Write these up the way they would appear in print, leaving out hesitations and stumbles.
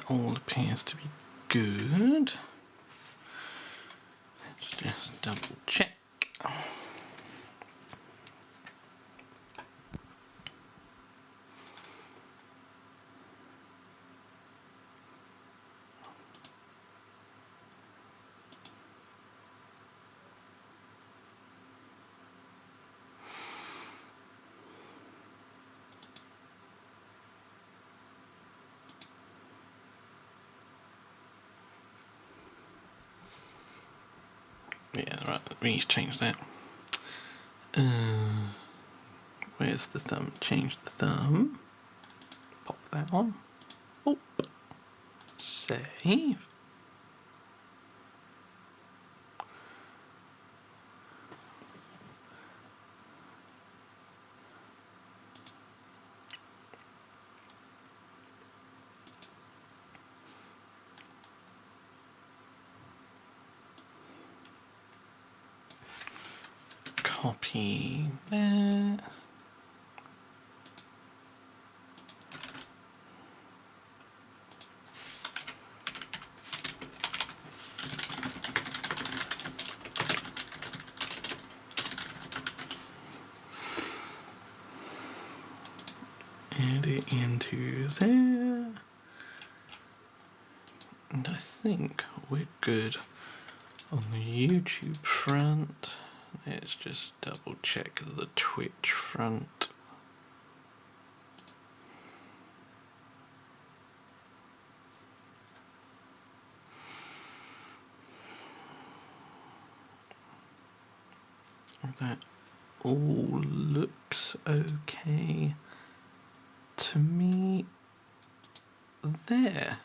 all appears to be good. Let's just double check. Yeah, right, we need to change that. Where's the thumb? Change the thumb. Pop that on. Oh. Save. Copy that. Add it into there. And I think we're good on the YouTube front. Let's just double check the Twitch front. That all looks okay to me there.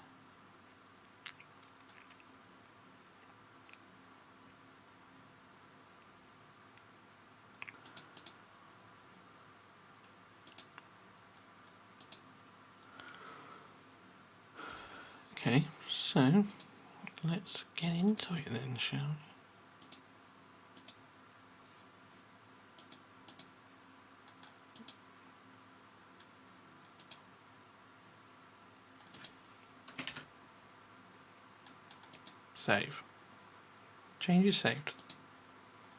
Okay, so let's get into it then, shall we? Save. Changes saved.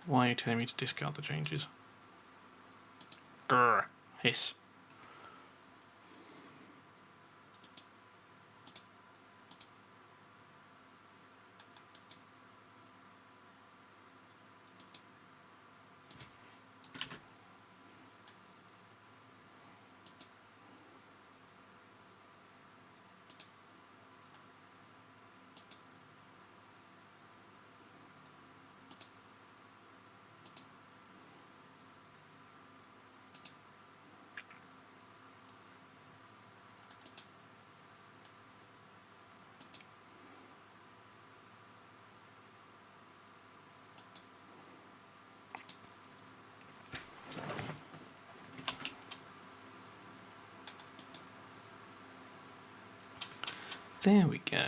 Why are you telling me to discard the changes? Grr. Hiss. There we go.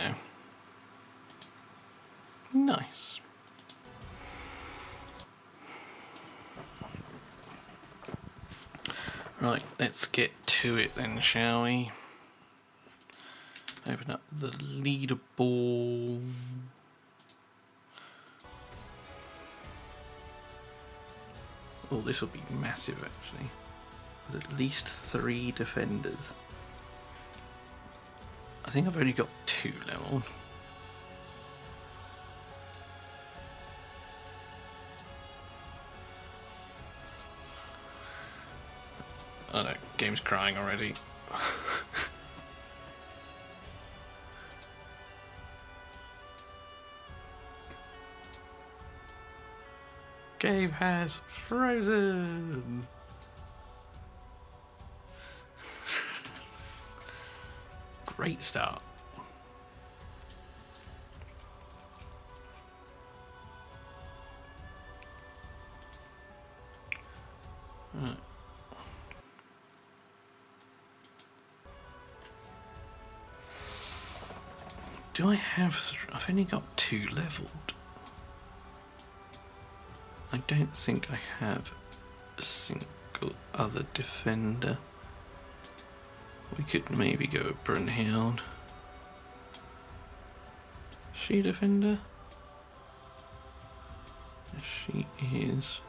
Nice. Right, let's get to it then, shall we? Open up the leaderboard. Oh, this will be massive actually. With at least 3 defenders. I think I've only got 2 leveled. Oh no, game's crying already. Game has frozen. Great start. Right. Do I have... I've only got 2 leveled. I don't think I have a single other defender. We could maybe go with Brunhild. she defender? Yes, she is.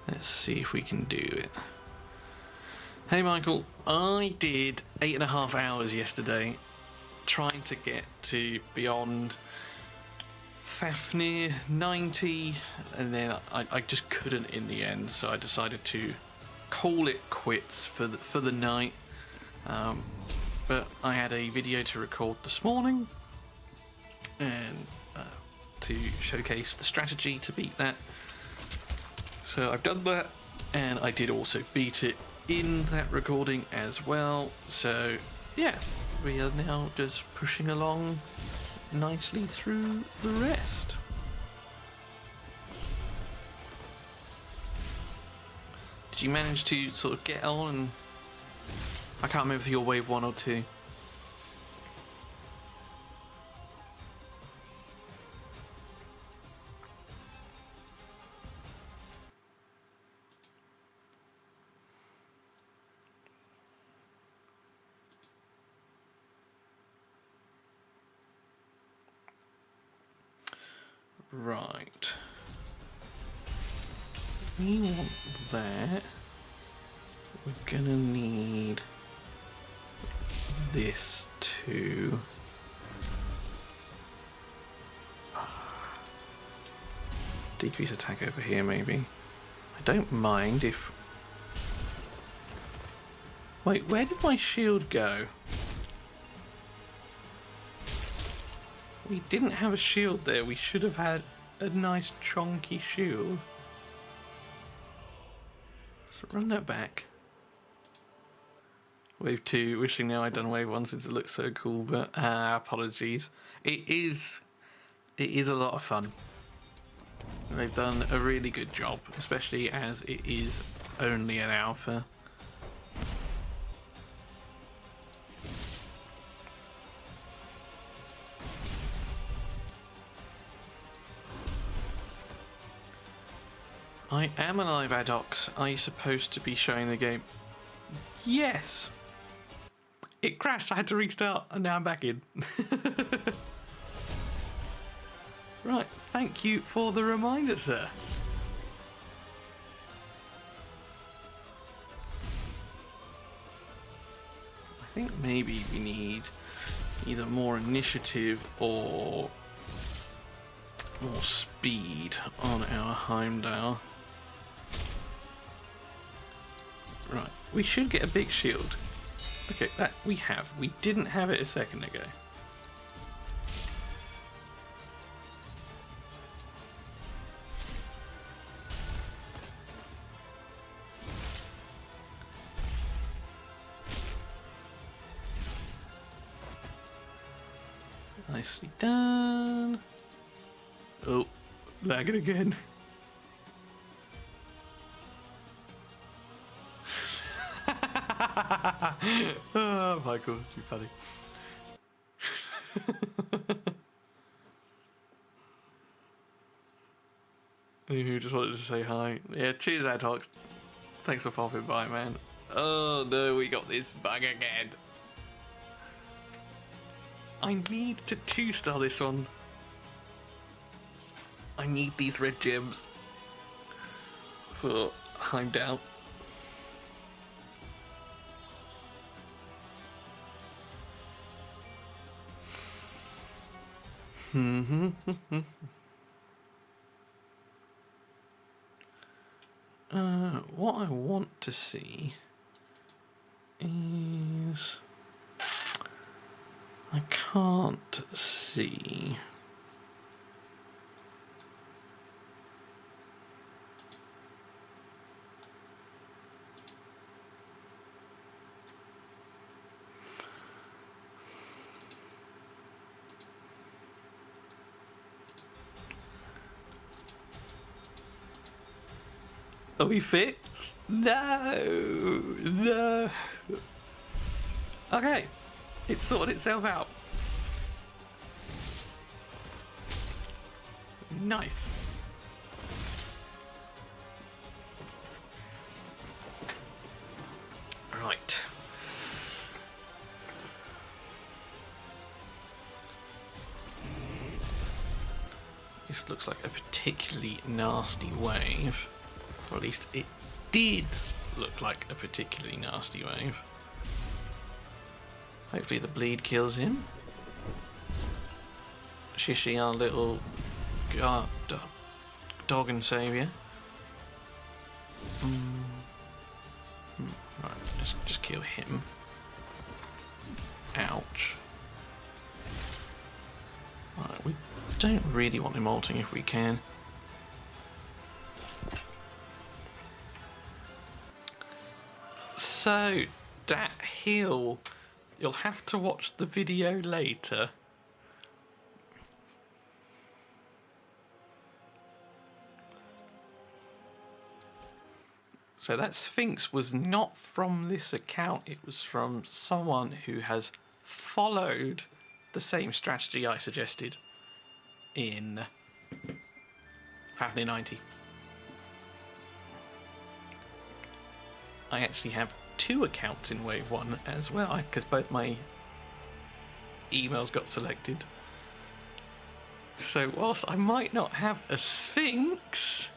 Let's see if we can do it. Hey Michael, I did 8.5 hours yesterday trying to get to beyond Fafnir 90, and then I just couldn't in the end, so I decided to call it quits for the night. But I had a video to record this morning and to showcase the strategy to beat that. So I've done that, and I did also beat it in that recording as well. So yeah, we are now just pushing along nicely through the rest. Did you manage to sort of get on? And I can't remember if you're wave 1 or 2. Right. We want that. We're gonna need this too. Decrease attack over here, maybe. I don't mind if... Wait, where did my shield go? We didn't have a shield there. We should have had a nice chonky shield. Let's run that back. Wave 2, wishing now I'd done wave 1 since it looks so cool, but apologies. It is a lot of fun. They've done a really good job, especially as it is only an alpha. I am alive, Adox. Are you supposed to be showing the game? Yes! It crashed, I had to restart, and now I'm back in. Right, thank you for the reminder, sir. I think maybe we need either more initiative or more speed on our Heimdall. Right, we should get a big shield. Okay, that we have. We didn't have it a second ago. Nicely done. Oh, lagging again. Oh, Michael, too funny. Who just wanted to say hi. Yeah, cheers, Adhox. Thanks for popping by, man. Oh no, we got this bug again. I need to 2-star this one. I need these red gems for Heimdall. What I want to see is... I can't see... Are we fit? No, no. Okay, it sorted itself out. Nice. Right. This looks like a particularly nasty wave. Or at least it did look like a particularly nasty wave. Hopefully the bleed kills him. Shishi, our little dog and saviour. Right, just kill him. Ouch. Right, we don't really want him ulting if we can. So, that hill, you'll have to watch the video later. So that Sphinx was not from this account, it was from someone who has followed the same strategy I suggested in Fafnir 90. I actually have 2 accounts in Wave 1 as well, because both my emails got selected. So whilst I might not have a Sphinx,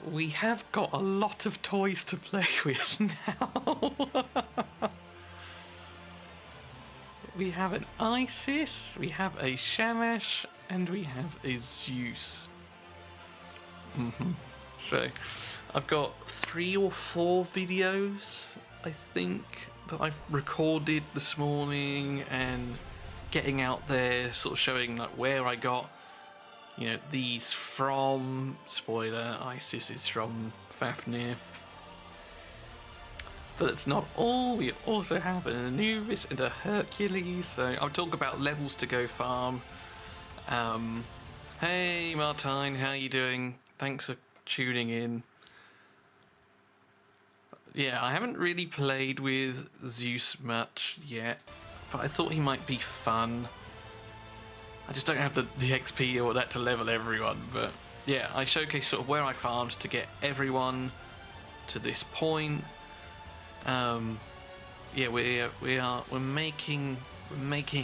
we have got a lot of toys to play with now. We have an Isis, we have a Shamash, and we have a Zeus. So, I've got 3 or 4 videos, I think, that I've recorded this morning and getting out there, sort of showing like where I got, you know, these from. Spoiler, Isis is from Fafnir. But it's not all. We also have an Anubis and a Hercules. So I'll talk about levels to go farm. Hey Martine, how you doing? Thanks for tuning in. Yeah, I haven't really played with Zeus much yet, but I thought he might be fun. I just don't have the XP or that to level everyone. But yeah, I showcase sort of where I farmed to get everyone to this point. Yeah, we're making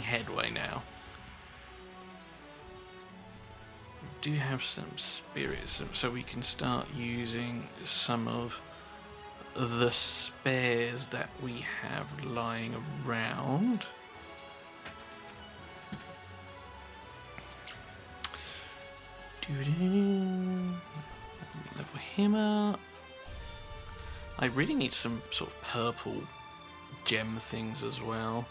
headway now. We do have some spirits, so we can start using some of the spares that we have lying around. Level him up. I really need some sort of purple gem things as well.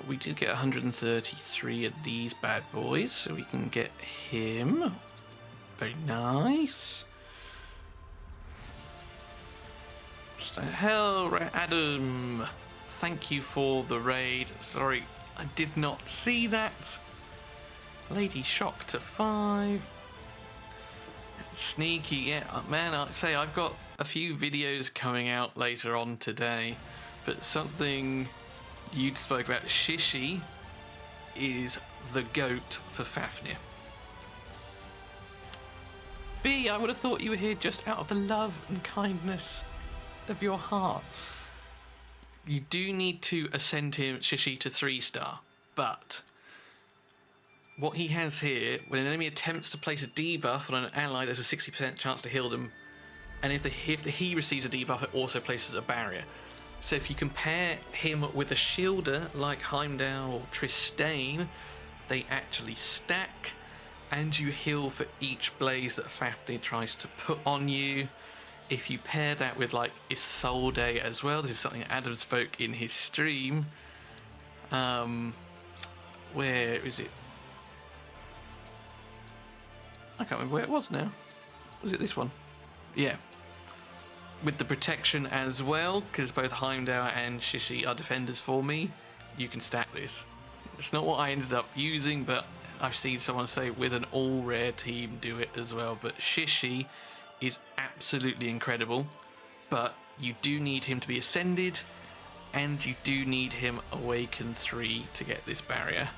We did get 133 of these bad boys, so we can get him. Very nice. Just a hell, Adam. Thank you for the raid. Sorry, I did not see that. Lady Shock to 5. Sneaky, yeah, man, I'd say I've got a few videos coming out later on today, but something you'd spoke about, Shishi is the GOAT for Fafnir. B, I would have thought you were here just out of the love and kindness of your heart. You do need to ascend him, Shishi, to 3-star, but what he has here, when an enemy attempts to place a debuff on an ally, there's a 60% chance to heal them, and if he receives a debuff, it also places a barrier. So if you compare him with a shielder like Heimdall or Tristane, they actually stack, and you heal for each blaze that Fafnir tries to put on you. If you pair that with like Isolde as well, this is something Adam spoke in his stream. Where is it? I can't remember where it was now. Was it this one? Yeah. With the protection as well, because both Heimdall and Shishi are defenders for me, you can stack this. It's not what I ended up using, but I've seen someone say with an all-rare team do it as well. But Shishi is absolutely incredible, but you do need him to be ascended, and you do need him awaken 3 to get this barrier.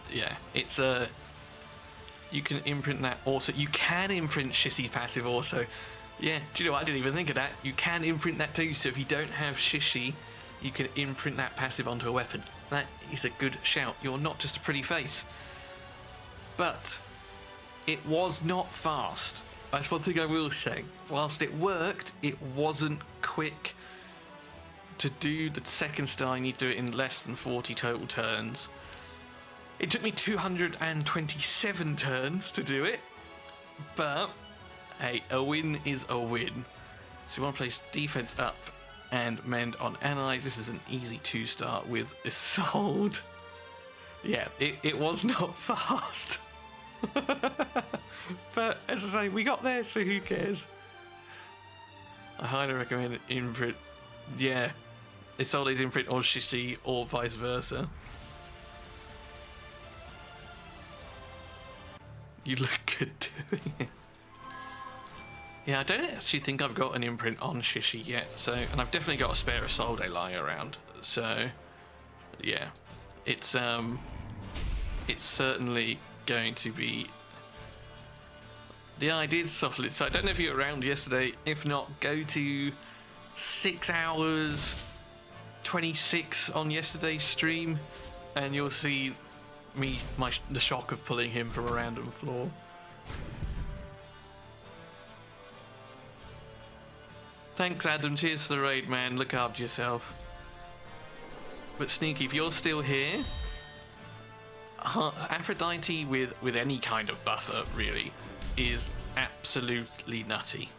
Yeah, it's a... You can imprint that also. You can imprint Shishi passive also. Yeah, do you know what? I didn't even think of that. You can imprint that too, so if you don't have Shishi, you can imprint that passive onto a weapon. That is a good shout. You're not just a pretty face. But it was not fast. That's one thing I will say. Whilst it worked, it wasn't quick. To do the second star, you need to do it in less than 40 total turns. It took me 227 turns to do it. But, hey, a win is a win. So you want to place defense up and mend on allies. This is an easy 2-star with Isolde. Yeah, it was not fast. But as I say, we got there, so who cares? I highly recommend imprint. Yeah, Isolde's imprint or Shishi or vice versa. You look good doing it. Yeah, I don't actually think I've got an imprint on Shishi yet, so, and I've definitely got a spare Isolde lying around, so yeah, it's certainly going to be. Yeah, I did softly, so I don't know if you were around yesterday. If not, go to 6 hours 26 on yesterday's stream, and you'll see me, the shock of pulling him from a random floor. Thanks, Adam. Cheers to the raid, man. Look after yourself. But Sneaky, if you're still here, Aphrodite with any kind of buffer really is absolutely nutty.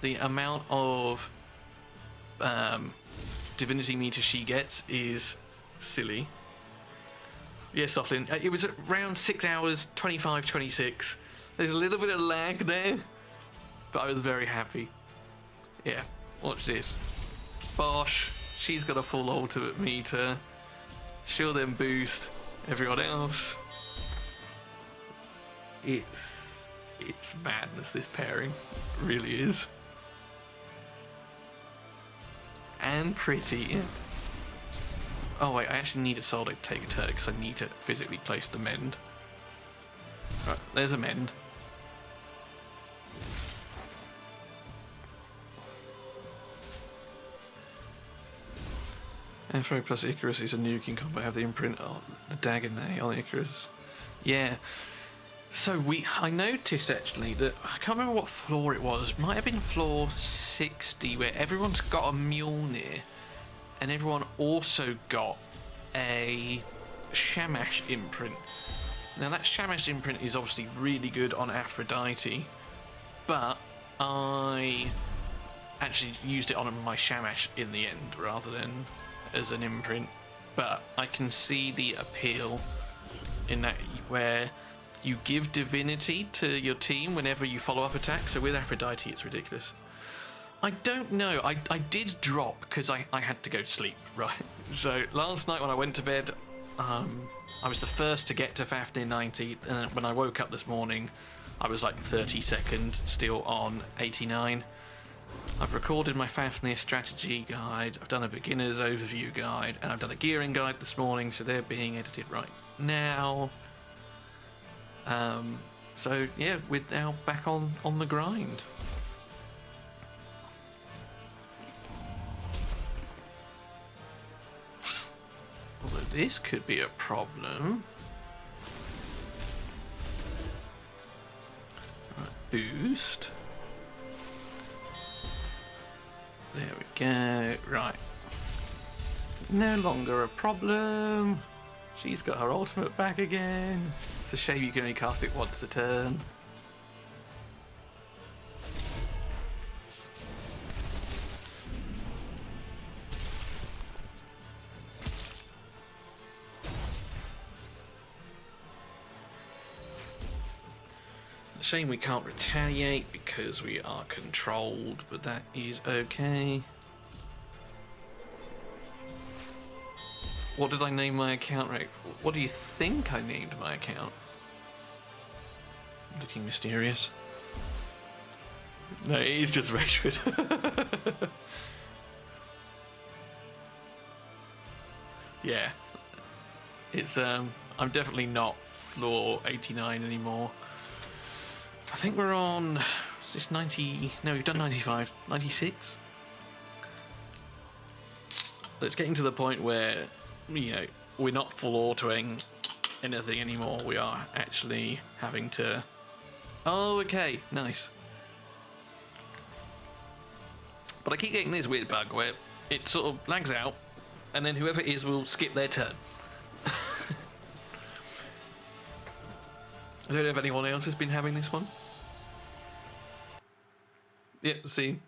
The amount of divinity meter she gets is silly. Yes, Softlin. It was around 6 hours, 25, 26. There's a little bit of lag there, but I was very happy. Yeah, watch this. Bosh, she's got a full ultimate meter. She'll then boost everyone else. It's madness, this pairing. It really is. And pretty. Oh wait, I actually need a Solde to take a turn because I need to physically place the mend. Right, there's a mend. Afro plus Icarus is a nuke in combat. Have the imprint on the dagger nail on Icarus. Yeah. So I noticed actually that I can't remember what floor it was. Might have been floor 60, where everyone's got a Mjolnir, and everyone also got a Shamash imprint. Now that Shamash imprint is obviously really good on Aphrodite, but I actually used it on my Shamash in the end rather than as an imprint. But I can see the appeal in that, where you give divinity to your team whenever you follow up attacks. So with Aphrodite, it's ridiculous. I don't know. I did drop because I had to go to sleep, right? So last night when I went to bed, I was the first to get to Fafnir 90, and when I woke up this morning, I was like 32nd, still on 89. I've recorded my Fafnir strategy guide, I've done a beginner's overview guide, and I've done a gearing guide this morning, so they're being edited right now. So yeah, we're now back on the grind. Although this could be a problem. Right, boost. There we go. Right. No longer a problem. She's got her ultimate back again. It's a shame you can only cast it once a turn. Shame we can't retaliate because we are controlled, but that is okay. What did I name my account, Rick? What do you think I named my account? Looking mysterious. No, it is just Rashford. Yeah. It's I'm definitely not floor 89 anymore. I think we're on Is this 90? No, we've done 95. 96? It's getting to the point where, you know, we're not full autoing anything anymore. We are actually having to... Oh, okay. Nice. But I keep getting this weird bug where it sort of lags out, and then whoever it is will skip their turn. I don't know if anyone else has been having this one. Yeah, see.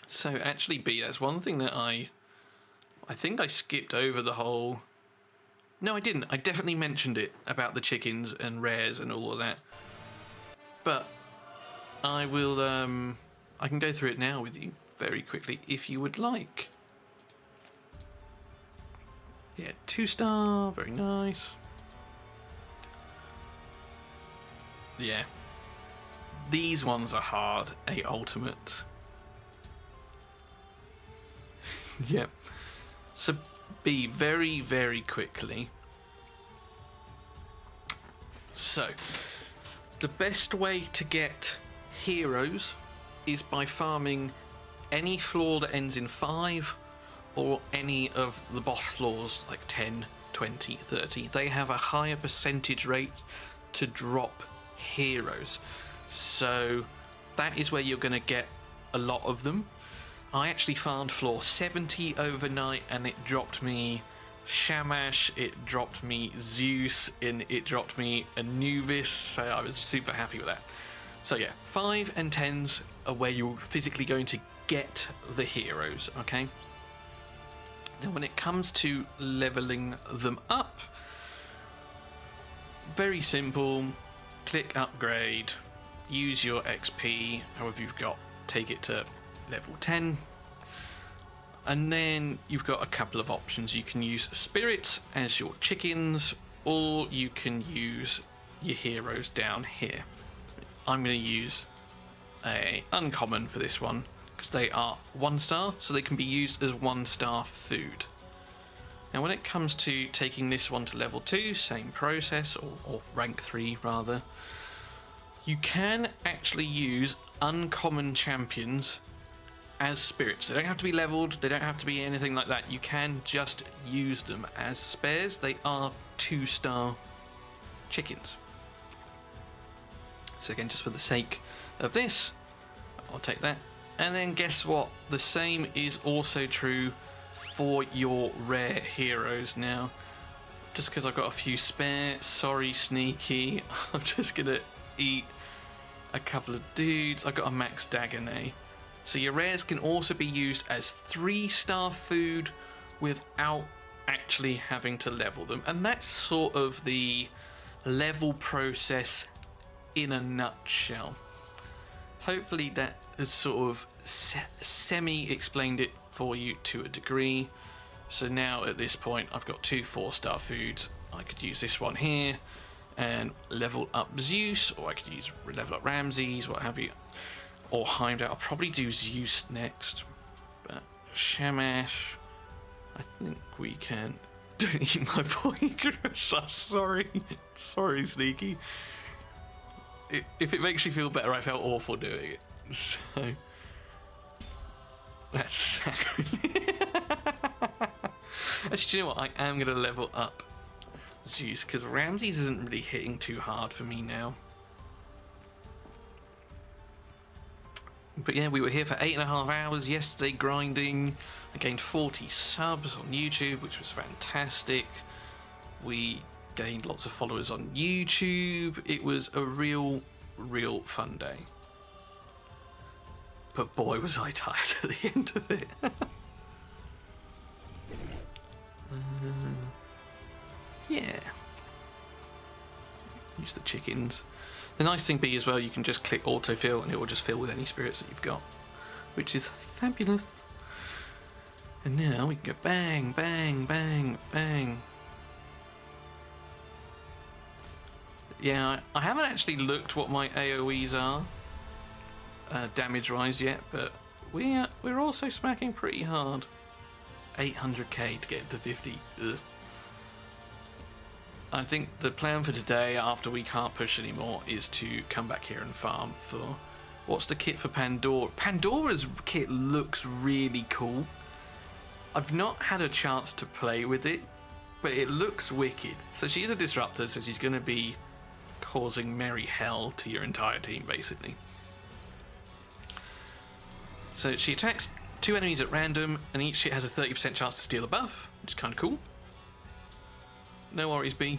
So actually, B, that's one thing that I think I skipped over the whole... No, I didn't. I definitely mentioned it about the chickens and rares and all of that. But I will, I can go through it now with you very quickly if you would like. Yeah, 2-star, very nice. Yeah. These ones are hard, 8 ultimates. Yep. So B, very, very quickly. So, the best way to get heroes is by farming any floor that ends in 5 or any of the boss floors like 10, 20, 30. They have a higher percentage rate to drop heroes. So that is where you're going to get a lot of them. I actually farmed floor 70 overnight and it dropped me Shamash, it dropped me Zeus, and it dropped me Anubis, so I was super happy with that. So yeah, 5 and 10s are where you're physically going to get the heroes, okay? Now when it comes to leveling them up, very simple, click upgrade, use your XP, however you've got, take it to level 10, and then you've got a couple of options. You can use spirits as your chickens, or you can use your heroes down here. I'm going to use a uncommon for this one because they are 1-star, so they can be used as 1-star food. Now when it comes to taking this one to level 2, same process, or rank 3 rather, you can actually use uncommon champions as spirits. They don't have to be leveled, they don't have to be anything like that. You can just use them as spares. They are 2-star chickens. So again, just for the sake of this, I'll take that. And then guess what? The same is also true for your rare heroes now. Just because I've got a few spare, sorry Sneaky, I'm just gonna eat a couple of dudes. I've got a max Dagonet. So your rares can also be used as 3-star food without actually having to level them. And that's sort of the level process in a nutshell. Hopefully that has sort of semi-explained it for you to a degree. So now at this point I've got 2 4-star foods. I could use this one here and level up Zeus, or I could use level up Ramses, what have you. Or Heimdall. I'll probably do Zeus next. But Shamash, I think we can... Don't eat my boy, Chris. I'm sorry. Sorry, Sneaky. If it makes you feel better, I felt awful doing it. So... That's sacrilege. Actually, do you know what? I am going to level up Zeus, because Ramses isn't really hitting too hard for me now. But yeah, we were here for 8.5 hours yesterday grinding. I gained 40 subs on YouTube, which was fantastic. We gained lots of followers on YouTube. It was a real fun day. But boy, was I tired at the end of it. Yeah. Use the chickens. The nice thing be as well, you can just click autofill and it will just fill with any spirits that you've got, which is fabulous. And now we can go bang, bang, bang, bang. Yeah, I haven't actually looked what my AoEs are damage-wise yet, but we're also smacking pretty hard. 800k to get to 50. Ugh. I think the plan for today, after we can't push anymore, is to come back here and farm for... What's the kit for Pandora? Pandora's kit looks really cool. I've not had a chance to play with it, but it looks wicked. So she's a disruptor, so she's going to be causing merry hell to your entire team, basically. So she attacks 2 enemies at random, and each hit has a 30% chance to steal a buff, which is kind of cool. No worries, B.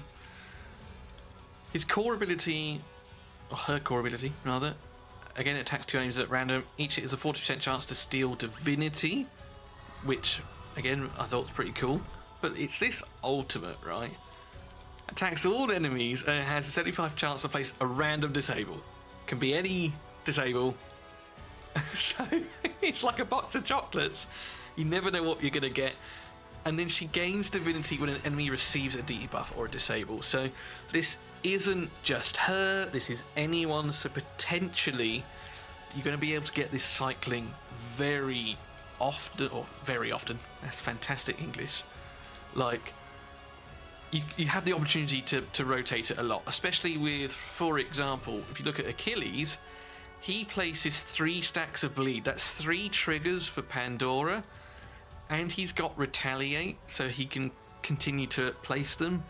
His core ability, or her core ability, rather, again, it attacks 2 enemies at random. Each hit is a 40% chance to steal Divinity, which, again, I thought was pretty cool. But it's this ultimate, right? Attacks all enemies, and it has a 75% chance to place a random disable. Can be any disable. So, it's like a box of chocolates. You never know what you're going to get. And then she gains Divinity when an enemy receives a debuff or a disable. So this isn't just her, this is anyone. So potentially you're going to be able to get this cycling very often, or very often. That's fantastic English. Like, you have the opportunity to rotate it a lot, especially with, for example, if you look at Achilles, he places 3 stacks of bleed. That's 3 triggers for Pandora. And he's got Retaliate, so he can continue to place them.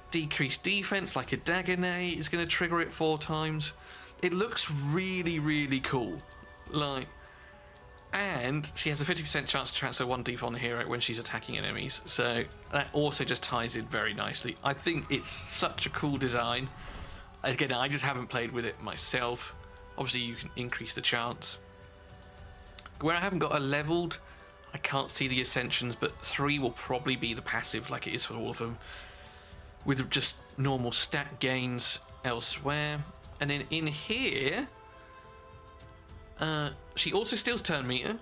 Decreased defense, like a Dagonet, is going to trigger it 4 times. It looks really, really cool. Like, and she has a 50% chance to transfer 1 debuff on the hero when she's attacking enemies. So that also just ties in very nicely. I think it's such a cool design. Again, I just haven't played with it myself. Obviously, you can increase the chance. Where I haven't got a leveled, I can't see the ascensions, but 3 will probably be the passive like it is for all of them, with just normal stat gains elsewhere. And then in here, she also steals turn meter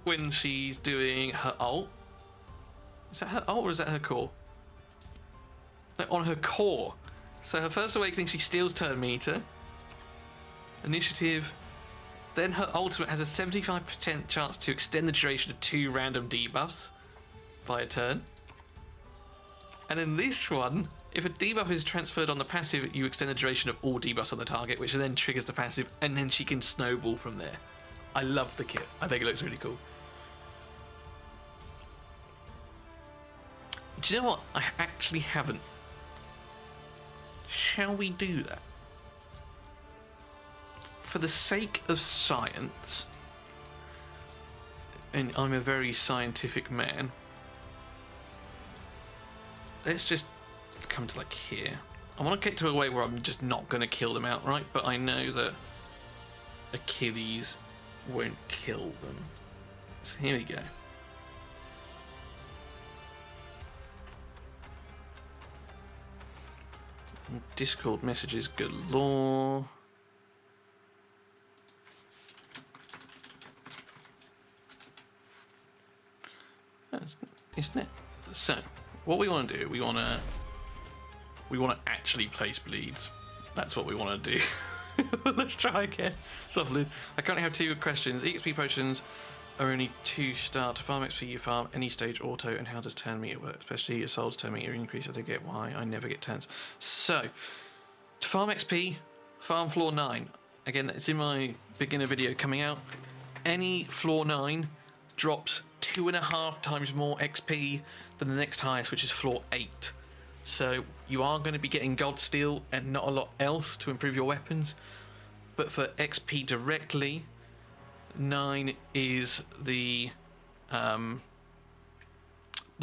when she's doing her ult. Is that her ult or is that her core? No, on her core. So her first awakening, she steals turn meter. Initiative. Then her ultimate has a 75% chance to extend the duration of 2 random debuffs via turn. And then this one, if a debuff is transferred on the passive, you extend the duration of all debuffs on the target, which then triggers the passive, and then she can snowball from there. I love the kit. I think it looks really cool. Do you know what? I actually haven't. Shall we do that? For the sake of science, and I'm a very scientific man, let's just come to like here. I want to get to a way where I'm just not going to kill them outright, but I know that Achilles won't kill them. So here we go. Discord messages galore. Isn't it? So, what we want to do, we want to actually place bleeds. That's what we want to do. Let's try again. Softly. I currently have 2 questions. EXP potions are only 2-star. To farm XP, you farm any stage auto, and how does turn meter work? Especially your soul's turn meter increase. I don't get why I never get turns. So, to farm XP, farm floor 9. Again, it's in my beginner video coming out. Any floor 9 drops 2.5 times more XP than the next highest, which is floor 8. So you are going to be getting gold steel and not a lot else to improve your weapons. But for XP directly, 9 is the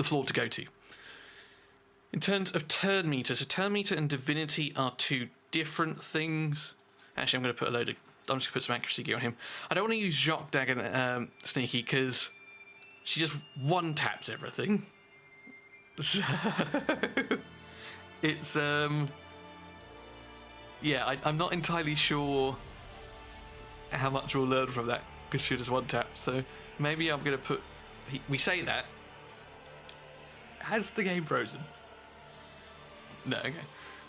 floor to go to. In terms of turn meter, so turn meter and divinity are 2 different things. Actually, I'm just going to put some accuracy gear on him. I don't want to use Jacques Dagon Sneaky because she just one-taps everything. So it's yeah, I'm not entirely sure how much we'll learn from that because she just one-tap. So maybe I'm gonna put. We say that. Has the game frozen? No. Okay.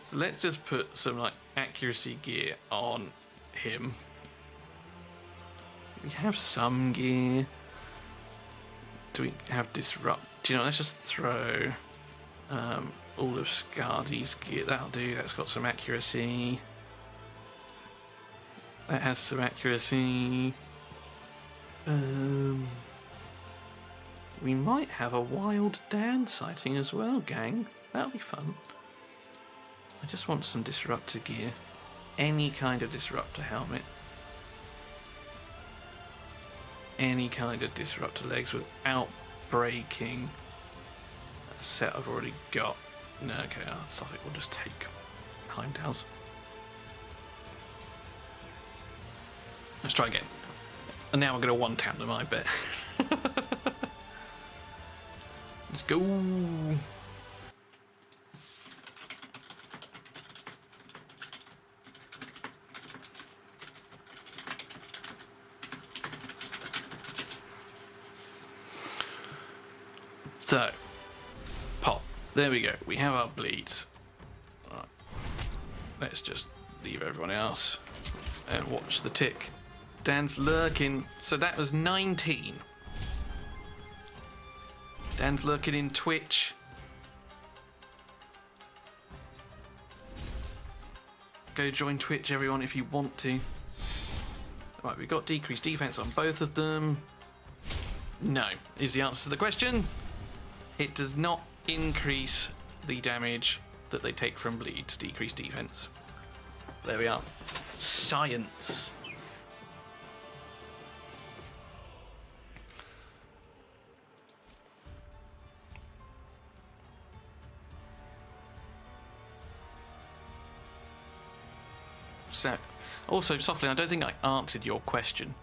So let's just put some like accuracy gear on him. We have some gear. do we have disrupt? Do you know, let's just throw all of Scardy's gear. That'll do. That's got some accuracy. That has some accuracy. We might have a Wild Dan sighting as well, gang. That'll be fun. I just want some disruptor gear. Any kind of disruptor helmet. Any kind of disruptor legs without breaking a set I've already got. No, okay, Suffolk will just take Heimdall's. Let's try again. And now we're going to one-tap them, I bet. Let's go. So, pop. There we go. We have our bleeds. Right. Let's just leave everyone else and watch the tick. Dan's lurking. So that was 19. Dan's lurking in Twitch. Go join Twitch, everyone, if you want to. Right, we've got decreased defense on both of them. No, is the answer to the question. It does not increase the damage that they take from bleeds, decreased defense. There we are. Science. So, also, Softly, I don't think I answered your question.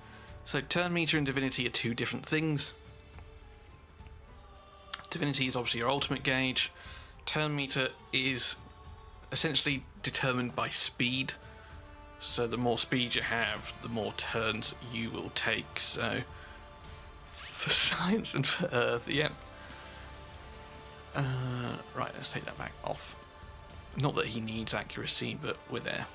So, turn meter and divinity are two different things. Divinity is obviously your ultimate gauge. Turn meter is essentially determined by speed. So the more speed you have, the more turns you will take. So for science and for Earth, yep. Right, let's take that back off. Not that he needs accuracy, but we're there.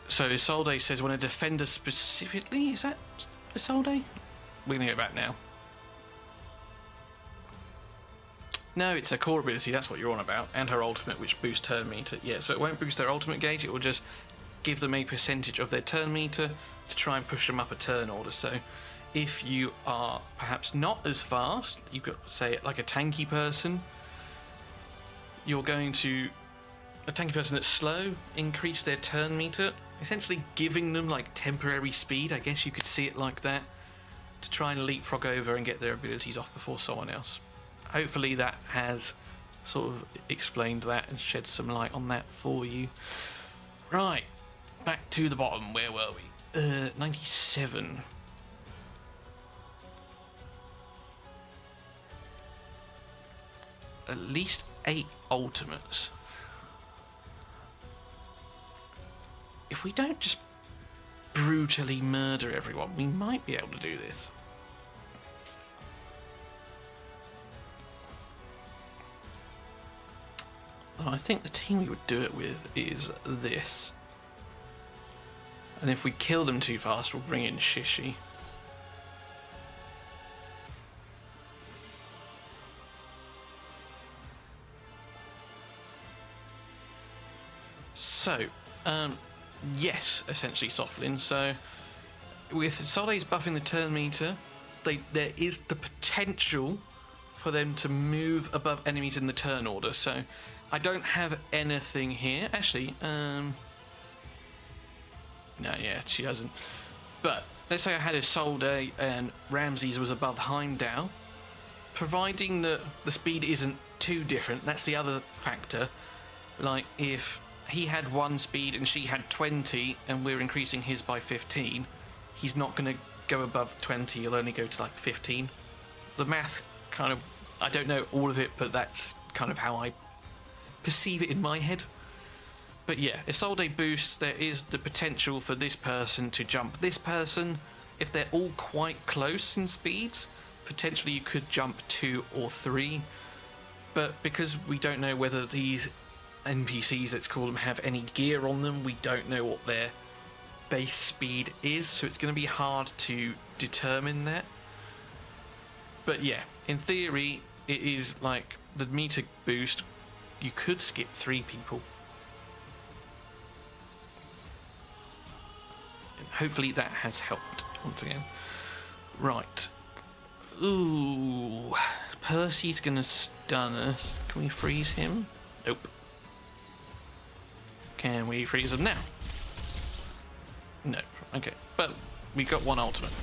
So Isolde says when a defender specifically, is that Isolde? We're going to go back now. No, it's a core ability, that's what you're on about, and her ultimate, which boosts turn meter. Yeah, so it won't boost their ultimate gauge, it will just give them a percentage of their turn meter to try and push them up a turn order. So if you are perhaps not as fast, you've got, say, like a tanky person, you're going to, a tanky person that's slow, increase their turn meter, essentially giving them like temporary speed, I guess you could see it like that, to try and leapfrog over and get their abilities off before someone else. Hopefully that has sort of explained that and shed some light on that for you. Right, back to the bottom. Where were we? 97. At least 8 ultimates. If we don't just brutally murder everyone, we might be able to do this. Well, I think the team we would do it with is this. And if we kill them too fast, we'll bring in Shishi. So, yes, essentially Softlin. So, with Soleil's buffing the turn meter, there is the potential for them to move above enemies in the turn order. So, I don't have anything here. Actually, no, yeah, she doesn't. But let's say I had Isolde and Ramses was above Heimdall. Providing that the speed isn't too different, that's the other factor. Like, if he had 1 speed and she had 20 and we're increasing his by 15, he's not going to go above 20, he'll only go to like 15. The math kind of, I don't know all of it, but that's kind of how I perceive it in my head. But yeah, Isolde boosts, there is the potential for this person to jump this person. If they're all quite close in speeds, potentially you could jump 2 or 3. But because we don't know whether these NPCs, let's call them, have any gear on them, we don't know what their base speed is, so it's going to be hard to determine that. But yeah, in theory, it is like the meter boost. You could skip 3 people. And hopefully that has helped once again. Right. Ooh. Percy's gonna stun us. Can we freeze him? Nope. Can we freeze him now? No. Okay. But we got 1 ultimate.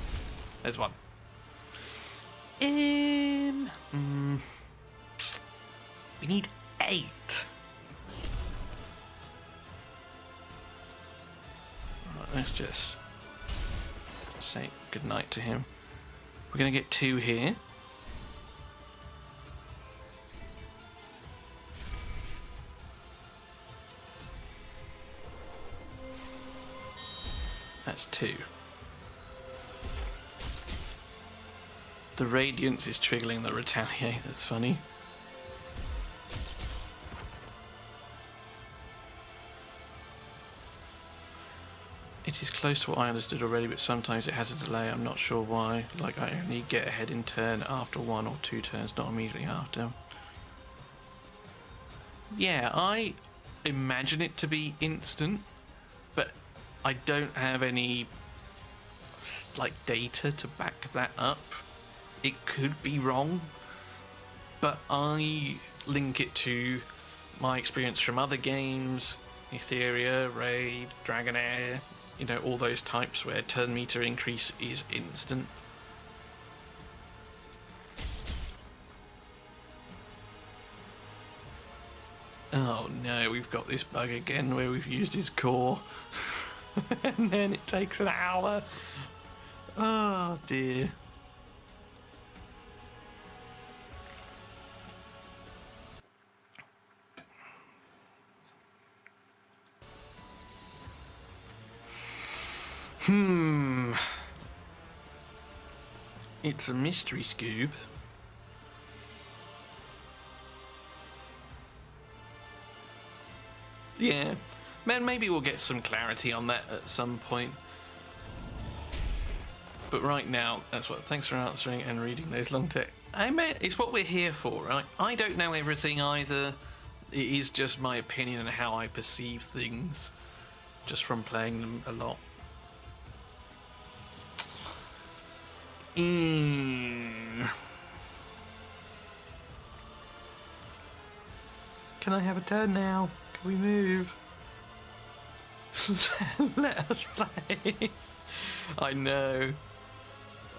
There's 1. We need 8. Right, let's just say goodnight to him. We're going to get 2 here. That's 2. The Radiance is triggering the Retaliate. That's funny. It is close to what I understood already, but sometimes it has a delay. I'm not sure why. Like, I only get ahead in turn after 1 or 2 turns, not immediately after. Yeah, I imagine it to be instant, but I don't have any, like, data to back that up. It could be wrong, but I link it to my experience from other games, Etheria, Raid, Dragonair, you know, all those types where turn meter increase is instant. Oh no, we've got this bug again where we've used his core and then it takes an hour. Oh dear. It's a mystery, Scoob. Yeah. Man, maybe we'll get some clarity on that at some point. But right now, that's what. Thanks for answering and reading those long text. I mean, it's what we're here for, right? I don't know everything either. It is just my opinion and how I perceive things, just from playing them a lot. Can I have a turn now? Can we move? Let us play. I know.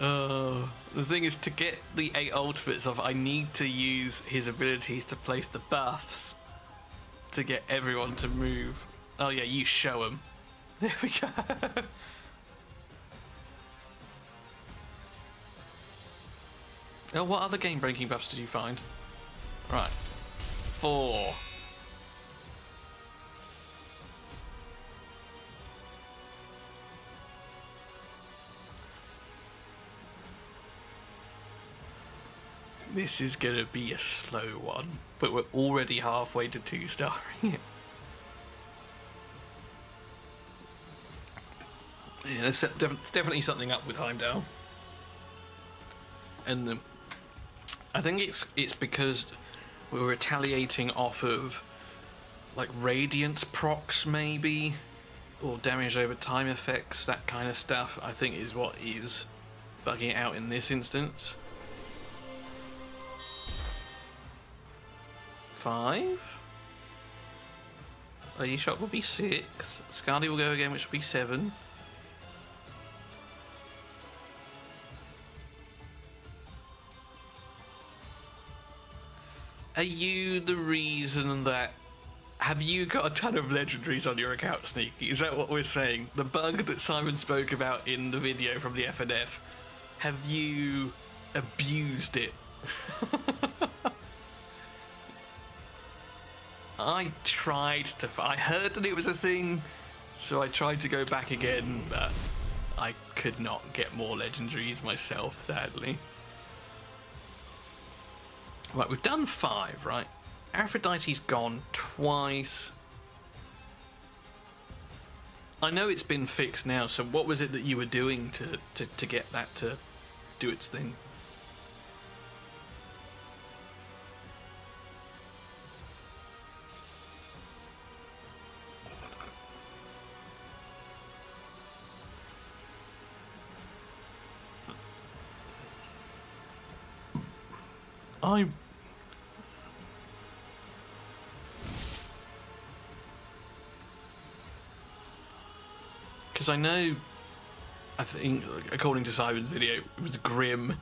Oh, the thing is, to get the 8 ultimates off, I need to use his abilities to place the buffs to get everyone to move. Oh yeah, you show him. There we go. Oh, what other game-breaking buffs did you find? Right. 4. This is gonna be a slow one, but we're already halfway to 2-starring it. Yeah, there's definitely something up with Heimdall. And I think it's because we're retaliating off of like radiance procs maybe, or damage over time effects, that kind of stuff. I think is what is bugging it out in this instance. 5. Lady Shot will be 6. Scarly will go again, which will be 7. Are you the reason that... Have you got a ton of legendaries on your account, Sneaky? Is that what we're saying? The bug that Simon spoke about in the video from the FNF, have you abused it? I tried to... I heard that it was a thing, so I tried to go back again, but I could not get more legendaries myself, sadly. Right, we've done 5, right? Aphrodite's gone twice. I know it's been fixed now, so what was it that you were doing to get that to do its thing? Because I know, I think, according to Simon's video, it was Grim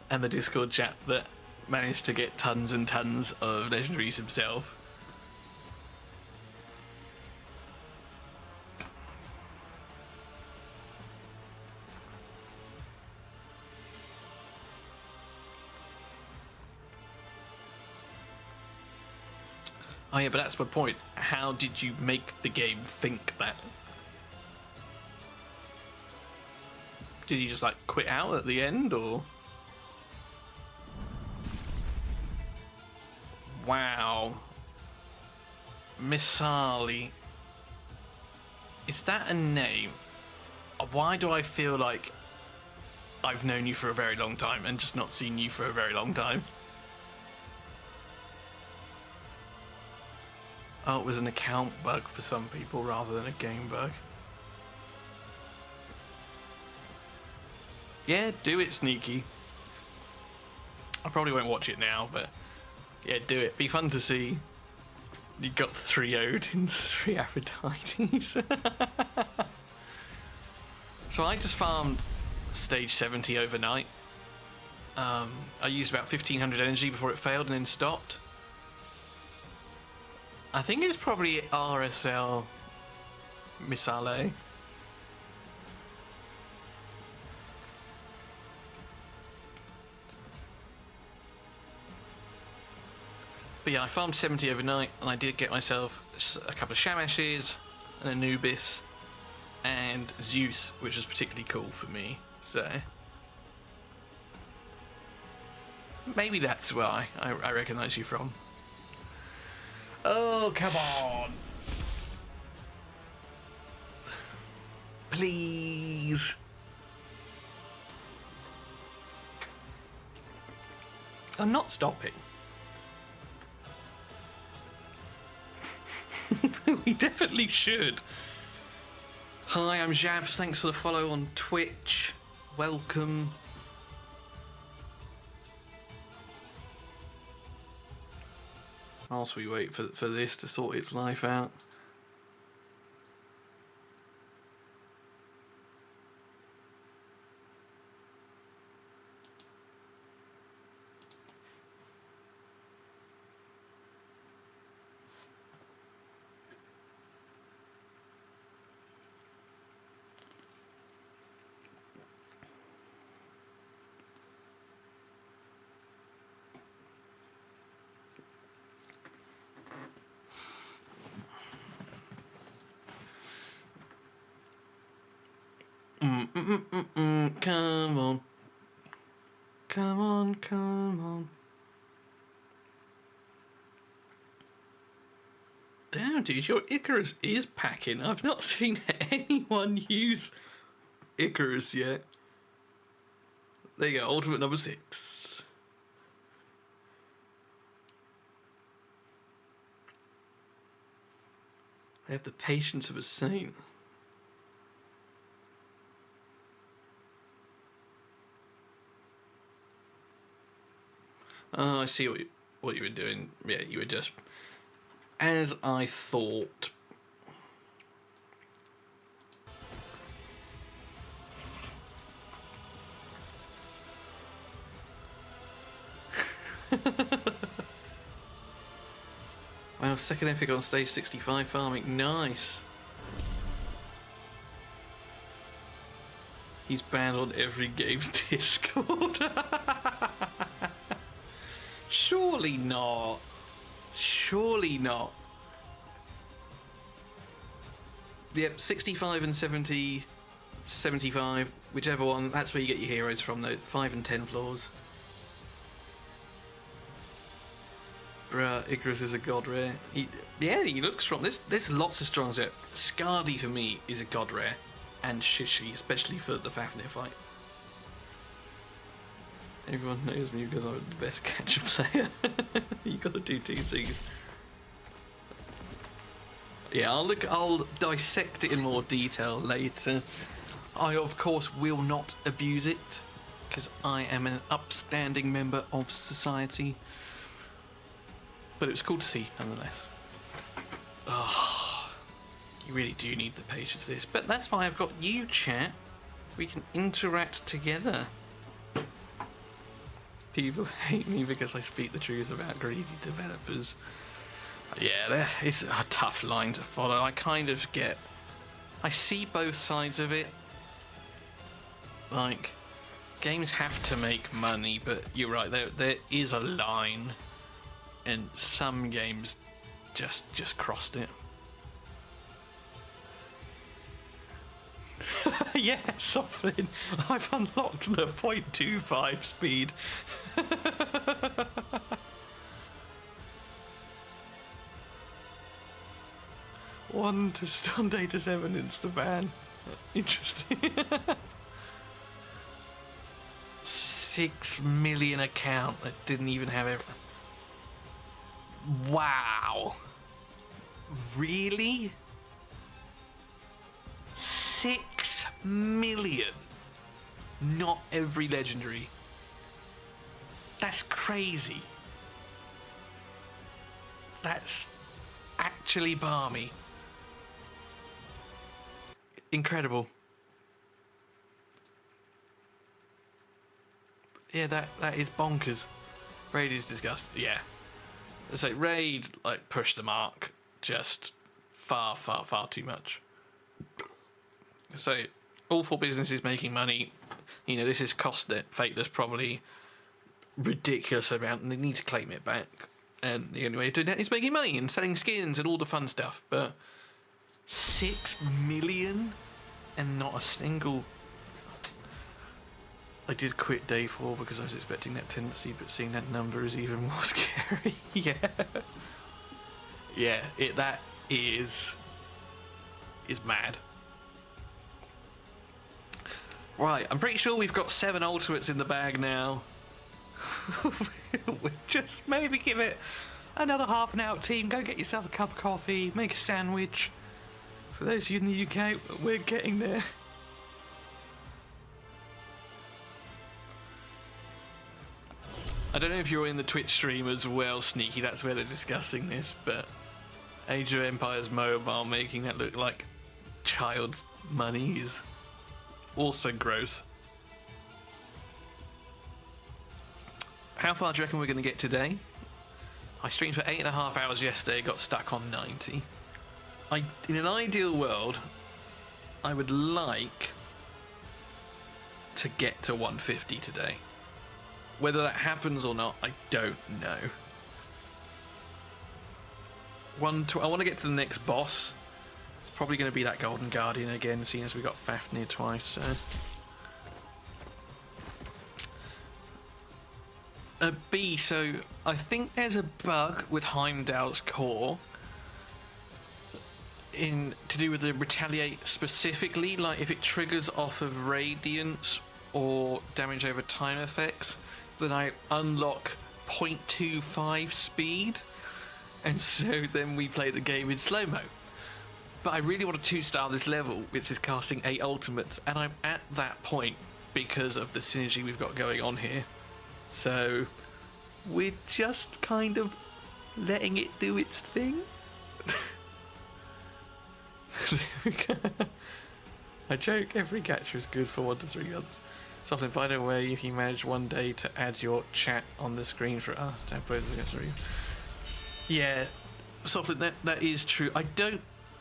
and the Discord chat that managed to get tons and tons of legendaries himself. Oh yeah, but that's my point. How did you make the game think that? Did you just like quit out at the end, or? Wow. Misali. Is that a name? Why do I feel like I've known you for a very long time and just not seen you for a very long time? Oh, it was an account bug for some people rather than a game bug. Yeah, do it, Sneaky. I probably won't watch it now, but yeah, do it. Be fun to see. You got 3 Odins, 3 Aphrodites. So I just farmed stage 70 overnight. I used about 1500 energy before it failed and then stopped. I think it's probably RSL Misale. But yeah, I farmed 70 overnight, and I did get myself a couple of Shamashes, an Anubis, and Zeus, which was particularly cool for me, so... maybe that's where I recognise you from. Oh, come on! Please! I'm not stopping. We definitely should. Hi, I'm Jav. Thanks for the follow on Twitch. Welcome. Whilst we wait for this to sort its life out. Come on. Come on, come on. Damn, dude, your Icarus is packing. I've not seen anyone use Icarus yet. There you go, ultimate number 6. I have the patience of a saint. Oh, I see what you were doing. Yeah, you were just... as I thought. Wow, second epic on stage 65 farming. Nice. He's banned on every game's Discord. Surely not. Surely not. Yep, 65 and 70, 75, whichever one, that's where you get your heroes from, though. 5 and 10 floors. Bruh, Icarus is a god rare. Yeah, he looks strong. There's lots of strongs there. Scardy for me is a god rare, and Shishi, especially for the Fafnir fight. Everyone knows me because I'm the best catcher player. You gotta do two things. Yeah, I'll dissect it in more detail later. I of course will not abuse it, because I am an upstanding member of society. But it was cool to see, nonetheless. Oh, you really do need the patience for this. But that's why I've got you, chat. We can interact together. People hate me because I speak the truth about greedy developers. Yeah, it's a tough line to follow. I see both sides of it. Like, games have to make money, but you're right, there is a line. And some games just crossed it. Yeah, Soflin, I've unlocked the 0.25 speed. One data 7 insta ban. Interesting. 6 million account that didn't even have it. Wow. Really? 6 million. Not every legendary. That's crazy. That's actually balmy. Incredible. Yeah, that is bonkers. Raid is disgusting. Yeah. It's like Raid, like, pushed the mark just far too much. So, all four businesses making money. You know, this has cost it Fateless probably ridiculous amount, and they need to claim it back. And the only way of doing that is making money and selling skins and all the fun stuff. But 6 million and not a single. I did quit day 4 because I was expecting that tendency, but seeing that number is even more scary. Yeah. Yeah, that is mad. Right, I'm pretty sure we've got 7 ultimates in the bag now. We'll just maybe give it another half an hour, team. Go get yourself a cup of coffee, make a sandwich. For those of you in the UK, we're getting there. I don't know if you're in the Twitch stream as well, Sneaky, that's where they're discussing this, but Age of Empires Mobile making that look like child's money is also gross. How far do you reckon we're going to get today? I streamed for 8.5 hours yesterday, got stuck on 90. In an ideal world, I would like to get to 150 today. Whether that happens or not, I don't know. I want to get to the next boss. It's probably going to be that Golden Guardian again, seeing as we got Fafnir twice, so... B, so I think there's a bug with Heimdall's core to do with the retaliate specifically, like if it triggers off of radiance or damage over time effects, then I unlock 0.25 speed, and so then we play the game in slow-mo. But I really want to 2-star this level, which is casting 8 ultimates, and I'm at that point because of the synergy we've got going on here. So we're just kind of letting it do its thing. There we go. I joke, every catcher is good for 1 to 3 months. Something, find a way if you manage one day to add your chat on the screen for us to have both of us. Yeah, Softly, that is true. I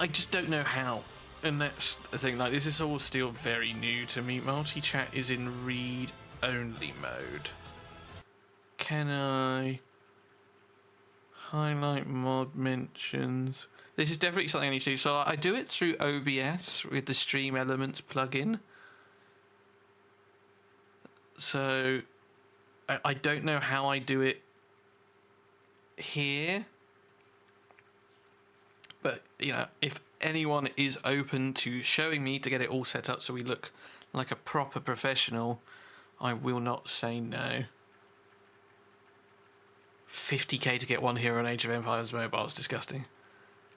just don't know how, and that's the thing. Like, this is all still very new to me. Multi-chat is in read-only mode. Can I highlight mod mentions? This is definitely something I need to do. So I do it through OBS with the Stream Elements plugin. So I don't know how I do it here. But, you know, if anyone is open to showing me to get it all set up so we look like a proper professional, I will not say no. 50k to get one hero on Age of Empires mobile is disgusting.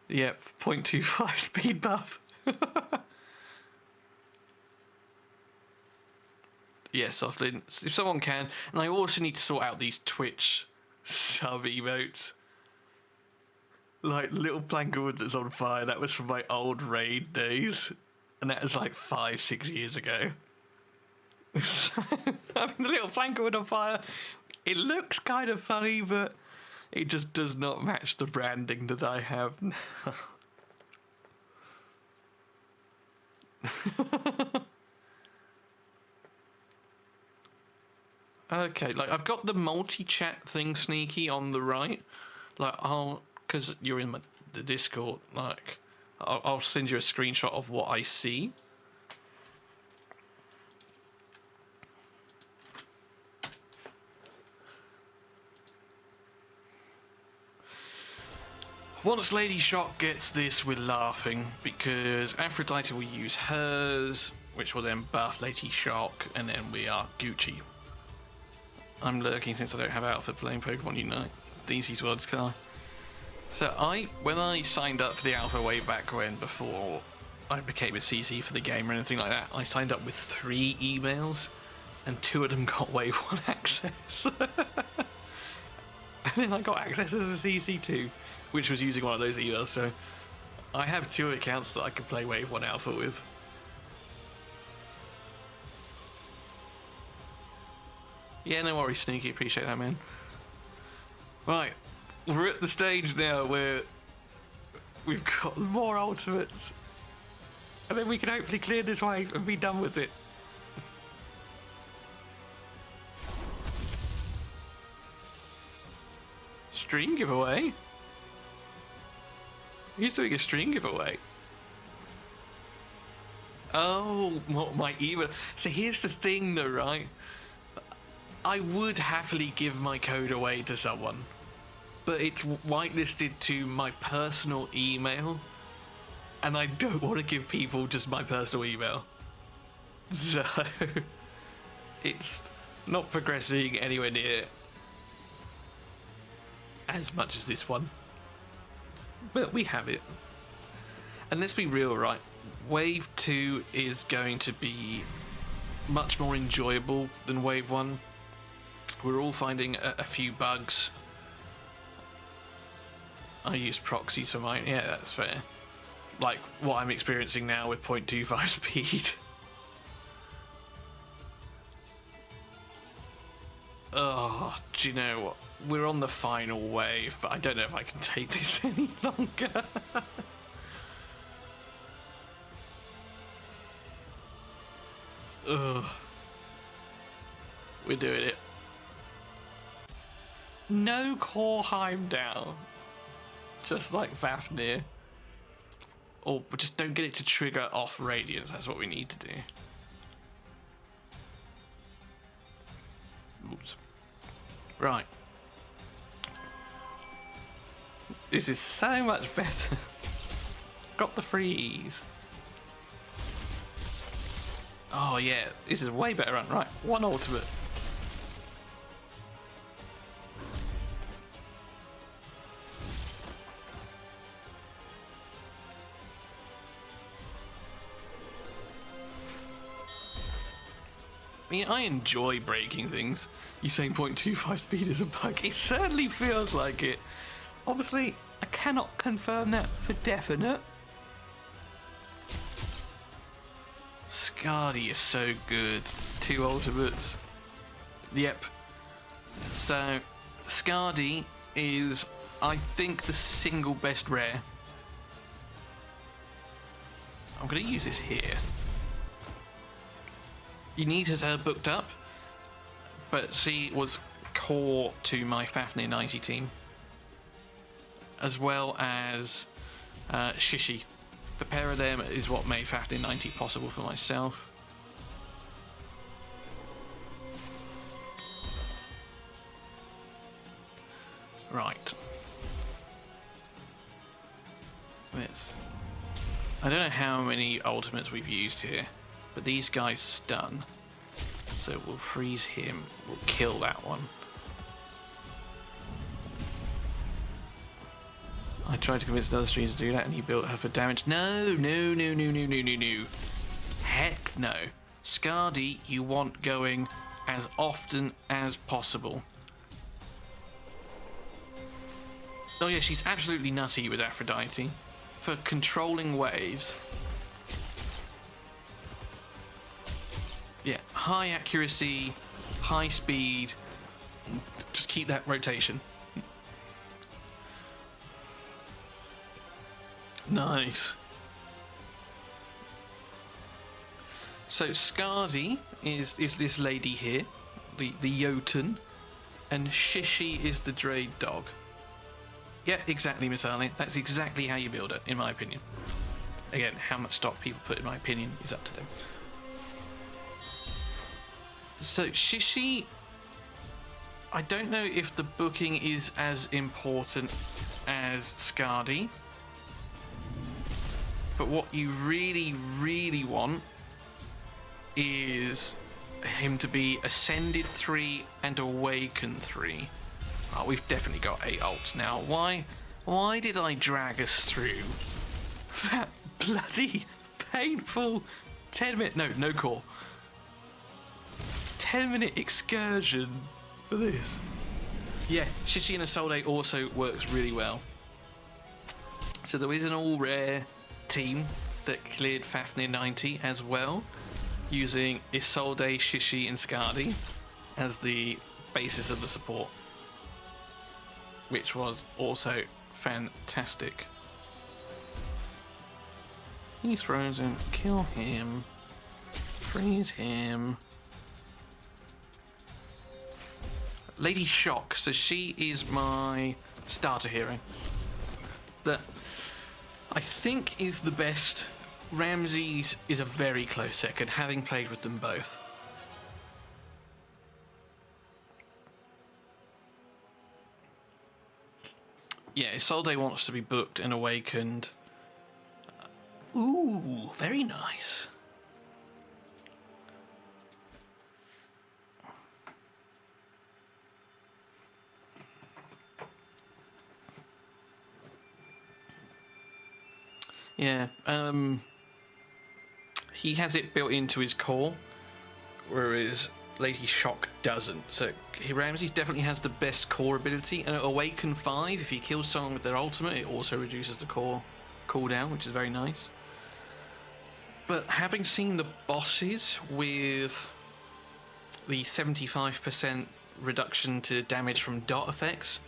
Yep, 0.25 speed buff. Yeah, Softlin, if someone can. And I also need to sort out these Twitch sub emotes. Like, little plank of wood that's on fire, that was from my old raid days. And that was like 5-6 years ago. I mean, the little plank of wood on fire, it looks kind of funny, but it just does not match the branding that I have. Okay, like, I've got the multi-chat thing sneaky on the right. Like, because you're in the Discord, like, I'll send you a screenshot of what I see. Once Lady Shock gets this, we're laughing, because Aphrodite will use hers, which will then buff Lady Shock, and then we are Gucci. I'm lurking since I don't have Alpha playing Pokemon Unite. DC's World's Car. So when I signed up for the Alpha way back when, before I became a CC for the game or anything like that, I signed up with 3 emails, and 2 of them got Wave 1 access. And then I got access as a CC too, which was using one of those emails, so I have 2 accounts that I can play Wave 1 Alpha with. Yeah, no worries, Sneaky, appreciate that, man. Right, we're at the stage now where we've got more ultimates, and then we can hopefully clear this wave and be done with it. Stream giveaway? He's doing a stream giveaway. Oh, my email. So here's the thing though, right? I would happily give my code away to someone, but it's whitelisted to my personal email, and I don't want to give people just my personal email. So it's not progressing anywhere near as much as this one. But we have it. And let's be real, right? Wave 2 is going to be much more enjoyable than Wave 1. We're all finding a few bugs. I use proxies for mine. Yeah, that's fair. Like what I'm experiencing now with 0.25 speed. Oh, do you know what? We're on the final wave, but I don't know if I can take this any longer. Ugh. We're doing it. No core Heimdall. Just like Fafnir. Or just don't get it to trigger off Radiance, that's what we need to do. Oops. Right. This is so much better. Got the freeze. Oh yeah, this is a way better run. Right, 1 ultimate. I mean, I enjoy breaking things. You saying 0.25 speed is a bug? It certainly feels like it. Obviously, I cannot confirm that for definite. Scardy is so good. 2 ultimates. Yep. So, Scardy is, I think, the single best rare. I'm going to use this here. You need her booked up, but she was core to my Fafnir 90 team, as well as Shishi. The pair of them is what made Fafnir 90 possible for myself. Right. Let's... I don't know how many ultimates we've used here, but these guys stun. So we'll freeze him, we'll kill that one. I tried to convince the other stream to do that and he built her for damage. No. Heck no. Scardy, you want going as often as possible. Oh yeah, she's absolutely nutty with Aphrodite. For controlling waves. Yeah, high accuracy, high speed. Just keep that rotation. Nice. So Scardy is this lady here, the Jotun, and Shishi is the Drade dog. Yeah, exactly, Miss Arlene. That's exactly how you build it, in my opinion. Again, how much stock people put in my opinion is up to them. So Shishi, I don't know if the booking is as important as Scardy, but what you really want is him to be Ascended 3 and Awakened 3. Oh, we've definitely got 8 ults now. Why did I drag us through that bloody painful 10-minute... No core. 10-minute excursion for this? Yeah, Shishi and Isolde also works really well. So there is an all-rare team that cleared Fafnir 90 as well, using Isolde, Shishi and Scardy as the basis of the support, which was also fantastic. He's frozen. Kill him. Freeze him. Lady Shock. So she is my starter hero. That I think is the best. Ramses is a very close second, having played with them both. Yeah, Isolde wants to be booked and awakened. Ooh, very nice. Yeah, he has it built into his core, whereas Lady Shock doesn't. So Ramses definitely has the best core ability, and at Awaken 5, if he kills someone with their ultimate, it also reduces the core cooldown, which is very nice. But having seen the bosses with the 75% reduction to damage from dot effects,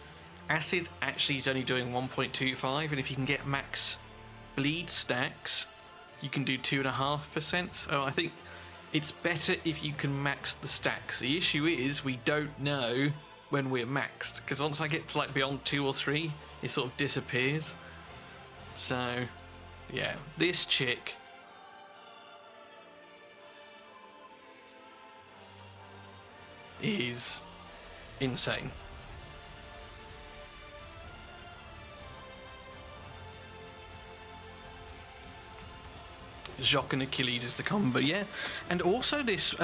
Acid actually is only doing 1.25, and if you can get max bleed stacks, you can do 2.5%. So I think it's better if you can max the stacks. The issue is we don't know when we're maxed, because once I get to like beyond 2 or 3, it sort of disappears. So yeah, this chick is insane. Jacques and Achilles is the combo, yeah. And also this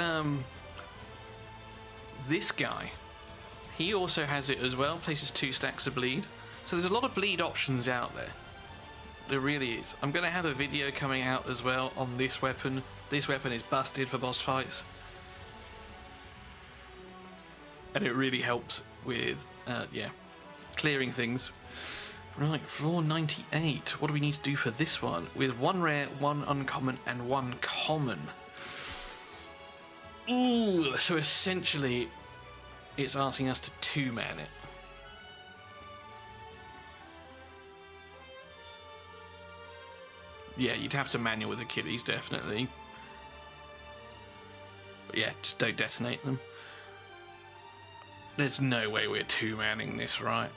this guy, he also has it as well, places 2 stacks of bleed. So there's a lot of bleed options out there. There really is. I'm going to have a video coming out as well on this weapon. This weapon is busted for boss fights. And it really helps with, yeah, clearing things. Right, floor 98. What do we need to do for this one? With 1 rare, 1 uncommon, and 1 common. Ooh, so essentially, it's asking us to 2-man it. Yeah, you'd have to manual with Achilles, definitely. But yeah, just don't detonate them. There's no way we're 2-manning this, right?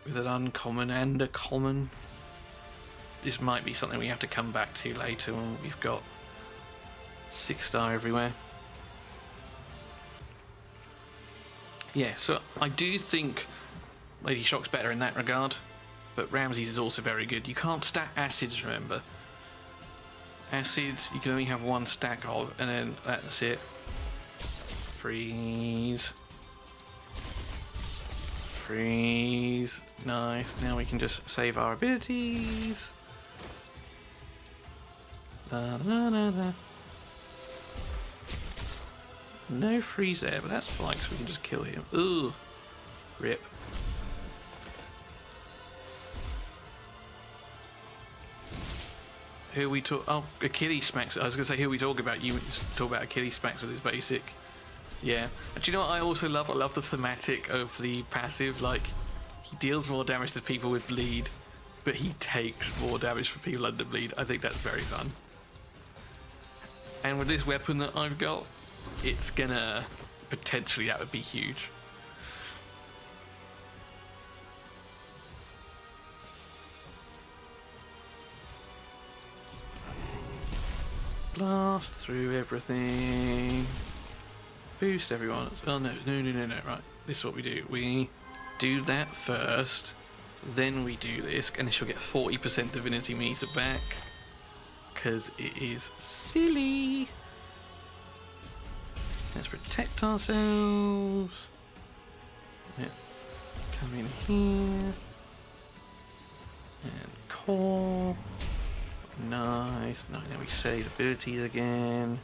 With an uncommon and a common. This might be something we have to come back to later when we've got 6-star everywhere. Yeah, so I do think Lady Shock's better in that regard. but Ramses is also very good. You can't stack acids, remember. Acids, you can only have one stack of, and then that's it. Freeze. Freeze. Nice. Now we can just save our abilities. La, la, la, la. No freeze there, but that's fine because we can just kill him. Ooh. Rip. Who we talk? Oh, Achilles smacks. I was going to say who we talk about. You talk about Achilles smacks with his basic. Yeah. And do you know what I also love? I love the thematic of the passive. Like, he deals more damage to people with bleed, but he takes more damage from people under bleed. I think that's very fun. And with this weapon that I've got, it's gonna potentially, that would be huge. Blast through everything. Boost everyone. Oh no, right. This is what we do. We do that first, then we do this, and she'll get 40% divinity meter back. Because it is silly. Let's protect ourselves. Let's come in here. And core. Nice. Now we save abilities again.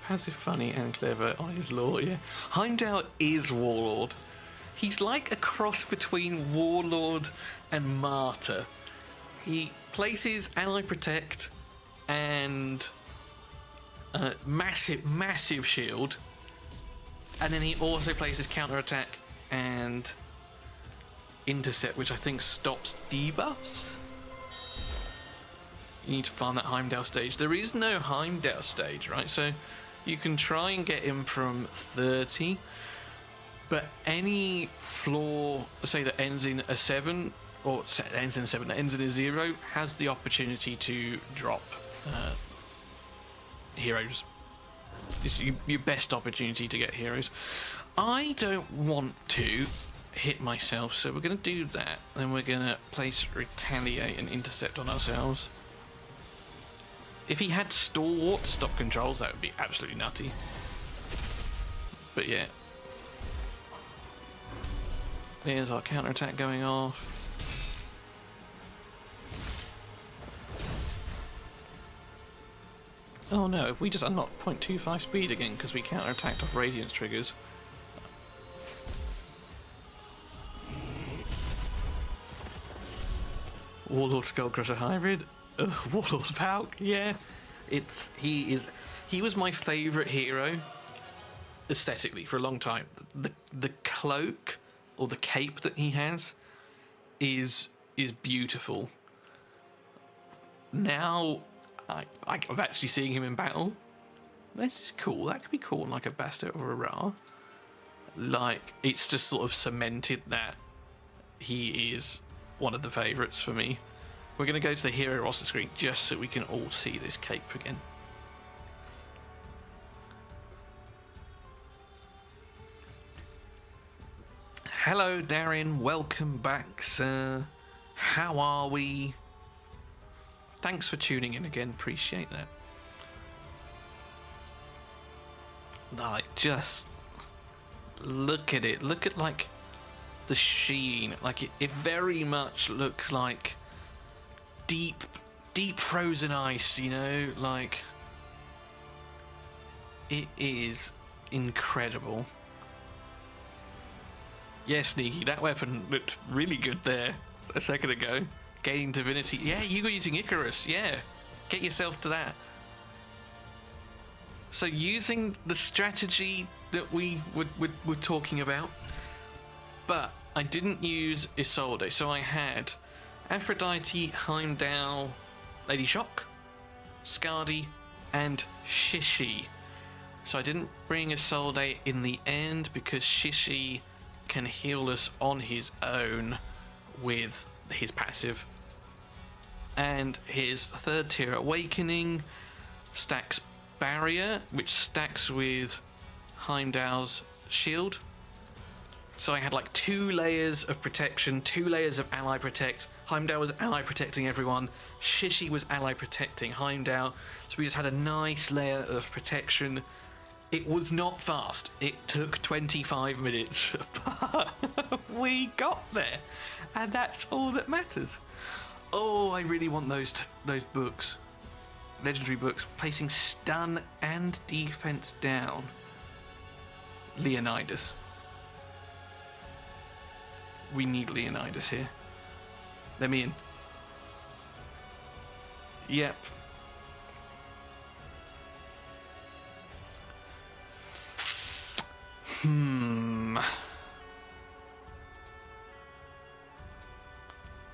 Passive, funny and clever on his lore, yeah. Heimdall is Warlord. He's like a cross between Warlord and Martyr. He places Ally Protect and massive shield, and then he also places Counter Attack and Intercept, which I think stops debuffs. You need to farm that Heimdall stage. There is no Heimdall stage, right? So you can try and get him from 30, but any floor, say that ends in a 7, or ends in a 7, that ends in a 0, has the opportunity to drop heroes. It's your best opportunity to get heroes. I don't want to hit myself, so we're going to do that. Then we're going to place Retaliate and Intercept on ourselves. If he had Stalwart stop controls, that would be absolutely nutty. But yeah. There's our counterattack going off. Oh no, if we just unlock 0.25 speed again because we counterattacked off Radiance triggers. Warlord Skullcrusher Hybrid. Warlord Valk, yeah. He was my favourite hero aesthetically for a long time. The cloak or the cape that he has is beautiful. Now I'm actually seeing him in battle. This is cool. That could be cool, like a Basta or a Ra. Like, it's just sort of cemented that he is one of the favourites for me. We're going to go to the hero roster screen just so we can all see this cape again. Hello, Darren. Welcome back, sir. How are we? Thanks for tuning in again. Appreciate that. Like, just look at it. Look at, like, the sheen. Like, it very much looks like deep frozen ice, you know? Like, it is incredible. Yeah, Sneaky, that weapon looked really good there a second ago. Gaining divinity. Yeah, you were using Icarus. Yeah, get yourself to that. So using the strategy that we were talking about, but I didn't use Isolde. So I had Aphrodite, Heimdall, Lady Shock, Skadi, and Shishi. So I didn't bring Isolde in the end because Shishi can heal us on his own with his passive. And his third tier Awakening stacks Barrier, which stacks with Heimdall's shield, So I had like 2 layers of protection, 2 layers of ally protect. Heimdall was ally protecting everyone. Shishi was ally protecting Heimdall. So we just had a nice layer of protection. It was not fast. It took 25 minutes, but we got there, and that's all that matters. Oh, I really want those books, legendary books, placing stun and defense down. Leonidas. We need Leonidas here. Let me in. Yep.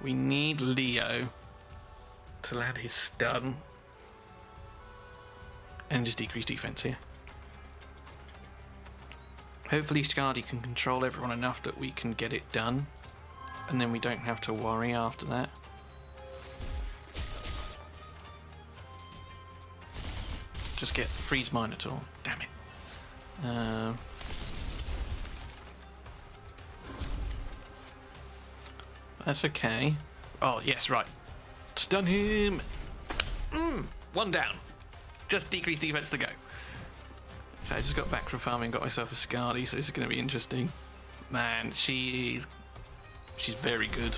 We need Leo to land his stun and just decrease defense here. Hopefully Skadi can control everyone enough that we can get it done, and then we don't have to worry after that. Just get freeze Minotaur. Damn it. That's okay. Oh, yes, right. Stun him! 1 down. Just decrease defense to go. Okay, I just got back from farming, got myself a Skadi, so this is going to be interesting. Man, she's very good.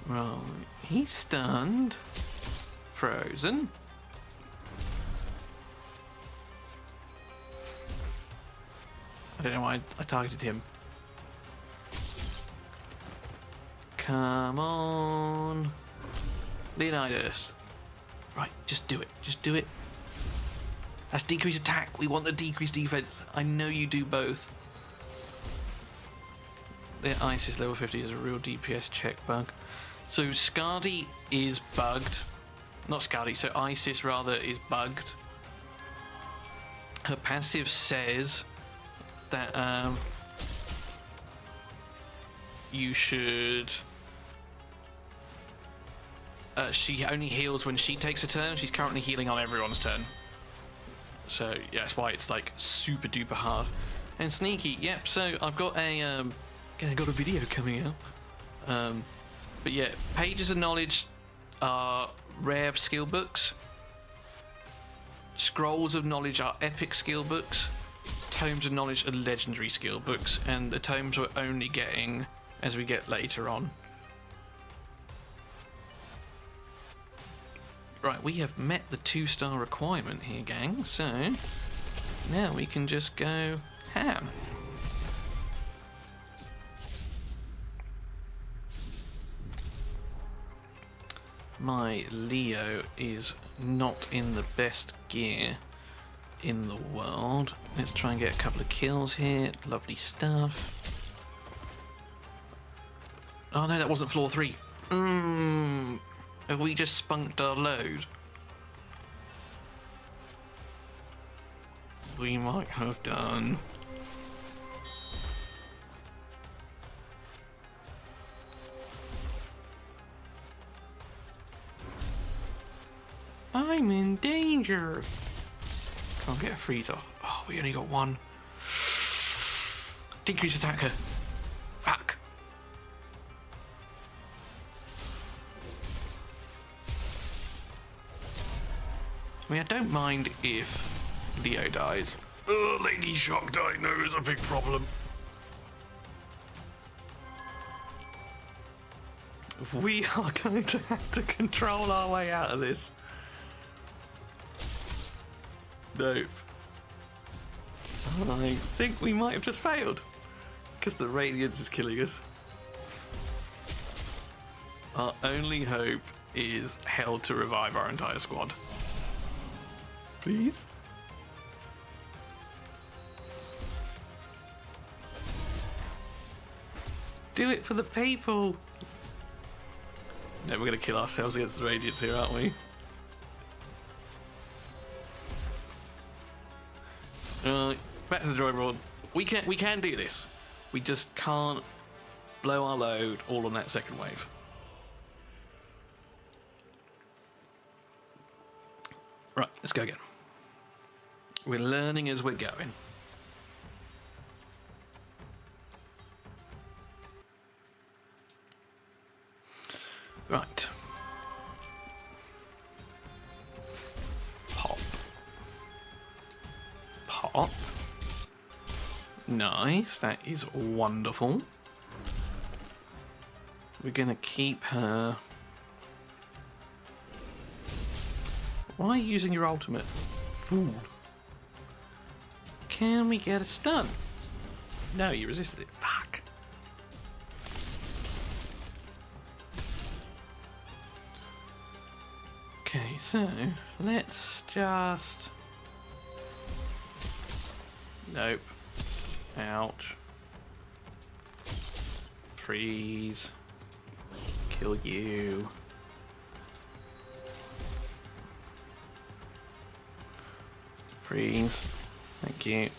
Right, he's stunned. Frozen. I don't know why I targeted him. Come on, Leonidas. Right, just do it. Just do it. That's decreased attack. We want the decreased defense. I know you do both. The Isis level 50 is a real DPS check bug. So Skadi is bugged. Not Skadi, so Isis rather is bugged. Her passive says that you should... she only heals when she takes a turn. She's currently healing on everyone's turn. So yeah, that's why it's like super duper hard. And sneaky, yep. So I've got a got a video coming out. But yeah, pages of knowledge are rare skill books. Scrolls of knowledge are epic skill books. Tomes of knowledge are legendary skill books, and the tomes we're only getting as we get later on. Right, we have met the 2-star requirement here, gang, so now we can just go ham. My Leo is not in the best gear in the world. Let's try and get a couple of kills here. Lovely stuff. Oh no, that wasn't floor 3. Have we just spunked our load? We might have done. I'm in danger. Can't get a freezer. Oh, we only got 1. Decrease attacker. Fuck. I mean, I don't mind if Leo dies. Oh, Lady Shocked, I know, is a big problem. We are going to have to control our way out of this. Nope. I think we might have just failed. Because the Radiance is killing us. Our only hope is hell to revive our entire squad. Please? Do it for the people! No, we're going to kill ourselves against the Radiance here, aren't we? Back to the drawing board. We can do this. We just can't blow our load all on that second wave. Right, let's go again. We're learning as we're going. Right. Pop. Pop. Nice, that is wonderful. We're gonna keep her. Why are you using your ultimate? Fool. Can we get a stun? No, you resisted it. Fuck. Okay, so let's just. Nope. Ouch. Freeze. Kill you. Freeze. Thank you.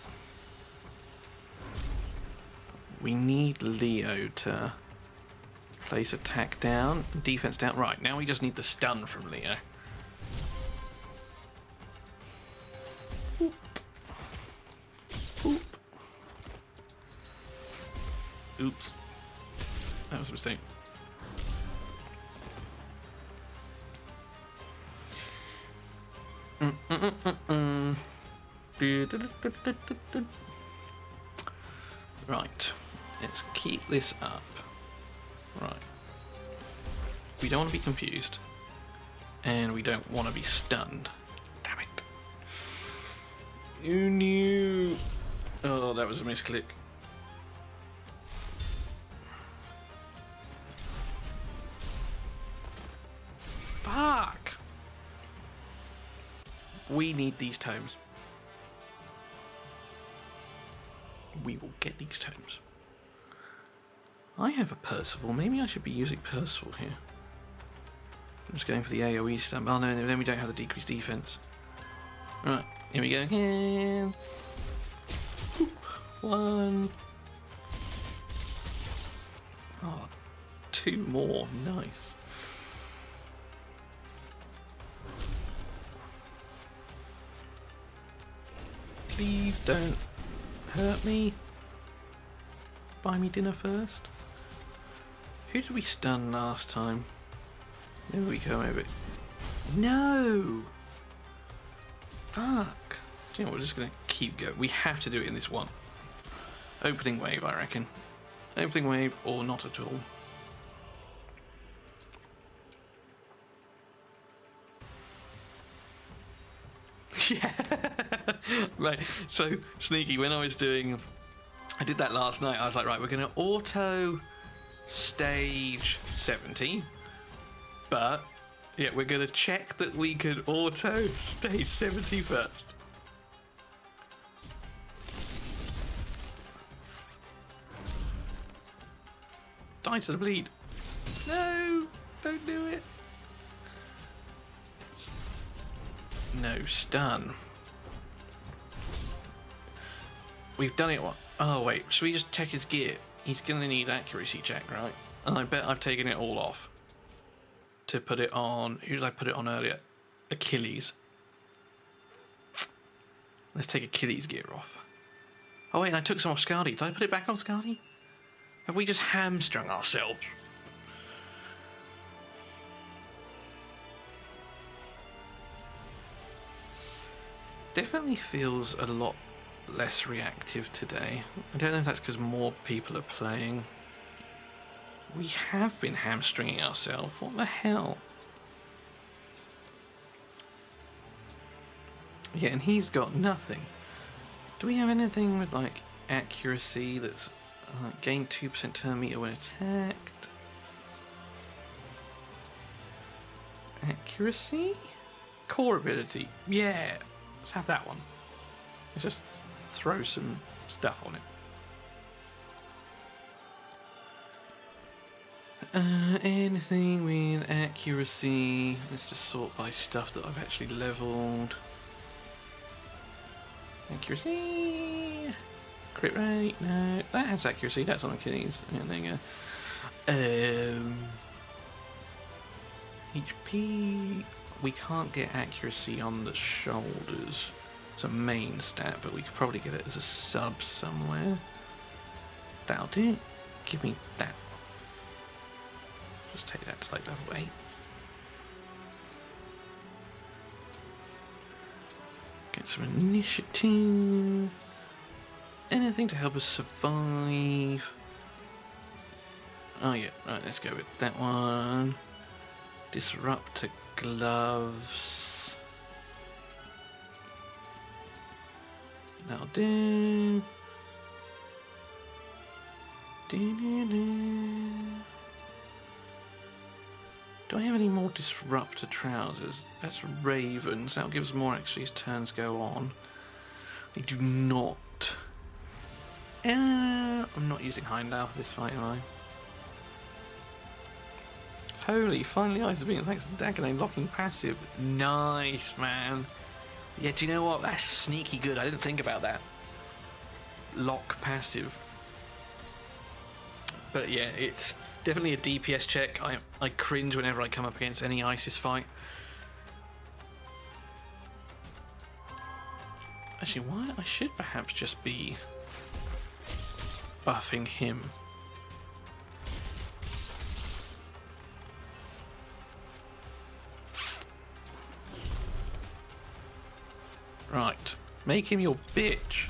We need Leo to place attack down, defense down. Right, now we just need the stun from Leo. Oop. Oop. Oops. That was a mistake. Right, let's keep this up. Right. We don't want to be confused. And we don't want to be stunned. Damn it. You knew. Oh, that was a misclick. Fuck. We need these tomes. We will get these tomes. I have a Percival. Maybe I should be using Percival here. I'm just going for the AoE stun. Oh no, then we don't have the decreased defense. Right, here we go again. One. Oh, two more. Nice. Please don't hurt me. Buy me dinner first. Who did we stun last time? Maybe we come over. No! Fuck. Do you know what, we're just gonna keep going. We have to do it in this one. Opening wave, I reckon. Opening wave or not at all. Yeah. Right, so sneaky, when I did that last night, I was like, right, we're going to auto stage 70, but yeah, we're going to check that we can auto stage 70 first. Die to the bleed. No, don't do it. No, stun. We've done it. What? Oh wait, should we just check his gear? He's gonna need accuracy check, right? And I bet I've taken it all off to put it on. Who did I put it on earlier? Achilles. Let's take Achilles gear off. Oh wait, and I took some off Scardy. Did I put it back on Scardy? Have we just hamstrung ourselves? Definitely feels a lot less reactive today. I don't know if that's because more people are playing. We have been hamstringing ourselves. What the hell? Yeah, and he's got nothing. Do we have anything with like accuracy that's gain 2% turn meter when attacked? Accuracy? Core ability. Yeah. Let's have that one. Let's just throw some stuff on it. Anything with accuracy. Let's just sort by stuff that I've actually leveled. Accuracy. Crit rate. No, that has accuracy. That's on Achilles. Yeah, there you go. HP. We can't get accuracy on the shoulders. It's a main stat, but we could probably get it as a sub somewhere. That'll do. Give me that. Just take that to like level 8. Get some initiative. Anything to help us survive. Oh yeah, right, let's go with that one. Disruptor gloves. That'll do. Do I have any more disruptor trousers? That's ravens. That'll give us more actually as turns go on. I do not. I'm not using Heimdall for this fight, am I? Holy, finally eyes have been. Thanks to Dagename locking passive. Nice, man. Yeah, do you know what? That's sneaky good. I didn't think about that. Lock passive. But yeah, it's definitely a DPS check. I cringe whenever I come up against any ISIS fight. Actually, why? I should perhaps just be buffing him. Right, make him your bitch.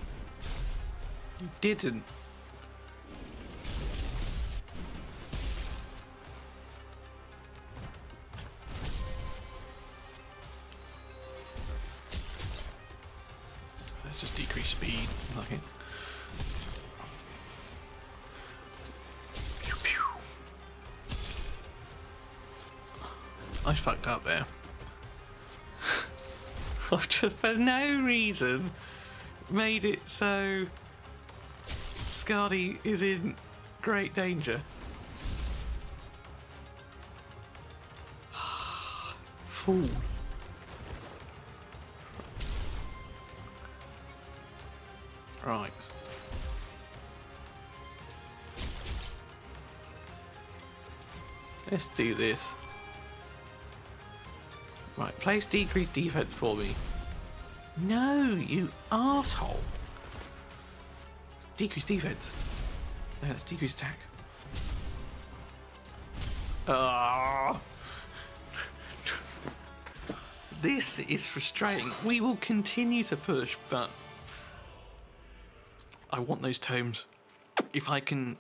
You didn't. Let's just decrease speed. Like it. Pew, pew. I fucked up there. I've just for no reason made it so Skadi is in great danger. Fool. Right. Let's do this. Right, place decreased defense for me. No, you asshole. Decrease defense. No, that's decreased attack. Ah. This is frustrating. We will continue to push, but I want those tomes. If I can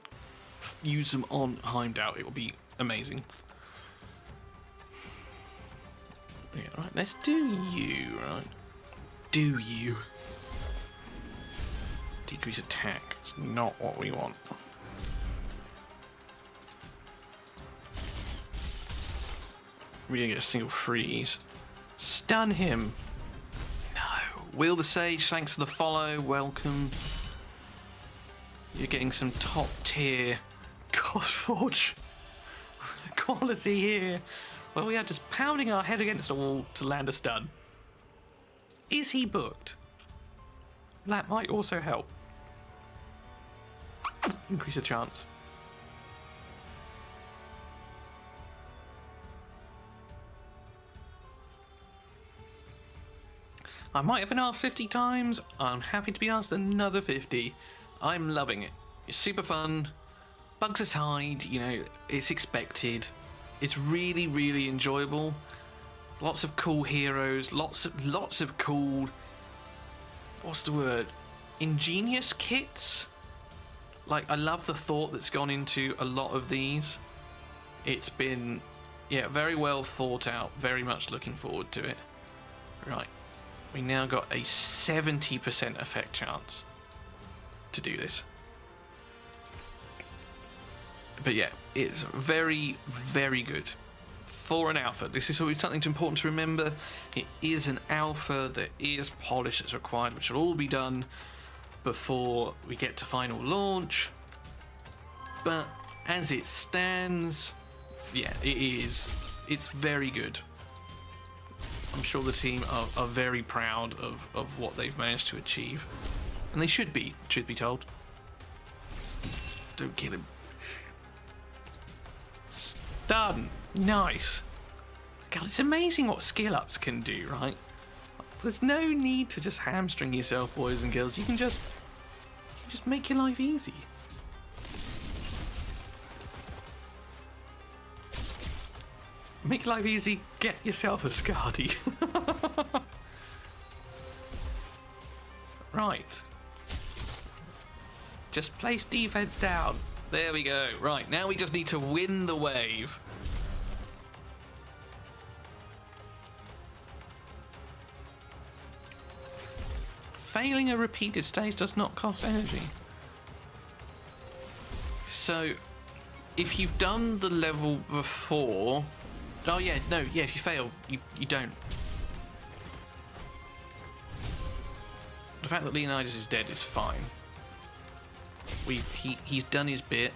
use them on Heimdall, it will be amazing. Yeah, right, let's do you, right? Do you. Decrease attack. It's not what we want. We didn't get a single freeze. Stun him. No. Will the Sage, thanks for the follow. Welcome. You're getting some top tier Godforge quality here. Well, we are just pounding our head against the wall to land a stun. Is he booked? That might also help. Increase the chance. I might have been asked 50 times. I'm happy to be asked another 50. I'm loving it. It's super fun. Bugs aside, you know, it's expected. It's really, really enjoyable. Lots of cool heroes. Lots of cool. What's the word? Ingenious kits. Like, I love the thought that's gone into a lot of these. It's been, yeah, very well thought out. Very much looking forward to it. Right. We now got a 70% effect chance to do this. But yeah, it's very, very good for an alpha. This is always something important to remember. It is an alpha. There is polish that's required, which will all be done before we get to final launch. But as it stands, yeah, it is. It's very good. I'm sure the team are very proud of what they've managed to achieve. And they should be, truth be told. Don't kill him. Done. Nice. God, it's amazing what skill ups can do, right? There's no need to just hamstring yourself, boys and girls. You can just make your life easy. Make life easy, get yourself a Skadi. Right. Just place defense down. There we go. Right, now we just need to win the wave. Failing a repeated stage does not cost energy. So, if you've done the level before... Oh yeah, no, yeah, if you fail, you don't. The fact that Leonidas is dead is fine. He's done his bit.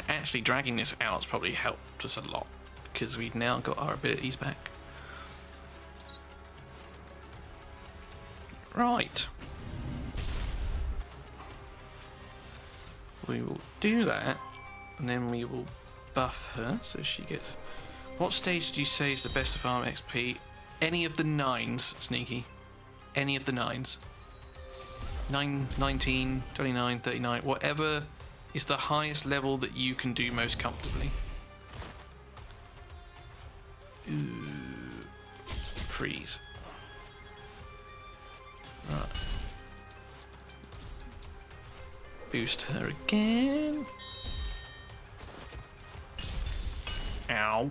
Actually, dragging this out's probably helped us a lot, because we've now got our abilities back. Right. We will do that, and then we will buff her so she gets... What stage did you say is the best to farm XP? Any of the 9s, Sneaky. Any of the 9s. 9, 19, 29, 39, whatever is the highest level that you can do most comfortably. Ooh. Freeze. Right. Boost her again. Ow.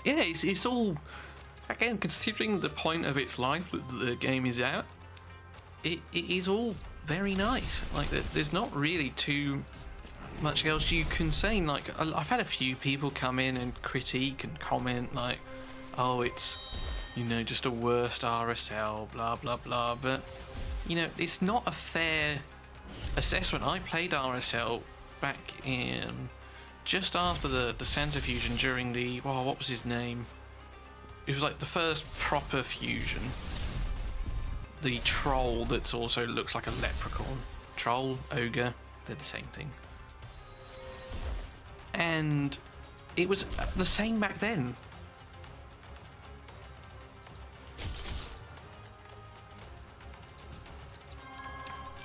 Yeah, it's all, again, considering the point of its life that the game is at, it is all very nice. Like, there's not really too much else you can say. Like, I've had a few people come in and critique and comment, like, oh, it's, you know, just a worst RSL, blah, blah, blah. But, you know, it's not a fair assessment. I played RSL back in... just after the Santa fusion during the... Oh, what was his name? It was like the first proper fusion. The troll that also looks like a leprechaun. Troll, ogre, they're the same thing. And it was the same back then.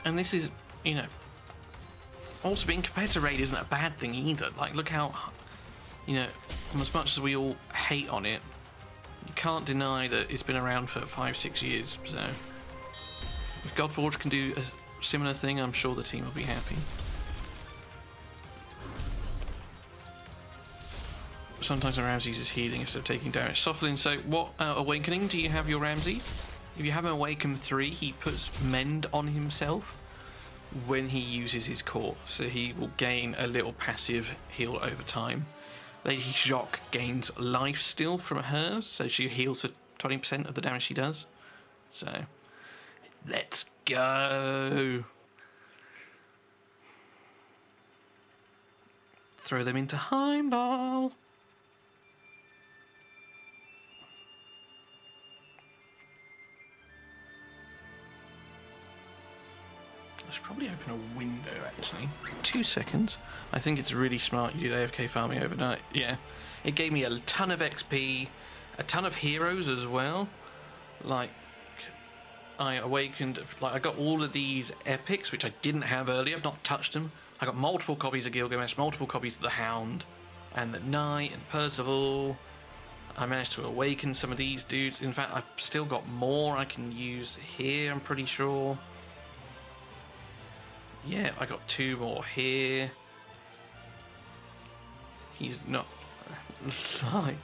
And this is, you know... Also, being compared to Raid isn't a bad thing either. Like, look how, you know, as much as we all hate on it, you can't deny that it's been around for 5-6 years. So, if Godforge can do a similar thing, I'm sure the team will be happy. Sometimes Ramses is healing instead of taking damage. Softening. So, what awakening do you have your Ramses? If you have an Awaken 3, he puts Mend on himself when he uses his core, so he will gain a little passive heal over time. Lady Jacques gains life steal from hers, so she heals for 20% of the damage she does. So, let's go. Throw them into Heimdall. I should probably open a window, actually. 2 seconds. I think it's really smart you did AFK farming overnight. Yeah. It gave me a ton of XP, a ton of heroes as well. Like, I awakened... Like, I got all of these epics, which I didn't have earlier. I've not touched them. I got multiple copies of Gilgamesh, multiple copies of the Hound, and the Knight, and Percival. I managed to awaken some of these dudes. In fact, I've still got more I can use here, I'm pretty sure. Yeah, I got 2 more here. He's not... like...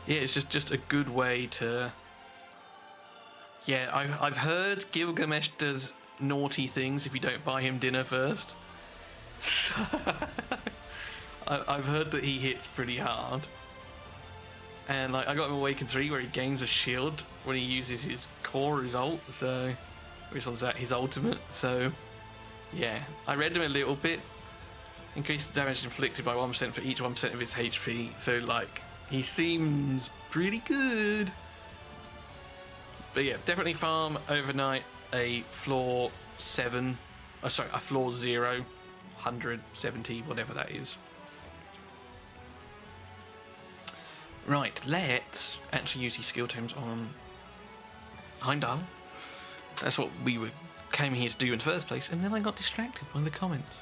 Yeah, it's just a good way to... Yeah, I've heard Gilgamesh does naughty things if you don't buy him dinner first. I've heard that he hits pretty hard. And like, I got him Awaken 3 where he gains a shield when he uses his core, his ult, so... Which one's that? His ultimate, so... Yeah, I read him a little bit. Increase the damage inflicted by 1% for each 1% of his HP. So, like, he seems pretty good. But yeah, definitely farm overnight a floor 7. Oh, sorry, a floor 0, 170, whatever that is. Right, let's actually use these skill tomes on Heimdall. That's what came here to do in the first place, and then I got distracted by the comments.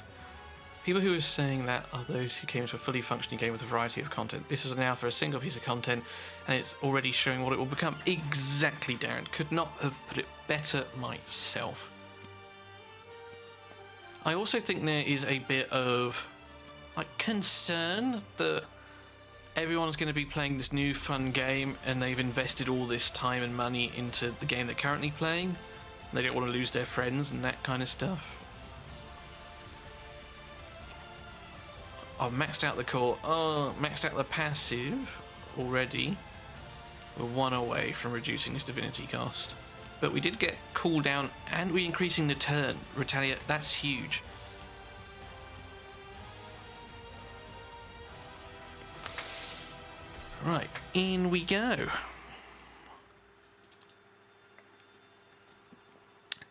People who were saying that are those who came to a fully functioning game with a variety of content. This is now for a single piece of content, and it's already showing what it will become. Exactly, Darren. Could not have put it better myself. I also think there is a bit of concern that everyone's going to be playing this new fun game, and they've invested all this time and money into the game they're currently playing. They don't want to lose their friends and that kind of stuff. I've maxed out the core. Oh, maxed out the passive already. We're 1 away from reducing this divinity cost. But we did get cooldown, and we're increasing the turn. Retaliate, that's huge. Right, in we go.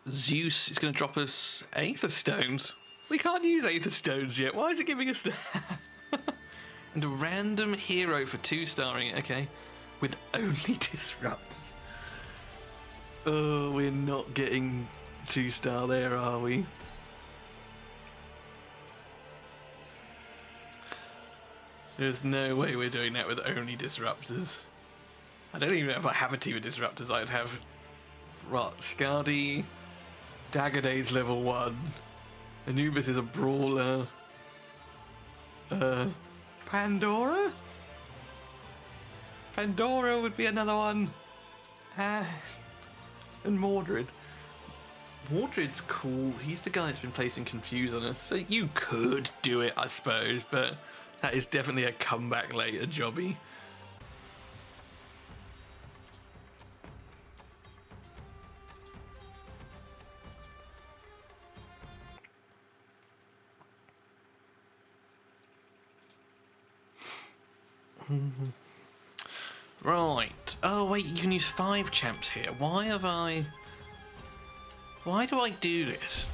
Zeus is going to drop us Aether Stones. We can't use Aether Stones yet. Why is it giving us that? And a random hero for 2-starring it. Okay. With only disruptors. Oh, we're not getting 2-star there, are we? There's no way we're doing that with only disruptors. I don't even know if I have a team of disruptors. I'd have Skadi, Dagger Days level 1. Anubis is a brawler. Pandora? Pandora would be another one. And Mordred. Mordred's cool. He's the guy that's been placing Confuse on us. So you could do it, I suppose, but that is definitely a comeback later jobby. Right. Oh wait, you can use 5 champs here. Why do I do this?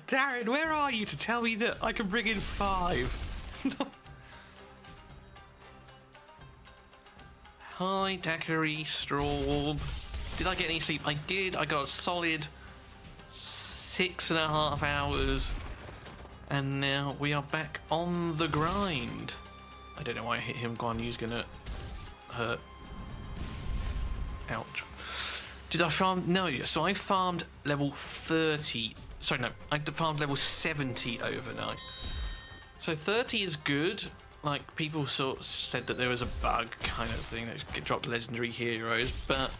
Darren, where are you to tell me that I can bring in 5? Hi, Daiquiri, Straub. Did I get any sleep? I did. I got a solid 6.5 hours. And now we are back on the grind. I don't know why I hit him. Guan Yu's gonna hurt. Ouch. Did I farm? No, so I farmed level 30. Sorry, no. I farmed level 70 overnight. So 30 is good. Like, people sort of said that there was a bug kind of thing that dropped legendary heroes, but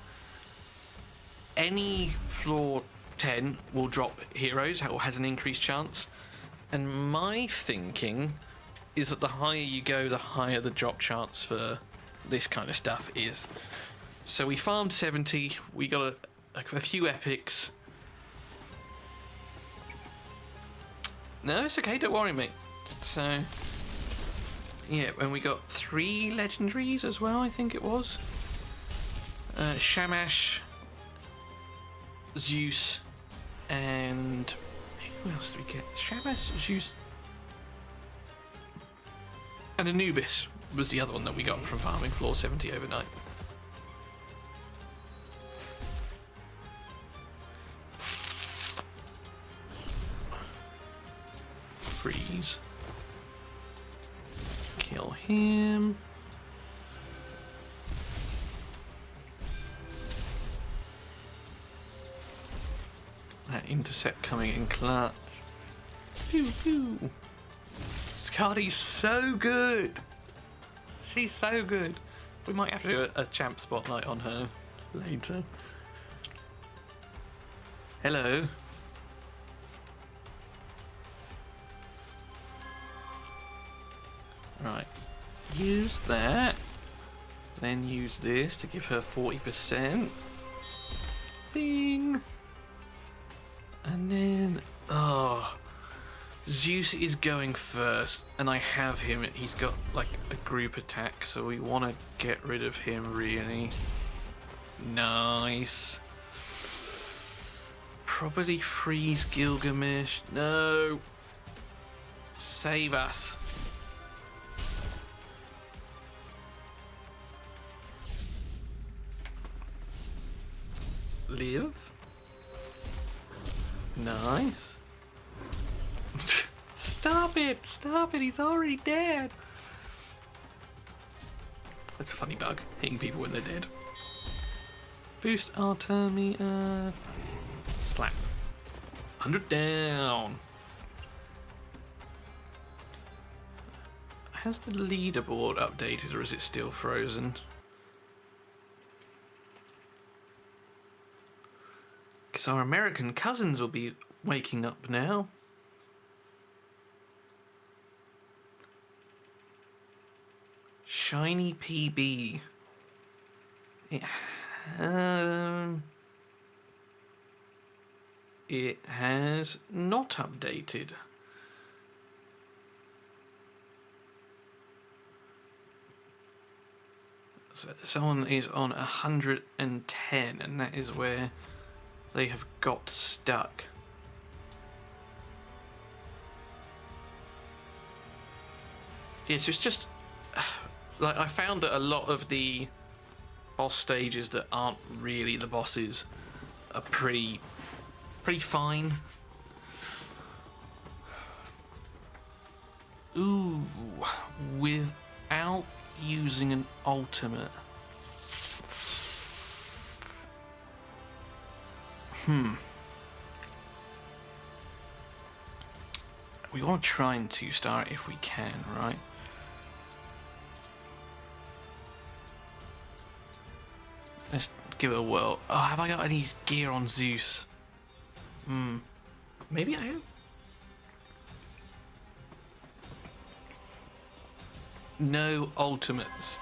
any floor 10 will drop heroes or has an increased chance. And my thinking is that the higher you go, the higher the drop chance for this kind of stuff is. So we farmed 70, we got a few epics. No, it's okay, don't worry, mate. So, yeah, and we got 3 legendaries as well, I think it was. Shamash, Zeus, and who else did we get? Shamash, Zeus, and Anubis was the other one that we got from farming floor 70 overnight. Freeze. Kill him. That intercept coming in clutch. Pew pew. Skadi's so good. She's so good. We might have to do a champ spotlight on her later. Hello. Right. Use that. Then use this to give her 40%. Bing. And then, Zeus is going first, and I have him. He's got like a group attack, so we want to get rid of him really. Nice. Probably freeze Gilgamesh. No. Save us. live. Nice. Stop it! Stop it! He's already dead! That's a funny bug, hitting people when they're dead. Boost our turn meter. Slap. 100 down. Has the leaderboard updated or is it still frozen? Because our American cousins will be waking up now. Shiny PB. It has not updated. So someone is on 110, and that is where they have got stuck. Yeah, so it's just like I found that a lot of the boss stages that aren't really the bosses are pretty fine. Ooh, without using an ultimate. We want to try and 2-star it if we can, right? Let's give it a whirl. Oh, have I got any gear on Zeus? Maybe I have. No ultimates.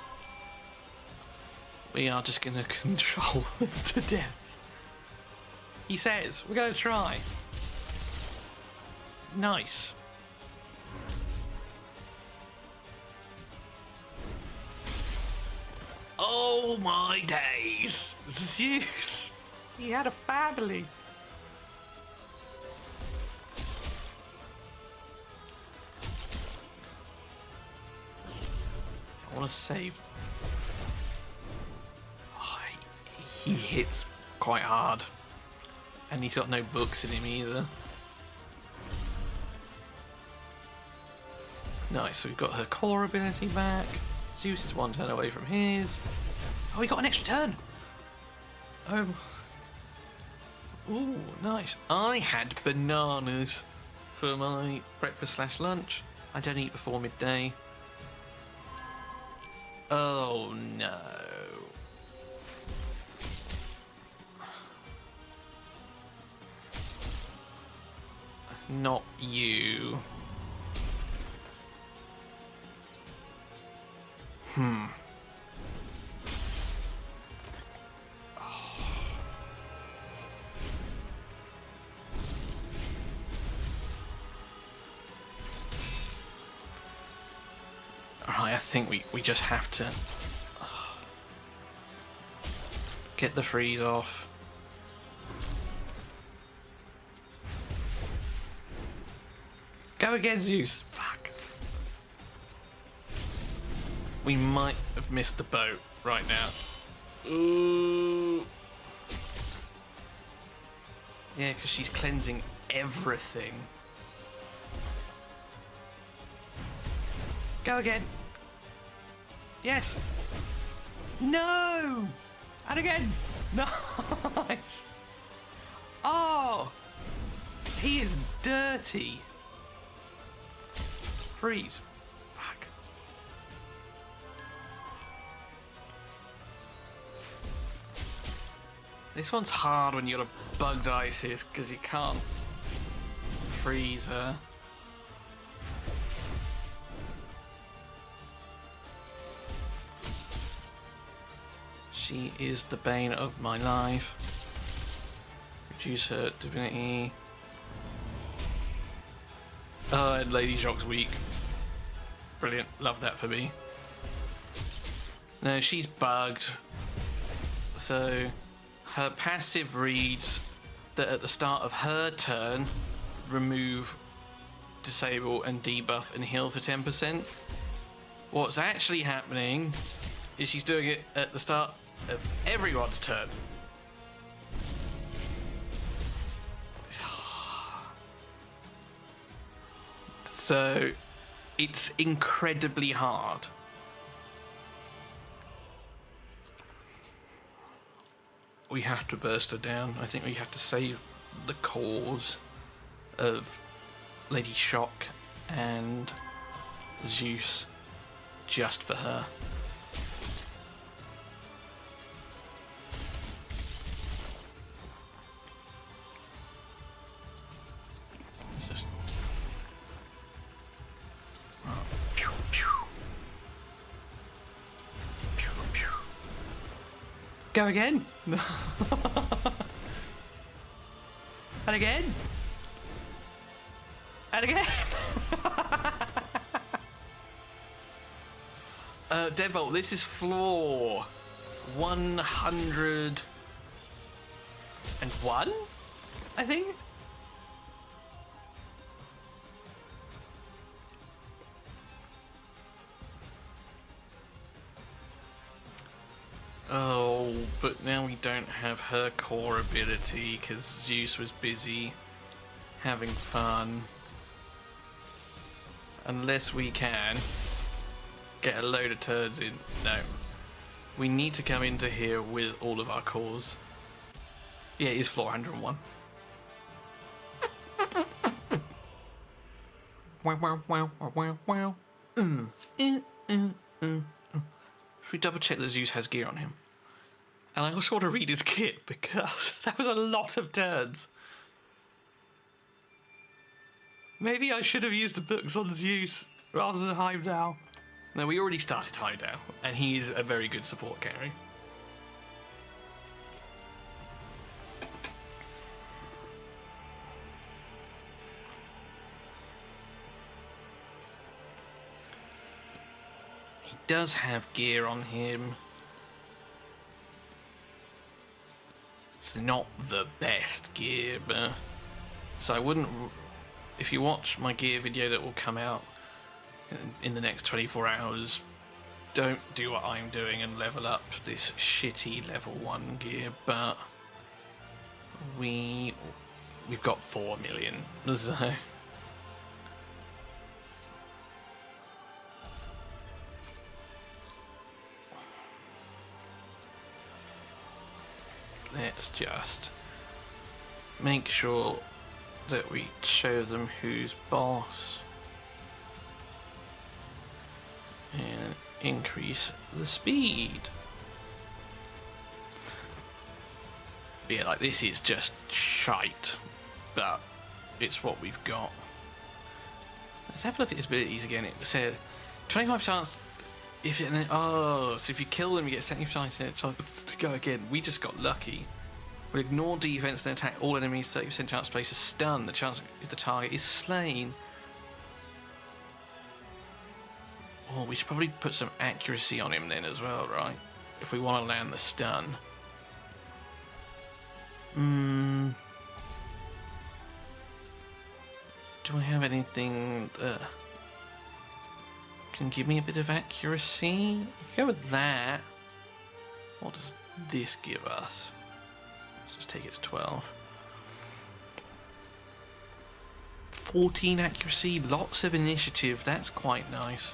We are just going to control them to death. He says, we're going to try. Nice. Oh my days! Zeus! He had a family! I want to save. Oh, he hits quite hard. And he's got no books in him either. Nice, so we've got her core ability back. Zeus is 1 turn away from his. Oh, he got an extra turn! Oh. Ooh, nice. I had bananas for my breakfast/lunch. I don't eat before midday. Oh no. Not you. Alright, I think we just have to get the freeze off. Go again, Zeus. Fuck. We might have missed the boat right now. Ooh. Yeah, because she's cleansing everything. Go again. Yes. No. And again. Nice. Oh. He is dirty. Freeze. Fuck. This one's hard when you're a bugged Isis because you can't freeze her. She is the bane of my life. Reduce her divinity. Oh, and Lady Jock's weak. Brilliant. Love that for me. No, she's bugged. So her passive reads that at the start of her turn, remove, disable, and debuff and heal for 10%. What's actually happening is she's doing it at the start of everyone's turn. So it's incredibly hard. We have to burst her down. I think we have to save the cause of Lady Shock and Zeus just for her. It's just... Pew, pew. Pew, pew. Go again. And again. And again. Deadbolt, this is floor 101, I think. Oh, but now we don't have her core ability because Zeus was busy having fun. Unless we can get a load of turds in. No. We need to come into here with all of our cores. Yeah, it is floor 101. Wow, wow, wow, wow, wow. Should we double check that Zeus has gear on him? And I also want to read his kit because that was a lot of turns. Maybe I should have used the books on Zeus rather than Heimdall. No, we already started Heimdall, and he's a very good support carry. He does have gear on him. It's not the best gear, but... So I wouldn't... If you watch my gear video that will come out in the next 24 hours, don't do what I'm doing and level up this shitty level 1 gear, but we've got 4 million, so... Let's just make sure that we show them who's boss and increase the speed. Yeah, like this is just shite, but it's what we've got. Let's have a look at his abilities again. It said 25 chance if it, so if you kill them you get 75% chance to go again. We just got lucky. Will ignore defense and attack all enemies, 30% chance to place a stun. The chance if the target is slain. Oh, we should probably put some accuracy on him then as well, right? If we want to land the stun. Do I have anything that can give me a bit of accuracy? Go with that. What does this give us? Let's just take it to 12. 14 accuracy, lots of initiative. That's quite nice.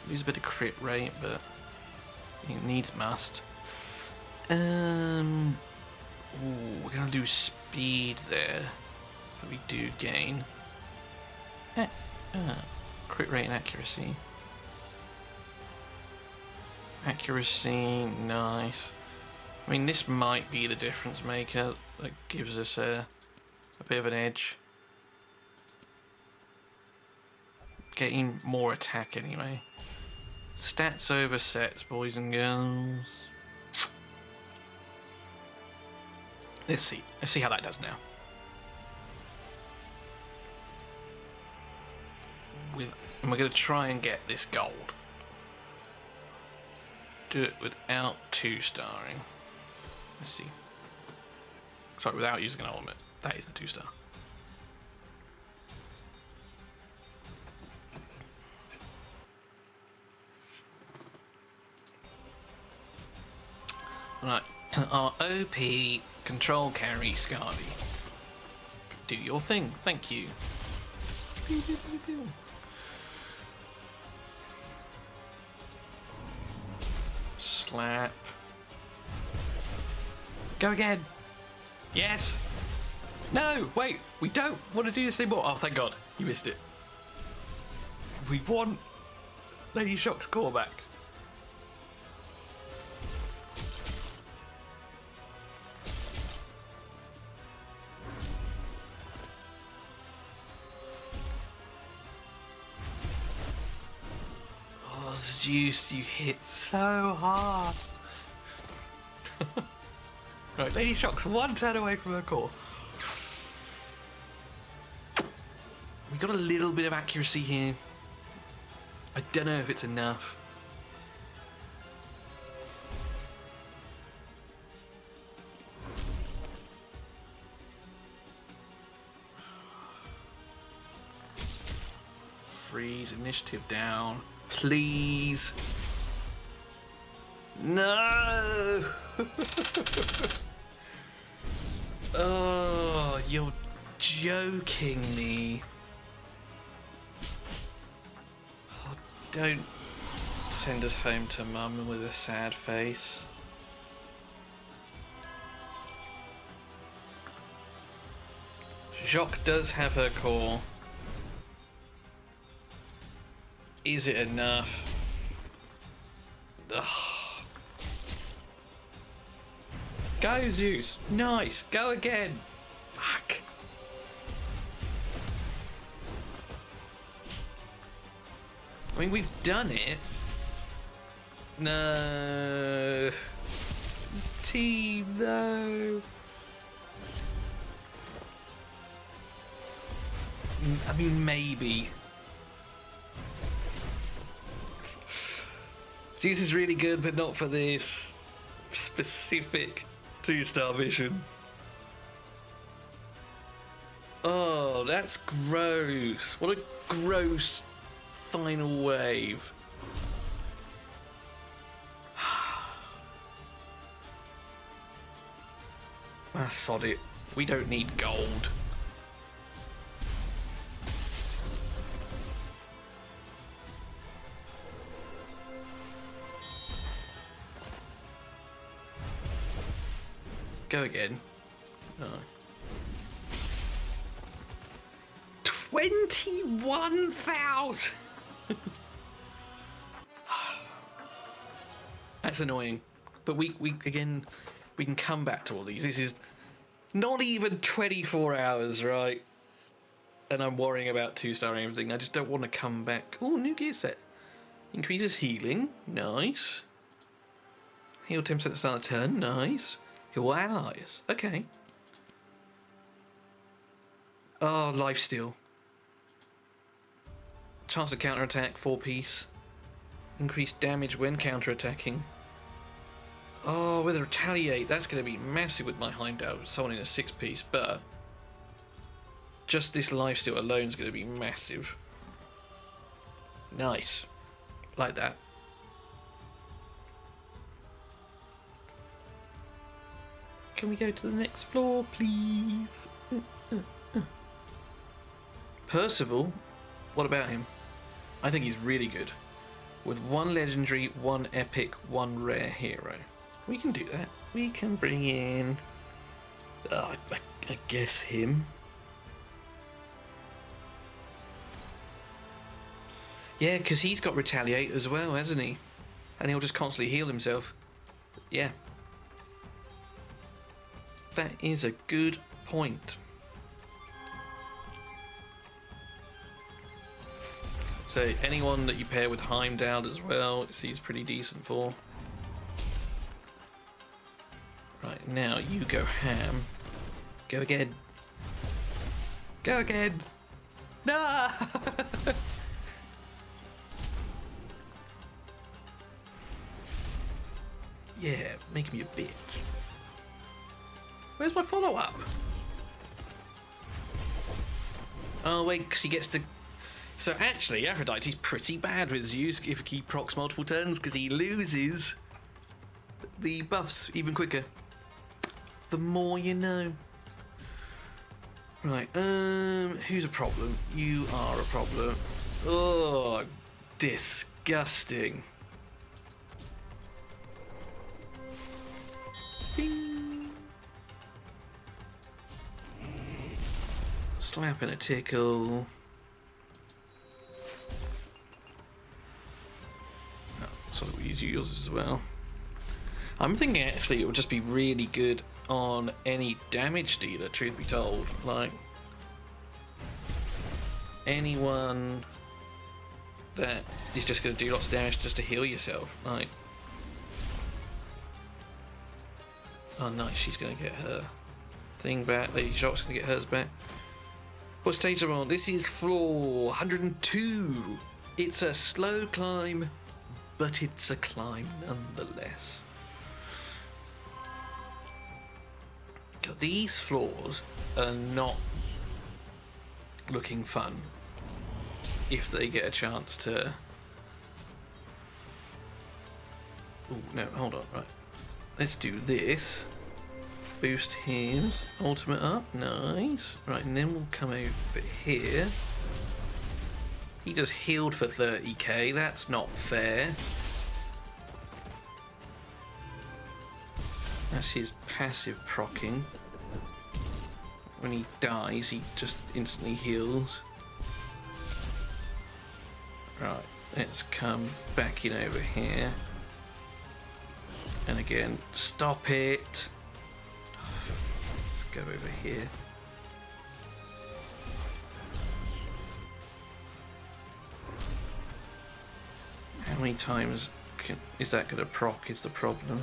Lose a bit of crit rate, but it needs must. Ooh, we're gonna lose speed there, but we do gain crit rate and accuracy. Accuracy, nice. I mean, this might be the difference maker that gives us a bit of an edge. Getting more attack anyway. Stats over sets, boys and girls. Let's see how that does now. And we're going to try and get this gold. Do it without 2-starring. Let's see. Sorry, without using an ultimate. That is the 2-star. Right, Our OP control carry Scarly. Do your thing, thank you. Slap. Go again. Yes. No, wait, we don't want to do this anymore. Oh, thank God, you missed it. We want Lady Shock's core back. Oh, Zeus, you hit so hard. Right, Lady Shock's one turn away from her core. We got a little bit of accuracy here. I don't know if it's enough. Freeze, initiative down. Please. No! Oh, you're joking me. Oh, don't send us home to Mum with a sad face. Jacques does have her core. Is it enough? Ugh. Go, Zeus. Nice. Go again. Fuck. I mean, we've done it. No. Team, no. I mean, maybe. Zeus is really good, but not for this specific 2-star mission. Oh, that's gross. What a gross final wave. Ah, sod it. We don't need gold. Go again. Oh. 21,000! That's annoying. But we can come back to all these. This is not even 24 hours, right? And I'm worrying about 2-star and everything. I just don't want to come back. Oh, new gear set. Increases healing. Nice. Heal 10% at the start of the turn. Nice. Heal allies. Okay. Oh, lifesteal. Chance to counter-attack, 4-piece. Increased damage when counter-attacking. Oh, with a retaliate, that's going to be massive with my Heimdall, someone in a 6-piece, but just this lifesteal alone is going to be massive. Nice. Like that. Can we go to the next floor, please? Percival? What about him? I think he's really good. With 1 legendary, 1 epic, 1 rare hero. We can do that. We can bring in... I guess him. Yeah, because he's got retaliate as well, hasn't he? And he'll just constantly heal himself. Yeah. That is a good point. So anyone that you pair with Heimdall as well, he's pretty decent for. Right, now you go ham. Go again. Go again. No! Yeah, make me a bitch. Where's my follow-up? Oh wait, because he gets to... So actually, Aphrodite's pretty bad with Zeus if he procs multiple turns, because he loses the buffs even quicker. The more you know. Right, who's a problem? You are a problem. Oh, disgusting. Bing. Slap and a tickle. Oh, so we use yours as well. I'm thinking actually it would just be really good on any damage dealer, truth be told. Like, anyone that is just going to do lots of damage just to heal yourself. Like, oh nice, she's going to get her thing back. Lady Shock's going to get hers back. What stage am I on? This is floor 102. It's a slow climb, but it's a climb nonetheless. These floors are not looking fun if they get a chance to... Oh no, hold on, right. Let's do this. Boost his ultimate up, nice. Right, and then we'll come over here. He just healed for 30k, that's not fair. That's his passive proccing. When he dies, he just instantly heals. Right, let's come back in over here. And again, stop it. Let's go over here. How many times is that going to proc is the problem.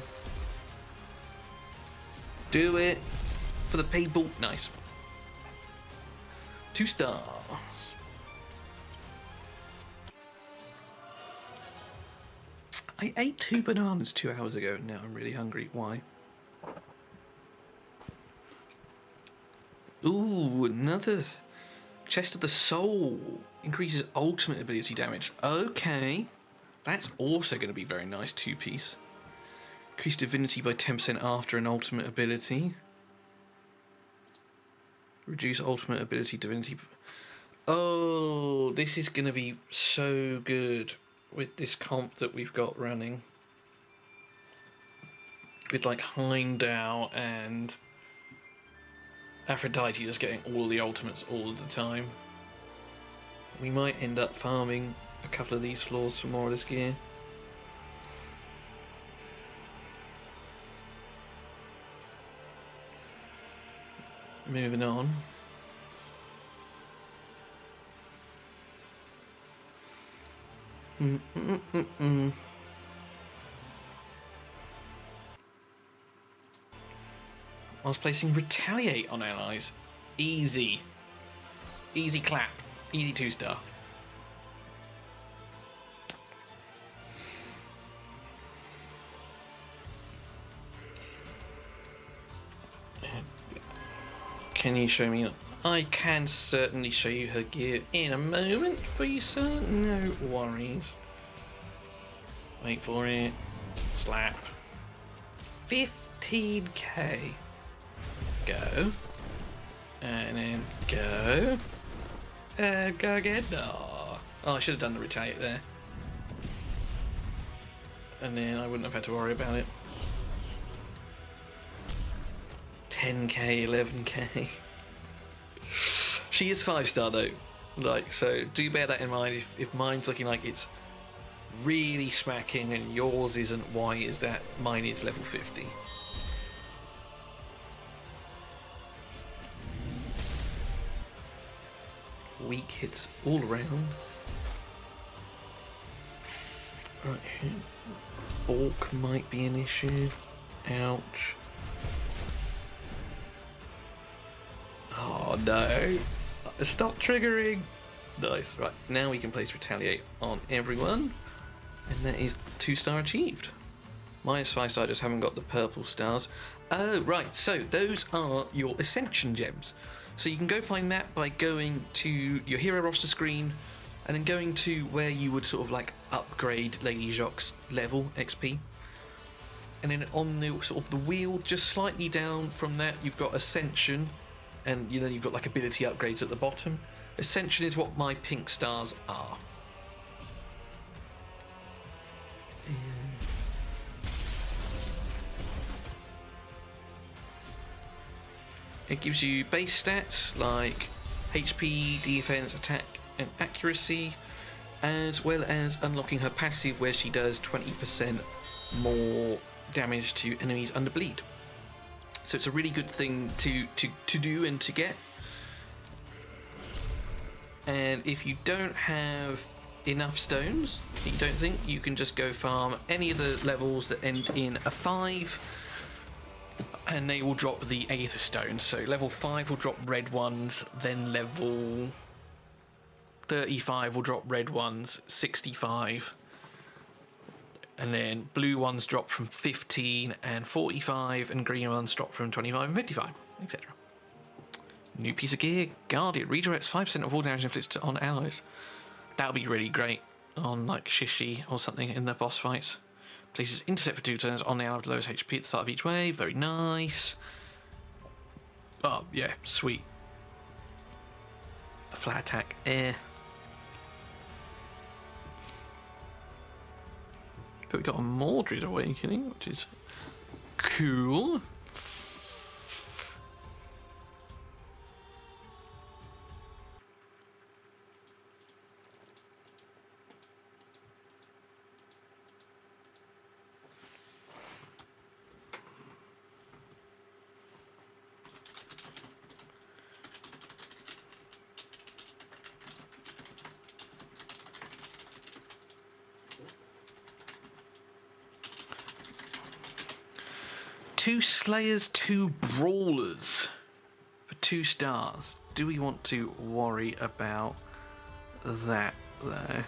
Do it for the people. Nice. 2 stars. I ate 2 bananas 2 hours ago. Now I'm really hungry. Why? Ooh, another Chest of the Soul. Increases ultimate ability damage. Okay. That's also going to be very nice 2-piece. Increase divinity by 10% after an ultimate ability. Reduce ultimate ability divinity. Oh, this is going to be so good with this comp that we've got running. With like Heimdall and Aphrodite just getting all the ultimates all of the time. We might end up farming a couple of these floors for more of this gear. Moving on. I was placing retaliate on allies. Easy. Easy clap. Easy 2-star. Can you show me? I can certainly show you her gear in a moment for you, sir. No worries. Wait for it. Slap. 15k. Go. And then go. Go again. Oh, I should have done the retaliate there. And then I wouldn't have had to worry about it. 10k, 11k. She is 5-star though. Like, so do bear that in mind. If mine's looking like it's really smacking and yours isn't, why is that? Mine is level 50. Weak hits all around. Right here. Bulk might be an issue. Ouch. Oh no. Stop triggering. Nice. Right, now we can place retaliate on everyone. And that is 2-star achieved. Minus 5-star, just haven't got the purple stars. Oh, right. So those are your Ascension gems. So you can go find that by going to your hero roster screen and then going to where you would sort of like upgrade Lady Jacques' level XP. and then on the sort of the wheel, just slightly down from that, you've got Ascension, and you know you've got like ability upgrades at the bottom. Ascension is what my pink stars are. It gives you base stats like HP, defense, attack, and accuracy, as well as unlocking her passive where she does 20% more damage to enemies under bleed. So it's a really good thing to do and to get. And if you don't have enough stones, you don't think, you can just go farm any of the levels that end in a 5, and they will drop the Aether Stone. So level 5 will drop red ones, then level 35 will drop red ones, 65. And then blue ones drop from 15 and 45, and green ones drop from 25 and 55, etc. New piece of gear, Guardian. Redirects 5% of all damage inflicted on allies. That would be really great on like Shishi or something in the boss fights. Places intercept for 2 turns on the ally with the lowest HP at the start of each wave. Very nice. Oh, yeah, sweet. A flat attack, But we got a Mordred Awakening, which is cool. Two Slayers, 2 Brawlers for 2 stars. Do we want to worry about that though?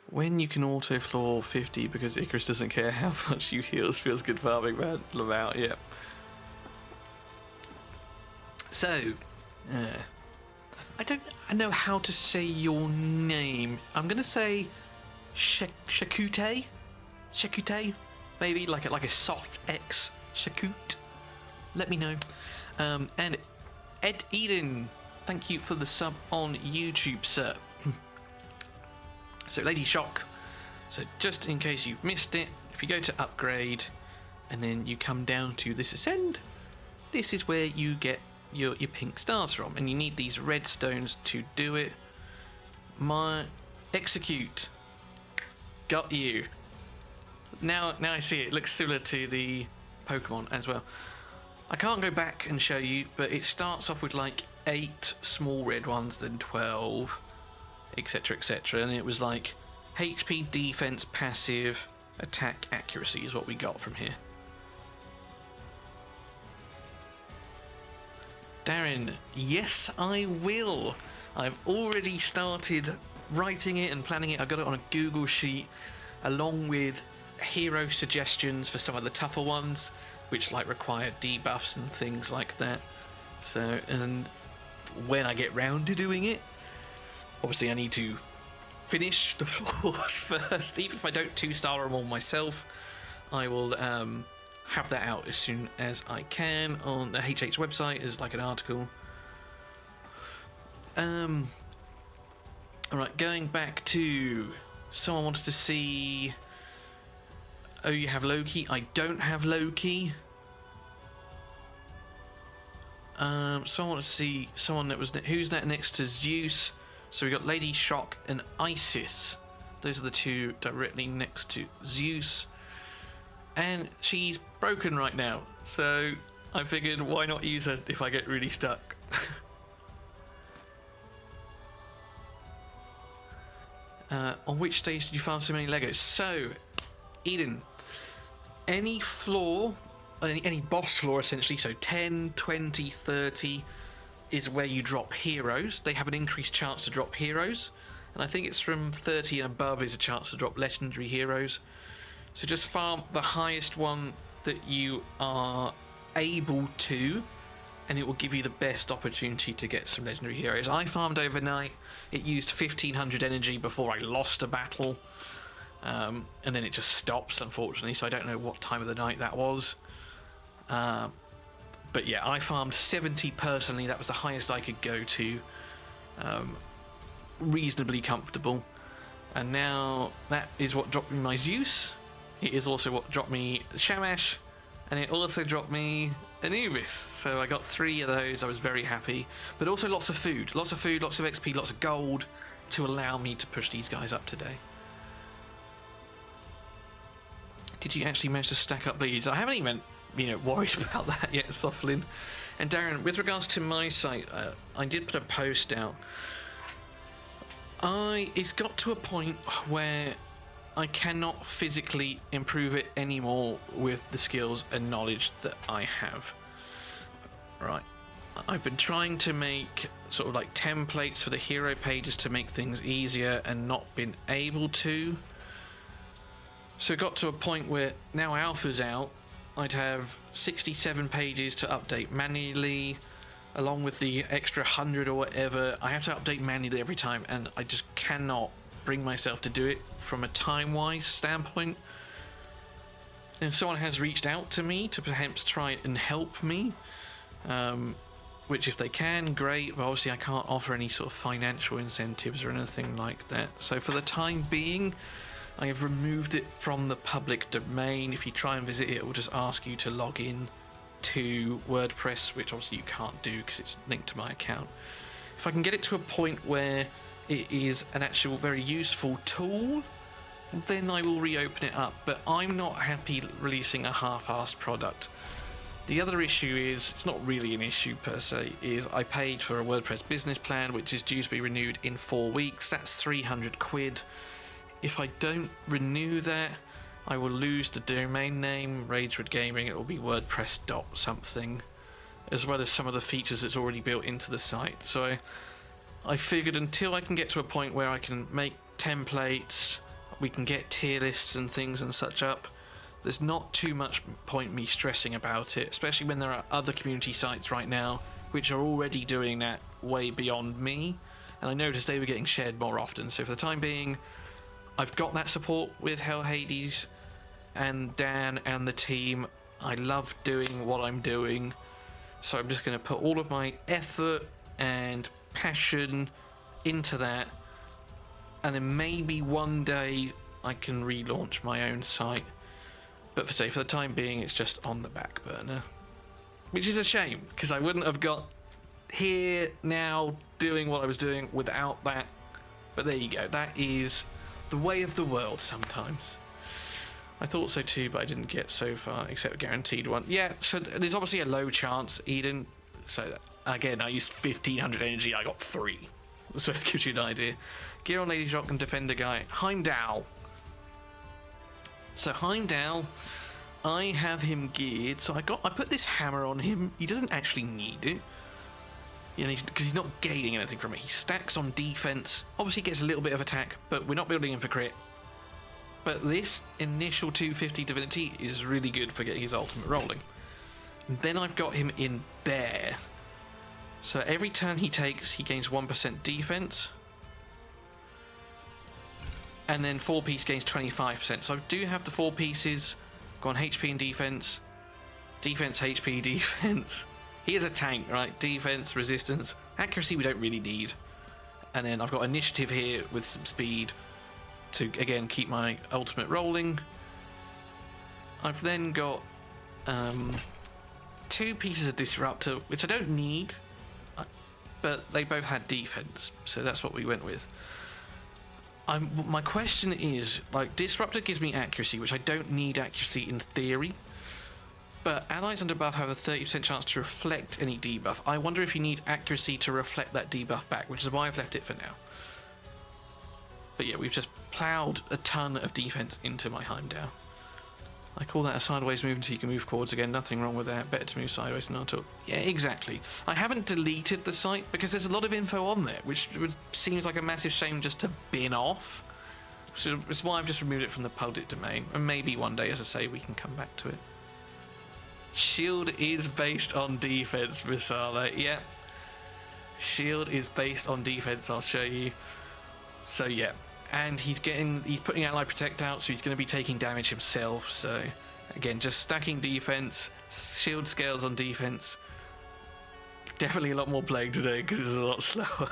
When you can auto floor 50 because Icarus doesn't care how much you heals, feels good farming, man. About, yeah. So, I don't know how to say your name. I'm gonna say Shakute, maybe like a soft X, Shakute. Let me know. And Ed Eden, thank you for the sub on YouTube, sir. So Lady Shock, so just in case you've missed it, if you go to upgrade and then you come down to this ascend, this is where you get your pink stars from, and you need these red stones to do it. My execute, got you. Now I see it looks similar to the Pokemon as well. I can't go back and show you, but it starts off with like 8 small red ones, then 12. Etc, etc, and it was like HP, defense, passive, attack, accuracy is what we got from here. Darren, yes I will. I've already started writing it and planning it. I got it on a Google sheet along with hero suggestions for some of the tougher ones, which like require debuffs and things like that. So, and when I get round to doing it, obviously I need to finish the floors first. Even if I don't 2-star them all myself, I will have that out as soon as I can on the HH website as like an article. Alright, going back to someone wanted to see, oh, you have Loki. I don't have Loki. Someone wanted to see someone that was who's that next to Zeus. So we got Lady Shock and Isis. Those are the 2 directly next to Zeus. And she's broken right now. So I figured why not use her if I get really stuck. On which stage did you farm so many Legos? So, Eden, any floor, any boss floor essentially, so 10, 20, 30, is where you drop heroes. They have an increased chance to drop heroes, and I think it's from 30 and above is a chance to drop legendary heroes. So just farm the highest one that you are able to, and it will give you the best opportunity to get some legendary heroes. I farmed overnight. It used 1500 energy before I lost a battle, and then it just stops, unfortunately, so I don't know what time of the night that was. But yeah, I farmed 70 personally. That was the highest I could go to. Reasonably comfortable. And now that is what dropped me my Zeus. It is also what dropped me Shamash, and it also dropped me Anubis. So I got 3 of those. I was very happy. But also lots of food. Lots of food, lots of XP, lots of gold to allow me to push these guys up today. Did you actually manage to stack up bleeds? I haven't even, worried about that yet, Softlin. And Darren, with regards to my site, I did put a post out. It's got to a point where I cannot physically improve it anymore with the skills and knowledge that I have. Right. I've been trying to make sort of like templates for the hero pages to make things easier and not been able to. So it got to a point where now Alpha's out, I'd have 67 pages to update manually, along with the extra 100 or whatever. I have to update manually every time, and I just cannot bring myself to do it from a time-wise standpoint. And someone has reached out to me to perhaps try and help me, which if they can, great, but obviously I can't offer any sort of financial incentives or anything like that. So for the time being, I have removed it from the public domain. If you try and visit it, it will just ask you to log in to WordPress, which obviously you can't do because it's linked to my account. If I can get it to a point where it is an actual very useful tool, then I will reopen it up. But I'm not happy releasing a half-assed product. The other issue is, it's not really an issue per se, is I paid for a WordPress business plan, which is due to be renewed in 4 weeks. That's 300 quid. If I don't renew that, I will lose the domain name, Ragewood Gaming. It will be WordPress something, as well as some of the features that's already built into the site. So I figured until I can get to a point where I can make templates, we can get tier lists and things and such up, there's not too much point me stressing about it, especially when there are other community sites right now which are already doing that way beyond me, and I noticed they were getting shared more often. So for the time being, I've got that support with Hell Hades and Dan and the team. I love doing what I'm doing, so I'm just going to put all of my effort and passion into that, and then maybe one day I can relaunch my own site. But for the time being, it's just on the back burner, which is a shame because I wouldn't have got here now doing what I was doing without that. But there you go. That is the way of the world sometimes. I thought so too, but I didn't get so far, except a guaranteed one. Yeah, so there's obviously a low chance, Eden. So again, I used 1500 energy, I got 3. So it gives you an idea. Gear on Lady Shock and Defender guy. Heimdall. So Heimdall, I have him geared. So I put this hammer on him. He doesn't actually need it. Because he's not gaining anything from it. He stacks on defense. Obviously, he gets a little bit of attack, but we're not building him for crit. But this initial 250 divinity is really good for getting his ultimate rolling. And then I've got him in bear. So every turn he takes, he gains 1% defense. And then 4-piece gains 25%. So I do have the 4 pieces. Go on HP and defense. Defense, HP, defense. He is a tank, right? Defense, resistance, accuracy we don't really need. And then I've got initiative here with some speed to, again, keep my ultimate rolling. I've then got 2 pieces of disruptor, which I don't need, but they both had defense, so that's what we went with. My question is, like, disruptor gives me accuracy, which I don't need accuracy in theory. But allies under buff have a 30% chance to reflect any debuff. I wonder if you need accuracy to reflect that debuff back, which is why I've left it for now. But yeah, we've just ploughed a ton of defense into my Heimdall. I call that a sideways move until you can move forwards again. Nothing wrong with that. Better to move sideways than not at all. Yeah, exactly. I haven't deleted the site because there's a lot of info on there, which seems like a massive shame just to bin off. So it's why I've just removed it from the public domain. And maybe one day, as I say, we can come back to it. Shield is based on defense, Misala. Yeah. Shield is based on defense, I'll show you. So yeah. And he's putting Allied Protect out, so he's going to be taking damage himself. So again, just stacking defense, shield scales on defense. Definitely a lot more playing today because it's a lot slower.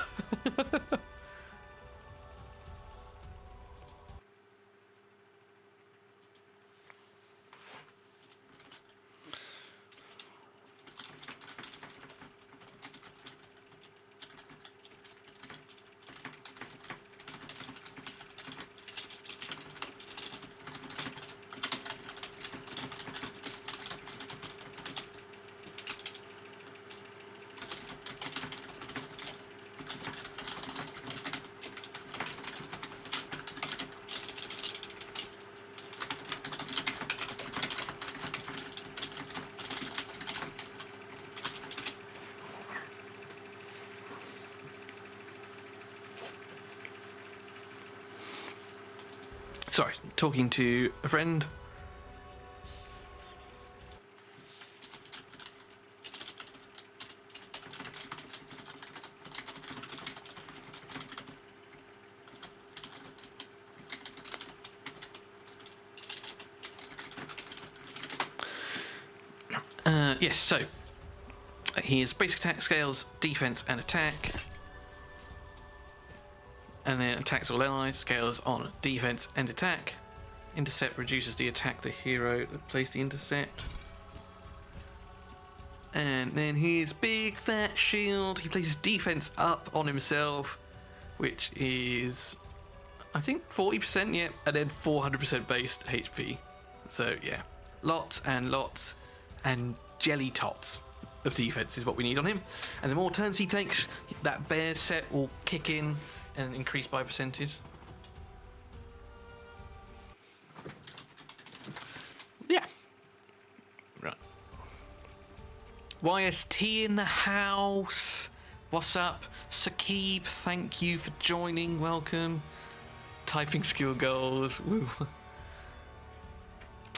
Sorry, talking to a friend. Yes, so he has basic attack scales, defense and attack. And then attacks all allies, scales on defense and attack. Intercept reduces the attack the hero that plays the intercept. And then his big fat shield, he places defense up on himself, which is, I think, 40%, yeah, and then 400% based HP. So yeah, lots and jelly tots of defense is what we need on him. And the more turns he takes, that bear set will kick in and increase by percentage. Yeah. Right. YST in the house. What's up? Sakib, thank you for joining. Welcome. Typing skill goals. Woo.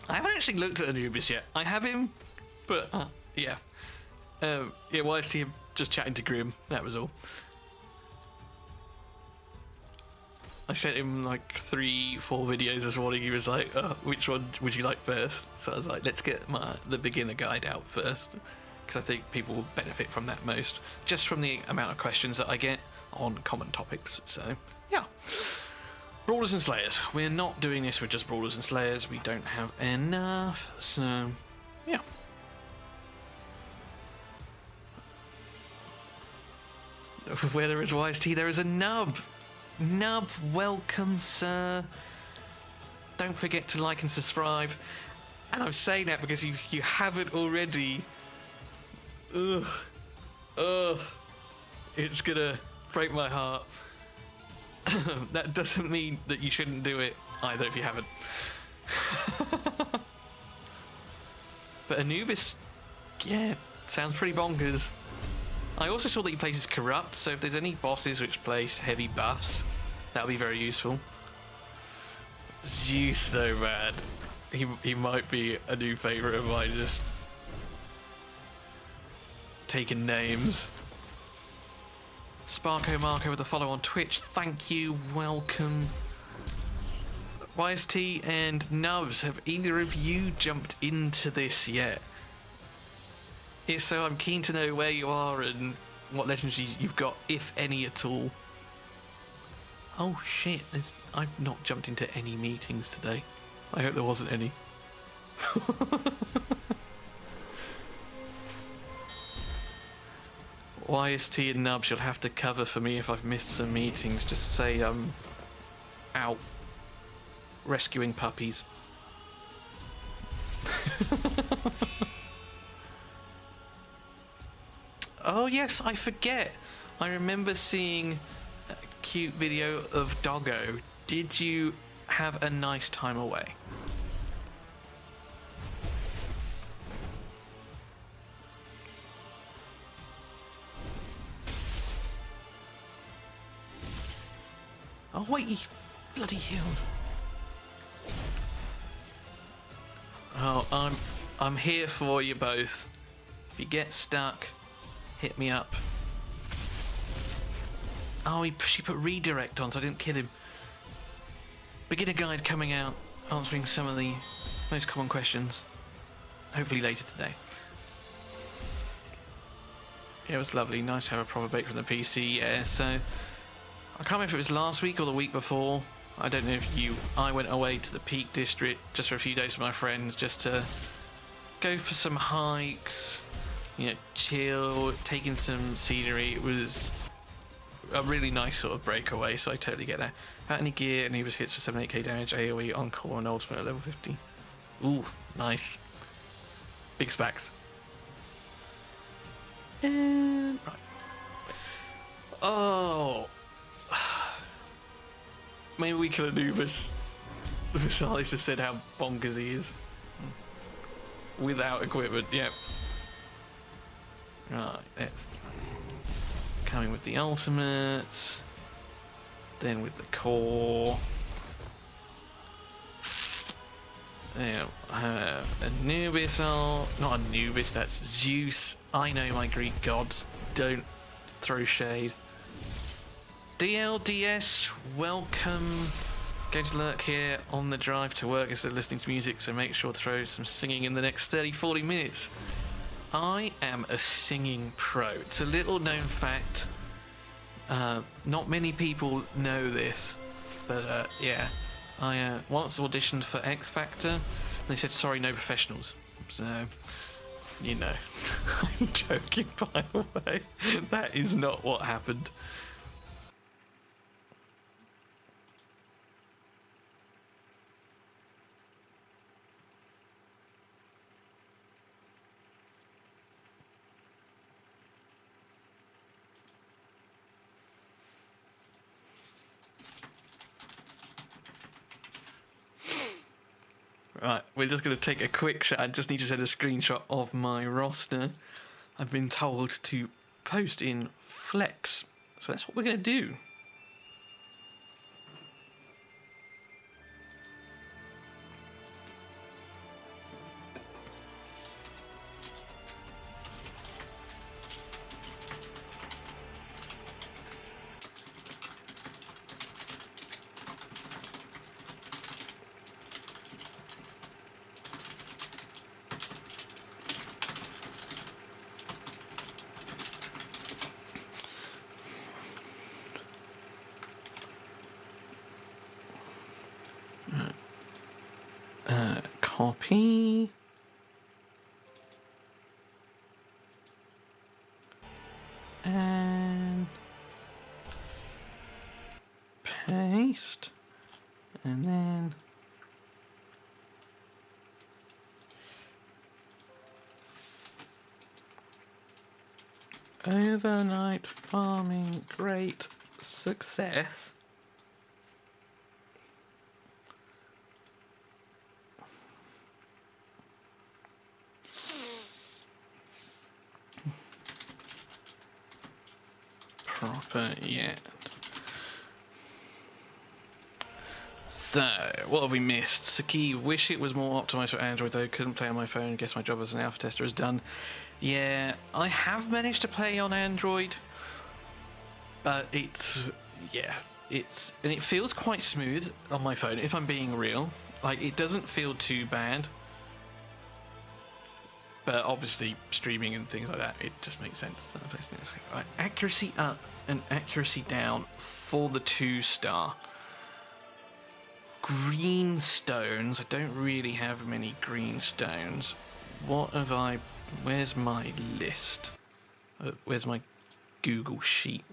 I haven't actually looked at Anubis yet. I have him, but yeah. Yeah, YST just chatting to Grim. That was all. I sent him like 3-4 videos this morning. He was like, which one would you like first? So I was like, let's get the beginner guide out first, because I think people will benefit from that most, just from the amount of questions that I get on common topics. So yeah, Brawlers and Slayers. We're not doing this with just Brawlers and Slayers. We don't have enough. So yeah. Where there is YST, there is a nub. Nub, welcome, sir. Don't forget to like and subscribe. And I'm saying that because if you haven't already, it's gonna break my heart. That doesn't mean that you shouldn't do it either if you haven't. But Anubis, yeah, sounds pretty bonkers. I also saw that he places Corrupt, so if there's any bosses which place heavy buffs, that'll be very useful. Zeus though, man. He might be a new favourite of mine, just taking names. Sparko Marco with a follow on Twitch, thank you, welcome. YST and Nubs, have either of you jumped into this yet? If so, I'm keen to know where you are and what legendaries you've got, if any at all. Oh shit, I've not jumped into any meetings today. I hope there wasn't any. YST and Nubs, you'll have to cover for me if I've missed some meetings. Just say I'm out rescuing puppies. Oh yes, I forget. I remember seeing a cute video of Doggo. Did you have a nice time away? Oh wait, he bloody healed. Oh, I'm here for you both. If you get stuck, hit me up. Oh, she put redirect on, so I didn't kill him. Beginner guide coming out, answering some of the most common questions. Hopefully later today. Yeah, it was lovely. Nice to have a proper break from the PC. Yeah, so I can't remember if it was last week or the week before. I don't know if I went away to the Peak District just for a few days with my friends, just to go for some hikes, you know, chill, taking some scenery. It was a really nice sort of breakaway, so I totally get that. Without any gear, and he was hits for 78k damage, AoE, Encore, and Ultimate at level 50. Ooh, nice. Big specs. And right. Oh. Maybe we kill Anubis. Visalis just said how bonkers he is. Without equipment, yep. Right, that's coming with the ultimate. Then with the core. Then Anubis, not Anubis, that's Zeus. I know my Greek gods. Don't throw shade. DLDS, welcome. Going to lurk here on the drive to work instead of listening to music, so make sure to throw some singing in the next 30-40 minutes. I am a singing pro. It's a little known fact. Not many people know this, but yeah. I once auditioned for X Factor, and they said, sorry, no professionals. So, you know, I'm joking, by the way. That is not what happened. Right, we're just going to take a quick shot. I just need to send a screenshot of my roster. I've been told to post in Flex, so that's what we're going to do. Copy. And paste. And then overnight farming, great success. Proper yet. So, what have we missed? Saki, wish it was more optimized for Android though. Couldn't play on my phone. Guess my job as an alpha tester is done. Yeah, I have managed to play on Android, but and it feels quite smooth on my phone. If I'm being real, like it doesn't feel too bad. But obviously, streaming and things like that, it just makes sense. Right, accuracy up and accuracy down for the 2-star. Green stones. I don't really have many green stones. What have I... Where's my list? Where's my Google sheet?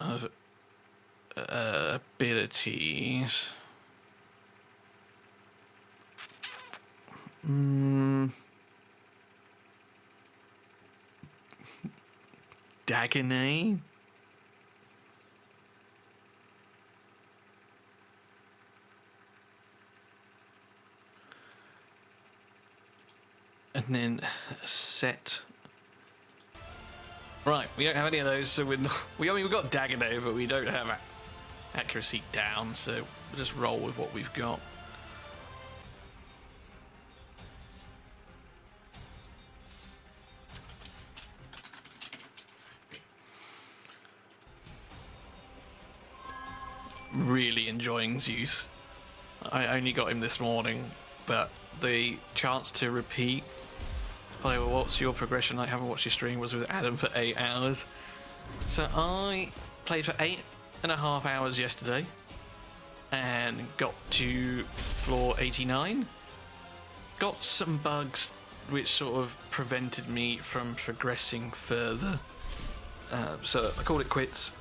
Of abilities. Dagonet. and then set. Right, we don't have any of those, so we've got dagger now, but we don't have accuracy down, so we'll just roll with what we've got. Really enjoying Zeus. I only got him this morning, but the chance to repeat. By the way, what's your progression? I haven't watched your stream. Was with Adam for 8 hours. So I played for 8.5 hours yesterday and got to floor 89. Got some bugs which sort of prevented me from progressing further. So I called it quits.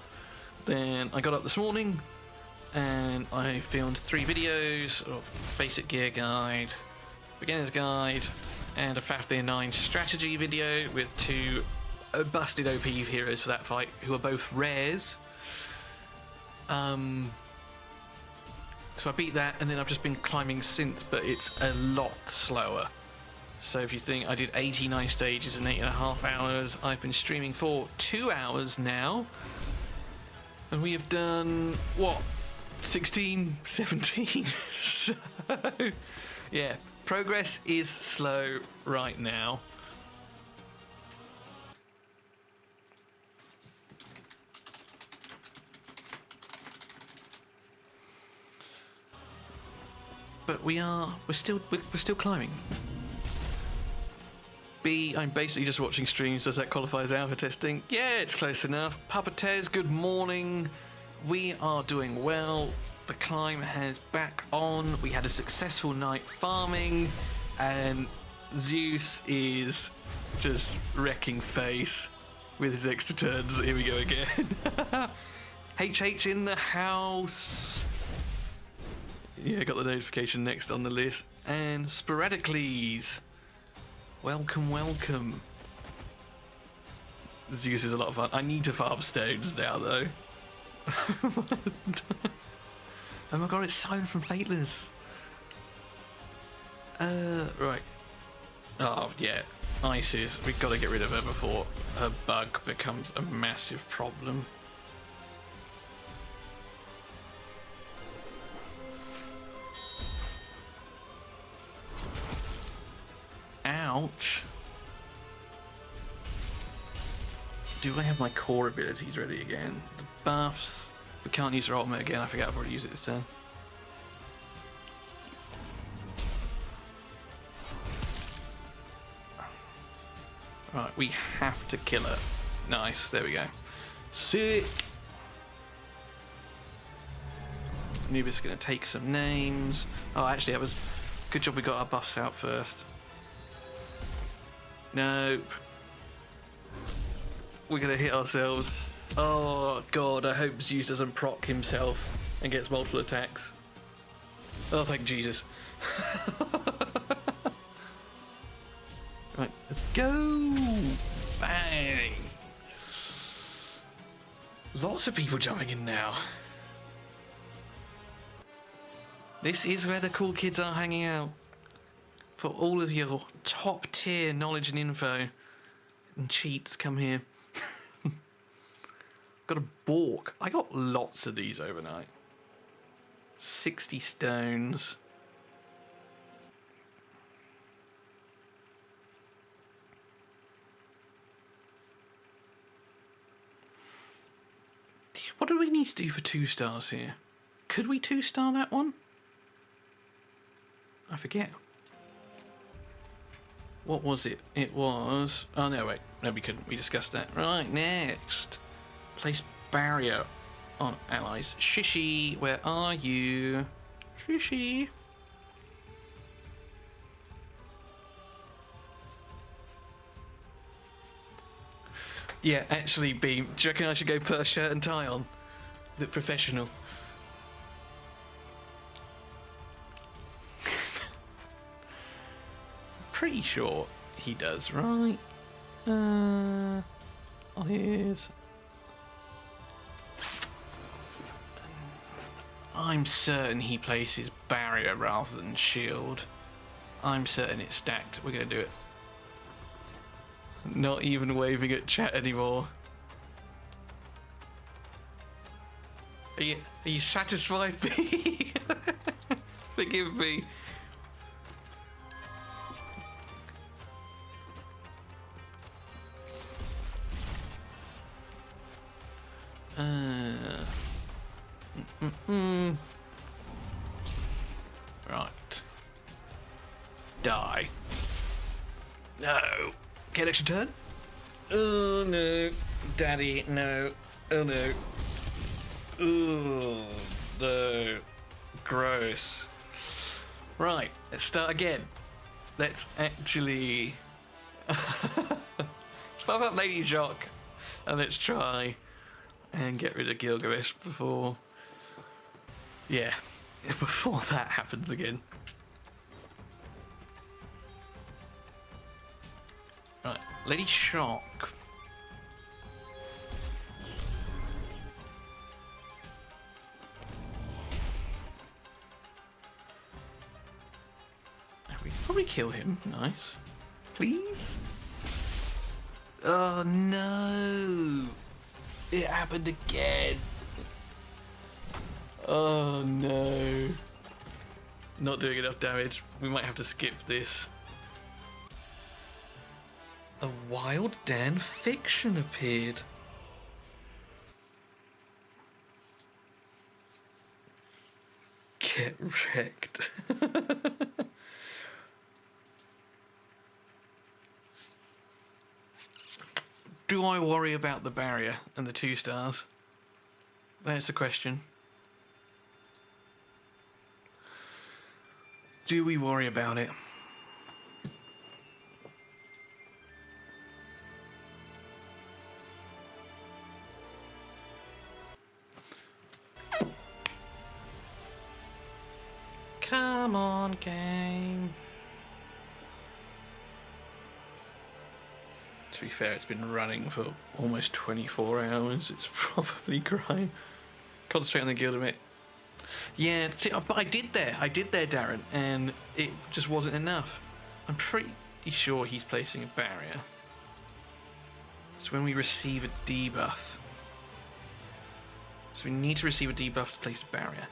Then I got up this morning and I filmed 3 videos of basic gear guide, beginner's guide, and a Fafnir 9 strategy video with 2 busted OP heroes for that fight, who are both rares. So I beat that, and then I've just been climbing since, but it's a lot slower. So if you think I did 89 stages in 8.5 hours, I've been streaming for 2 hours now, and we have done, what, 16, 17? So, yeah, progress is slow right now. But we're still climbing. B, I'm basically just watching streams. Does that qualify as alpha testing? Yeah, it's close enough. Puppeteers, good morning. We are doing well. The climb has back on. We had a successful night farming, and Zeus is just wrecking face with his extra turns. Here we go again. HH in the house. Yeah, got the notification next on the list. And Sporadicles. Welcome, welcome. Zeus is a lot of fun. I need to farm stones now, though. Oh my god, it's Simon from Fateless. Right. Oh, yeah. Isis. We've got to get rid of her before her bug becomes a massive problem. Ouch. Do I have my core abilities ready again? The buffs. We can't use her ultimate again. I forget I've already used it this turn. Right, we have to kill her. Nice, there we go. Sick! Anubis is going to take some names. Oh, actually, that was... Good job we got our buffs out first. Nope. We're going to hit ourselves. Oh, God, I hope Zeus doesn't proc himself and gets multiple attacks. Oh, thank Jesus. Right, let's go! Bang! Lots of people jumping in now. This is where the cool kids are hanging out. For all of your top tier knowledge and info and cheats, come here. Got a Bork. I got lots of these overnight. 60 stones. What do we need to do for 2 stars here? Could we 2-star that one? I forget. What was it? It was... Oh, no, wait. No, we couldn't. We discussed that. Right, next. Place barrier on allies. Shishi, where are you? Shishi. Yeah, actually, Beam, do you reckon I should go put a shirt and tie on? The professional. Pretty sure he does, right? On his... I'm certain he places barrier rather than shield. I'm certain it's stacked. We're going to do it. Not even waving at chat anymore. Are you satisfied, B? Forgive me. Right. Die. No. Get extra turn. Oh no. Daddy, no. Oh no. Oh no. Gross. Right, let's start again. Let's actually pop up Lady Jock and let's try and get rid of Gilgamesh before before that happens again. Right, Lady Shock. We probably kill him. Nice. Please? Oh no! It happened again! Oh no. Not doing enough damage. We might have to skip this. A Wild Dan fiction appeared. Get wrecked. Do I worry about the barrier and the 2 stars? That's the question. Do we worry about it? Come on, game. To be fair, it's been running for almost 24 hours. It's probably crying. Concentrate on the guild a bit. Yeah, see, but I did there, Darren, and it just wasn't enough. I'm pretty sure he's placing a barrier. So when we receive a debuff. So we need to receive a debuff to place a barrier.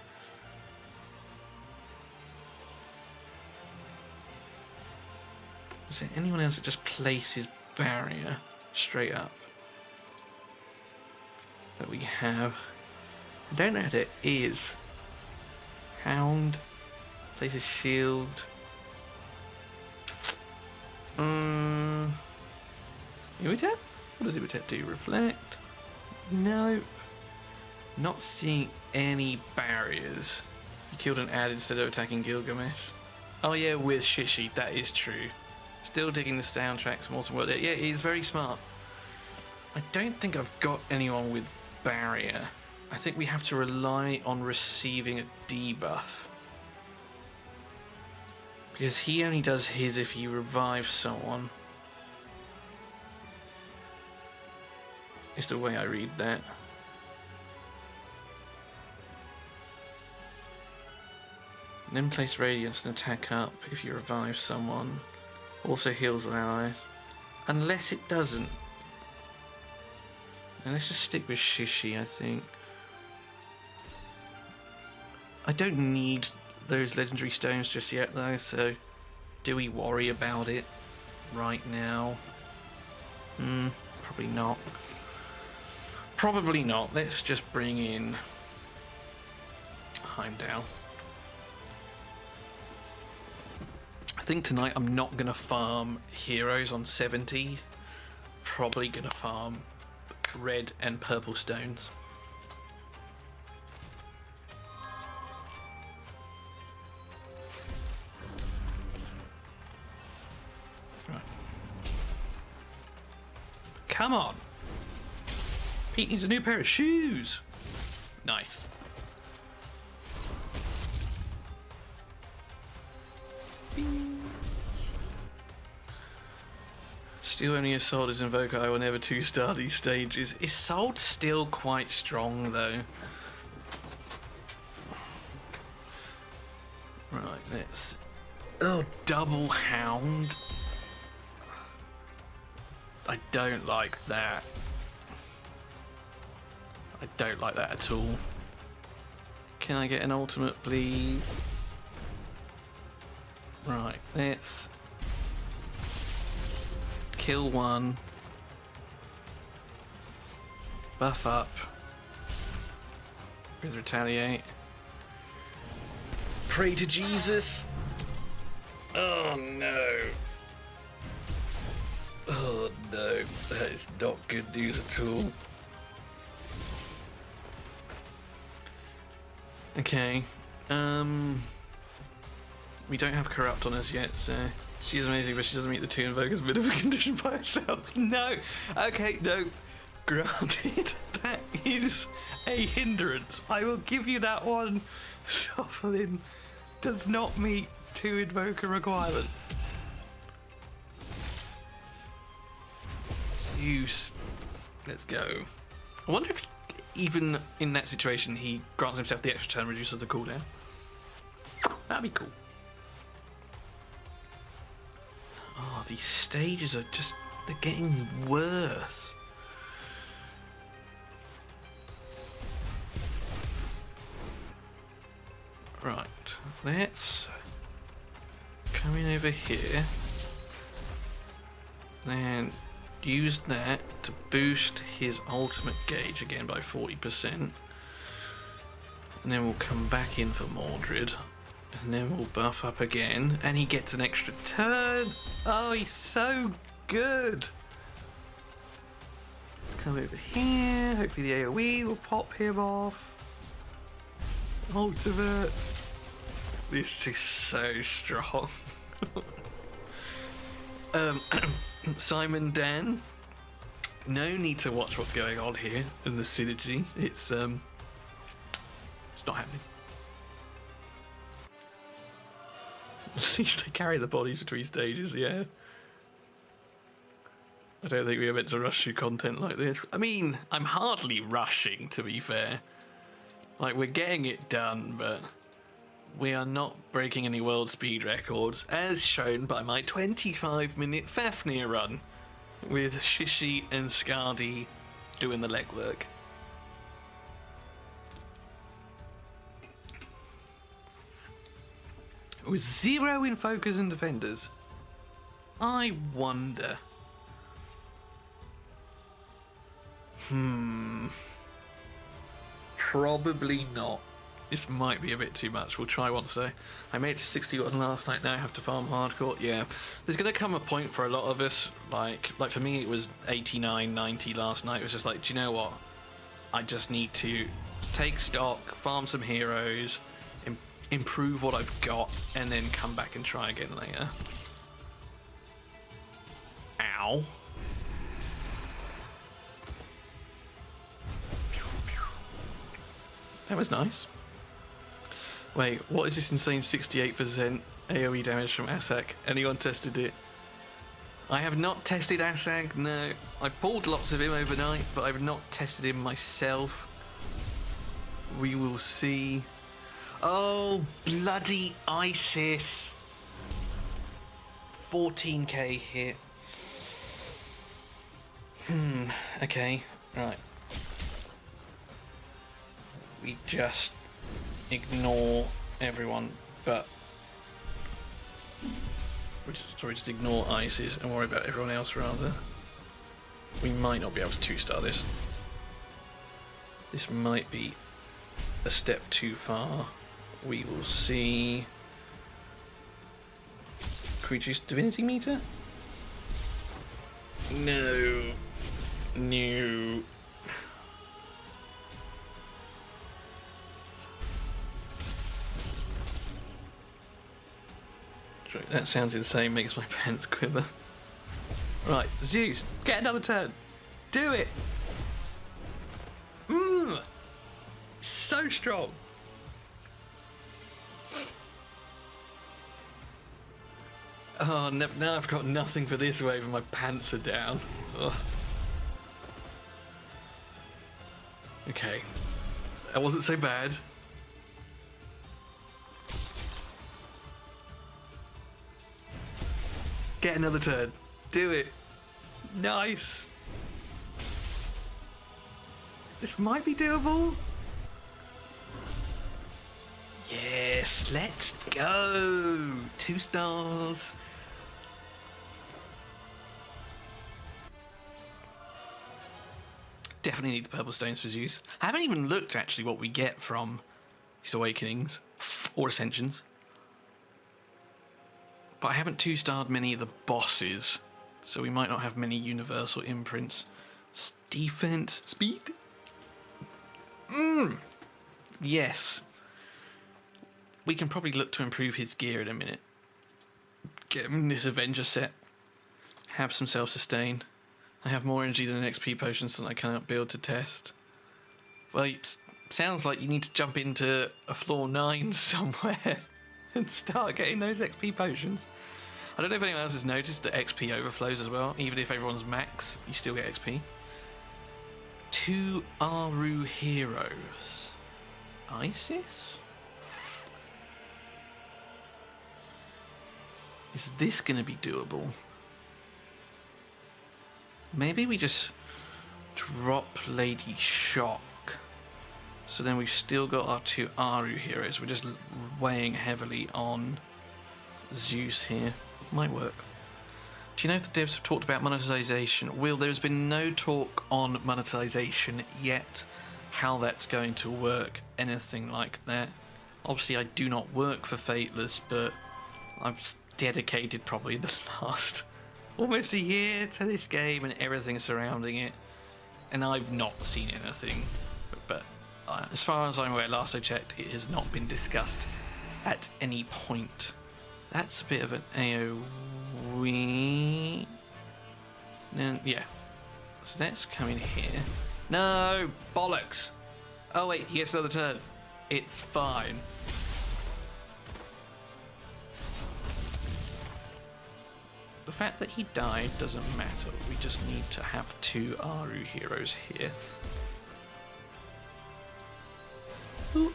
Is there anyone else that just places barrier straight up that we have? I don't know what it is. Hound places shield. Imitat? What does Imitat do? Reflect? No. Not seeing any barriers. You killed an ad instead of attacking Gilgamesh. Oh yeah, with Shishi, that is true. Still digging the soundtracks from Awesome World. Yeah, he's very smart. I don't think I've got anyone with barrier. I think we have to rely on receiving a debuff. Because he only does his if he revives someone. Is the way I read that. Then place Radiance and attack up if you revive someone. Also heals allies. Unless it doesn't. Now let's just stick with Shishi, I think. I don't need those legendary stones just yet though, so do we worry about it right now? Probably not. Probably not. Let's just bring in Heimdall. I think tonight I'm not going to farm heroes on 70. Probably going to farm red and purple stones. Right. Come on! Pete needs a new pair of shoes! Nice. Still only Isolde is Invoker. I will never 2-star these stages. Isolde's still quite strong though. Right, let's... Oh, double Hound. I don't like that. I don't like that at all. Can I get an ultimate, please? Right, let's kill one. Buff up. With retaliate. Pray to Jesus. Oh no. Oh no, that is not good news at all. Okay, we don't have corrupt on us yet, so she's amazing, but she doesn't meet the 2 invokers bit of a condition by herself. No, okay, no, granted, that is a hindrance. I will give you that one. Shuffling does not meet 2 invoker requirement. Zeus, let's go. I wonder if even in that situation he grants himself the extra turn, reduces the cooldown. That'd be cool. Oh, these stages are just, they're getting worse. Right, let's come in over here. Then use that to boost his ultimate gauge again by 40%. And then we'll come back in for Mordred. And then we'll buff up again. And he gets an extra turn. Oh, he's so good. Let's come over here. Hopefully the AoE will pop him off. Ultimate. This is so strong. Simon Dan, no need to watch what's going on here in the synergy. It's not happening. At least they carry the bodies between stages, yeah. I don't think we are meant to rush through content like this. I mean, I'm hardly rushing, to be fair. Like, we're getting it done, but we are not breaking any world speed records, as shown by my 25-minute Fafnir run, with Shishi and Skadi doing the legwork. With 0 in focus and defenders. I wonder. Probably not. This might be a bit too much. We'll try once though. I made it to 61 last night, now I have to farm hardcore. Yeah. There's going to come a point for a lot of us, like for me it was 89, 90 last night. It was just like, do you know what? I just need to take stock, farm some heroes, improve what I've got, and then come back and try again later. Ow. That was nice. Wait, what is this insane 68% AoE damage from Asak? Anyone tested it? I have not tested Asak, no. I pulled lots of him overnight, but I've not tested him myself. We will see. Oh, bloody Isis. 14k hit. Okay, right. We just ignore everyone, but just ignore Isis and worry about everyone else rather. We might not be able to 2-star this. This might be a step too far. We will see. Creature's divinity meter? No. No. That sounds insane, makes my pants quiver. Right, Zeus, get another turn. Do it. So strong. Oh, now I've got nothing for this wave and my pants are down. Ugh. Okay, that wasn't so bad. Get another turn. Do it. Nice. This might be doable. Yes, let's go. 2 stars. Definitely need the purple stones for Zeus. I haven't even looked actually what we get from these awakenings or ascensions. But I haven't 2-starred many of the bosses, so we might not have many universal imprints. Defense, speed. Yes. We can probably look to improve his gear in a minute. Get him this Avenger set. Have some self-sustain. I have more energy than XP potions than I cannot build to test. Well, it sounds like you need to jump into a floor 9 somewhere and start getting those XP potions. I don't know if anyone else has noticed that XP overflows as well. Even if everyone's max, you still get XP. 2 Aru heroes. Isis? Is this going to be doable? Maybe we just drop Lady Shock. So then we've still got our 2 Aru heroes. We're just weighing heavily on Zeus here. Might work. Do you know if the devs have talked about monetization? Will, there's been no talk on monetization yet. How that's going to work, anything like that. Obviously I do not work for Fateless, but I've dedicated probably the last almost a year to this game and everything surrounding it, and I've not seen anything. But as far as I'm aware, last I checked, it has not been discussed at any point. That's a bit of an AoE. Then yeah. So let's come in here. No! Bollocks! Oh wait, he gets another turn. It's fine. The fact that he died doesn't matter. We just need to have 2 Aru heroes here. Ooh.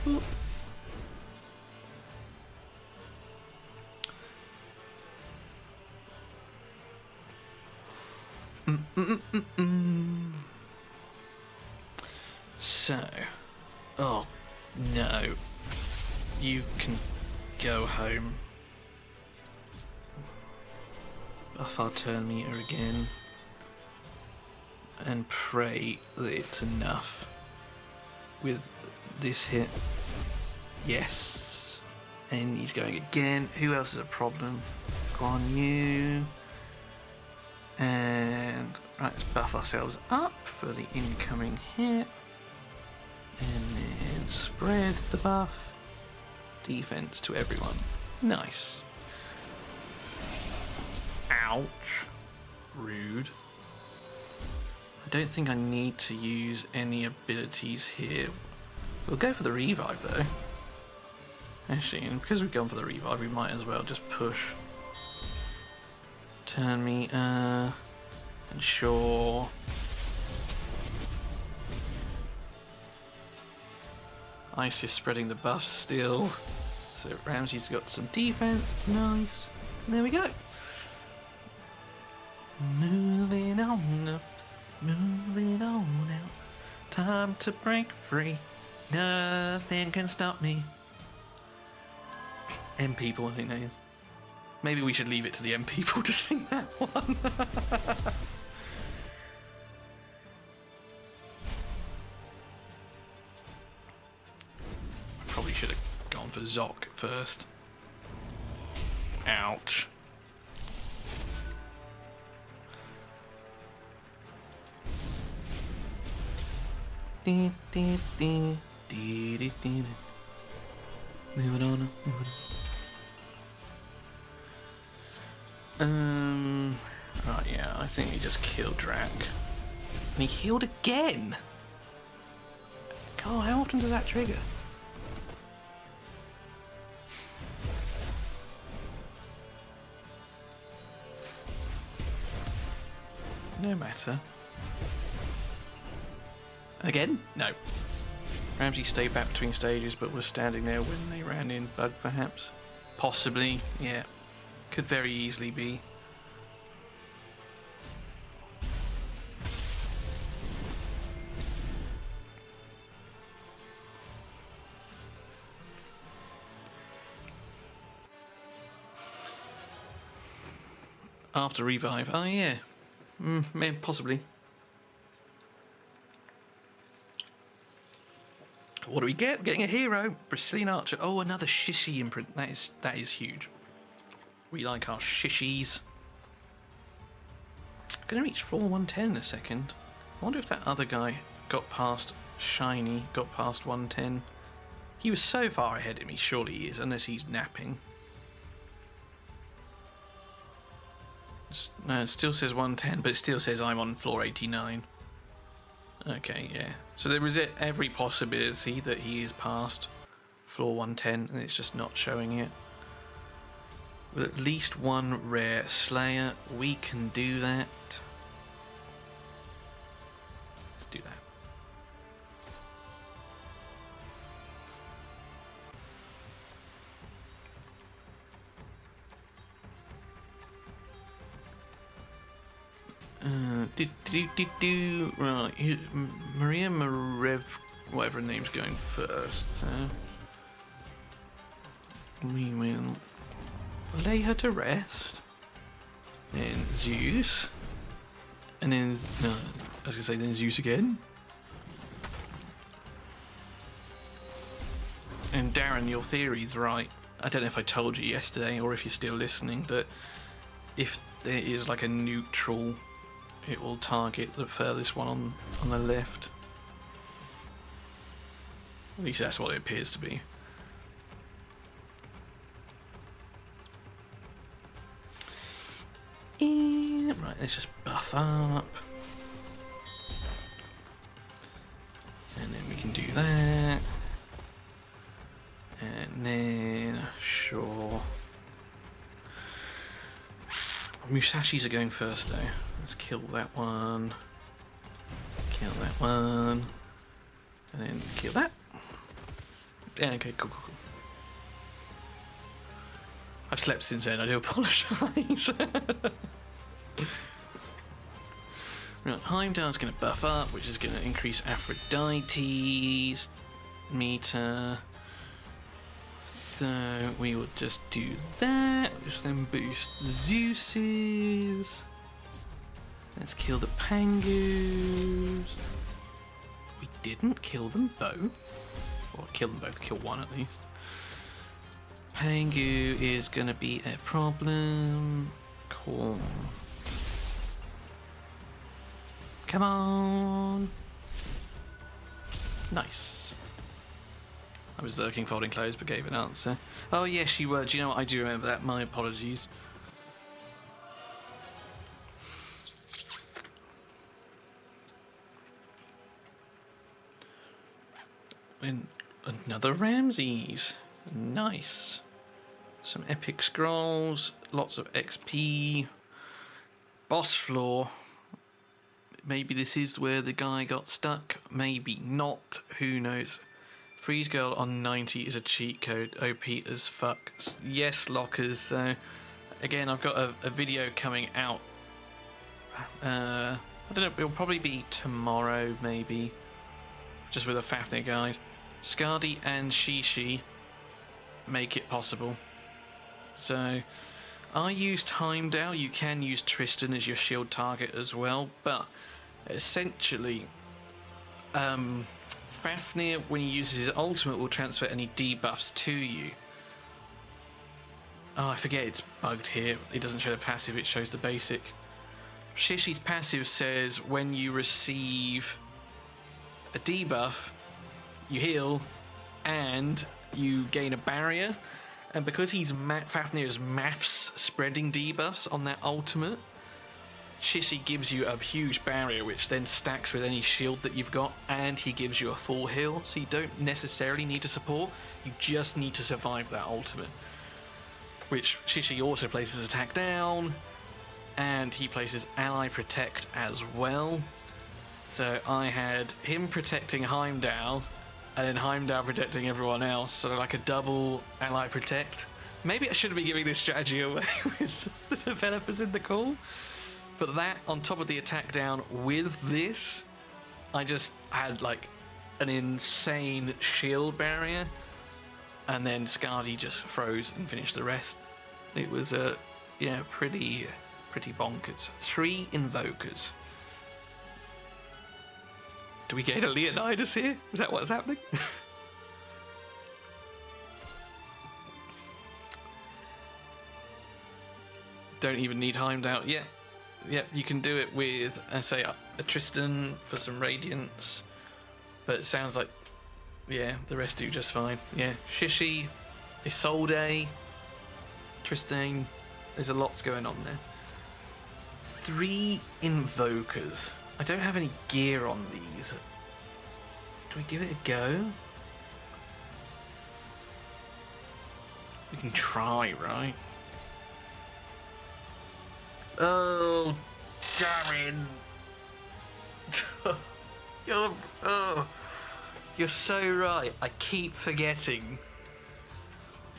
Ooh. So, oh no, you can go home. Buff our turn meter again and pray that it's enough with this hit. Yes, and he's going again. Who else is a problem? Guan Yu. And right, let's buff ourselves up for the incoming hit. And then spread the buff. Defense to everyone. Nice. Ouch. Rude. I don't think I need to use any abilities here. We'll go for the revive though. Actually, and because we've gone for the revive, we might as well just push. Turn meter. Ensure. Isis spreading the buffs still. So Ramsey's got some defense. It's nice. And there we go. Moving on up. Moving on out. Time to break free. Nothing can stop me. M people, I think they is. Maybe we should leave it to the M people to sing that one. I probably should have gone for Zoc first. Ouch. Moving on, moving on. Right, yeah, I think he just killed Drac. And he healed again! God, how often does that trigger? No matter. Again? No. Ramsey stayed back between stages but was standing there when they ran in. Bug perhaps? Possibly, yeah. Could very easily be. after revive. Oh yeah, possibly. What do we get? We're getting a hero, Brazilian Archer. Oh, another Shishi imprint. That is huge. We like our Shishis. Gonna reach floor 110 in a second. I wonder if that other guy got past Shiny, got past 110. He was so far ahead of me, surely he is, unless he's napping. No, it still says 110, but it still says I'm on floor 89. Okay, yeah. So there is every possibility that he is past floor 110, and it's just not showing it. With at least one rare Slayer, we can do that. Let's do that. Right, Maria Marev, whatever her name's going first. So we will lay her to rest. Then Zeus, and then no, I was gonna say then Zeus again. And Darren, your theory's right. I don't know if I told you yesterday or if you're still listening that if there is like a neutral, it will target the furthest one on the left. At least that's what it appears to be. Right, let's just buff up. And then we can do that. And then, sure. Musashis are going first though. Let's kill that one. Kill that one. And then kill that. Yeah, okay, cool. I've slept since then, I do apologise. Right, Heimdall's going to buff up, which is going to increase Aphrodite's meter. So we will just do that, which then boost Zeus's. Let's kill the Pangus. We didn't kill them both. Or kill them both, kill one at least. Pangu is going to be a problem. Cool. Come on. Nice. I was lurking, folding clothes, but gave an answer. Oh yes, you were. Do you know what? I do remember that. My apologies. And another Ramses. Nice. Some epic scrolls. Lots of XP. Boss floor. Maybe this is where the guy got stuck. Maybe not. Who knows? Freeze Girl on 90 is a cheat code. OP as fuck. Yes, lockers. So, again, I've got a video coming out. I don't know. It'll probably be tomorrow, maybe. Just with a Fafnir guide. Skadi and Shishi make it possible. So, I used Heimdall. You can use Tristan as your shield target as well, but essentially, Fafnir, when he uses his ultimate, will transfer any debuffs to you. Oh, I forget it's bugged here. It doesn't show the passive, it shows the basic. Shishi's passive says when you receive a debuff, you heal, and you gain a barrier. And because he's Fafnir's maths spreading debuffs on that ultimate, Shishi gives you a huge barrier which then stacks with any shield that you've got, and he gives you a full heal, so you don't necessarily need to support, you just need to survive that ultimate. Which Shishi also places attack down, and he places ally protect as well. So I had him protecting Heimdall, and then Heimdall protecting everyone else, so like a double ally protect. Maybe I shouldn't be giving this strategy away with the developers in the call. But that, on top of the attack down with this, I just had like an insane shield barrier, and then Skadi just froze and finished the rest. It was a pretty pretty bonkers. 3 invokers. Do we get a Leonidas here? Is that what's happening? Don't even need Heimdall. Yeah, yep. You can do it with, say, a Tristan for some Radiance. But it sounds like, yeah, the rest do just fine. Yeah, Shishi, Isolde, Tristan. There's a lot going on there. 3 invokers. I don't have any gear on these. Do we give it a go? We can try, right? Oh, Darren. You're so right. I keep forgetting.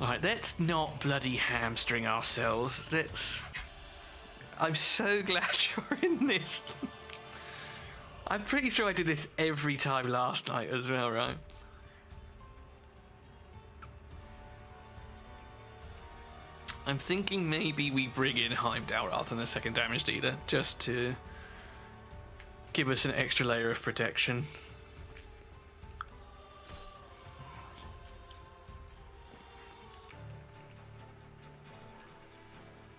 Right, let's not bloody hamstring ourselves. I'm so glad you're in this. I'm pretty sure I did this every time last night as well, right? I'm thinking maybe we bring in Heimdall rather than a second damage dealer, just to give us an extra layer of protection.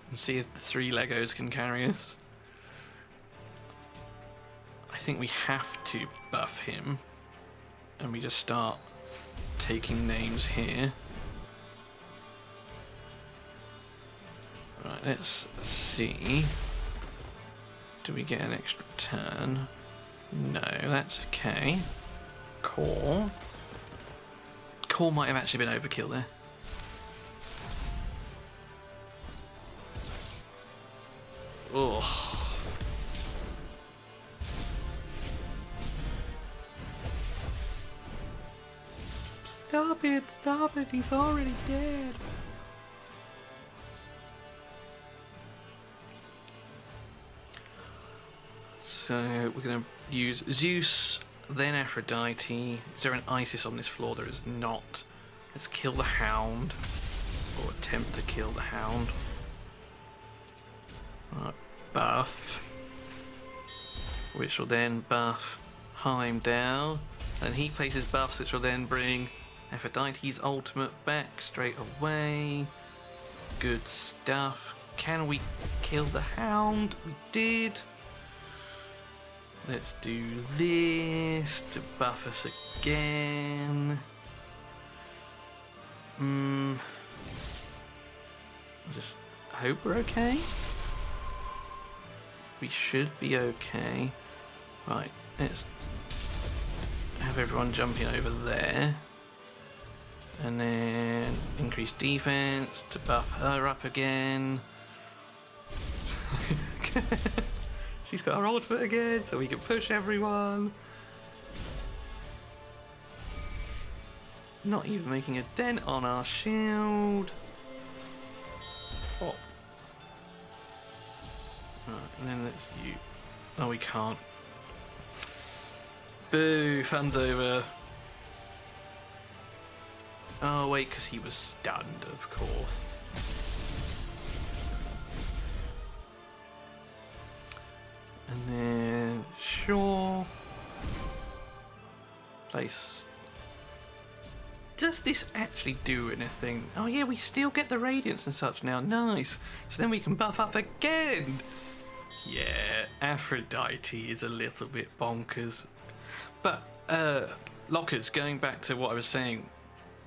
And see if the 3 Legos can carry us. I think we have to buff him, and we just start taking names here. Right, let's see. Do we get an extra turn? No, that's okay. Core. Core might have actually been overkill there. Ugh. Stop it, he's already dead. So we're going to use Zeus, then Aphrodite. Is there an Isis on this floor? There is not. Let's kill the Hound, or attempt to kill the Hound. Right, buff, which will then buff Heimdall, and he places buffs which will then bring Aphrodite's ultimate back straight away. Good stuff. Can we kill the Hound? We did. Let's do this to buff us again. I just hope we're okay. We should be okay. Right, let's have everyone jumping over there. And then increase defense to buff her up again. She's got her ultimate again, so we can push everyone. Not even making a dent on our shield. Oh. Right, and then let's use... Oh, we can't. Boo, fun's over. Oh, wait, because he was stunned, of course. And then, sure. Place. Does this actually do anything? Oh yeah, we still get the radiance and such now. Nice. So then we can buff up again. Yeah, Aphrodite is a little bit bonkers. But, Lockers, going back to what I was saying,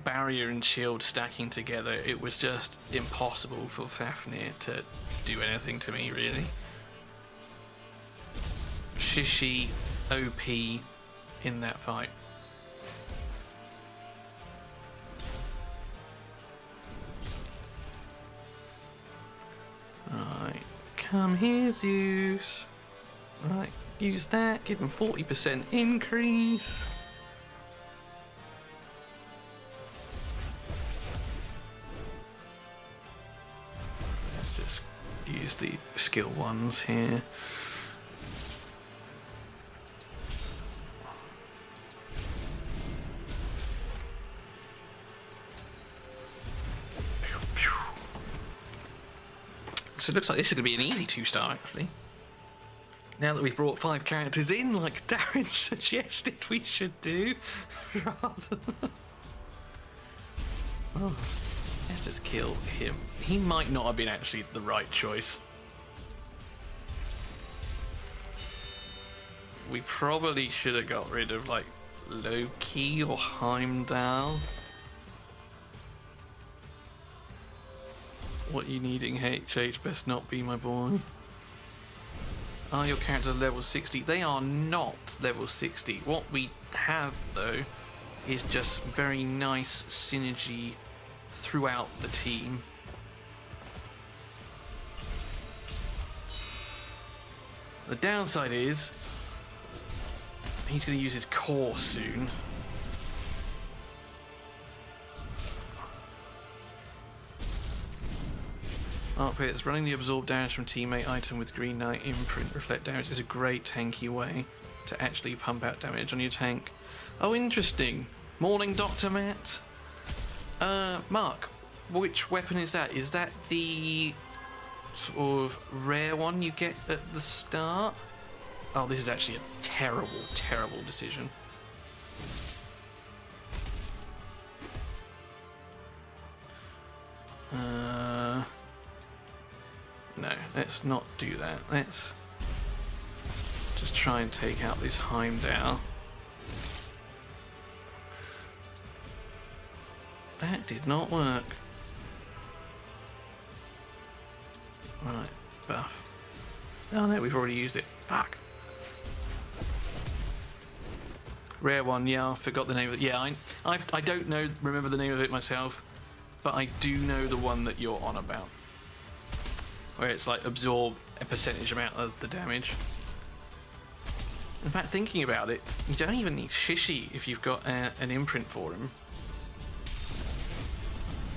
barrier and shield stacking together, it was just impossible for Fafnir to do anything to me, really. Shishi OP in that fight. Right, come here, Zeus. Right, use that, give him 40% increase. Let's just use the skill ones here. So it looks like this is going to be an easy 2-star, actually. Now that we've brought 5 characters in, like Darren suggested we should do, rather than... Oh, let's just kill him. He might not have been actually the right choice. We probably should have got rid of, like, Loki or Heimdall. What you needing, HH? Best not be my boy. Are your characters level 60? They are not level 60. What we have, though, is just very nice synergy throughout the team. The downside is he's going to use his core soon. Outfits. Running the absorb damage from teammate item with Green Knight imprint reflect damage is a great tanky way to actually pump out damage on your tank. Oh, interesting. Morning, Dr. Matt. Mark, which weapon is that? Is that the sort of rare one you get at the start? Oh, this is actually a terrible, terrible decision. No, let's not do that. Let's just try and take out this Heimdall. That did not work. Right, buff. Oh no, we've already used it. Fuck. Rare one, yeah, I forgot the name of it. Yeah, I don't remember the name of it myself, but I do know the one that you're on about. Where it's like absorb a percentage amount of the damage. In fact, thinking about it, you don't even need Shishi if you've got an imprint for him.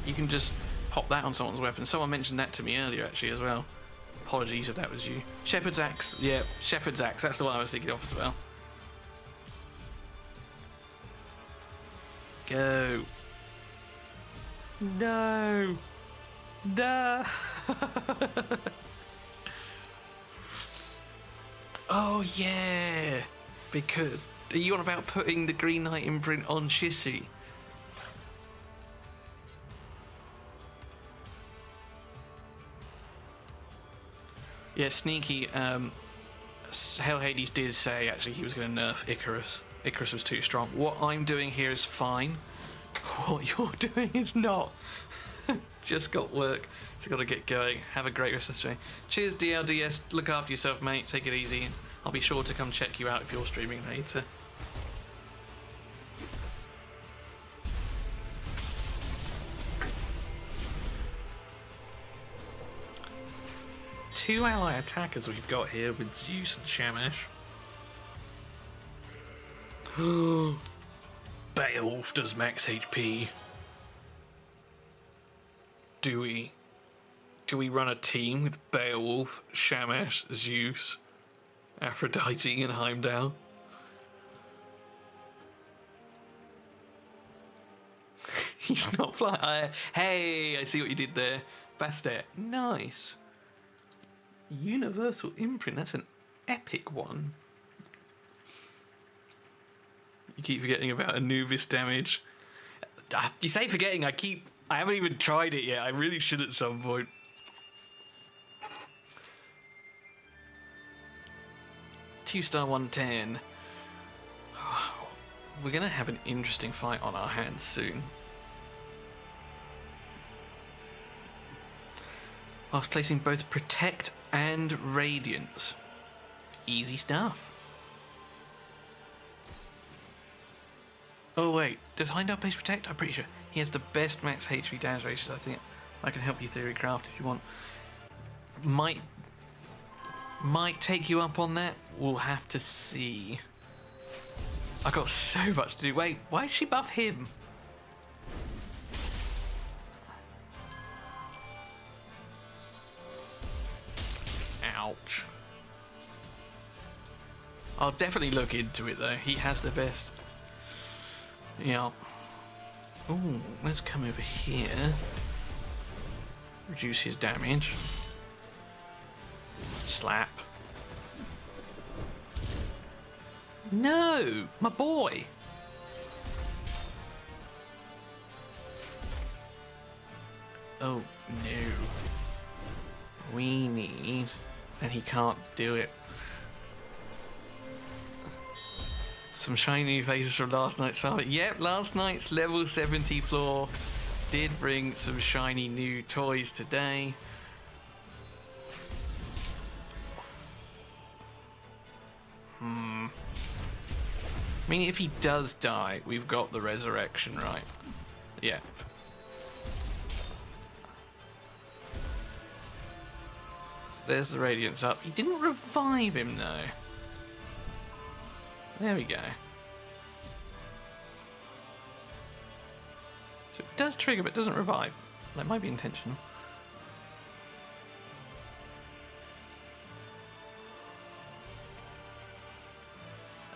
You can just pop that on someone's weapon. Someone mentioned that to me earlier, actually, as well. Apologies if that was you. Shepherd's Axe. Yeah, Shepherd's Axe. That's the one I was thinking of as well. Go. No. No. Oh, yeah. Because... Are you on about putting the Green Knight imprint on Shishi? Yeah, sneaky. Hell Hades did say actually he was going to nerf Icarus. Icarus was too strong. What I'm doing here is fine. What you're doing is not. Just got work. So got to get going. Have a great rest of the stream. Cheers, DLDS. Look after yourself, mate. Take it easy. I'll be sure to come check you out if you're streaming later. Two ally attackers we've got here with Zeus and Shamash. Beowulf does max HP. Do we run a team with Beowulf, Shamash, Zeus, Aphrodite and Heimdall? He's not flying. Hey, I see what you did there. Bastet. Nice. Universal imprint, that's an epic one. You keep forgetting about Anubis damage. You say forgetting, I haven't even tried it yet. I really should at some point. Two-star 110. We're gonna have an interesting fight on our hands soon. Whilst placing both Protect and Radiance. Easy stuff. Oh wait, does Heimdall place Protect? I'm pretty sure. He has the best max HP damage ratios. I think I can help you theory craft if you want. Might take you up on that. We'll have to see. I got so much to do. Wait, why did she buff him? Ouch. I'll definitely look into it though. He has the best. Yeah. Ooh, let's come over here. Reduce his damage. Slap. No, my boy. Oh no. We need, and he can't do it. Some shiny new faces from last night's farm. Yep, last night's level 70 floor did bring some shiny new toys today. I mean, if he does die, we've got the resurrection, right? Yeah. So there's the radiance up. He didn't revive him, though. There we go. So it does trigger, but it doesn't revive. That might be intentional.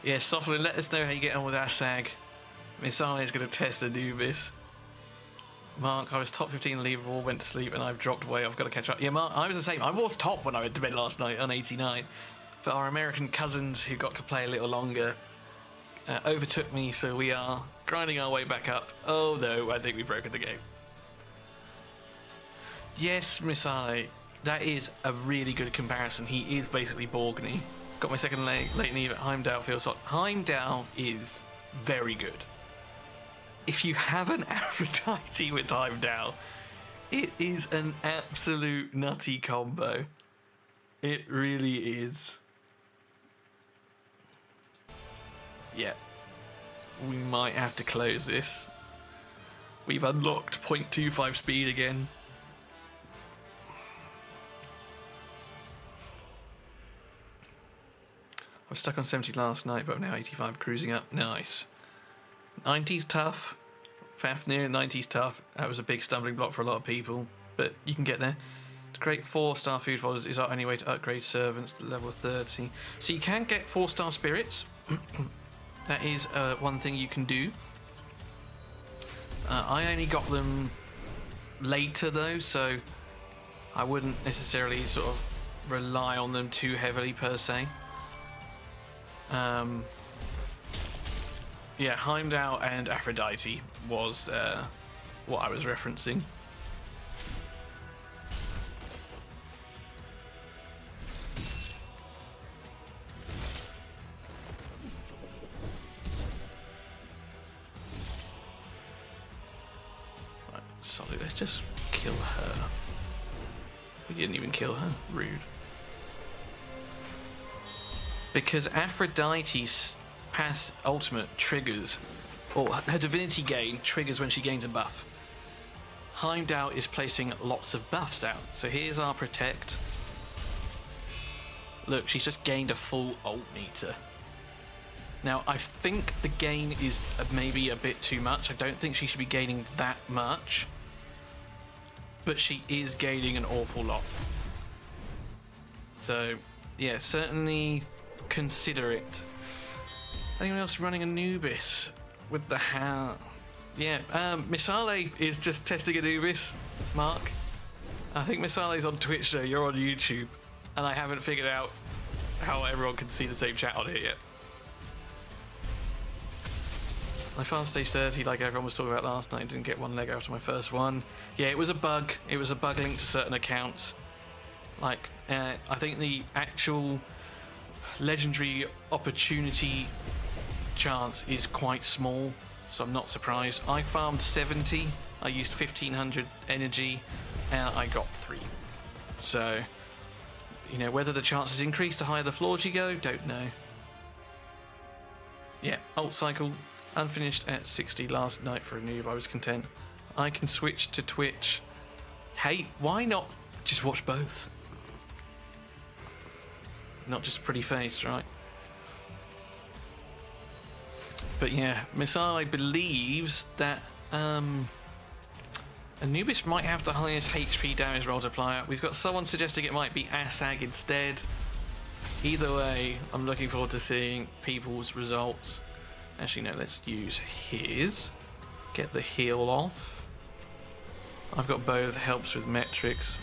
Yeah, softly let us know how you get on with our sag. Miss Arne is going to test Anubis. Mark, I was top 15 leaderboard, went to sleep, and I've dropped away. I've got to catch up. Yeah, Mark, I was the same. I was top when I went to bed last night on 89. But our American cousins who got to play a little longer overtook me, so we are grinding our way back up. Oh no, I think we've broken the game. Yes, Miss Arne, that is a really good comparison. He is basically Borgny. Got my second late knee, but Heimdall feels hot. Heimdall is very good. If you have an Aphrodite with Heimdall, it is an absolute nutty combo. It really is. Yeah. We might have to close this. We've unlocked 0.25 speed again. I was stuck on 70 last night, but I'm now 85, cruising up. Nice. 90's tough. Fafnir, 90's tough. That was a big stumbling block for a lot of people, but you can get there. The great 4-star food folders is our only way to upgrade servants to level 30. So you can get 4-star spirits. That is one thing you can do. I only got them later though, so I wouldn't necessarily sort of rely on them too heavily per se. Yeah, Heimdall and Aphrodite was what I was referencing. Right, sorry, let's just kill her. We didn't even kill her. Rude. Because Aphrodite's pass ultimate triggers, or her divinity gain triggers when she gains a buff. Heimdall is placing lots of buffs out. So here's our protect. Look, she's just gained a full ult meter. Now, I think the gain is maybe a bit too much. I don't think she should be gaining that much. But she is gaining an awful lot. So, yeah, certainly consider it. Anyone else running Anubis with the how? Yeah, Misale is just testing Anubis, Mark. I think Misale's on Twitch though, you're on YouTube, and I haven't figured out how everyone can see the same chat on here yet. I farmed stage 30 like everyone was talking about last night, didn't get one leg after my first one. Yeah, it was a bug. It was a bug linked to certain accounts. Like, I think the actual legendary opportunity chance is quite small, so I'm not surprised. I farmed 70, I used 1500 energy, and I got 3. So, you know, whether the chances increase the higher the floors you go, don't know. Yeah, ult cycle unfinished at 60 last night for a noob. I was content. I can switch to Twitch. Hey, why not just watch both? Not just a pretty face, right? But yeah, Misai believes that Anubis might have the highest HP damage multiplier. We've got someone suggesting it might be Asag instead. Either way, I'm looking forward to seeing people's results. Actually, no, let's use his. Get the heal off. I've got both, helps with metrics.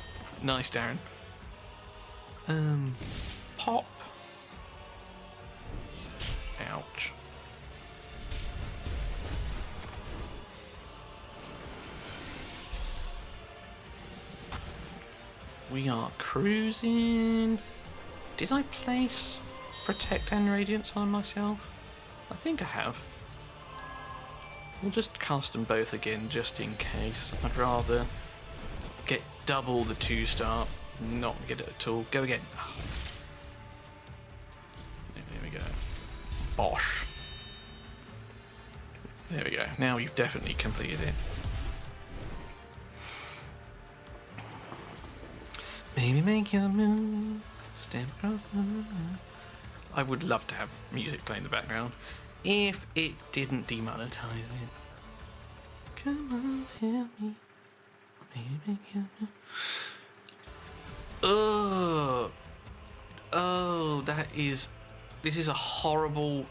Nice, Darren. Pop. Ouch. We are cruising. Did I place Protect and Radiance on myself? I think I have. We'll just cast them both again just in case. I'd rather get double the 2-star, not get it at all. Go again. There we go. Bosh. There we go. Now you've definitely completed it. Maybe make your move. Step across the line. I would love to have music playing in the background if it didn't demonetize it. Come on, help me. Maybe make your move. Oh, this is a horrible,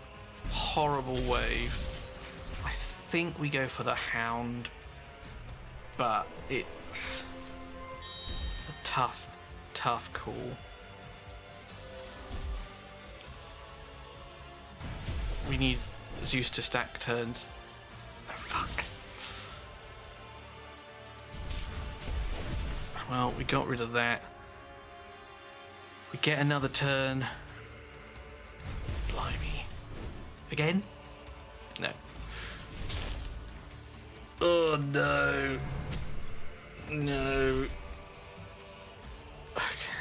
horrible wave. I think we go for the Hound, but it's a tough call. We need Zeus to stack turns. Oh, fuck. Well, we got rid of that. We get another turn. Blimey. Again? No. Oh no. No.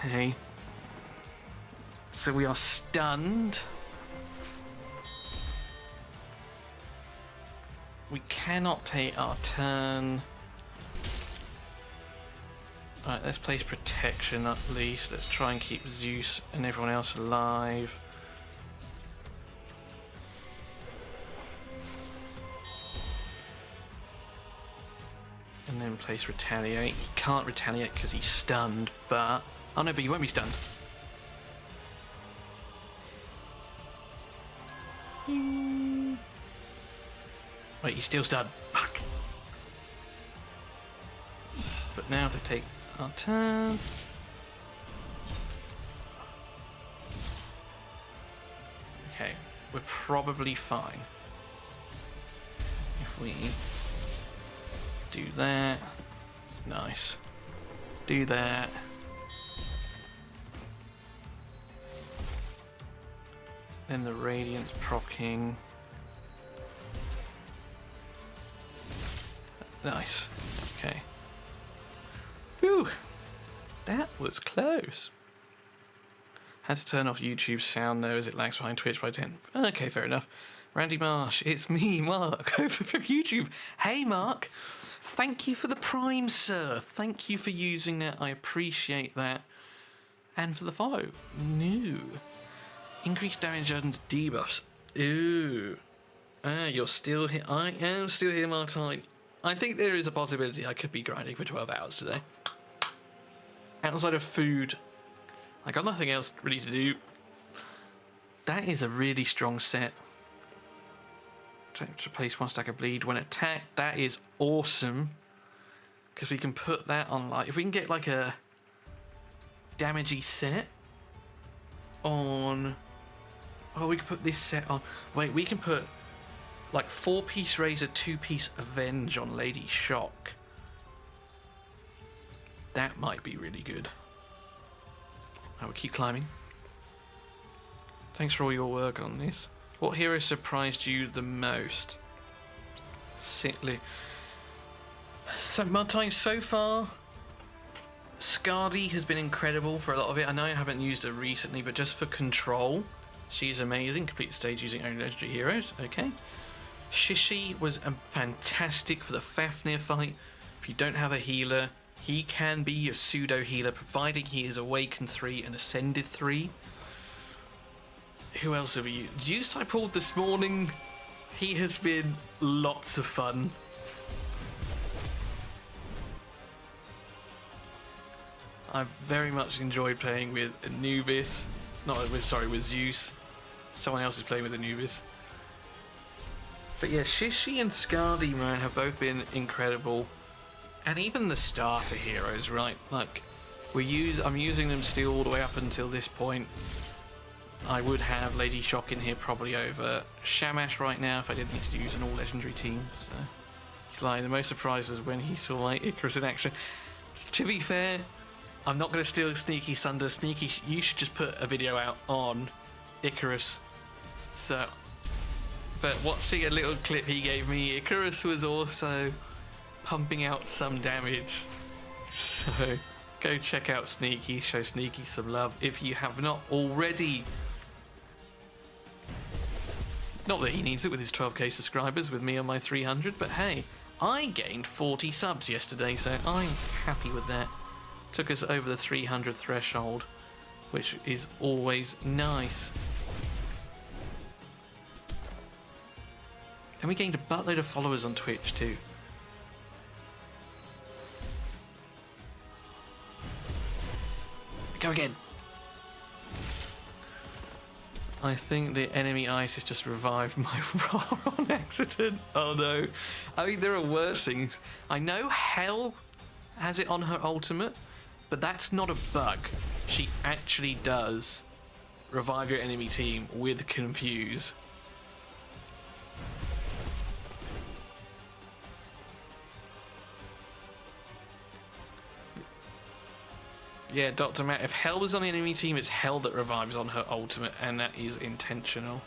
Okay. So we are stunned. We cannot take our turn. Alright, let's place protection at least. Let's try and keep Zeus and everyone else alive. And then place retaliate. He can't retaliate because he's stunned, but... Oh no, but he won't be stunned. Wait, he's still stunned. Fuck. But now if they take our turn... Okay, we're probably fine. If we do that... Nice. Do that. Then the Radiance proccing. Nice. Okay. Whew. That was close. Had to turn off YouTube sound though as it lags behind Twitch by 10. Okay, fair enough. Randy Marsh, it's me, Mark, over from YouTube. Hey Mark, thank you for the Prime, sir. Thank you for using that. I appreciate that. And for the follow. New. Increased damage and debuffs. Ooh. You're still here. I am still here, Mark. I think there is a possibility I could be grinding for 12 hours today. Outside of food, I got nothing else really to do. That is a really strong set. To replace 1 stack of bleed when attacked. That is awesome. Because we can put that on, like, if we can get like a damagey set on... Oh, we can put this set on... Wait, we can put like 4-piece Razor, 2-piece Avenge on Lady Shock. That might be really good. I will keep climbing. Thanks for all your work on this. What hero surprised you the most? Sickly. So, Martine, so far, Skadi has been incredible for a lot of it. I know I haven't used her recently, but just for control, she's amazing. Complete the stage using only legendary heroes. Okay. Shishi was fantastic for the Fafnir fight. If you don't have a healer, he can be your pseudo healer, providing he is Awakened 3 and Ascended 3. Who else have we used? Zeus I pulled this morning. He has been lots of fun. I've very much enjoyed playing with Anubis. With Zeus. Someone else is playing with Anubis. But yeah, Shishi and Skadi, man, have both been incredible. And even the starter heroes, right? Like, I'm using them still all the way up until this point. I would have Lady Shock in here probably over Shamash right now if I didn't need to use an all legendary team. So he's lying. The most surprise was when he saw my Icarus in action. To be fair, I'm not going to steal Sneaky Thunder. Sneaky, you should just put a video out on Icarus. So, but watching a little clip he gave me, Icarus was also pumping out some damage. So go check out Sneaky, show Sneaky some love if you have not already. Not that he needs it with his 12k subscribers, with me on my 300, but hey, I gained 40 subs yesterday, so I'm happy with that. Took us over the 300 threshold, which is always nice. And we gained a buttload of followers on Twitch too. Go again. I think the enemy Isis just revived my Ra on accident. Oh no. I mean, there are worse things. I know Hell has it on her ultimate, but that's not a bug. She actually does revive your enemy team with Confuse. Yeah, Dr. Matt, if Hell was on the enemy team, it's Hell that revives on her ultimate, and that is intentional.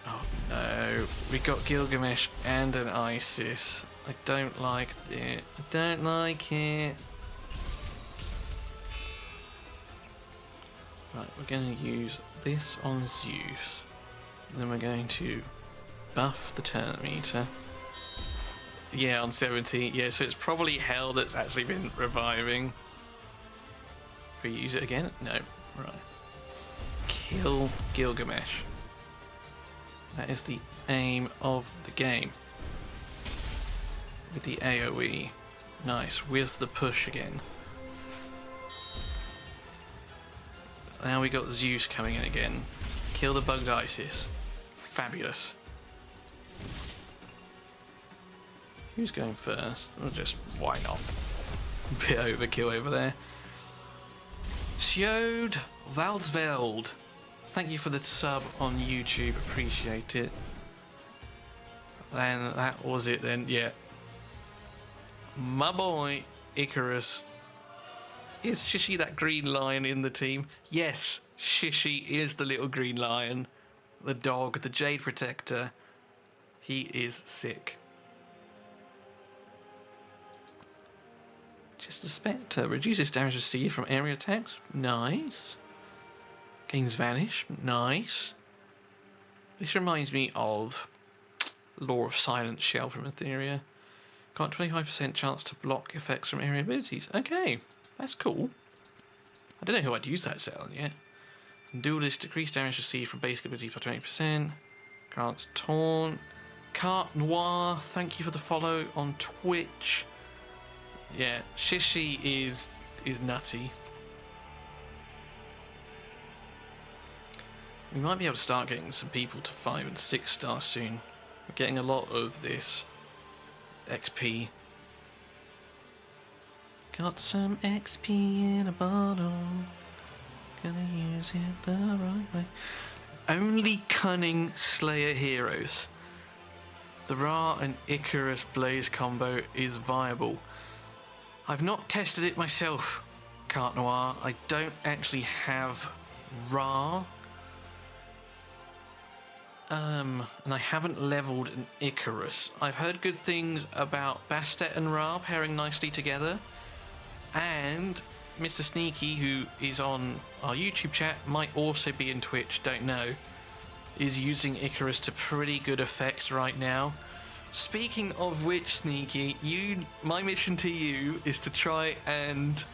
Oh no, we got Gilgamesh and an Isis. I don't like it. I don't like it. Right, we're going to use this on Zeus. And then we're going to buff the turn meter. Yeah, on 70. Yeah, so it's probably Hell that's actually been reviving. Use it again? No. Right. Kill Gilgamesh. That is the aim of the game. With the AoE. Nice. With the push again. Now we got Zeus coming in again. Kill the bugged Isis. Fabulous. Who's going first? Well, just why not? Bit overkill over there. Sjode Valsveld, thank you for the sub on YouTube, appreciate it. And that was it then, yeah. My boy, Icarus. Is Shishi that green lion in the team? Yes, Shishi is the little green lion. The dog, the Jade Protector. He is sick. Just a Spectre. Reduces damage received from area attacks. Nice. Gains Vanish. Nice. This reminds me of Law of Silence Shell from Etheria. Got 25% chance to block effects from area abilities. Okay, that's cool. I don't know who I'd use that set on yet. Duelist, decreased damage received from basic abilities by 20%. Grants Taunt. Carte Noir, thank you for the follow on Twitch. Yeah, Shishi is nutty. We might be able to start getting some people to 5 and 6 stars soon. We're getting a lot of this XP. Got some XP in a bottle. Gonna use it the right way. Only cunning Slayer heroes. The Ra and Icarus Blaze combo is viable. I've not tested it myself, Carte Noir. I don't actually have Ra. And I haven't leveled an Icarus. I've heard good things about Bastet and Ra pairing nicely together. And Mr. Sneaky, who is on our YouTube chat, might also be in Twitch, don't know, is using Icarus to pretty good effect right now. Speaking of which, Sneaky, my mission to you is to try and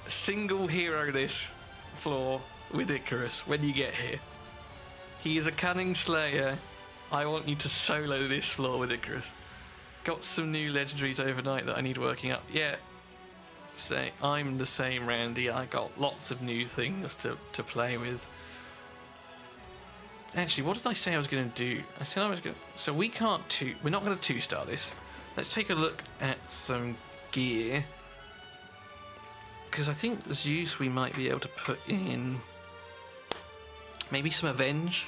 single hero this floor with Icarus when you get here. He is a cunning slayer. I want you to solo this floor with Icarus. Got some new legendaries overnight that I need working up. Yeah, so I'm the same, Randy. I got lots of new things to play with. Actually, what did I say I was going to do? I said I was going to... So we're not going to 2-star this. Let's take a look at some gear. because I think Zeus we might be able to put in maybe some Avenge,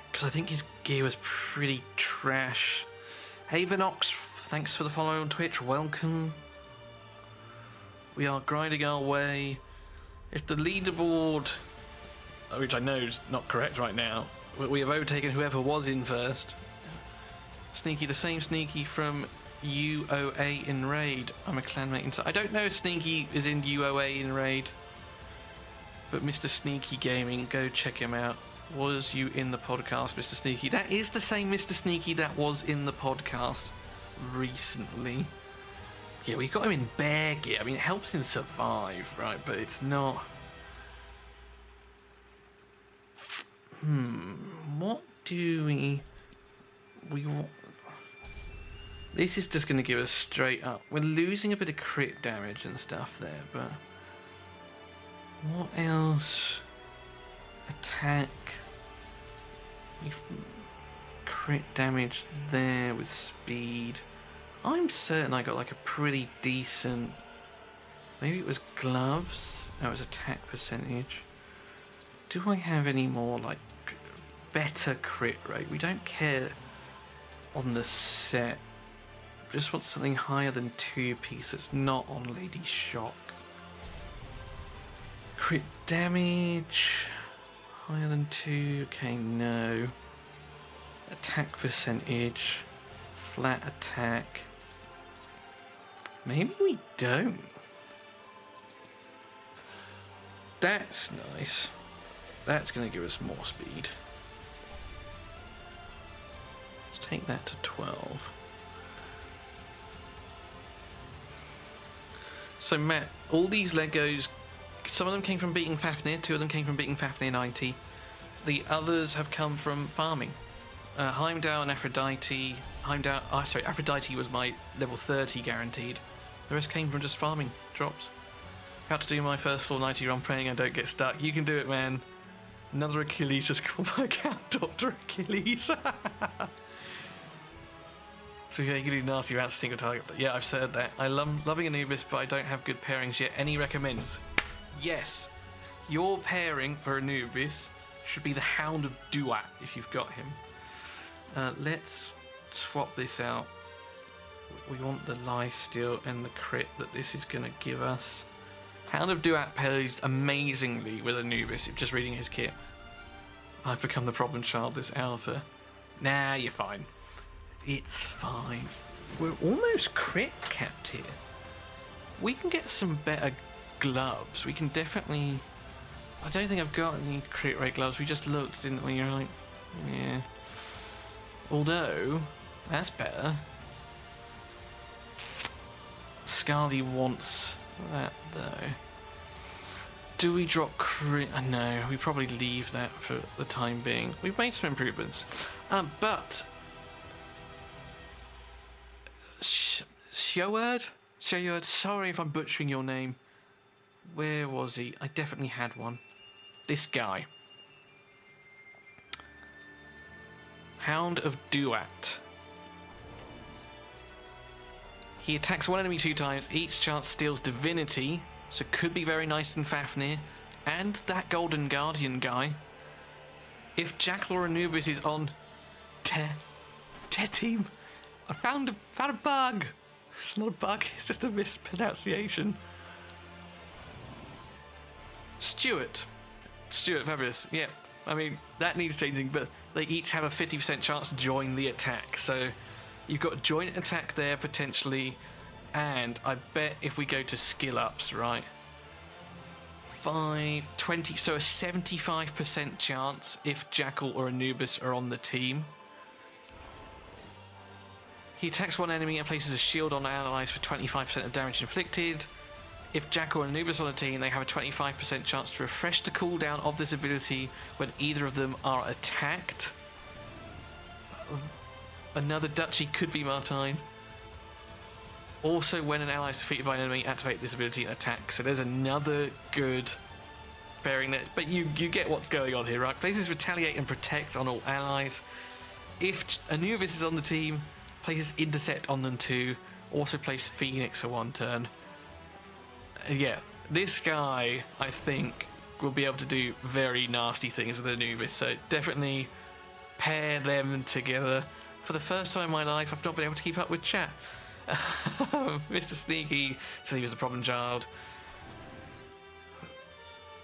because I think his gear was pretty trash. Hey Venox, thanks for the follow on Twitch, welcome. We are grinding our way. If the leaderboard, which I know is not correct right now, we have overtaken whoever was in first. Sneaky, the same Sneaky from UOA in Raid. I'm a clanmate inside. I don't know if Sneaky is in UOA in Raid, but Mr. Sneaky Gaming, go check him out. Was you in the podcast, Mr. Sneaky? That is the same Mr. Sneaky that was in the podcast recently. Yeah, we got him in bear gear. I mean, it helps him survive, right? But it's not... What do we want? This is just going to give us straight up. We're losing a bit of crit damage and stuff there, but... What else? Attack. Crit damage there with speed. I'm certain I got like a pretty decent... Maybe it was gloves? That was attack percentage. Do I have any more like better crit rate? We don't care on the set. Just want something higher than 2 piece that's not on Lady Shock. Crit damage higher than 2. Okay, no. Attack percentage, flat attack. Maybe we don't. That's nice. That's going to give us more speed. Let's take that to 12. So Matt, all these Legos, some of them came from beating Fafnir, 2 of them came from beating Fafnir 90. The others have come from farming. Heimdall and Aphrodite. Aphrodite was my level 30 guaranteed. The rest came from just farming drops. About to do my first floor 90 run, praying I don't get stuck. You can do it, man. Another Achilles, just call my account Dr. Achilles. So yeah, you can do nasty amounts of single target. Yeah, I've said that. I love loving Anubis, but I don't have good pairings yet. Any recommends? Yes. Your pairing for Anubis should be the Hound of Duat, if you've got him. Let's swap this out. We want the lifesteal and the crit that this is going to give us. Hound of Duat pairs amazingly with Anubis, just reading his kit. I've become the problem child this alpha. Nah, you're fine. It's fine. We're almost crit capped here. We can get some better gloves. We can definitely... I don't think I've got any crit rate gloves. We just looked, didn't we? You're like, yeah. Although, that's better. Scarly wants that though. Do we drop crit? No, we probably leave that for the time being. We've made some improvements. But... Showard, sorry if I'm butchering your name. Where was he? I definitely had one. This guy. Hound of Duat. He attacks one enemy 2 times. Each chance steals divinity, so could be very nice in Fafnir. And that Golden Guardian guy. If Jackal or Anubis is on Te team, I found a bug. It's not a bug, it's just a mispronunciation. Stuart, fabulous. Yeah, I mean, that needs changing, but they each have a 50% chance to join the attack. So you've got joint attack there potentially, and I bet if we go to skill ups, right? 5, 20, so a 75% chance if Jackal or Anubis are on the team. He attacks one enemy and places a shield on allies for 25% of damage inflicted. If Jackal and Anubis on a team, they have a 25% chance to refresh the cooldown of this ability when either of them are attacked. Another duchy could be Martine. Also, when an ally is defeated by an enemy, activate this ability and attack. So there's another good bearing there. But you get what's going on here, right? Places retaliate and protect on all allies. If Anubis is on the team, places intercept on them too. Also place Phoenix for 1 turn. Yeah, this guy, I think, will be able to do very nasty things with Anubis, so definitely pair them together. For the first time in my life, I've not been able to keep up with chat. Mr. Sneaky said he was a problem child.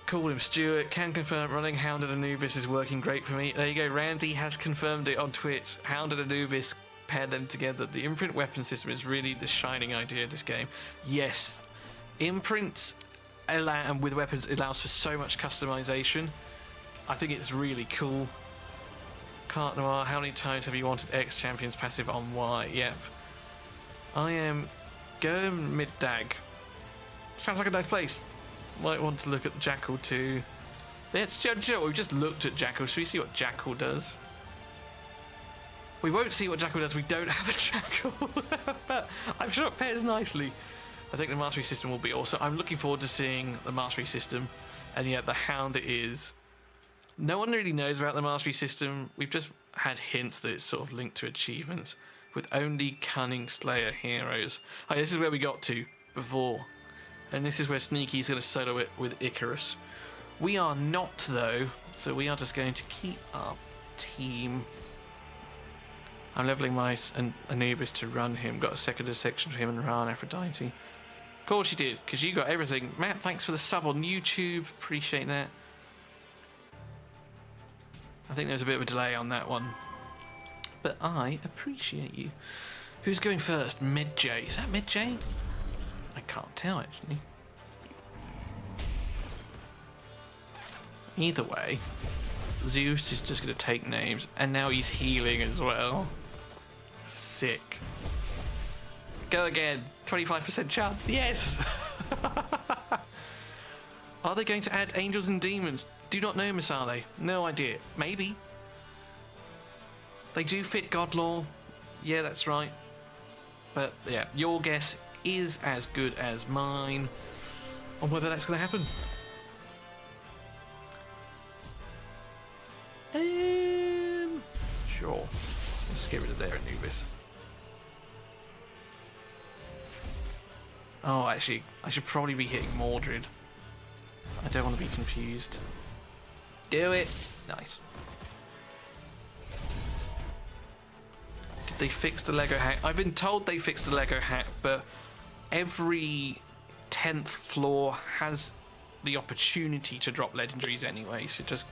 Call him Stuart. Can confirm running Hounded Anubis is working great for me. There you go. Randy has confirmed it on Twitch. Hounded Anubis, pair them together. The imprint weapon system is really the shining idea of this game. Yes, imprints and with weapons allows for so much customization. I think it's really cool. Carte Noir, how many times have you wanted X Champions passive on Y? Yep. I am going mid-dag. Sounds like a nice place. Might want to look at the Jackal too. Let's judge it. We've just looked at Jackal. Should we see what Jackal does? We won't see what Jackal does. We don't have a Jackal. But I'm sure it pairs nicely. I think the mastery system will be awesome. I'm looking forward to seeing the mastery system. And yet the Hound it is. No one really knows about the mastery system. We've just had hints that it's sort of linked to achievements. With only Cunning Slayer heroes. Oh, this is where we got to before. And this is where Sneaky's going to solo it with Icarus. We are not, though, so we are just going to keep our team. I'm leveling my Anubis to run him. Got a second section for him and Ra and Aphrodite. Of course you did, because you got everything. Matt, thanks for the sub on YouTube. Appreciate that. I think there's a bit of a delay on that one. But I appreciate you. Who's going first? Mid-J. Is that Mid-J? I can't tell, actually. Either way, Zeus is just going to take names, and now he's healing as well. Sick. Go again. 25% chance. Yes! Are they going to add angels and demons? Do not know, Miss, are they? No idea. Maybe. They do fit God Law. Yeah, that's right. But, yeah, your guess is as good as mine on whether that's going to happen. Sure. Let's get rid of their Anubis. Oh, actually, I should probably be hitting Mordred. I don't want to be confused. Do it. Nice. Did they fix the Lego hack? I've been told they fixed the Lego hack, but every 10th floor has the opportunity to drop legendaries anyway, so just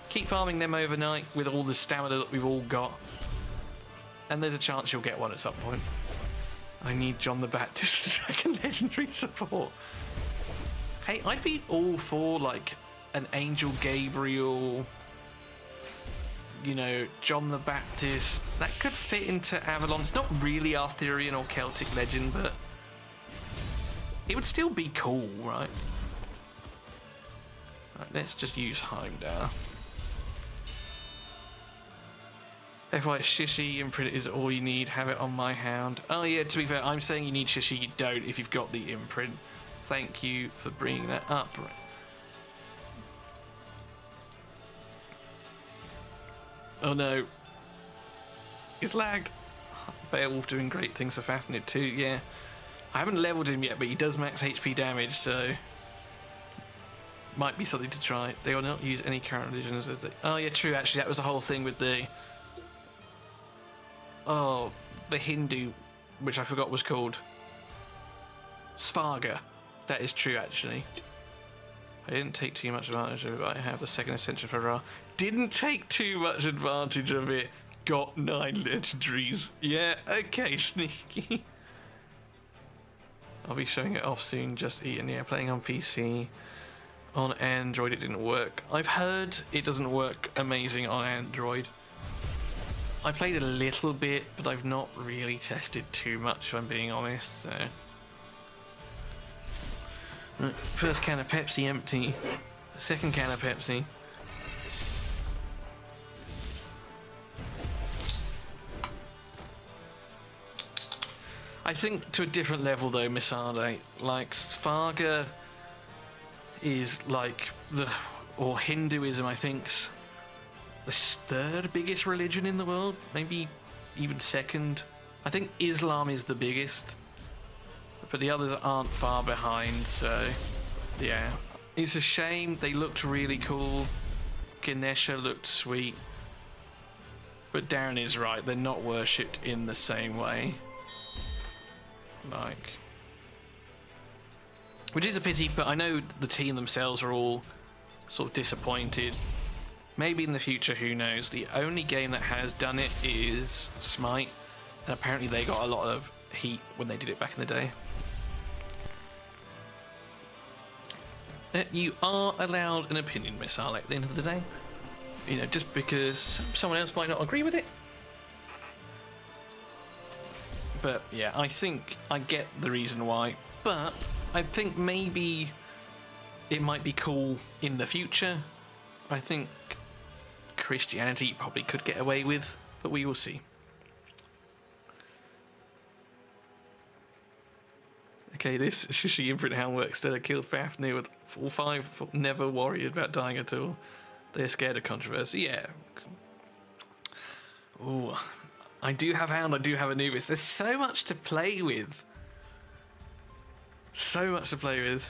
keep farming them overnight with all the stamina that we've all got, and there's a chance you'll get one at some point. I need John the Baptist second legendary support. Hey, I'd be all for like an Angel Gabriel, you know, John the Baptist. That could fit into Avalon. It's not really Arthurian or Celtic legend, but it would still be cool, right? Right, let's just use Heimdall. FY Shishi imprint is all you need. Have it on my Hound. Oh yeah, to be fair, I'm saying you need Shishi. You don't if you've got the imprint. Thank you for bringing that up. Oh no. It's lagged. Beowulf doing great things for Fafnir too, yeah. I haven't leveled him yet, but he does max HP damage, so might be something to try. They will not use any current religions as they... Oh yeah, true, actually, that was the whole thing with the... Oh, the Hindu, which I forgot was called Svarga. That is true, actually. I didn't take too much advantage of it, but I have the second ascension for Ra. Didn't take too much advantage of it. Got 9 legendaries. Yeah, okay, Sneaky. I'll be showing it off soon, just eating. Yeah, playing on PC. On Android it didn't work. I've heard it doesn't work amazing on Android. I played a little bit, but I've not really tested too much, if I'm being honest, so... Right, first can of Pepsi empty. Second can of Pepsi. I think to a different level though, Misade. Like Svarga is like the, or Hinduism I think's the third biggest religion in the world, maybe even second. I think Islam is the biggest. but the others aren't far behind, so yeah. It's a shame. They looked really cool. Ganesha looked sweet. But Darren is right, they're not worshipped in the same way. Like... Which is a pity, but I know the team themselves are all sort of disappointed. Maybe in the future, who knows. The only game that has done it is Smite, and apparently they got a lot of heat when they did it back in the day. You are allowed an opinion, Miss Arlek, at the end of the day. You know, just because someone else might not agree with it. But yeah, I think I get the reason why, but I think maybe it might be cool in the future. I think Christianity probably could get away with, but we will see. Okay, this Shishi imprint helm works still. Killed Fafnir with all 5, never worried about dying at all. They're scared of controversy, yeah. Ooh, I do have Hound, I do have Anubis. There's so much to play with. So much to play with.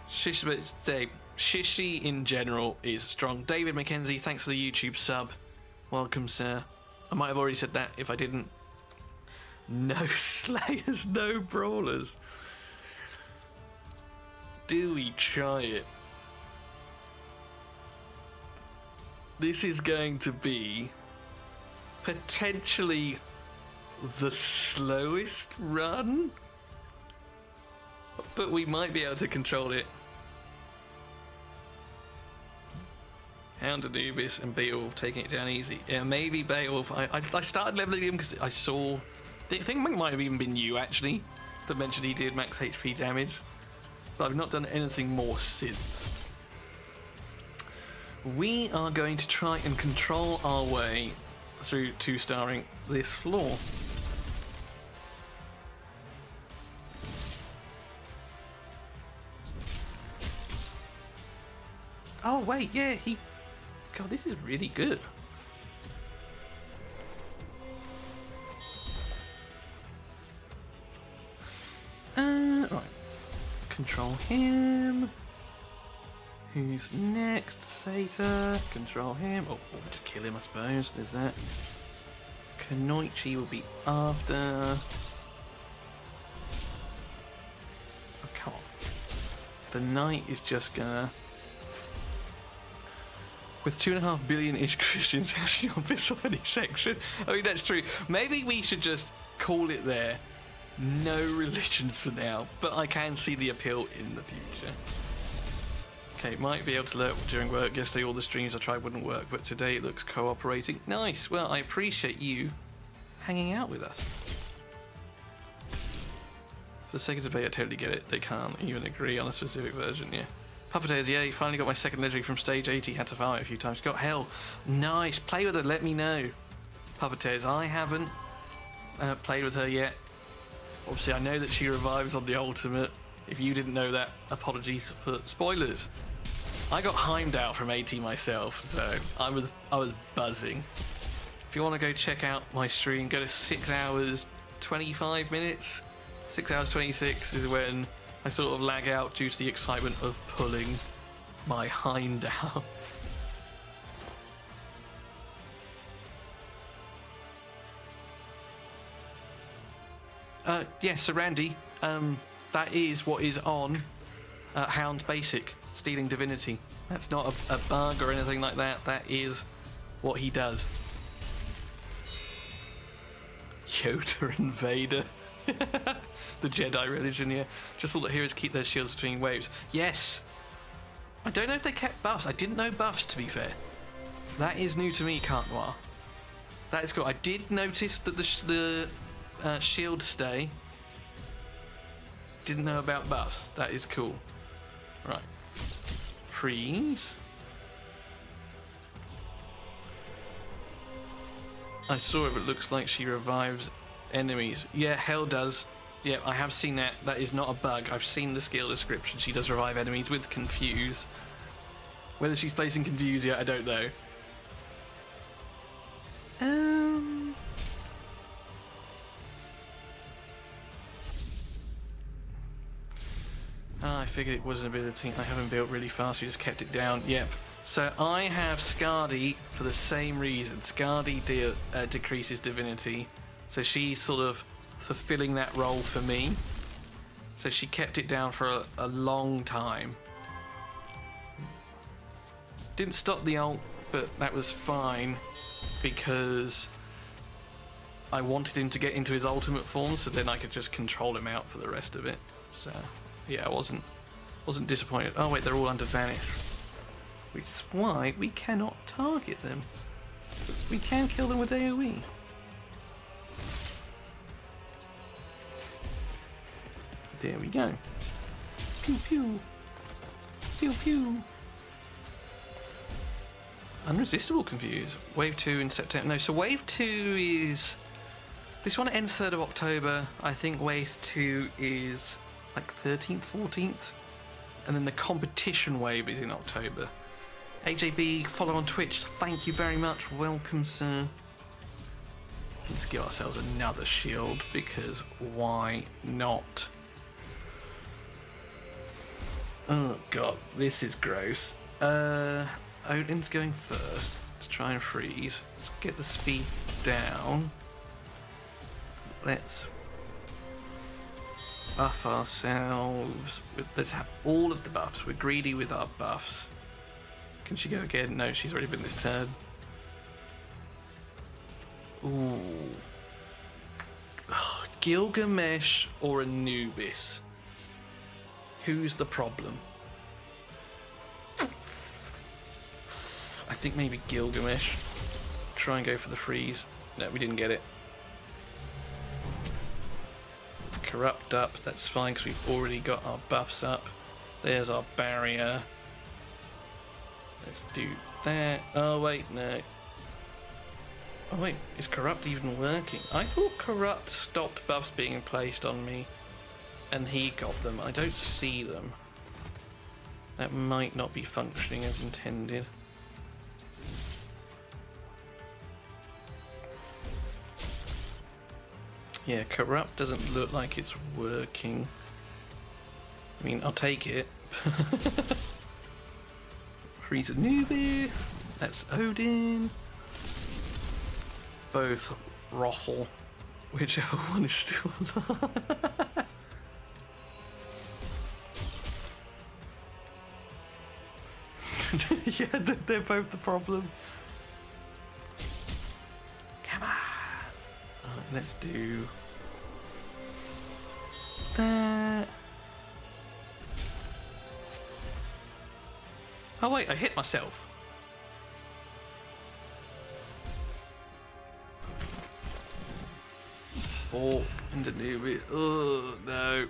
Shishi in general is strong. David McKenzie, thanks for the YouTube sub. Welcome, sir. I might have already said that if I didn't. No Slayers, no Brawlers. Do we try it? This is going to be potentially the slowest run, but we might be able to control it. Hound Anubis and Beowulf taking it down easy. Yeah, maybe Beowulf. I started leveling him because I saw... I think it might have even been you, actually, that mentioned he did max HP damage. But I've not done anything more since. We are going to try and control our way through 2-starring this floor. Oh, wait, yeah, he... God, this is really good. Right. Control him. Who's next? Satyr. Control him. Oh, to kill him, I suppose. There's that. Kanoichi will be after. Oh, come on. The knight is just gonna... With 2.5 billion-ish Christians, how should you piss off any section? I mean, that's true. Maybe we should just call it there. No religions for now, but I can see the appeal in the future. Okay, might be able to lurk during work. Yesterday all the streams I tried wouldn't work, but today it looks cooperating. Nice, well, I appreciate you hanging out with us. For the sake of debate, I totally get it. They can't even agree on a specific version, yeah. Puppeteers, yay, finally got my second legendary from stage 80, had to farm it a few times. Got hell. Nice, play with her, let me know. Puppeteers, I haven't played with her yet. Obviously, I know that she revives on the ultimate. If you didn't know that, apologies for spoilers. I got Heimdall from AT myself, so I was buzzing. If you want to go check out my stream, go to 6 hours 25 minutes. 6 hours 26 is when I sort of lag out due to the excitement of pulling my Heimdall. Yeah, so Randy, that is what is on Hound Basic, Stealing Divinity. That's not a bug or anything like that. That is what he does. Yoda and Vader. The Jedi religion, yeah. Just all the heroes keep their shields between waves. Yes! I don't know if they kept buffs. I didn't know buffs, to be fair. That is new to me, Carte Noir. That is cool. I did notice that the shield stay. Didn't know about buffs. That is cool. Right. Freeze. I saw it, but it looks like she revives enemies. Yeah, Hell does. Yeah, I have seen that. That is not a bug. I've seen the skill description. She does revive enemies with Confuse. Whether she's placing Confuse yet, I don't know. Ah, I figured it was an ability. I haven't built really fast, you just kept it down. Yep. So I have Scardy for the same reason. Scardy decreases divinity. So she's sort of fulfilling that role for me. So she kept it down for a long time. Didn't stop the ult, but that was fine because I wanted him to get into his ultimate form, so then I could just control him out for the rest of it. So yeah, I wasn't disappointed. Oh wait, they're all under vanish, which is why we cannot target them. We can kill them with AoE. There we go. Pew pew. Pew pew. Unresistible Confuse. Wave 2 in September. No, so Wave 2 is... This one ends 3rd of October. I think Wave 2 is like 13th, 14th. And then the competition wave is in October. AJB, follow on Twitch. Thank you very much. Welcome, sir. Let's give ourselves another shield, because why not? Oh god, this is gross. Odin's going first. Let's try and freeze. Let's get the speed down. Let's buff ourselves. Let's have all of the buffs. We're greedy with our buffs. Can she go again? No, she's already been this turn. Ooh. Gilgamesh or Anubis? Who's the problem? I think maybe Gilgamesh. Try and go for the freeze. No, we didn't get it. Corrupt up, that's fine because we've already got our buffs up. There's our barrier. Let's do that. Oh wait, no. Oh wait, is Corrupt even working? I thought Corrupt stopped buffs being placed on me and he got them. I don't see them. That might not be functioning as intended. Yeah, Corrupt doesn't look like it's working. I mean, I'll take it. Freeze Anubis. That's Odin. Both Rothel. Whichever one is still alive. Yeah, they're both the problem. Come on. Right, let's do that. Oh wait, I hit myself. Oh, and Anubis. Oh no.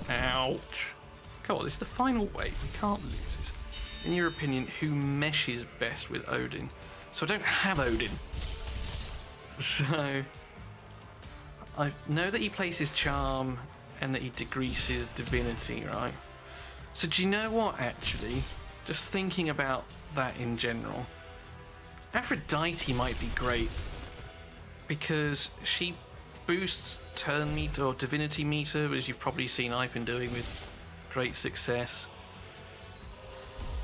Ouch. Come on, this is the final wave. We can't lose this. In your opinion, who meshes best with Odin? So I don't have Odin. So I know that he places charm and that he decreases divinity, right? So do you know what, actually? Just thinking about that in general, Aphrodite might be great because she boosts turn meter or divinity meter, as you've probably seen I've been doing with great success.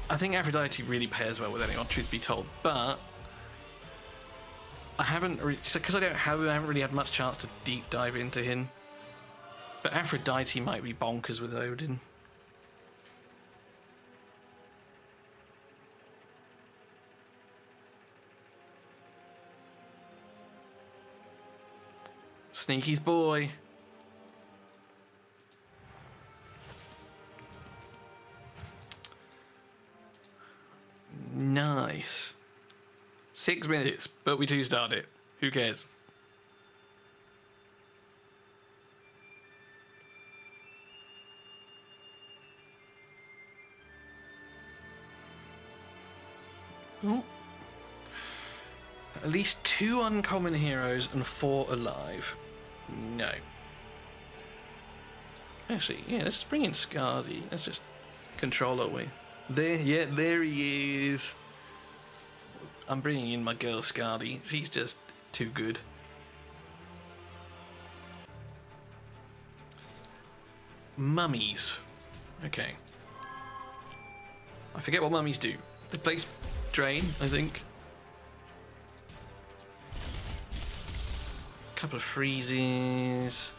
I think Aphrodite really pairs well with anyone, truth be told, but I haven't because I haven't really had much chance to deep dive into him. But Aphrodite might be bonkers with Odin. Sneaky's boy. Nice. 6 minutes, but we 2-starred it. Who cares? Oh. At least 2 uncommon heroes and 4 alive. No. Actually, yeah, let's just bring in Scardy. Let's just control our way. There, yeah, there he is. I'm bringing in my girl Scardy. She's just too good. Mummies. Okay. I forget what mummies do. They place drain, I think. Couple of freezes.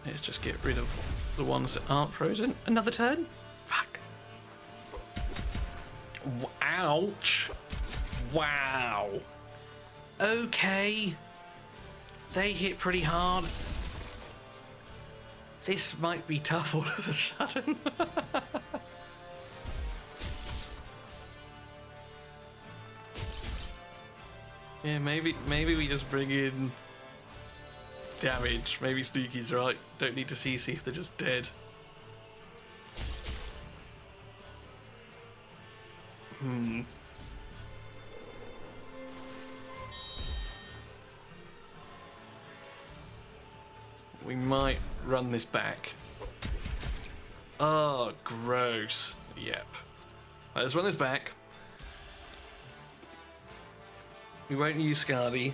Let's just get rid of the ones that aren't frozen. Another turn? Fuck. Ouch. Wow. Okay. They hit pretty hard. This might be tough all of a sudden. Yeah, maybe we just bring in damage. Maybe Sneaky's right. Don't need to CC if they're just dead. We might run this back. Oh, gross. Yep. Right, let's run this back. We won't use Scardy.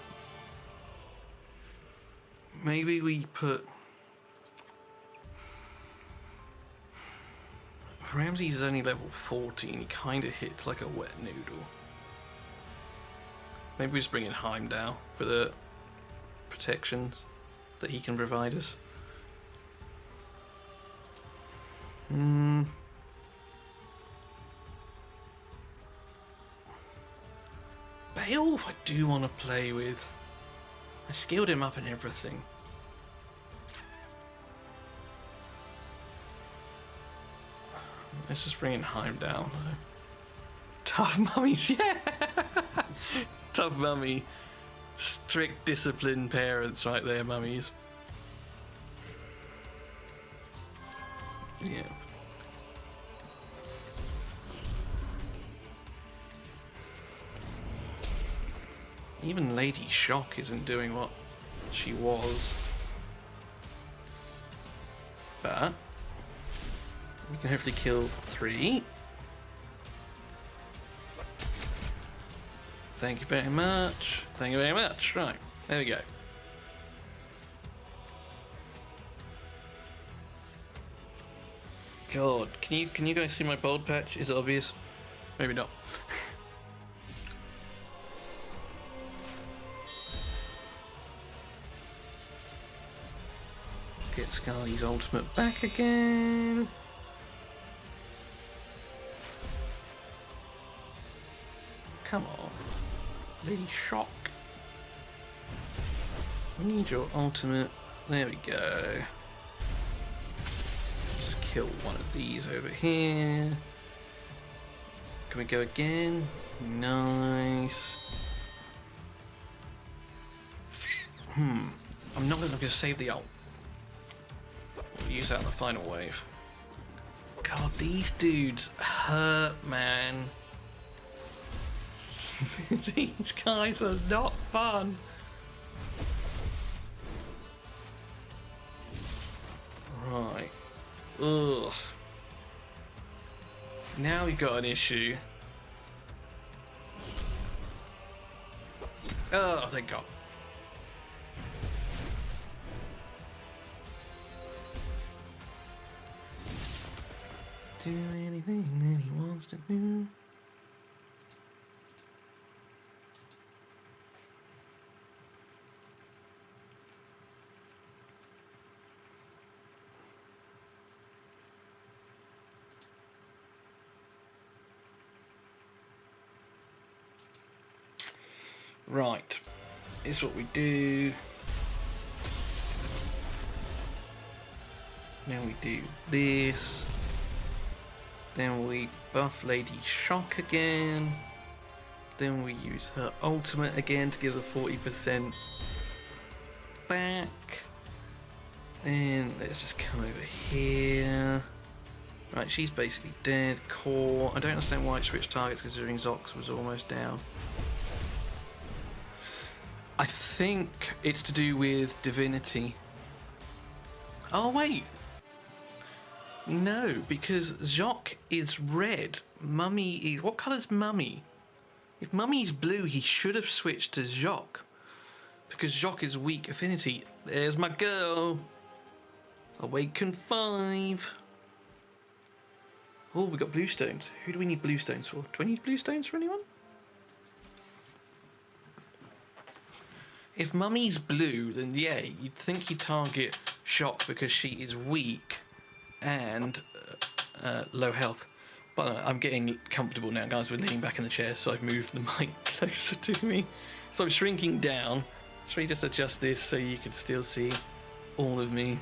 Maybe we put... Ramsey's is only level 14. He kind of hits like a wet noodle. Maybe we just bring in Heimdall for the protections that he can provide us. Beowulf I do want to play with. I skilled him up and everything. Let's just bring in Heimdall. Tough mummies, yeah! Tough mummy. Strict disciplined parents right there, mummies. Yeah. Even Lady Shock isn't doing what she was. But we can hopefully kill 3. Thank you very much. Thank you very much. Right, there we go. God, can you guys see my bald patch? Is it obvious? Maybe not. Get Scarly's ultimate back again. Come on. Lady Shock. We need your ultimate. There we go. Just kill one of these over here. Can we go again? Nice. I'm not going to save the ult. We'll use that in the final wave. God, these dudes hurt, man. These guys are not fun. Right. Ugh. Now we've got an issue. Oh, thank God. Do anything that he wants to do. Right, here's what we do. Now we do this. Then we buff Lady Shock again. Then we use her ultimate again to give her 40% back. Then let's just come over here. Right, she's basically dead. Core. I don't understand why it switched targets considering Zox was almost down. I think it's to do with divinity. Oh wait. No, because Zoc is red. Mummy is... What colour's Mummy? If Mummy's blue, he should have switched to Zoc. because Jacques is weak affinity. There's my girl. Awaken 5. Oh, we got blue stones. Who do we need blue stones for? Do I need blue stones for anyone? If Mummy's blue, then yeah, you'd think you'd target Jacques because she is weak and low health. But I'm getting comfortable now, guys. We're leaning back in the chair, so I've moved the mic closer to me. So I'm shrinking down. Should we just adjust this so you can still see all of me?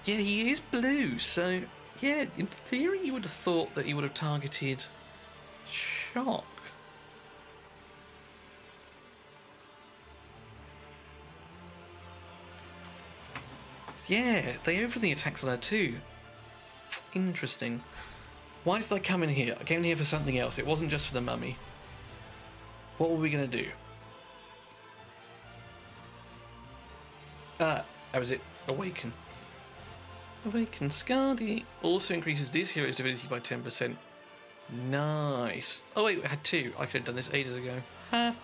Yeah, he is blue, so yeah, in theory you would have thought that he would have targeted Shock. Yeah, they opened the attacks on her too. Interesting. Why did I come in here? I came in here for something else. It wasn't just for the mummy. What were we going to do? That was it. Awaken. Awaken Scardy also increases this hero's divinity by 10%. Nice. Oh wait, I had 2. I could have done this ages ago. Ha.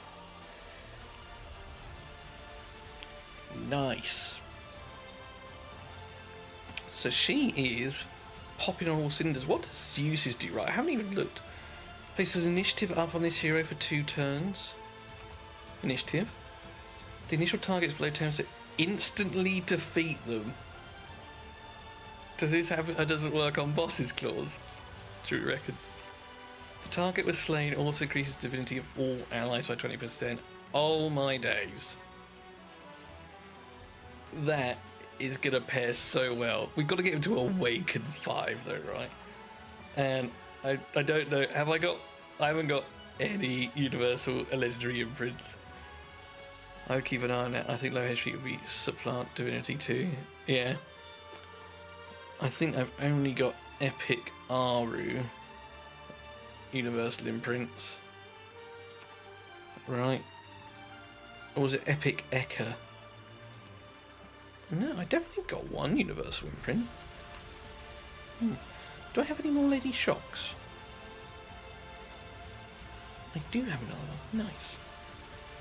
Nice. So she is popping on all cylinders. What does Zeus's do? Right, I haven't even looked. Places initiative up on this hero for 2 turns. Initiative. The initial target's below 10%. Instantly defeat them. Does this happen? Or does it work on boss's clause? Do you reckon? The target was slain also increases divinity of all allies by 20%. Oh my days. That is gonna pair so well. We've got to get him to Awaken 5 though, right? And I don't know. I haven't got any universal legendary imprints. I would keep an eye on it. I think low HP would be supplant divinity too. Yeah. I think I've only got epic Aru universal imprints. Right. Or was it epic Eka? No, I definitely got 1 universal imprint. Do I have any more Lady Shocks? I do have another one. Nice.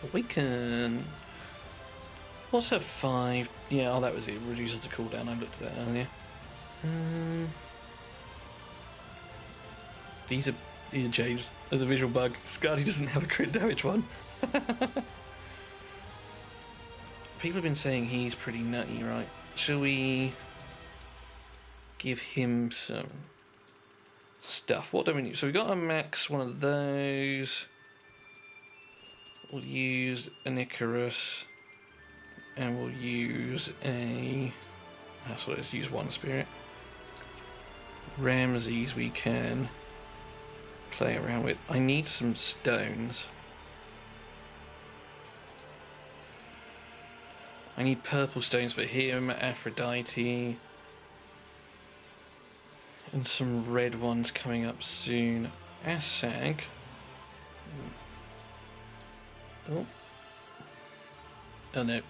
Awaken. What's her 5? Yeah, oh, that was it. Reduces the cooldown. I looked at that earlier. These are changed. There's a visual bug. Scardy doesn't have a crit damage one. People have been saying he's pretty nutty, right? Shall we give him some stuff? What do we need? So we got a max one of those. We'll use an Icarus. And we'll use a... So let's use 1 spirit. Ramses we can play around with. I need some stones. I need purple stones for him, Aphrodite. And some red ones coming up soon. Asag. Oh. Oh no.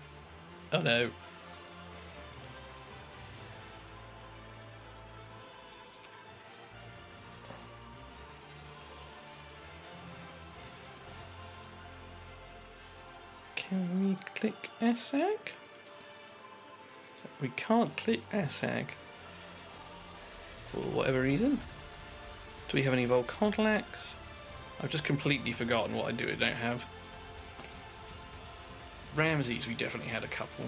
Oh no. Can we click Asag? We can't click Asag. For whatever reason. Do we have any Volcodlax? I've just completely forgotten what I do. I don't have. Ramses, we definitely had a couple.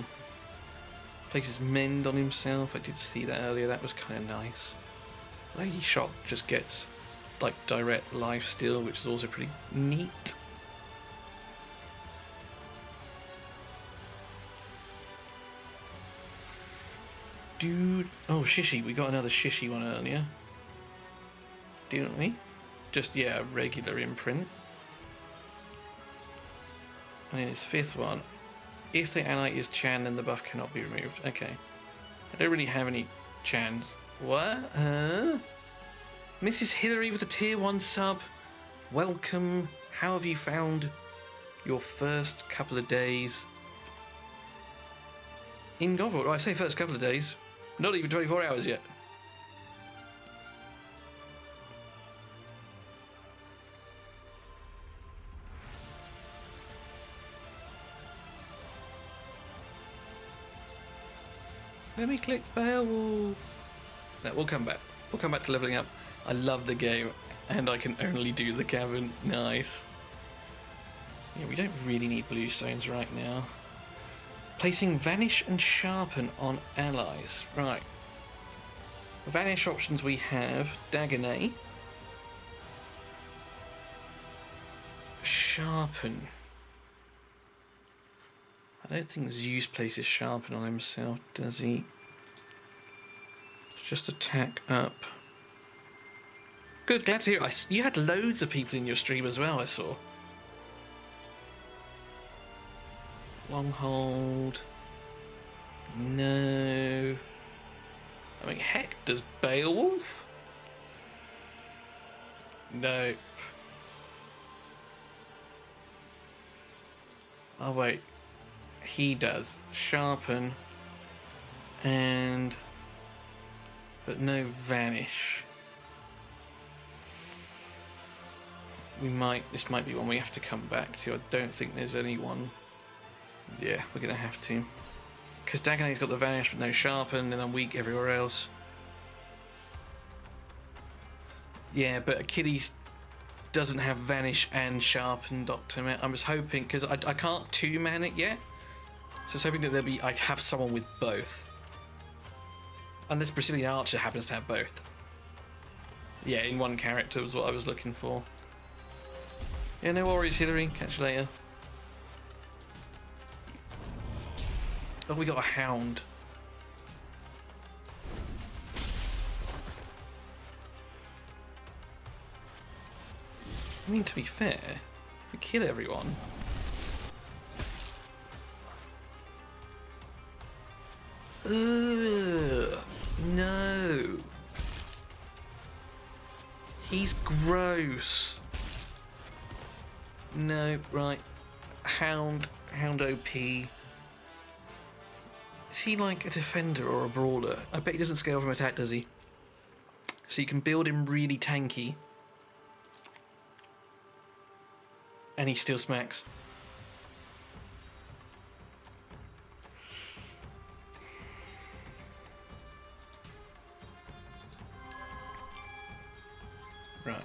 Places Mend on himself. I did see that earlier. That was kind of nice. Lady Shock just gets like direct life steal, which is also pretty neat. Dude, oh Shishi, we got another Shishi one earlier, didn't we? Just yeah, regular imprint. And then his 5th one. If the ally is Chan, then the buff cannot be removed. Okay. I don't really have any Chans. What? Huh? Mrs. Hillary with a tier 1 sub. Welcome. How have you found your first couple of days in Godforge? Well, I say first couple of days. Not even 24 hours yet. Let me click Beowulf. No, we'll come back. We'll come back to leveling up. I love the game, and I can only do the cavern. Nice. Yeah, we don't really need blue stones right now. Placing Vanish and Sharpen on allies. Right. Vanish options we have Dagonet. Sharpen. I don't think Zeus places Sharpen on himself, does he? Just attack up. Good, glad to hear. You had loads of people in your stream as well, I saw. Long hold. No. I mean, heck, does Beowulf? Nope. Oh, wait. He does. Sharpen. And... but no Vanish. This might be one we have to come back to. I don't think there's anyone. Yeah, we're going to have to. Because Dagonet's got the Vanish but no Sharpen, and I'm weak everywhere else. Yeah, but Achilles doesn't have Vanish and Sharpen, Dr. Met. I was hoping, because I can't two-man it yet. So I was hoping that I'd have someone with both. Unless Brazilian Archer happens to have both. Yeah, in one character was what I was looking for. Yeah, no worries, Hillary. Catch you later. Oh, we got a hound. I mean, to be fair, if we kill everyone... Ugh, no. He's gross. No, right. Hound OP. Is he like a defender or a brawler? I bet he doesn't scale from attack, does he? So you can build him really tanky. And he still smacks. Right.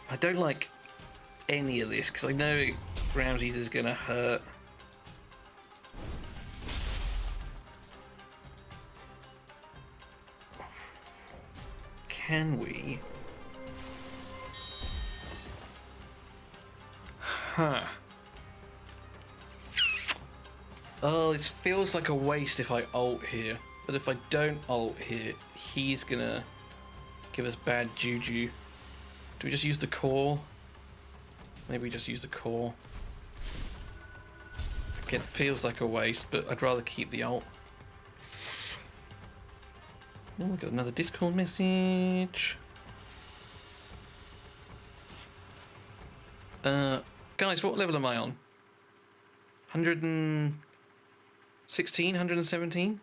I don't like any of this because I know Ramses is going to hurt. Can we? Huh. Oh, it feels like a waste if I ult here. But if I don't ult here, he's gonna give us bad juju. Do we just use the core? Maybe we just use the core. Again, it feels like a waste, but I'd rather keep the ult. Oh, we got another Discord message. Guys, what level am I on? 116, 117?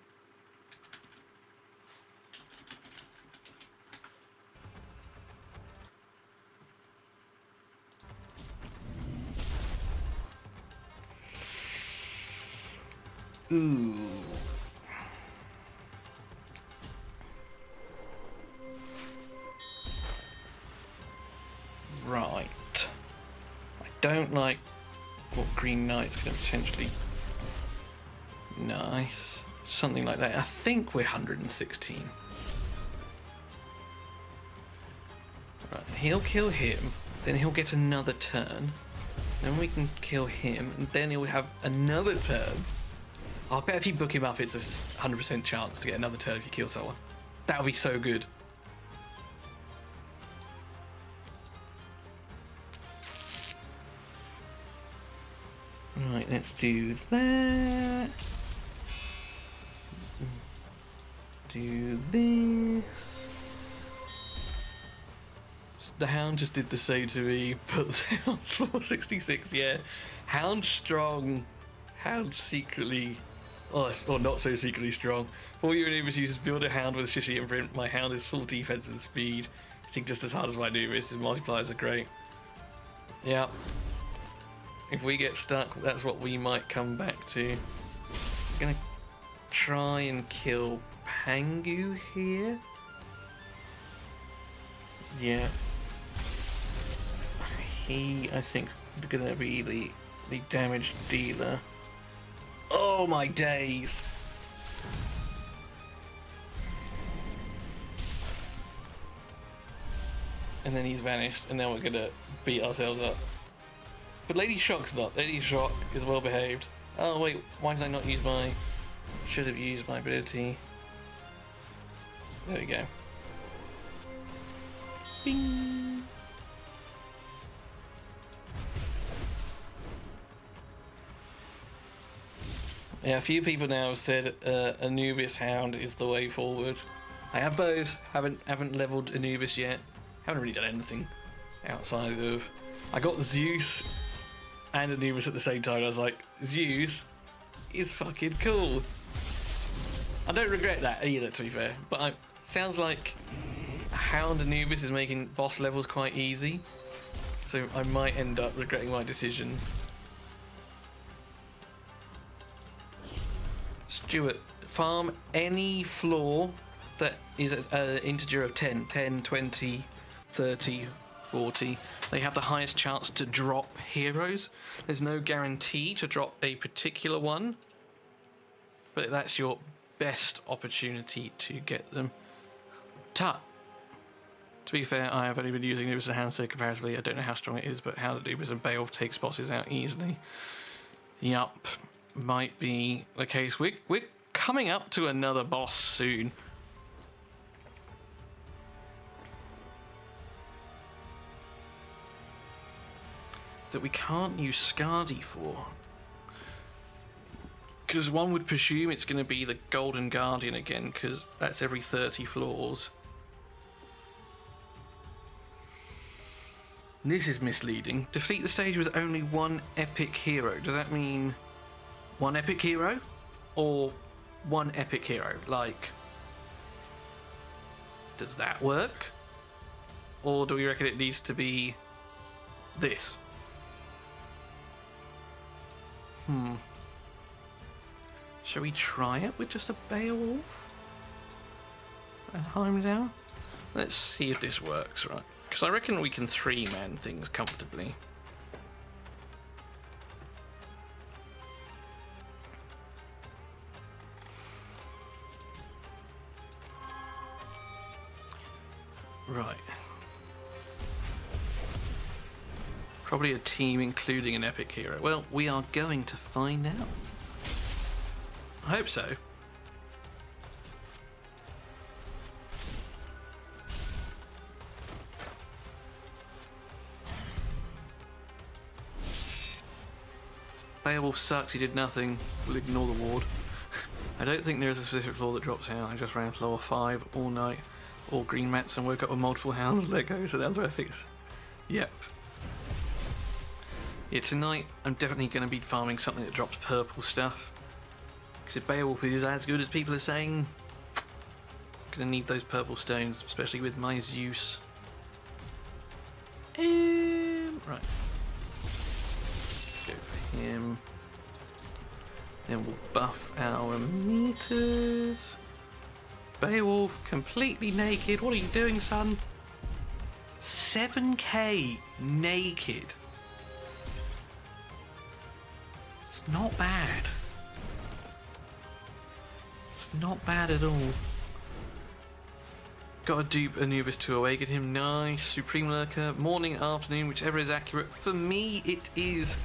Ooh. Right. I don't like what Green Knight's going to potentially... Nice. Something like that. I think we're 116. Right, he'll kill him, then he'll get another turn. Then we can kill him, and then he'll have another turn. I bet if you book him up, it's a 100% chance to get another turn if you kill someone. That would be so good. Right, let's do that. Do this. The Hound just did the same to me, but the Hound's 466, yeah. Hound's strong. Hound's secretly... Oh, or not so secretly strong. For all your enemies users, build a Hound with a Shishi imprint. My Hound is full defense and speed. Hitting just as hard as my Numerous. His multipliers are great. Yeah. If we get stuck, that's what we might come back to. I'm gonna try and kill Pangu here. Yeah. He, I think, is gonna be the damage dealer. Oh my days! And then he's vanished, and then we're gonna beat ourselves up. But Lady Shock's not. Lady Shock is well behaved. Oh wait, why did I not use my... Should have used my ability. There we go. Bing! Yeah, a few people now have said Anubis Hound is the way forward. I have both. Haven't leveled Anubis yet. Haven't really done anything outside of... I got Zeus and Anubis at the same time. I was like, Zeus is fucking cool. I don't regret that either, to be fair. But sounds like Hound Anubis is making boss levels quite easy. So I might end up regretting my decision. Stuart, farm any floor that is an integer of 10, 20, 30, 40. They have the highest chance to drop heroes. There's no guarantee to drop a particular one, but that's your best opportunity to get them. To be fair, I have only been using Anubis and Hound so comparatively. I don't know how strong it is, but Hound Anubis and Beowulf takes bosses out easily. Yup, might be the case. We're coming up to another boss soon. That we can't use Skadi for. Because one would presume it's going to be the Golden Guardian again, because that's every 30 floors. This is misleading. Defeat the stage with only one epic hero. Does that mean one epic hero? Or one epic hero? Like, does that work? Or do we reckon it needs to be this? Shall we try it with just a Beowulf and Heimdall? Let's see if this works, right? Because I reckon we can three-man things comfortably. Right. Probably a team including an epic hero. Well, we are going to find out. I hope so. Beowulf sucks, he did nothing. We'll ignore the ward. I don't think there is a specific floor that drops out. I just ran floor 5 all night. All green mats and woke up with multiple hounds let go, so that's where I fix. Yep. Yeah, tonight I'm definitely going to be farming something that drops purple stuff. Because if Beowulf is as good as people are saying, I'm going to need those purple stones, especially with my Zeus. Right. Go for him. Then we'll buff our meters. Beowulf, completely naked. What are you doing, son? 7k naked. It's not bad. It's not bad at all. Gotta dupe Anubis to awaken him. Nice. Supreme Lurker. Morning, afternoon, whichever is accurate. For me, it is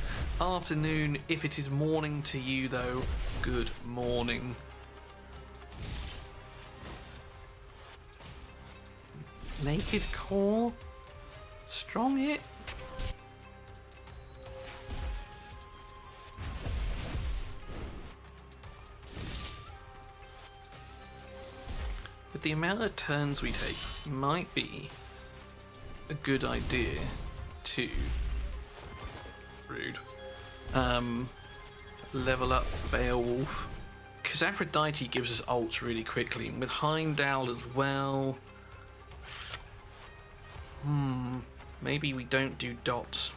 afternoon. If it is morning to you, though, good morning. Naked core. Strong hit. With the amount of turns we take, it might be a good idea to level up Beowulf, because Aphrodite gives us ults really quickly, and with Heimdall as well. Maybe we don't do dots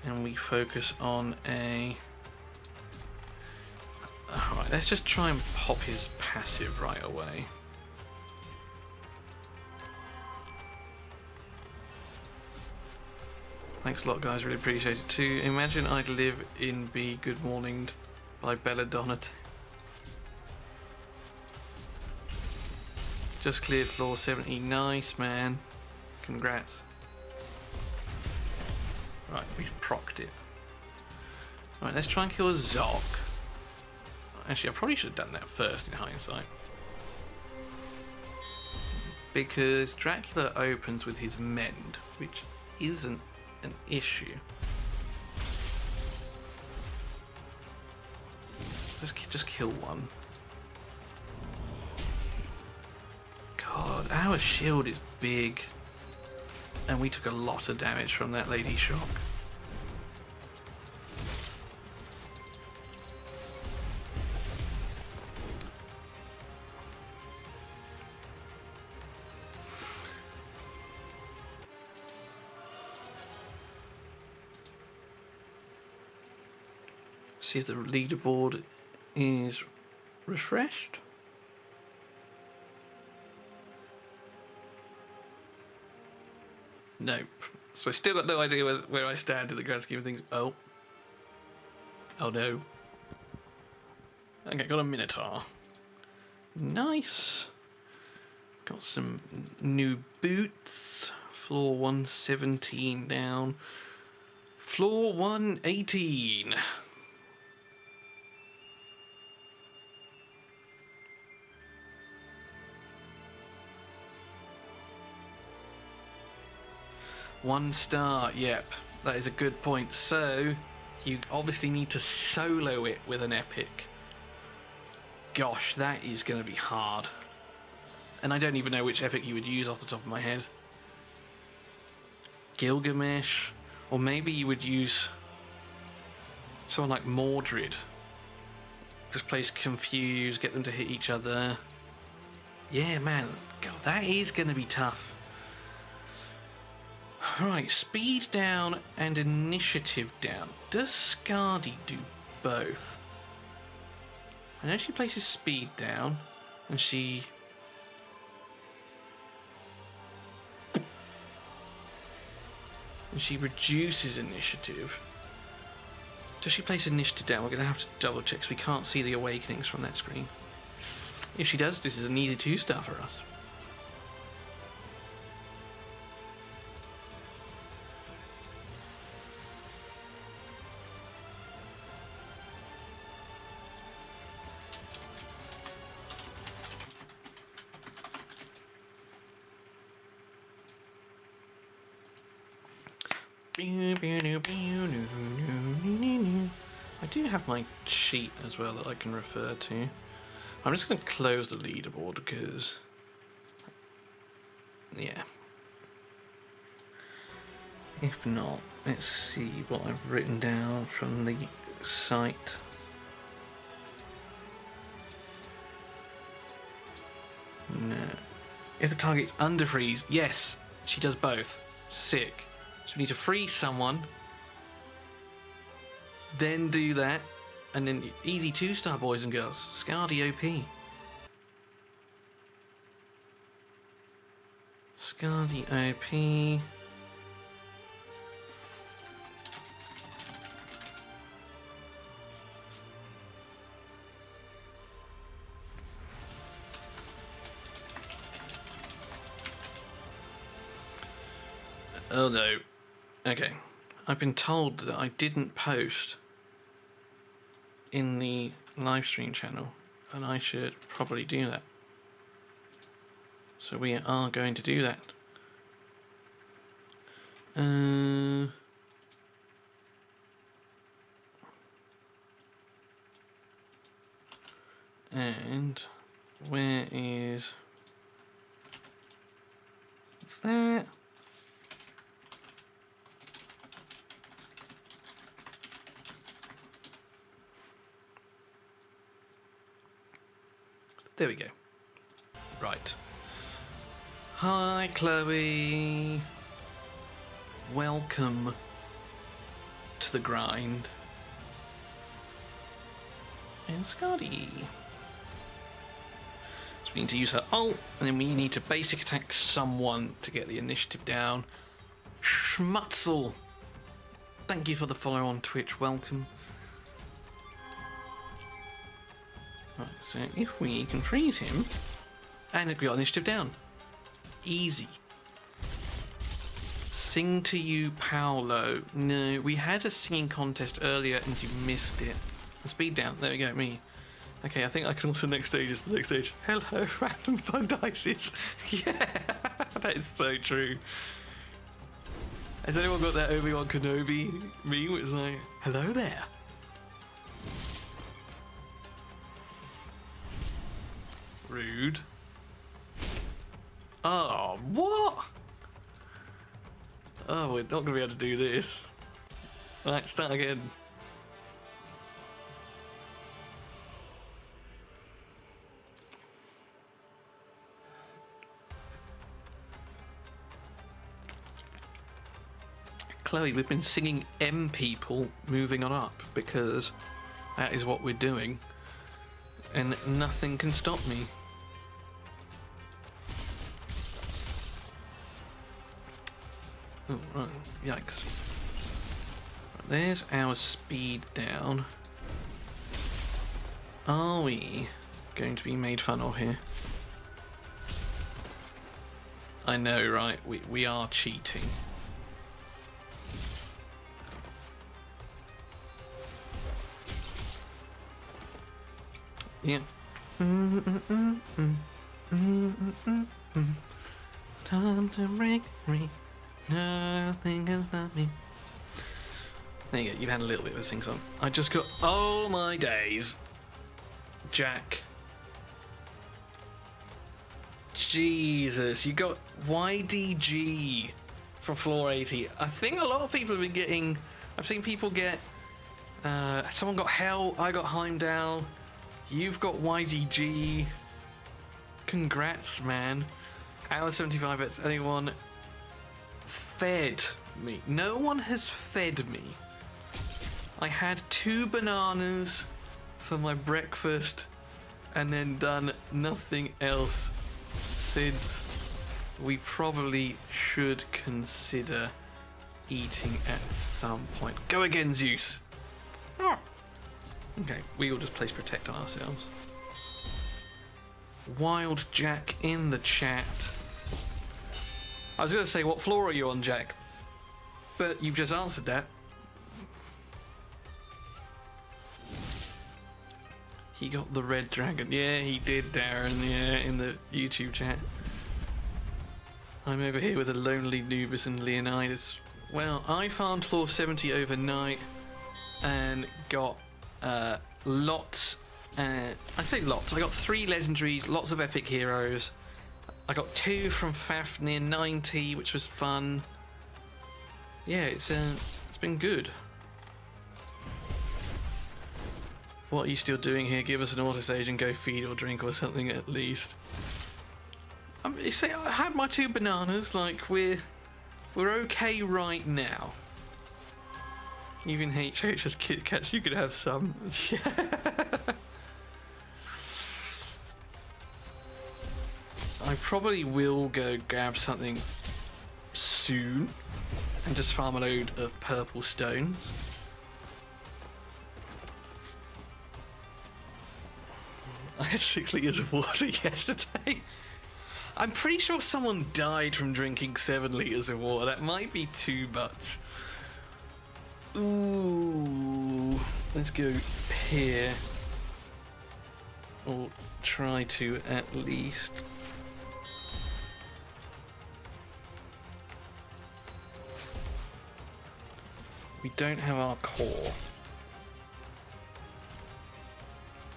and we focus on a Alright, let's just try and pop his passive right away. Thanks a lot, guys. Really appreciate it too. Imagine I'd live in Be Good Morninged by Belladonna. Just cleared floor 70. Nice, man. Congrats. Right, we've procced it. Right, let's try and kill a Zoc. Actually, I probably should have done that first in hindsight. Because Dracula opens with his mend, which isn't an issue. Just kill one. God, our shield is big. And we took a lot of damage from that Lady Shock. See if the leaderboard is refreshed. Nope. So I still got no idea where I stand in the grand scheme of things. Oh. Oh no. Okay, got a Minotaur. Nice. Got some new boots. Floor 117 down. Floor 118. One star, yep, that is a good point. So, you obviously need to solo it with an epic. Gosh, that is going to be hard. And I don't even know which epic you would use off the top of my head. Gilgamesh, or maybe you would use someone like Mordred. Just place Confuse, get them to hit each other. Yeah, man, God, that is going to be tough. Right, speed down and initiative down. Does Skadi do both? I know she places speed down, and she... reduces initiative. Does she place initiative down? We're going to have to double check because we can't see the awakenings from that screen. If she does, this is an easy 2-star for us. I do have my sheet as well that I can refer to. I'm just going to close the leaderboard because, yeah. If not, let's see what I've written down from the site. No. If the target's under freeze, yes, she does both. Sick. So we need to freeze someone, then do that, and then easy 2-star, boys and girls. Skadi OP. Skadi OP. Oh no. Okay. I've been told that I didn't post in the live stream channel, and I should probably do that. So we are going to do that. And where is that? There we go. Right. Hi, Chloe. Welcome to the grind. And Scotty. So we need to use her ult, and then we need to basic attack someone to get the initiative down. Schmutzel! Thank you for the follow on Twitch, welcome. Right, so if we can freeze him, and we got initiative down. Easy. Sing to you, Paolo. No, we had a singing contest earlier and you missed it. Speed down, there we go, me. Okay, I think I can also next stage is the next stage. Hello, random fun dices. Yeah, that is so true. Has anyone got that Obi-Wan Kenobi meme? It's like, hello there. Rude. Oh, what? Oh, we're not going to be able to do this. Right, start again. Chloe, we've been singing M people moving on up because that is what we're doing. And nothing can stop me. Oh, right. Yikes. Right, there's our speed down. Are we going to be made fun of here? I know, right? We are cheating. Yeah. Time to break free. Nothing can stop me. There you go. You've had a little bit of a sing song. I just got. Oh my days, Jack. Jesus, you got YDG from floor 80. I think a lot of people have been getting. I've seen people get. Someone got Hell. I got Heimdall. You've got YDG. Congrats, man. Hour 75 bets. Anyone fed me? No one has fed me. I had 2 bananas for my breakfast and then done nothing else since. We probably should consider eating at some point. Go again, Zeus. Okay, we will just place protect on ourselves. Wild Jack in the chat. I was going to say, what floor are you on, Jack? But you've just answered that. He got the red dragon. Yeah, he did, Darren. Yeah, in the YouTube chat. I'm over here with a lonely Nubis and Leonidas. Well, I farmed floor 70 overnight and got lots. I say lots. I got 3 legendaries, lots of epic heroes. I got 2 from Fafnir 90, which was fun. Yeah, it's been good. What are you still doing here? Give us an autosage and go feed or drink or something at least. You say I had my 2 bananas. Like we're okay right now. Even HH has Kit Kats. You could have some. I probably will go grab something soon and just farm a load of purple stones. I had 6 litres of water yesterday. I'm pretty sure someone died from drinking 7 litres of water. That might be too much. Ooh, let's go here. Or try to at least. We don't have our core.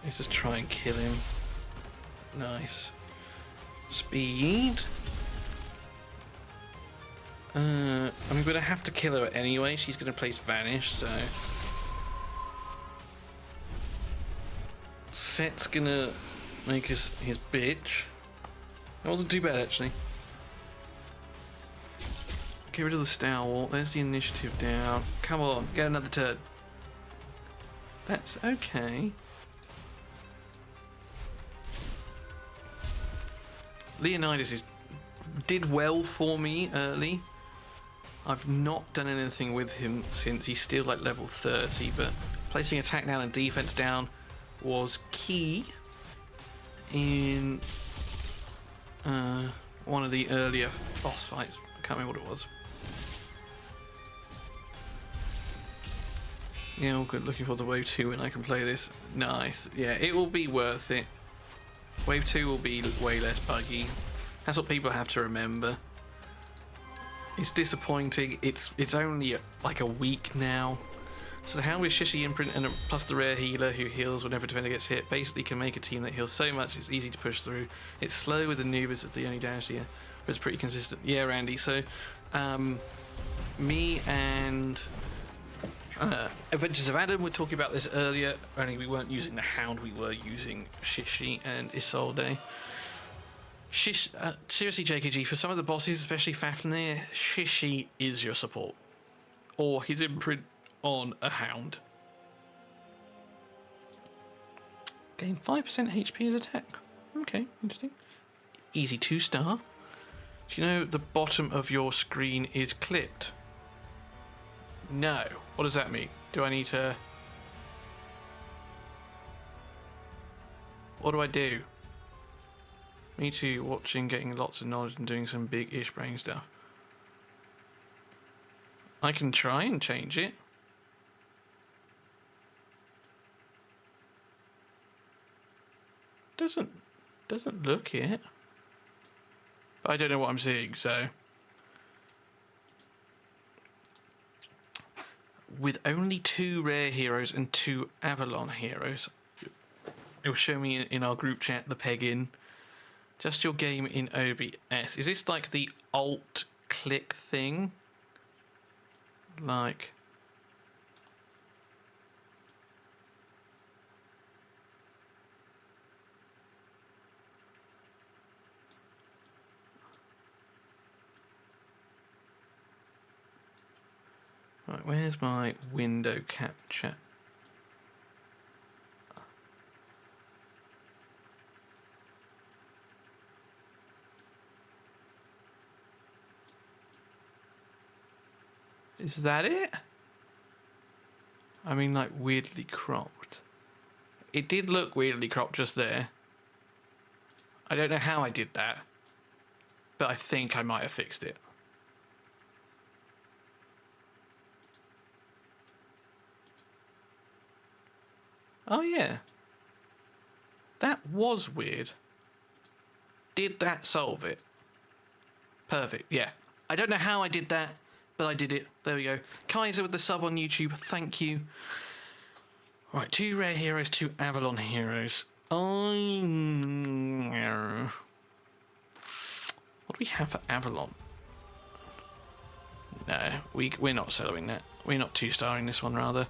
Let's just try and kill him. Nice. Speed. I'm gonna have to kill her anyway. She's gonna place Vanish, so. Set's gonna make us his bitch. That wasn't too bad, actually. Get rid of the Stalwart. There's the initiative down. Come on, get another turn. That's okay. Leonidas did well for me early. I've not done anything with him since. He's still like level 30, but placing attack down and defense down was key in one of the earlier boss fights. I can't remember what it was. Yeah, all good. Looking forward to Wave 2 when I can play this. Nice. Yeah, it will be worth it. Wave 2 will be way less buggy. That's what people have to remember. It's disappointing. It's only like a week now. So the Hound with Shishi imprint and plus the rare healer who heals whenever a defender gets hit basically can make a team that heals so much it's easy to push through. It's slow with the Anubis, it's the only damage here, but it's pretty consistent. Yeah, Randy. So me and Adventures of Adam were talking about this earlier, only we weren't using the Hound, we were using Shishi and Isolde. Seriously, JKG, for some of the bosses, especially Fafnir, Shishi is your support. Or his imprint on a Hound. Gain 5% HP as attack. Okay, interesting. Easy 2-star. Do you know the bottom of your screen is clipped? No. What does that mean? Do I need to... What do I do? Me too, watching, getting lots of knowledge and doing some big-ish brain stuff. I can try and change it. Doesn't look it. But I don't know what I'm seeing, so... With only 2 rare heroes and 2 Avalon heroes, it will show me in our group chat the peg-in. Just your game in OBS. Is this like the alt-click thing? Like... Right, where's my window capture? Is that it? I mean, like, weirdly cropped. It did look weirdly cropped just there. I don't know how I did that, but I think I might have fixed it. Oh yeah. That was weird. Did that solve it? Perfect, yeah. I don't know how I did that, but I did it. There we go. Kaiser with the sub on YouTube, thank you. Right, 2 rare heroes, 2 Avalon heroes. What do we have for Avalon? No, we're not soloing that. We're not 2-starring this one, rather.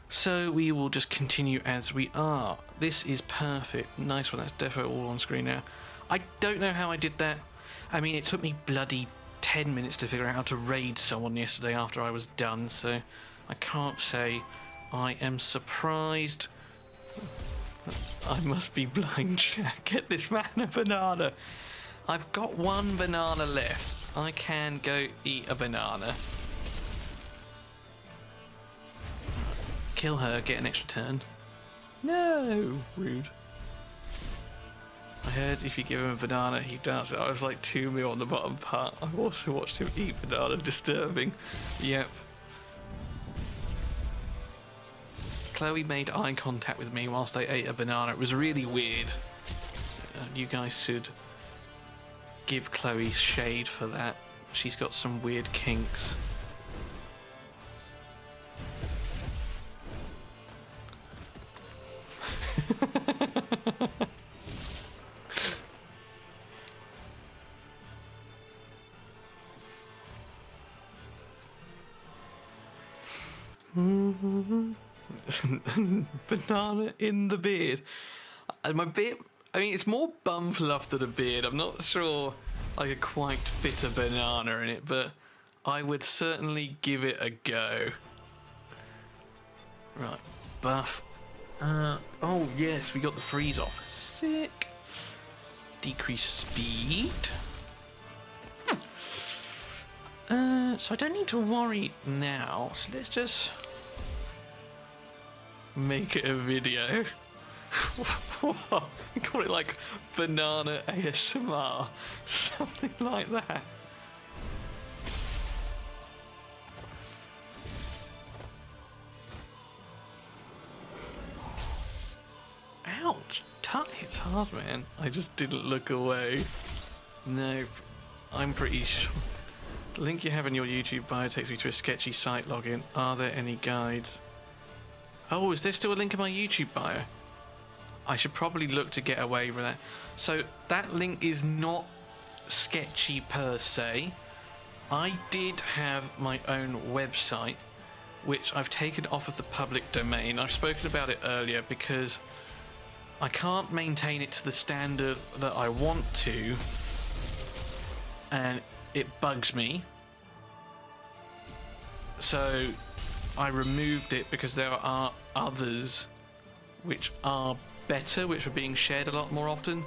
So we will just continue as we are. This is perfect. Nice one. That's defo all on screen now. I don't know how I did that. I mean, it took me bloody 10 minutes to figure out how to raid someone yesterday after I was done, so I can't say I am surprised. I must be blind, Jack. Get this man a banana. I've got 1 banana left. I can go eat a banana. Kill her, get an extra turn. No, rude. I heard if you give him a banana, he does it. I was like 2 mil on the bottom part. I've also watched him eat banana. Disturbing. Yep. Chloe made eye contact with me whilst I ate a banana. It was really weird. You guys should give Chloe shade for that. She's got some weird kinks. Banana in the beard. My beard, I mean, it's more bum fluff than a beard. I'm not sure I could quite fit a banana in it, but I would certainly give it a go. Right, buff. Oh yes, we got the freeze off. Sick. decrease speed. So I don't need to worry now. So let's just make it a video. Call it like banana ASMR, something like that. Ouch! It's hard, man. I just didn't look away. No, I'm pretty sure. The link you have in your YouTube bio takes me to a sketchy site login. Are there any guides? Oh, is there still a link in my YouTube bio? I should probably look to get away with that. So that link is not sketchy per se. I did have my own website, which I've taken off of the public domain. I've spoken about it earlier because I can't maintain it to the standard that I want to, and it bugs me. So I removed it because there are others which are better, which are being shared a lot more often,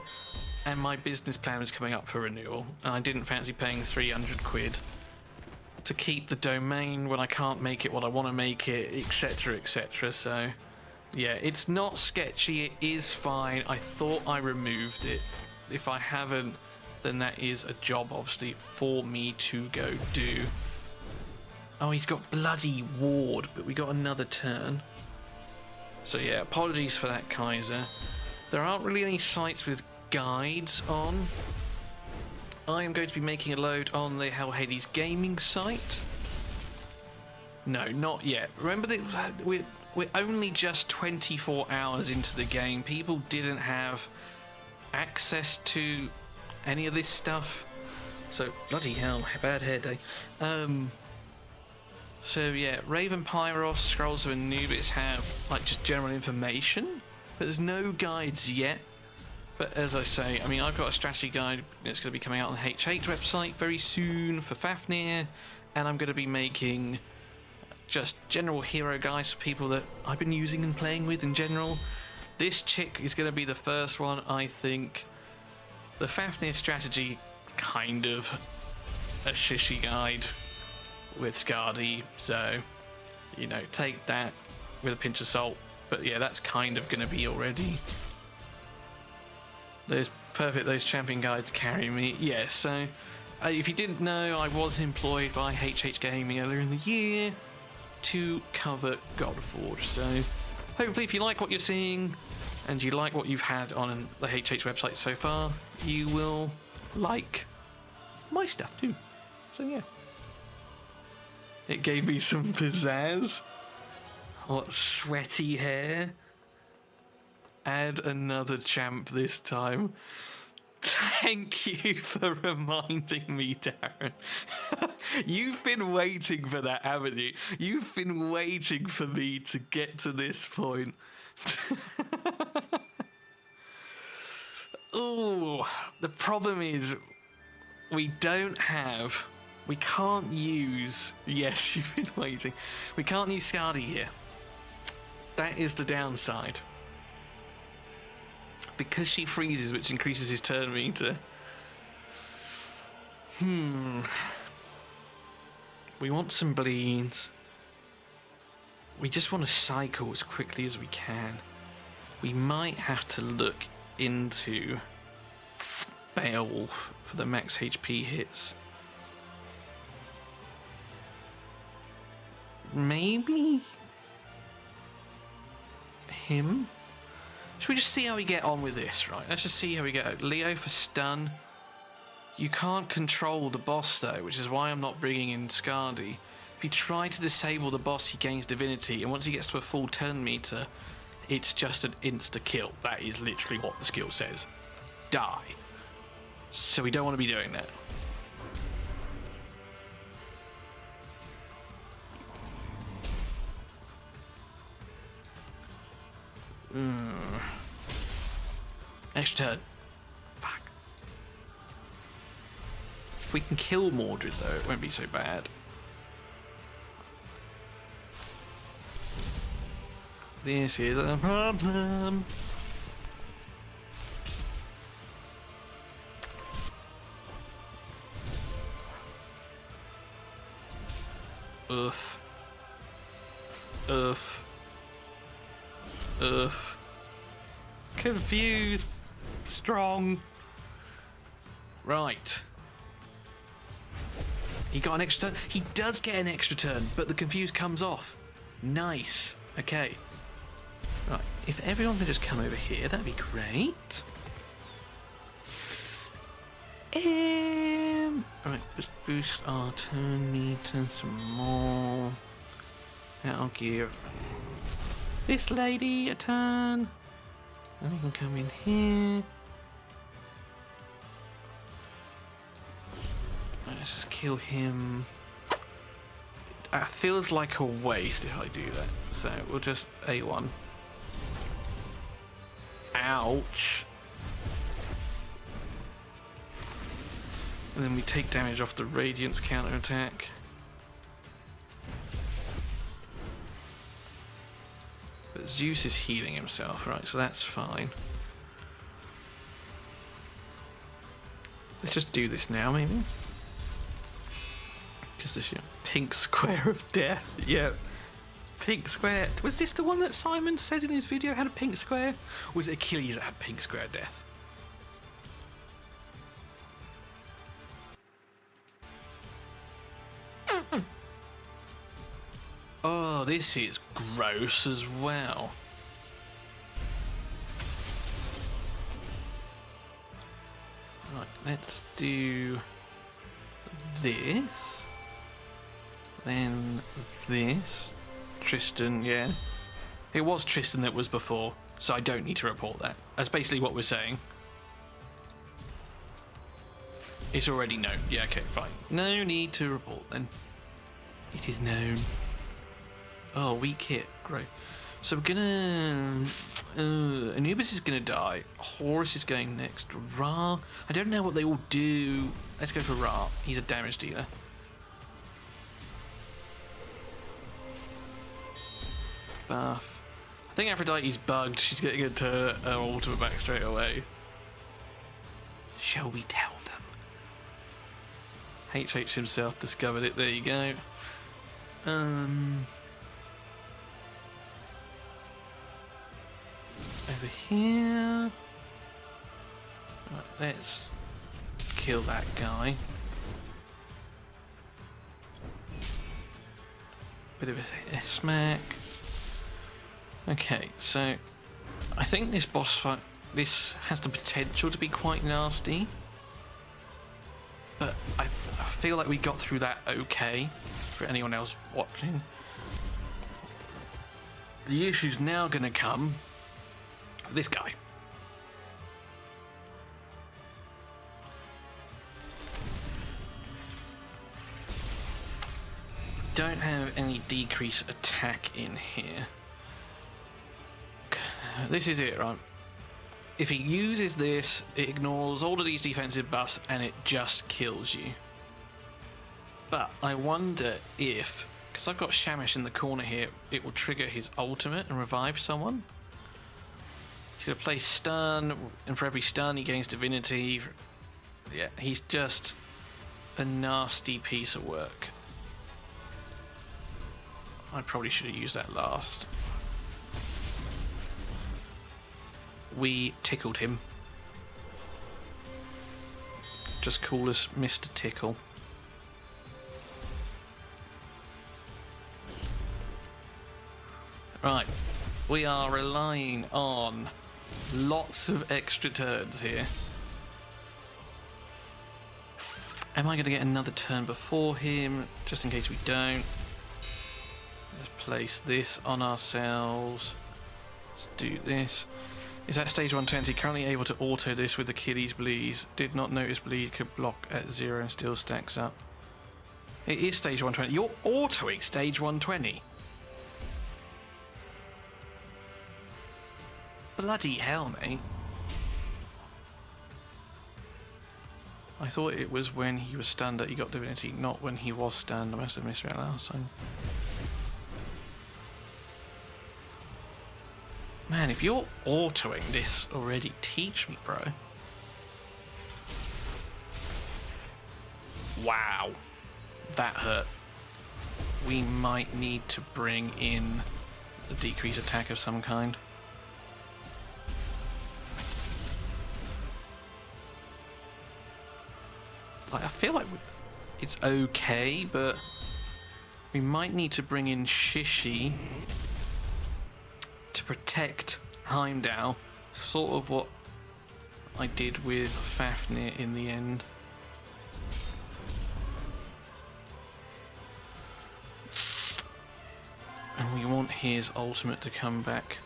and my business plan was coming up for renewal, and I didn't fancy paying 300 quid to keep the domain when I can't make it what I want to make it, etc, etc. So yeah, it's not sketchy, it is fine. I thought I removed it. If I haven't, then that is a job, obviously, for me to go do. Oh, he's got bloody ward, but we got another turn. So yeah, apologies for that, Kaiser. There aren't really any sites with guides on. I am going to be making a load on the Hell Hades gaming site. No, not yet. Remember that we're only just 24 hours into the game. People didn't have access to any of this stuff. So, bloody hell, bad hair day. So yeah, Raven Pyros, Scrolls of Anubis have like just general information, but there's no guides yet. But as I say, I mean, I've got a strategy guide that's going to be coming out on the HH website very soon for Fafnir, and I'm going to be making just general hero guides for people that I've been using and playing with in general. This chick is going to be the first one, I think. The Fafnir strategy, kind of a shishy guide with Scardy, so, you know, take that with a pinch of salt. But yeah, that's kind of going to be already. Those champion guides carry me. Yeah, so if you didn't know, I was employed by HH Gaming earlier in the year to cover Godforge. So hopefully if you like what you're seeing and you like what you've had on the HH website so far, you will like my stuff too. So yeah. It gave me some pizzazz. What, sweaty hair? Add another champ this time. Thank you for reminding me, Darren. You've been waiting for that, haven't you? You've been waiting for me to get to this point. Oh, the problem is we can't use... Yes, you've been waiting. We can't use Scardy here. That is the downside. Because she freezes, which increases his turn meter. We want some bleeds. We just want to cycle as quickly as we can. We might have to look into Beowulf for the max HP hits. Maybe him? Should we just see how we get on with this, right? Let's just see how we go. Leo for stun. You can't control the boss though, which is why I'm not bringing in Scardy. If you try to disable the boss, he gains divinity, and once he gets to a full turn meter, it's just an insta-kill. That is literally what the skill says. Die. So we don't want to be doing that. Extra turn. Fuck. If we can kill Mordred though, it won't be so bad. This is a problem. Oof. Oof. Oof. Confused. Strong. Right. He got an extra turn. He does get an extra turn, but the confuse comes off. Nice. Okay. Right. If everyone could just come over here, that'd be great. Right, just boost our turn meter some more. That'll give this lady a turn. And we can come in here. Let's just kill him. It feels like a waste if I do that. So we'll just A1. Ouch. And then we take damage off the Radiance counterattack. But Zeus is healing himself, right? So that's fine. Let's just do this now, maybe. Because this pink square of death. Yeah. Pink square. Was this the one that Simon said in his video had a pink square? Or was it Achilles that had pink square death? Oh, this is gross as well. Right, let's do this. Then this. Tristan, yeah. It was Tristan that was before, so I don't need to report that. That's basically what we're saying. It's already known. Yeah, okay, fine. No need to report then. It is known. Oh, weak hit. Great. So we're gonna... Anubis is gonna die. Horus is going next. Ra... I don't know what they all do. Let's go for Ra. He's a damage dealer. Buff. I think Aphrodite's bugged. She's going to get her ultimate back straight away. Shall we tell them? HH himself discovered it. There you go. Over here. Right, let's kill that guy. Bit of a smack. Okay, so I think this boss fight, this has the potential to be quite nasty, but I feel like we got through that okay for anyone else watching. The issue's now going to come this guy. Don't have any decrease attack in here. This is it, right? If he uses this, it ignores all of these defensive buffs and it just kills you. But I wonder if, because I've got Shamish in the corner here, it will trigger his ultimate and revive someone. He's going to play stun, and for every stun he gains divinity. Yeah, he's just a nasty piece of work. I probably should have used that last. We tickled him. Just call us Mr. Tickle. Right, we are relying on lots of extra turns here. Am I going to get another turn before him? Just in case we don't. Let's place this on ourselves. Let's do this. Is that stage 120? Currently able to auto this with Achilles bleed. Did not notice bleed could block at 0 and still stacks up. It is stage 120. You're autoing stage 120. Bloody hell, mate. I thought it was when he was stunned that he got divinity, not when he was stunned. I must have misread last time. Man, if you're autoing this already, teach me, bro. Wow. That hurt. we might need to bring in a decreased attack of some kind. Like, I feel like it's okay, but we might need to bring in Shishi to protect Heimdall, sort of what I did with Fafnir in the end. And we want his ultimate to come back,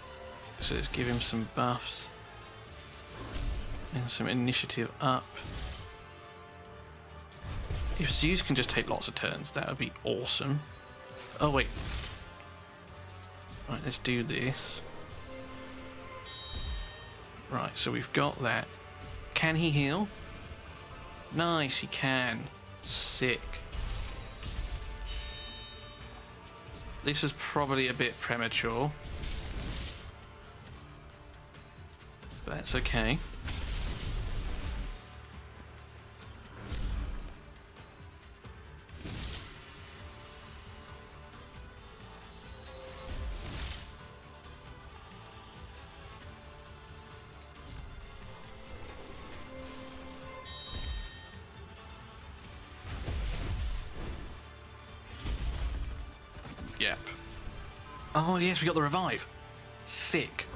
so let's give him some buffs and some initiative up. If Zeus can just take lots of turns, that would be awesome. Oh wait. Right, let's do this. Right, so we've got that. Can he heal? Nice, he can. Sick. This is probably a bit premature, but that's okay. Yep. Oh yes, we got the revive. Sick.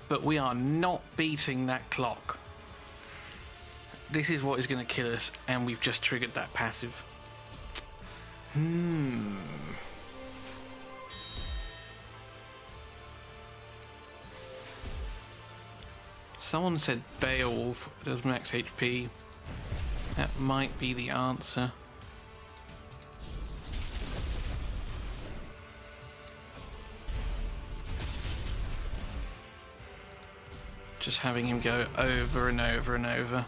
But we are not beating that clock. This is what is going to kill us, and we've just triggered that passive. Someone said Beowulf does max HP. That might be the answer. Just having him go over and over and over.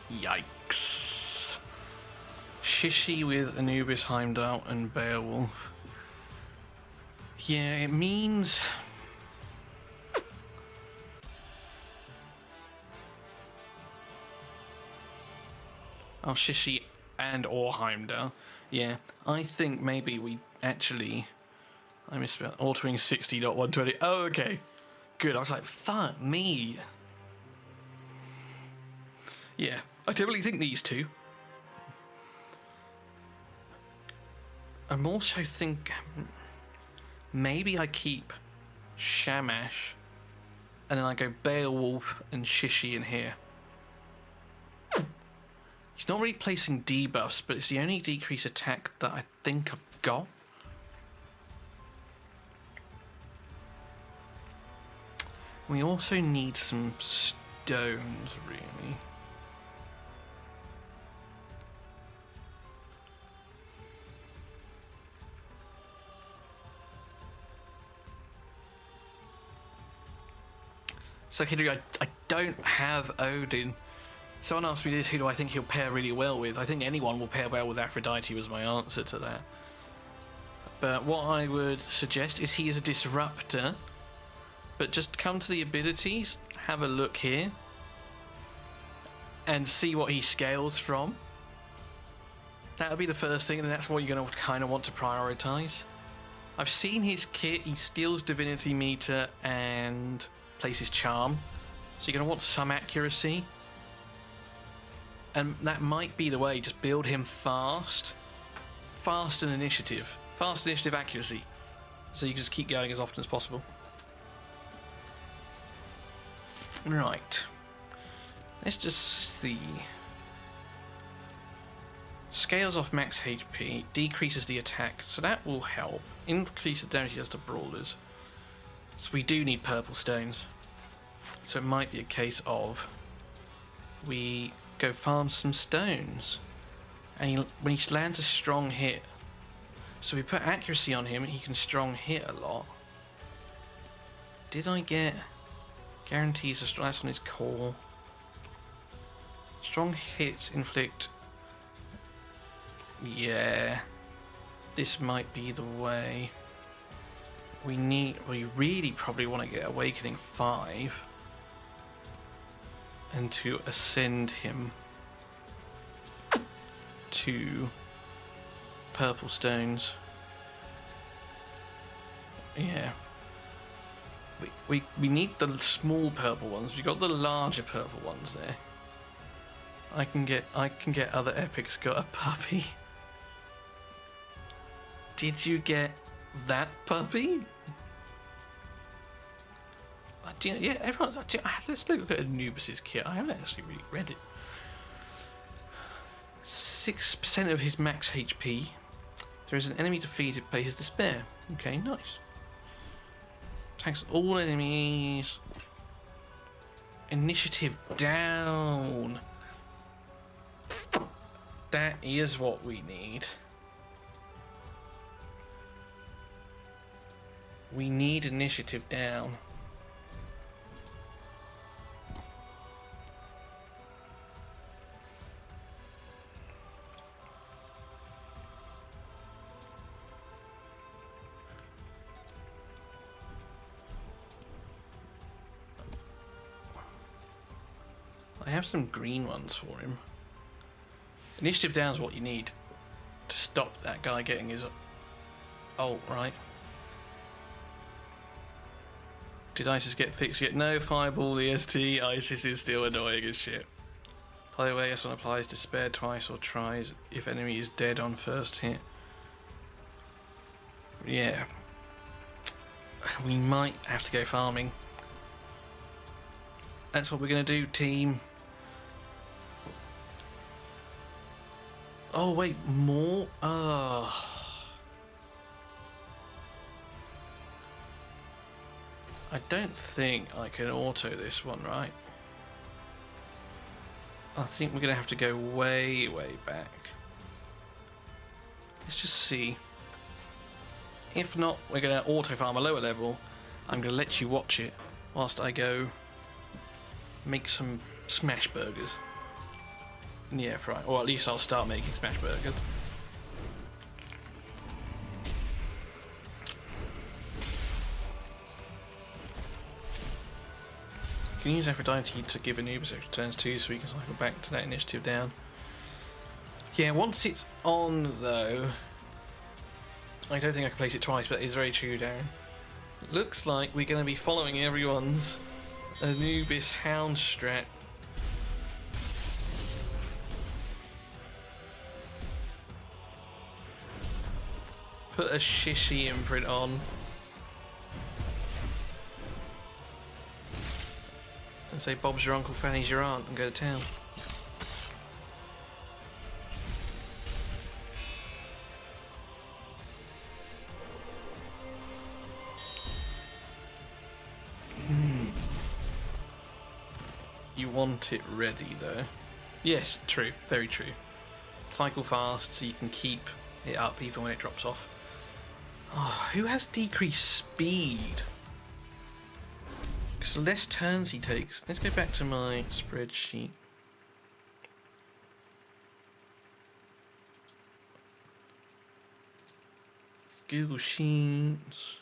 Yikes. Shishi with Anubis, Heimdall and Beowulf. Yeah, it means... Oh, Shishi and or Heimdall. Yeah, I think maybe we actually... I misspelled. Altering 60.120. Oh, okay. Good, I was like, fuck me. Yeah, I definitely think these two. I'm also think maybe I keep Shamash and then I go Beowulf and Shishi in here. He's not really placing debuffs, but it's the only decrease attack that I think I've got. We also need some stones, really. So I don't have Odin. Someone asked me this, who do I think he'll pair really well with? I think anyone will pair well with Aphrodite was my answer to that. But what I would suggest is he is a disruptor. But just come to the abilities, have a look here, and see what he scales from. That'll be the first thing, and that's what you're going to kind of want to prioritise. I've seen his kit, he steals Divinity Meter and places Charm, so you're going to want some accuracy. And that might be the way, just build him fast. Fast and initiative. Fast initiative accuracy. So you can just keep going as often as possible. Right. Let's just see. Scales off max HP, decreases the attack, so that will help. Increases damage he does to brawlers. So we do need purple stones. So it might be a case of we go farm some stones. And when he lands a strong hit, so we put accuracy on him, he can strong hit a lot. Did I get guarantees of strong? That's on his core. Strong hits inflict. Yeah, this might be the way. We really probably want to get Awakening 5 and to ascend him to purple stones. Yeah. We need the small purple ones. We got the larger purple ones there. I can get other epics. Got a puppy. Did you get that puppy? Yeah, everyone's. Let's look at Anubis's kit. I haven't actually really read it. 6% of his max HP. There is an enemy defeated by his despair. Okay, nice. Attacks all enemies. Initiative down. That is what we need. We need initiative down. I have some green ones for him. Initiative down is what you need to stop that guy getting his ult, right? Did Isis get fixed yet? No, Fireball EST. Isis is still annoying as shit. By the way, this one applies despair twice or tries if enemy is dead on first hit. Yeah. We might have to go farming. That's what we're going to do, team. Oh, wait, more? Oh. I don't think I can auto this one, right? I think we're going to have to go way, way back. Let's just see. If not, we're going to auto farm a lower level. I'm going to let you watch it whilst I go make some smash burgers. Yeah, right. Or at least I'll start making smash burgers. You can use Aphrodite to give Anubis extra turns too, so we can cycle back to that initiative down. Yeah, once it's on though, I don't think I can place it twice, but it's very true, Darren. Looks like we're going to be following everyone's Anubis Hound strat. Put a Shishi imprint on. And say Bob's your uncle, Fanny's your aunt, and go to town. You want it ready though. Yes, true, very true. Cycle fast so you can keep it up even when it drops off. Oh, who has decreased speed? Because the less turns he takes. Let's go back to my spreadsheet. Google Sheets.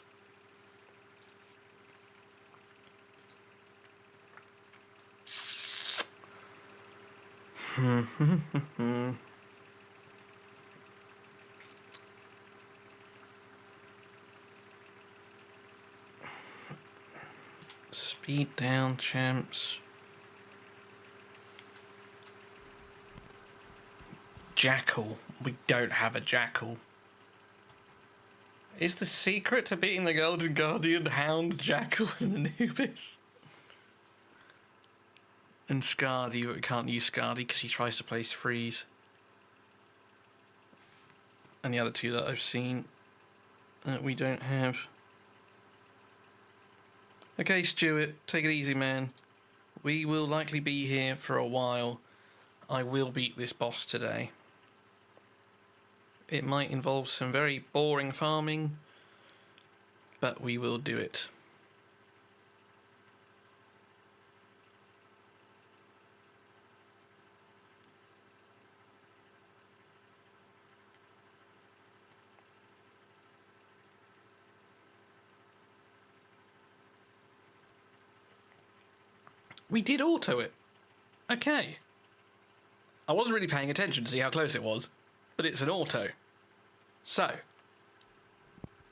Speed down, champs. Jackal. We don't have a Jackal. Is the secret to beating the Golden Guardian Hound, Jackal, and Anubis? And Scardy, but we can't use Scardy because he tries to place freeze. And the other two that I've seen that we don't have. Okay, Stuart, take it easy, man. We will likely be here for a while. I will beat this boss today. It might involve some very boring farming, but we will do it. We did auto it. Okay. I wasn't really paying attention to see how close it was, but it's an auto. So,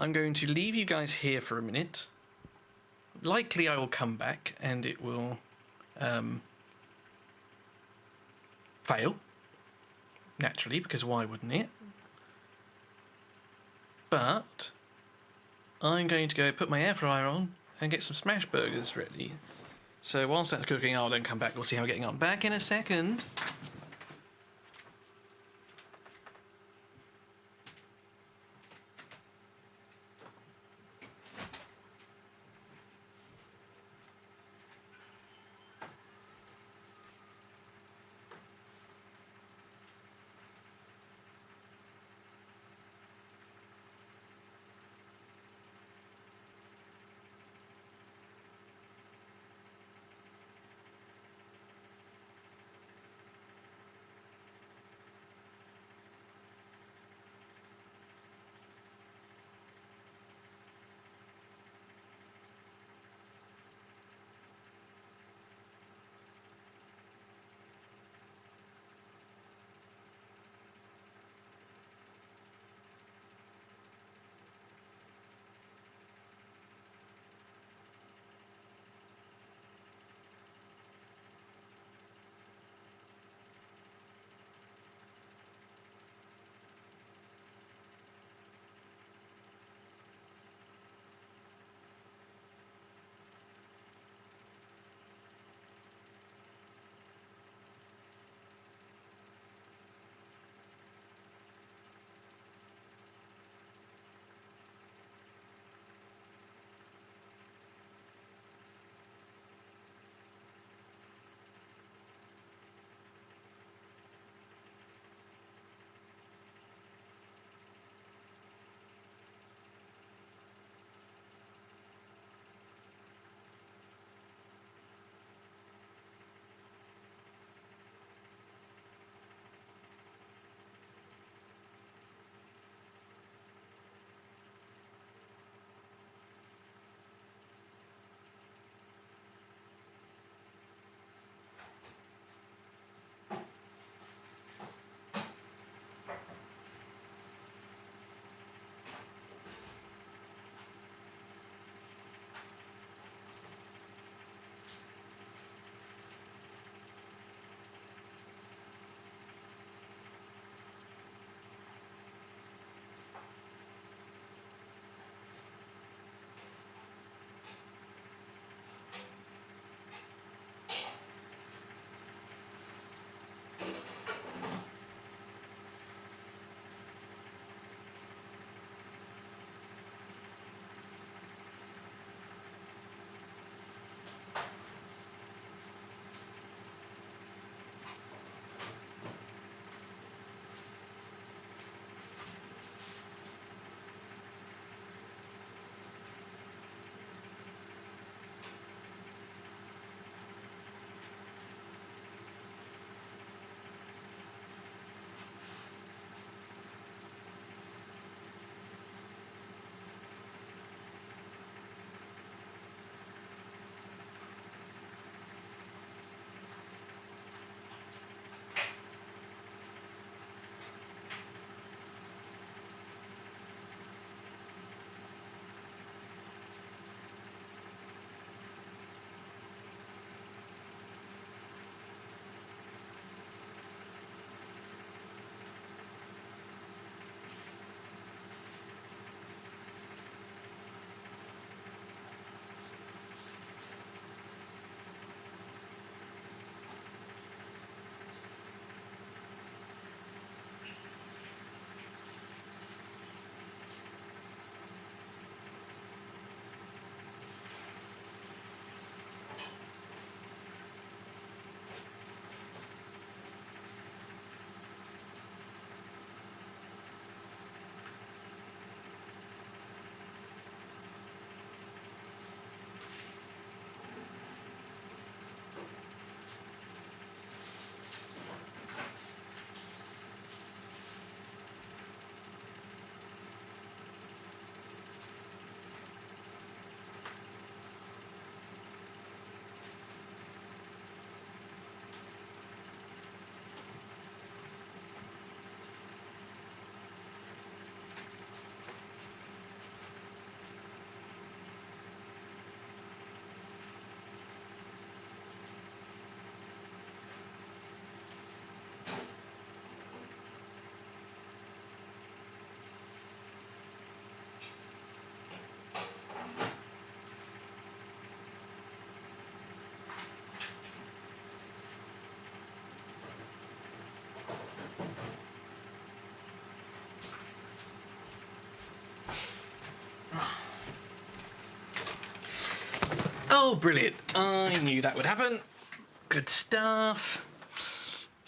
I'm going to leave you guys here for a minute. Likely I will come back and it will fail. Naturally, because why wouldn't it? But I'm going to go put my air fryer on and get some smash burgers ready. So whilst that's cooking, I'll then come back. We'll see how we're getting on. Back in a second. Oh, brilliant. I knew that would happen. Good stuff.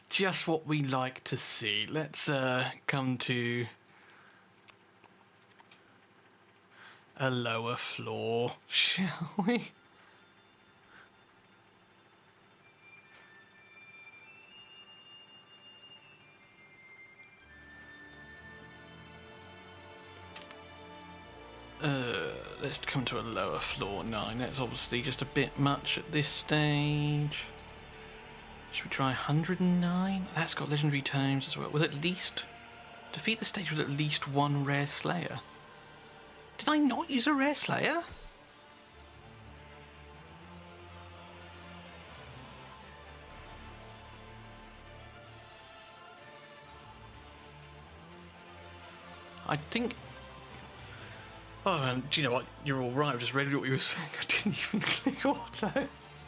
Just what we like to see. Let's come to a lower floor, shall we? Let's come to a lower floor 9. That's obviously just a bit much at this stage. Should we try 109? That's got legendary tomes as well. With at least... Defeat the stage with at least one rare slayer. Did I not use a rare slayer? I think... Oh, and do you know what? You're all right. I've just read what you were saying. I didn't even click auto.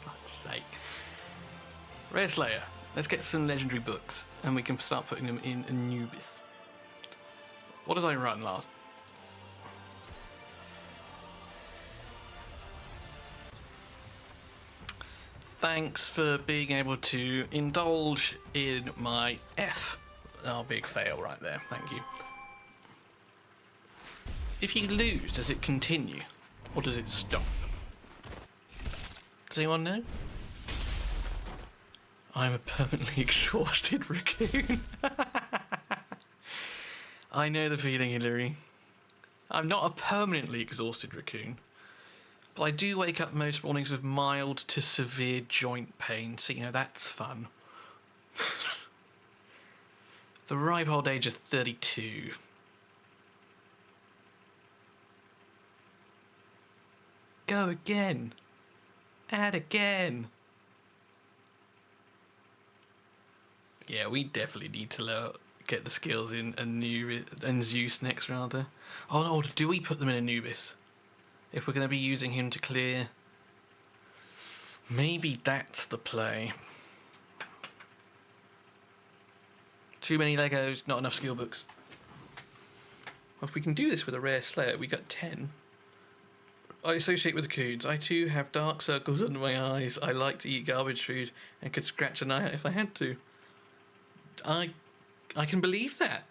Fuck's sake. Rare Slayer. Let's get some legendary books, and we can start putting them in Anubis. What did I run last? Thanks for being able to indulge in my F. Oh, big fail right there. Thank you. If you lose, does it continue? Or does it stop? Does anyone know? I'm a permanently exhausted raccoon. I know the feeling, Hillary. I'm not a permanently exhausted raccoon. But I do wake up most mornings with mild to severe joint pain, so you know, that's fun. The ripe old age is 32. Go again. Add again. Yeah, we definitely need to get the skills in and Zeus next rather. Oh no, do we put them in Anubis? If we're going to be using him to clear... Maybe that's the play. Too many Legos, not enough skill books. Well, if we can do this with a rare Slayer, we got 10. I associate with the coons. I too have dark circles under my eyes. I like to eat garbage food and could scratch an eye out if I had to. I can believe that.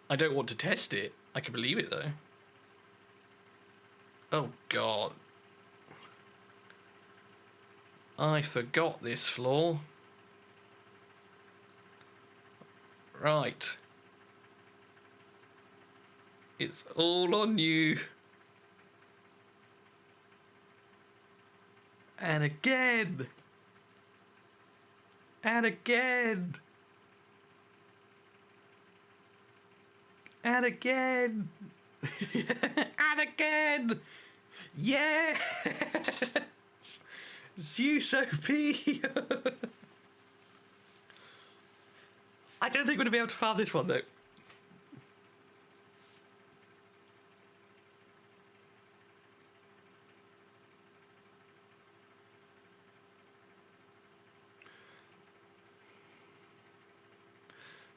I don't want to test it. I can believe it though. Oh god. I forgot this floor. Right. It's all on you. And again. And again. And again. And again. Yeah. Zeus OP. I don't think we're going to be able to farm this one though.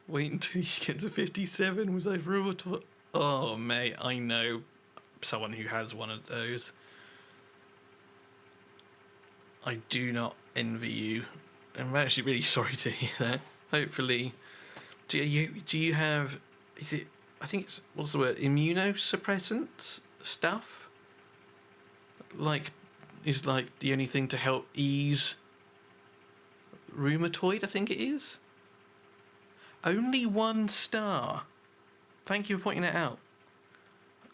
Wait until you get to 57 was over to... Oh mate, I know someone who has one of those. I do not envy you. I'm actually really sorry to hear that. Hopefully, do you have? Is it? I think it's, what's the word? Immunosuppressants stuff. Like, is like the only thing to help ease rheumatoid. I think it is. Only 1 star. Thank you for pointing that out.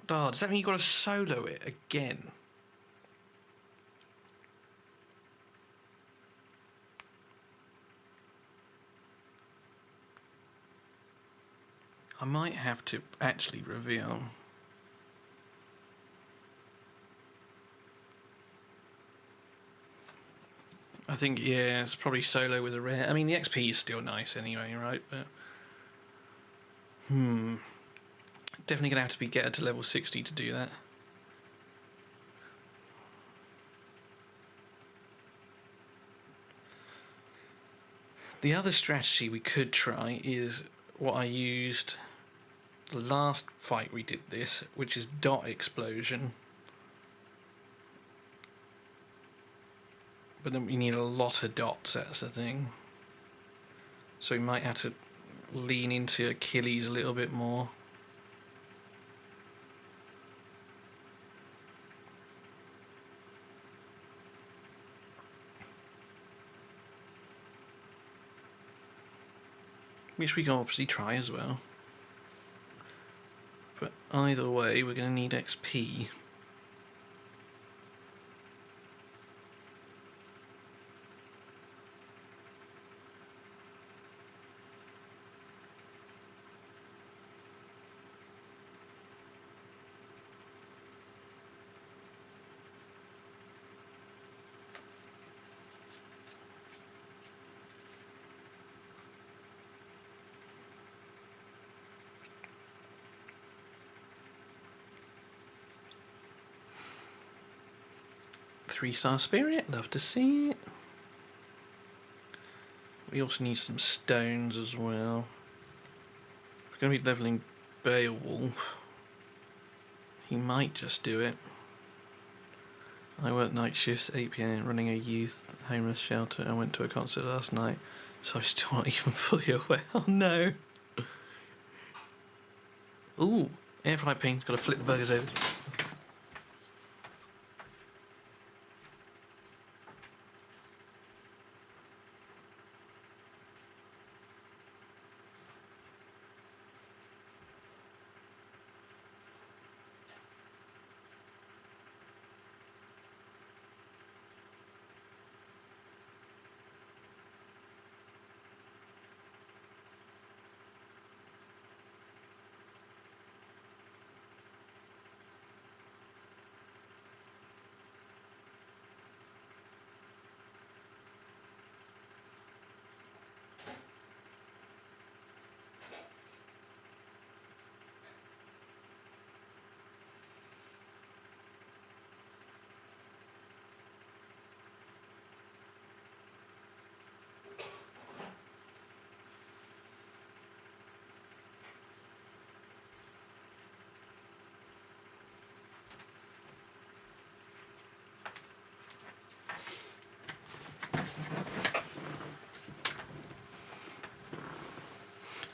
Oh, does that mean you got to solo it again? I might have to actually reveal. I think, yeah, it's probably solo with a rare. I mean, the XP is still nice anyway, right? But definitely gonna have to get her to level 60 to do that. The other strategy we could try is what I used the last fight we did this, which is dot explosion. but then we need a lot of dots, that's the thing. So we might have to lean into Achilles a little bit more. Which we can obviously try as well. But either way, we're going to need XP. Three-star spirit, love to see it. We also need some stones as well. We're going to be leveling Beowulf. He might just do it. I work night shifts, 8 PM, running a youth homeless shelter. I went to a concert last night, so I'm still not even fully aware. Oh no! Ooh, air fry ping. Got to flip the burgers over.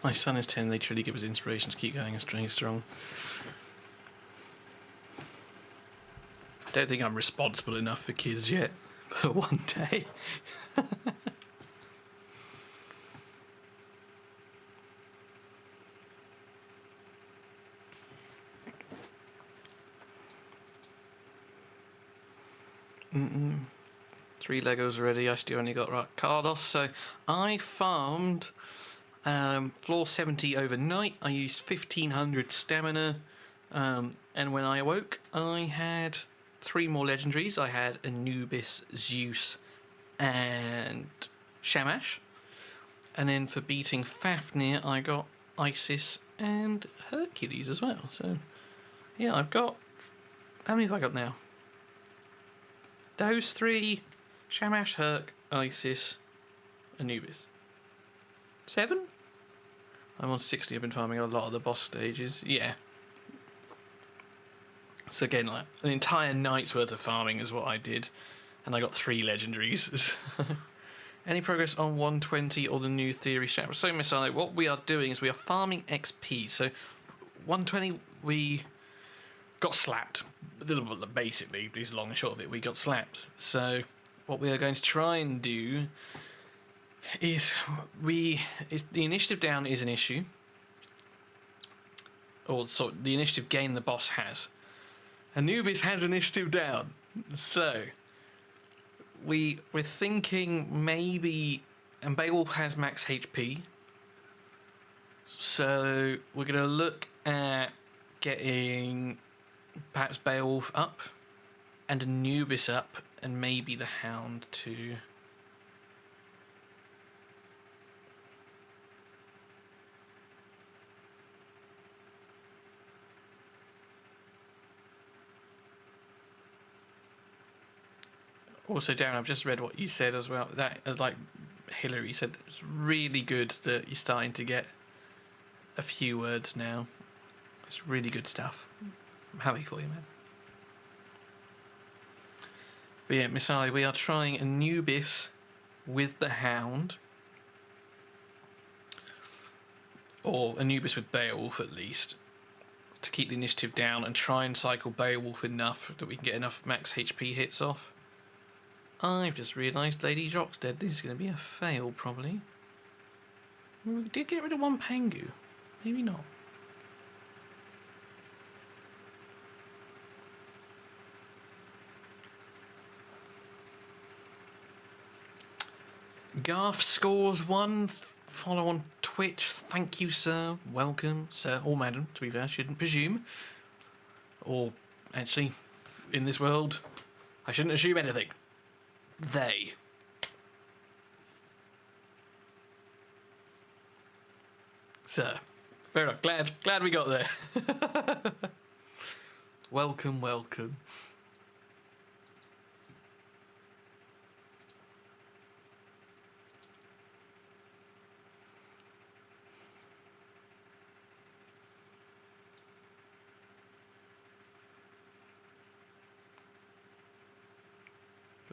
My son is 10, they truly give us inspiration to keep going and staying strong. I don't think I'm responsible enough for kids yet, but one day. Three Legos already, I still only got Carlos, so I farmed floor 70 overnight. I used 1500 stamina, and when I awoke I had 3 more legendaries. I had Anubis, Zeus and Shamash, and then for beating Fafnir I got Isis and Hercules as well. So yeah, I've got, how many have I got now? Those 3, Shamash, Herc, Isis, Anubis. 7? I'm on 60, I've been farming a lot of the boss stages. Yeah. So again, like an entire night's worth of farming is what I did. And I got 3 legendaries. Any progress on 120 or the new theory chat? So Missile, what we are doing is we are farming XP. So 120 we got slapped. Basically, this is long and short of it, we got slapped. So what we are going to try and do is the initiative down is an issue, or so the initiative gain the boss has. Anubis has initiative down, so we're thinking maybe, and Beowulf has max HP, so we're going to look at getting perhaps Beowulf up and Anubis up and maybe the Hound too. Also, Darren, I've just read what you said as well. That, like Hillary said, it's really good that you're starting to get a few words now. It's really good stuff. I'm happy for you, man. But yeah, Miss Ali, we are trying Anubis with the Hound. Or Anubis with Beowulf at least. To keep the initiative down and try and cycle Beowulf enough that we can get enough max HP hits off. I've just realised Lady Jock's dead. This is going to be a fail, probably. We did get rid of one Pangu. Maybe not. Garth scores 1. Follow on Twitch. Thank you, sir. Welcome, sir. Or madam, to be fair. Shouldn't presume. Or, actually, in this world, I shouldn't assume anything. They. So, fair enough. Glad we got there. Welcome, welcome.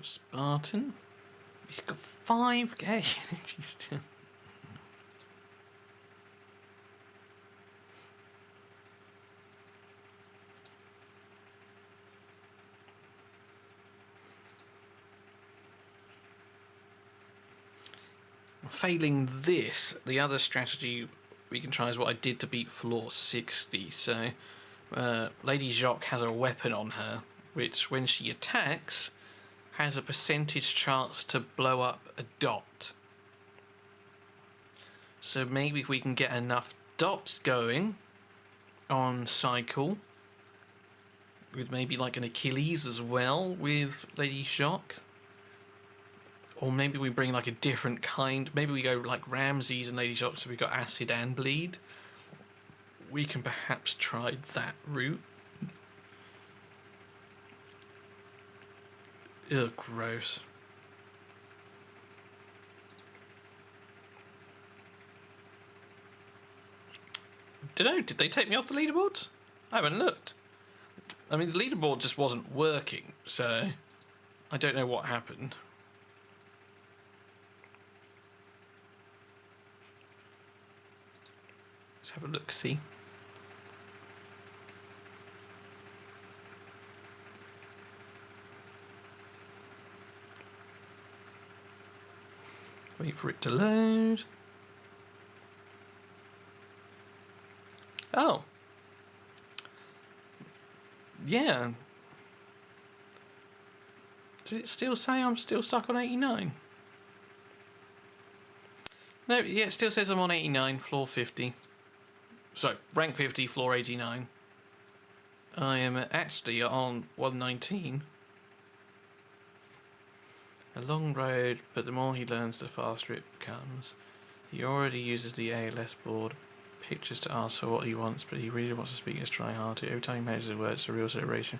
Spartan. He's got 5k energy still. Failing this, the other strategy we can try is what I did to beat floor 60. So, Lady Jock has a weapon on her, which when she attacks, has a percentage chance to blow up a dot. So maybe if we can get enough dots going on cycle, with maybe like an Achilles as well with Lady Jock. Or maybe we bring like a different kind. Maybe we go like Ramses and Lady Jock, so we've got acid and bleed. We can perhaps try that route. Ugh, gross. Did they take me off the leaderboards? I haven't looked. I mean, the leaderboard just wasn't working, so I don't know what happened. Let's have a look, see. Wait for it to load. Oh. Yeah. Does it still say I'm still stuck on 89? No, yeah, it still says I'm on 89, floor 50. So, rank 50, floor 89. I am actually on 119. A long road, but the more he learns, the faster it becomes. He already uses the ALS board pictures to ask for what he wants, but he really wants to speak his try hard to. Every time he manages a word, it's a real celebration.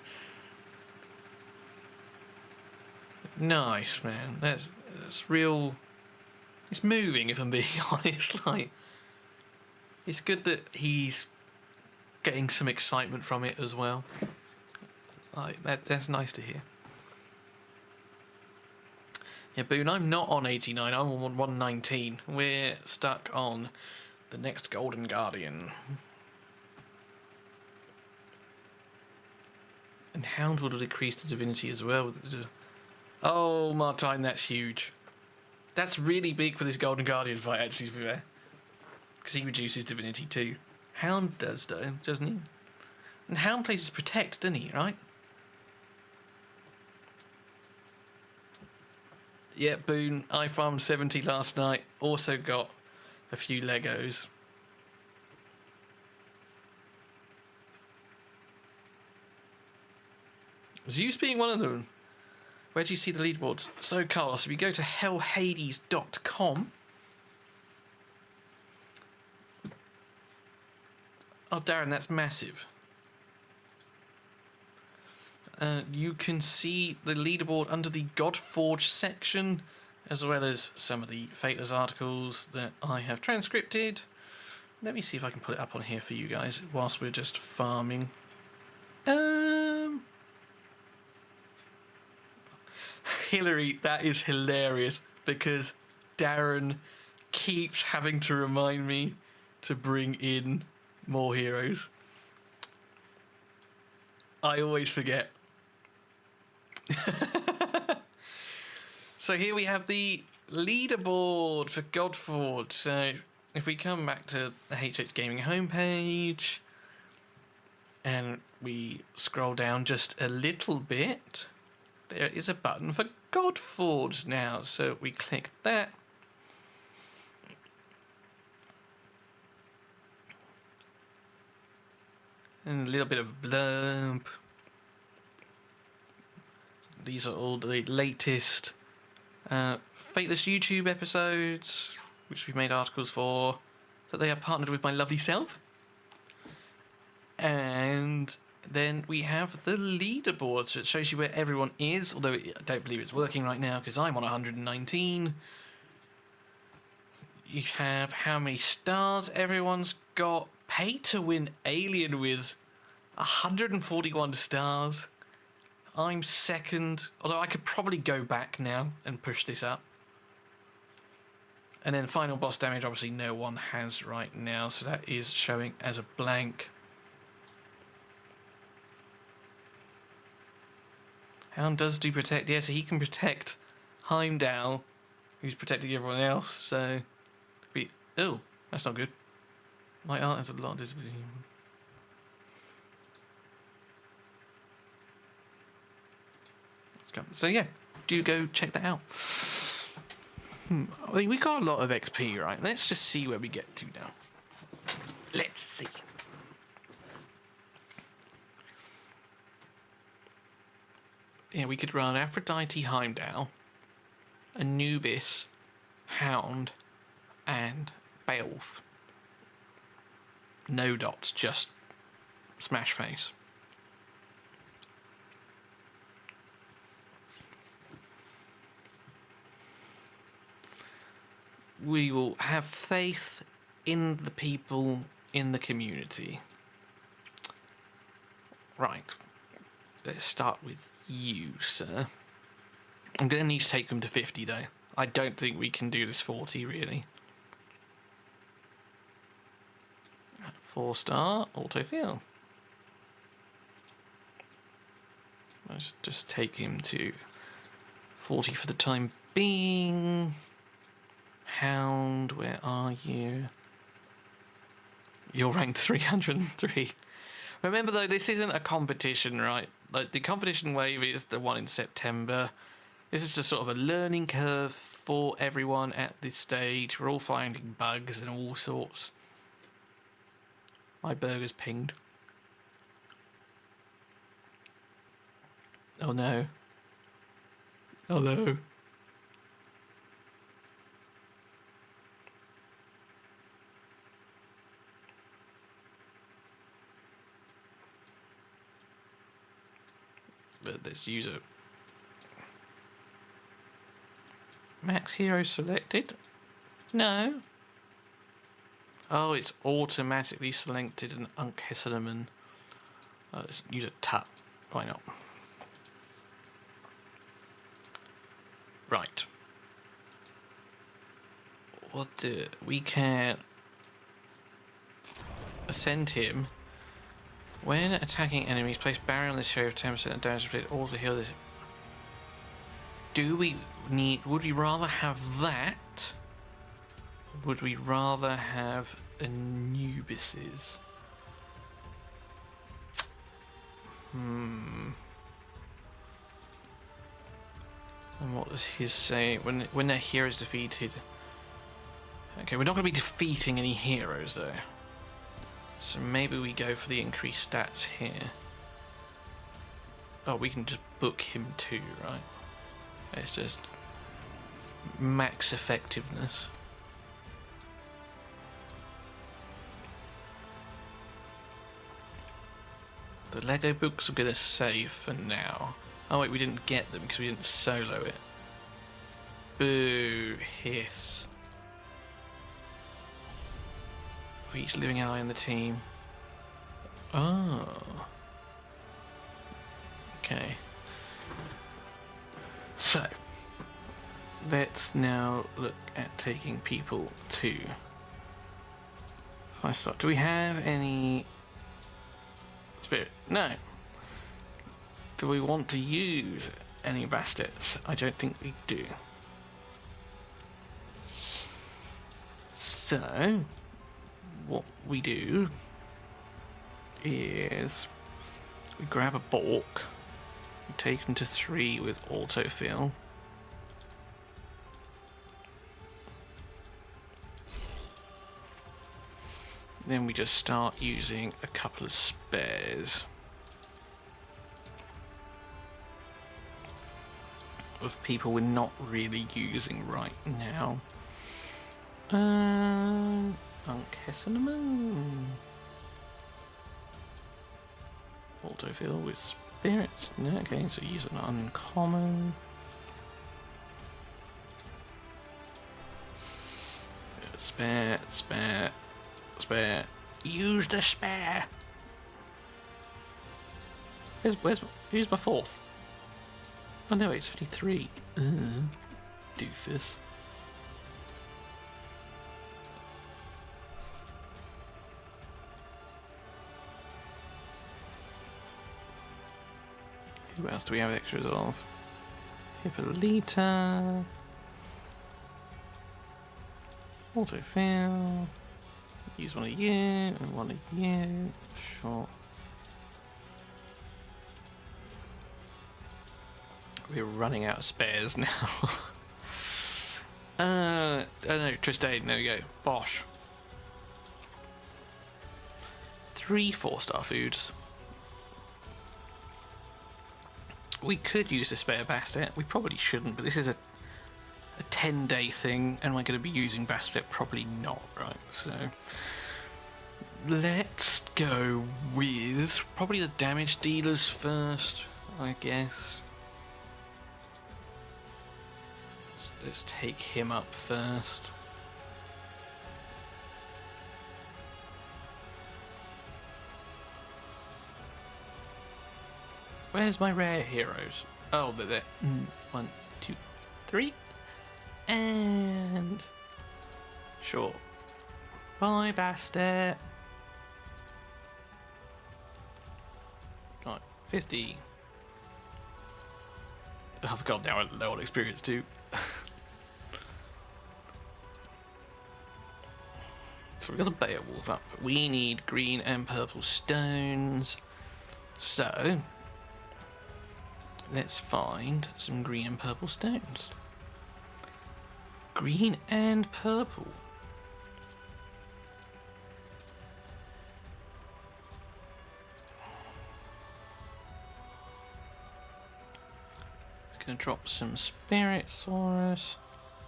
Nice, man. That's real. It's moving, if I'm being honest. Like, it's good that he's getting some excitement from it as well. Like, that's nice to hear. Yeah, Boone, I'm not on 89, I'm on 119. We're stuck on the next Golden Guardian. And Hound will decrease the divinity as well. Oh, Martine, that's huge. That's really big for this Golden Guardian fight, actually, to be fair. Because he reduces divinity too. Hound does, though, doesn't he? And Hound plays Protect, doesn't he, right? Yeah, Boone, I farmed 70 last night. Also got a few Legos. Zeus being one of them. Where do you see the leaderboards? So, Carlos, if you go to hellhades.com. Oh, Darren, that's massive. You can see the leaderboard under the Godforge section, as well as some of the fateless articles that I have transcripted. Let me see if I can put it up on here for you guys whilst we're just farming. Hillary, that is hilarious because Darren keeps having to remind me to bring in more heroes. I always forget. So here we have the leaderboard for Godforge. So if we come back to the HH Gaming homepage and we scroll down just a little bit, there is a button for Godforge now. So we click that. And a little bit of blurb. These are all the latest Fateless YouTube episodes, which we've made articles for, that they are partnered with my lovely self. And then we have the leaderboard, so it shows you where everyone is, although I don't believe it's working right now because I'm on 119. You have how many stars everyone's got. Pay to win alien with 141 stars. I'm second, although I could probably go back now and push this up. And then final boss damage, obviously no one has right now, so that is showing as a blank. Hound does do protect, yeah, so he can protect Heimdall, who's protecting everyone else, so... Oh, that's not good. My art has a lot of disability. So yeah, do go check that out. I mean, we got a lot of XP, right? Let's just see where we get to now. Let's see. Yeah, we could run Aphrodite, Heimdall, Anubis, Hound, and Beowulf. No dots, just smash face. We will have faith in the people in the community. Right. Let's start with you, sir. I'm going to need to take them to 50, though. I don't think we can do this 40, really. 4-star, autofill. Let's just take him to 40 for the time being. Hound, where are you? You're ranked 303. Remember, though, this isn't a competition, right? Like, the competition wave is the one in September. This is just sort of a learning curve for everyone at this stage. We're all finding bugs and all sorts. My burger's pinged. Oh no. Oh no. But let's use it. Max hero selected? No. Oh, it's automatically selected an Unc-Hesselman. Let's use a tap. Why not? Right. What do we can ascend him when attacking enemies? Place barrier on this hero of 10% of damage inflicted. Also heal this. Do we need? Would we rather have that? Would we rather have Anubis's? And what does his say? When their hero is defeated. Okay, we're not going to be defeating any heroes though. So maybe we go for the increased stats here. Oh, we can just book him too, right? It's just max effectiveness. The Lego books I'm going to save for now. Oh wait, we didn't get them because we didn't solo it. Boo, hiss. For each living ally in the team. Oh. Okay. So, let's now look at taking people to 5-star. Do we have any spirit? No. Do we want to use any bastards? I don't think we do. So, what we do is we grab a balk, we take them to 3 with autofill. Then we just start using a couple of spares of people we're not really using right now. Cinnamon. Autofill with spirits. No, okay, so use an uncommon. Spare. Use the spare. Who's my 4th? Oh no, it's 53. Doofus. Who else do we have extras of? Hippolyta. Autofill. Use one of you and one of you. Sure. We're running out of spares now. Oh no, Tristane, there we go. Bosh. 3 4-star foods. We could use a spare basket. We probably shouldn't, but this is a 10-day thing, and we're going to be using basket. Probably not, right? So let's go with probably the damage dealers first, I guess. Let's take him up first. Where's my rare heroes? Oh, they're there. 1, 2, 3. And... sure. Bye, Bastet. Right, 50. Oh god, now I low on experience too. So we've got the Beowulf up. We need green and purple stones. So let's find some green and purple stones. Green and purple. It's going to drop some Spiritsaurus,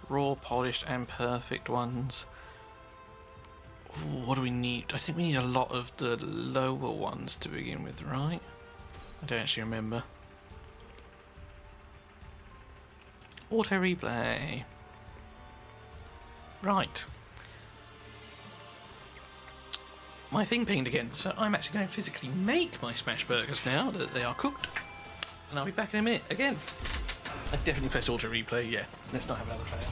raw, polished and perfect ones. Ooh, what do we need? I think we need a lot of the lower ones to begin with, right? I don't actually remember. Auto replay. Right. My thing pinged again, so I'm actually going to physically make my smash burgers now that they are cooked. And I'll be back in a minute again. I definitely pressed auto replay, yeah. Let's not have another player.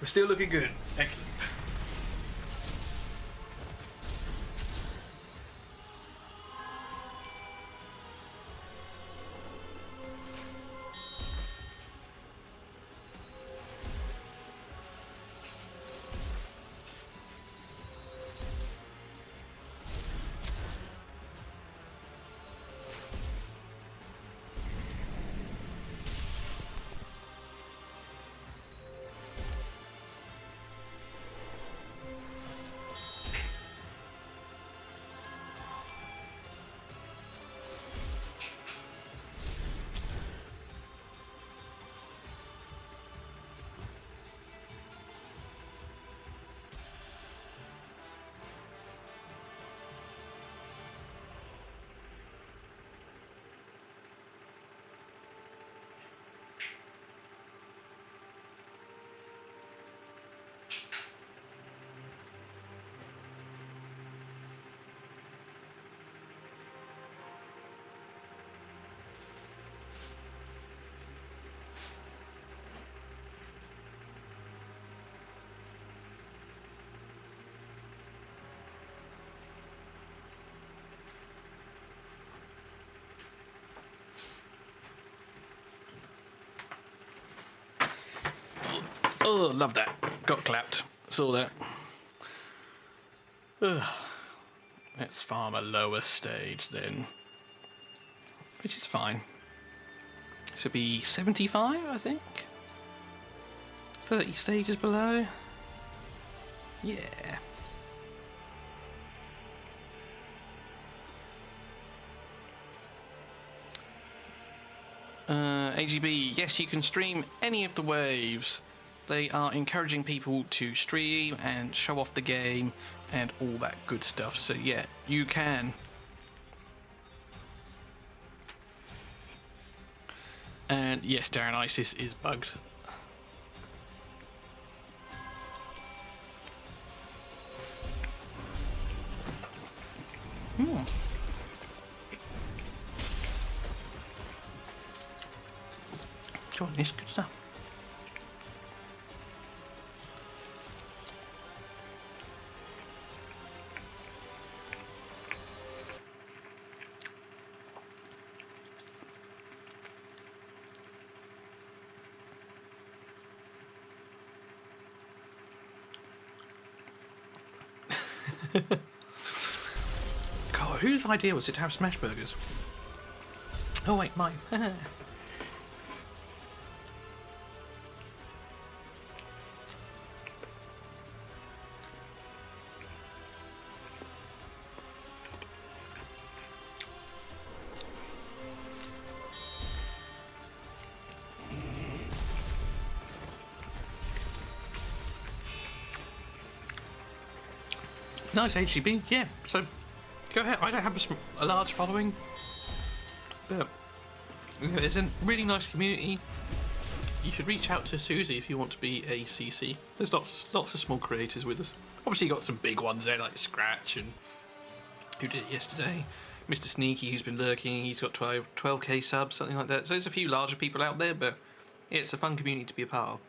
We're still looking good. Excellent. Oh, love that. Got clapped. Saw that. Ugh. Let's farm a lower stage then. Which is fine. This would be 75, I think. 30 stages below. Yeah. AGB, yes, you can stream any of the waves. They are encouraging people to stream and show off the game and all that good stuff. So yeah, you can. And yes, Darren, ISIS is bugged. Join this good stuff. God, whose idea was it to have smash burgers? Oh wait, mine. Nice HGB, yeah. So go ahead. I don't have a large following, but there's a really nice community. You should reach out to Susie if you want to be a CC. There's lots of small creators with us. Obviously, you got some big ones there like Scratch and who did it yesterday, Mr. Sneaky, who's been lurking. He's got 12k subs, something like that. So there's a few larger people out there, but yeah, it's a fun community to be a part of.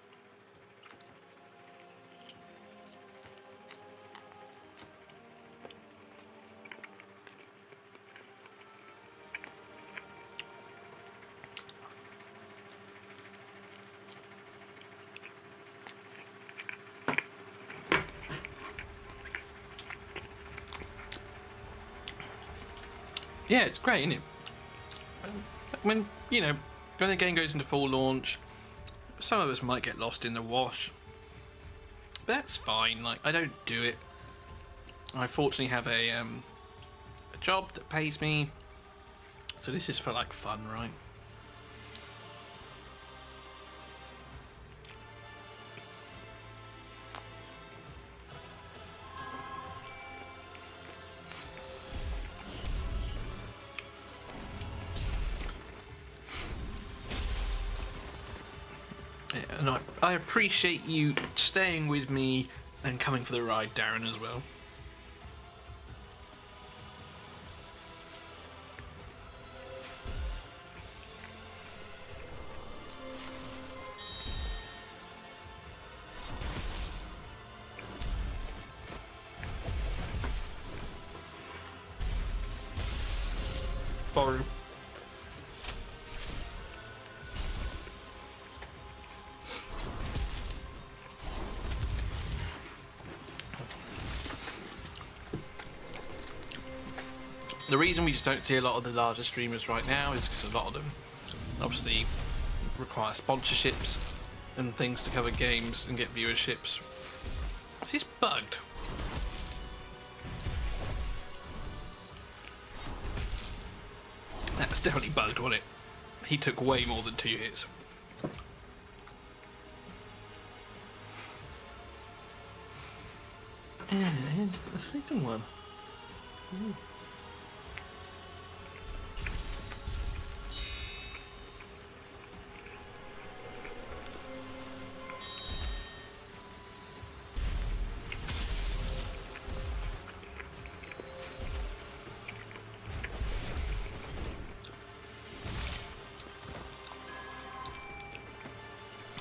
Yeah, it's great, isn't it? When, you know, when the game goes into full launch, some of us might get lost in the wash. But that's fine, like, I don't do it. I fortunately have a job that pays me. So this is for, like, fun, right? And I appreciate you staying with me and coming for the ride, Darren, as well. sorry. The reason we just don't see a lot of the larger streamers right now is because a lot of them obviously require sponsorships and things to cover games and get viewerships. Is this bugged? That was definitely bugged, wasn't it? He took way more than 2 hits. And a second one. Ooh.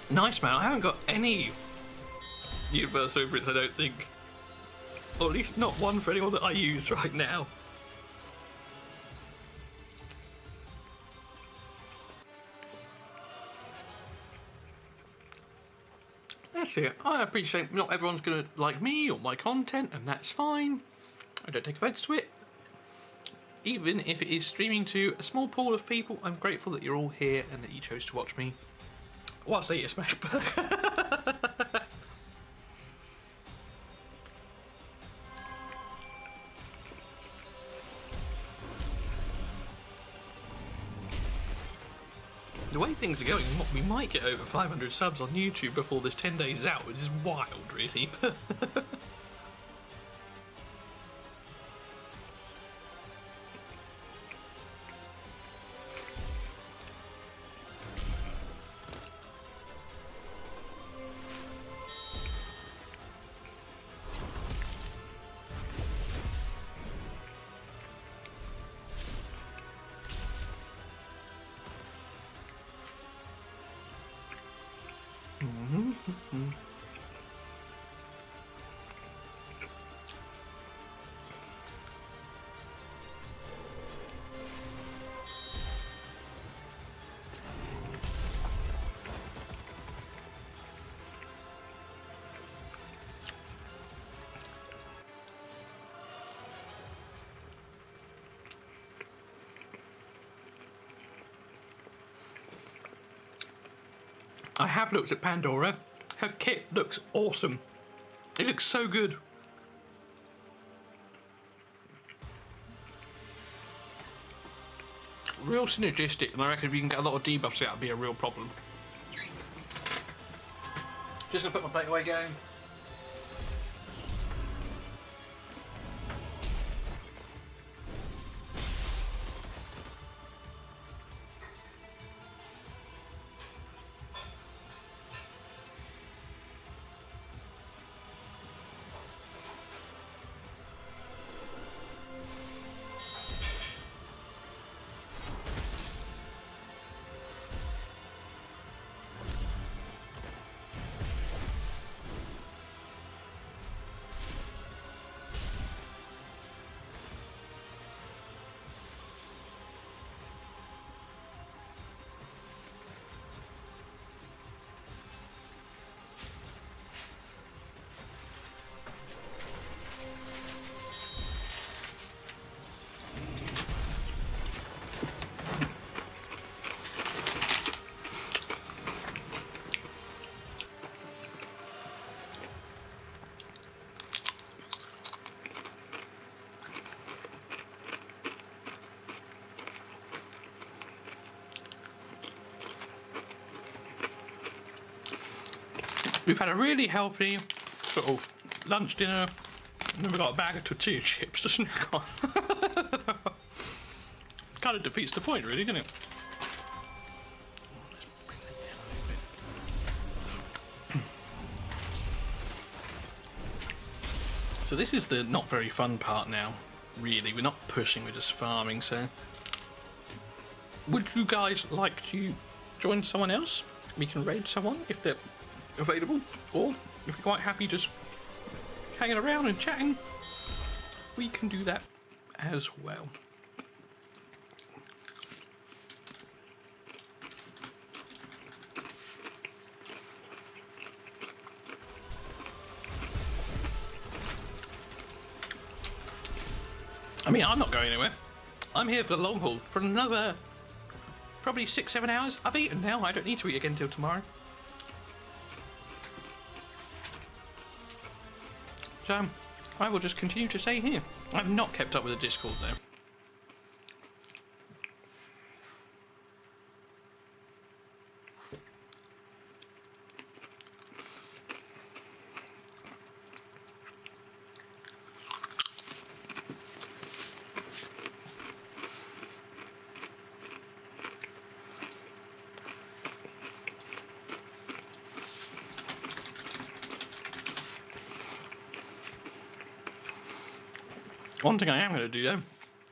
Nice, man. I haven't got any universal imprints, I don't think. Or at least not one for anyone that I use right now. That's it. I appreciate not everyone's going to like me or my content, and that's fine. I don't take offence to it. Even if it is streaming to a small pool of people, I'm grateful that you're all here and that you chose to watch me whilst I eat a smash burger. The way things are going, we might get over 500 subs on YouTube before this 10 days is out, which is wild, really. I have looked at Pandora. Her kit looks awesome. It looks so good. Real synergistic, and I reckon if you can get a lot of debuffs out, it'll be a real problem. Just gonna put my plate away, gang. We've had a really healthy sort of lunch, dinner, and then we've got a bag of tortilla chips to snack on. Kind of defeats the point, really, doesn't it? So this is the not very fun part now, really. We're not pushing, we're just farming, so... Would you guys like to join someone else? We can raid someone if they're available, or if you're quite happy just hanging around and chatting, we can do that as well. I mean, I'm not going anywhere. I'm here for the long haul for another probably 6-7 hours. I've eaten now. I don't need to eat again till tomorrow. So I will just continue to stay here. I've not kept up with the Discord though. One thing I am going to do though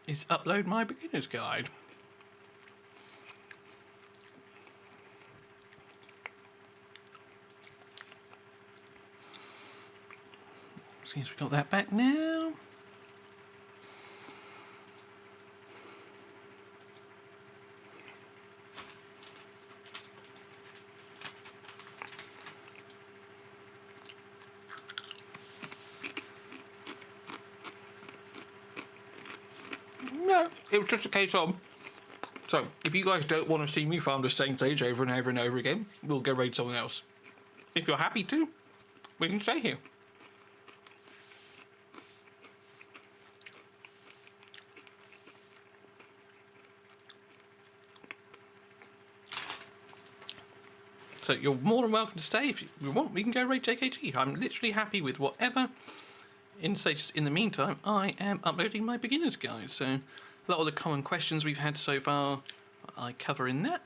is upload my beginner's guide. Seems we got that back now. No, it was just a case of, so if you guys don't want to see me farm the same stage over and over and over again, we'll go raid someone else. If you're happy to, we can stay here. So you're more than welcome to stay. If you want, we can go raid JKT. I'm literally happy with whatever. In the meantime, I am uploading my beginner's guide. So a lot of the common questions we've had so far, I cover in that.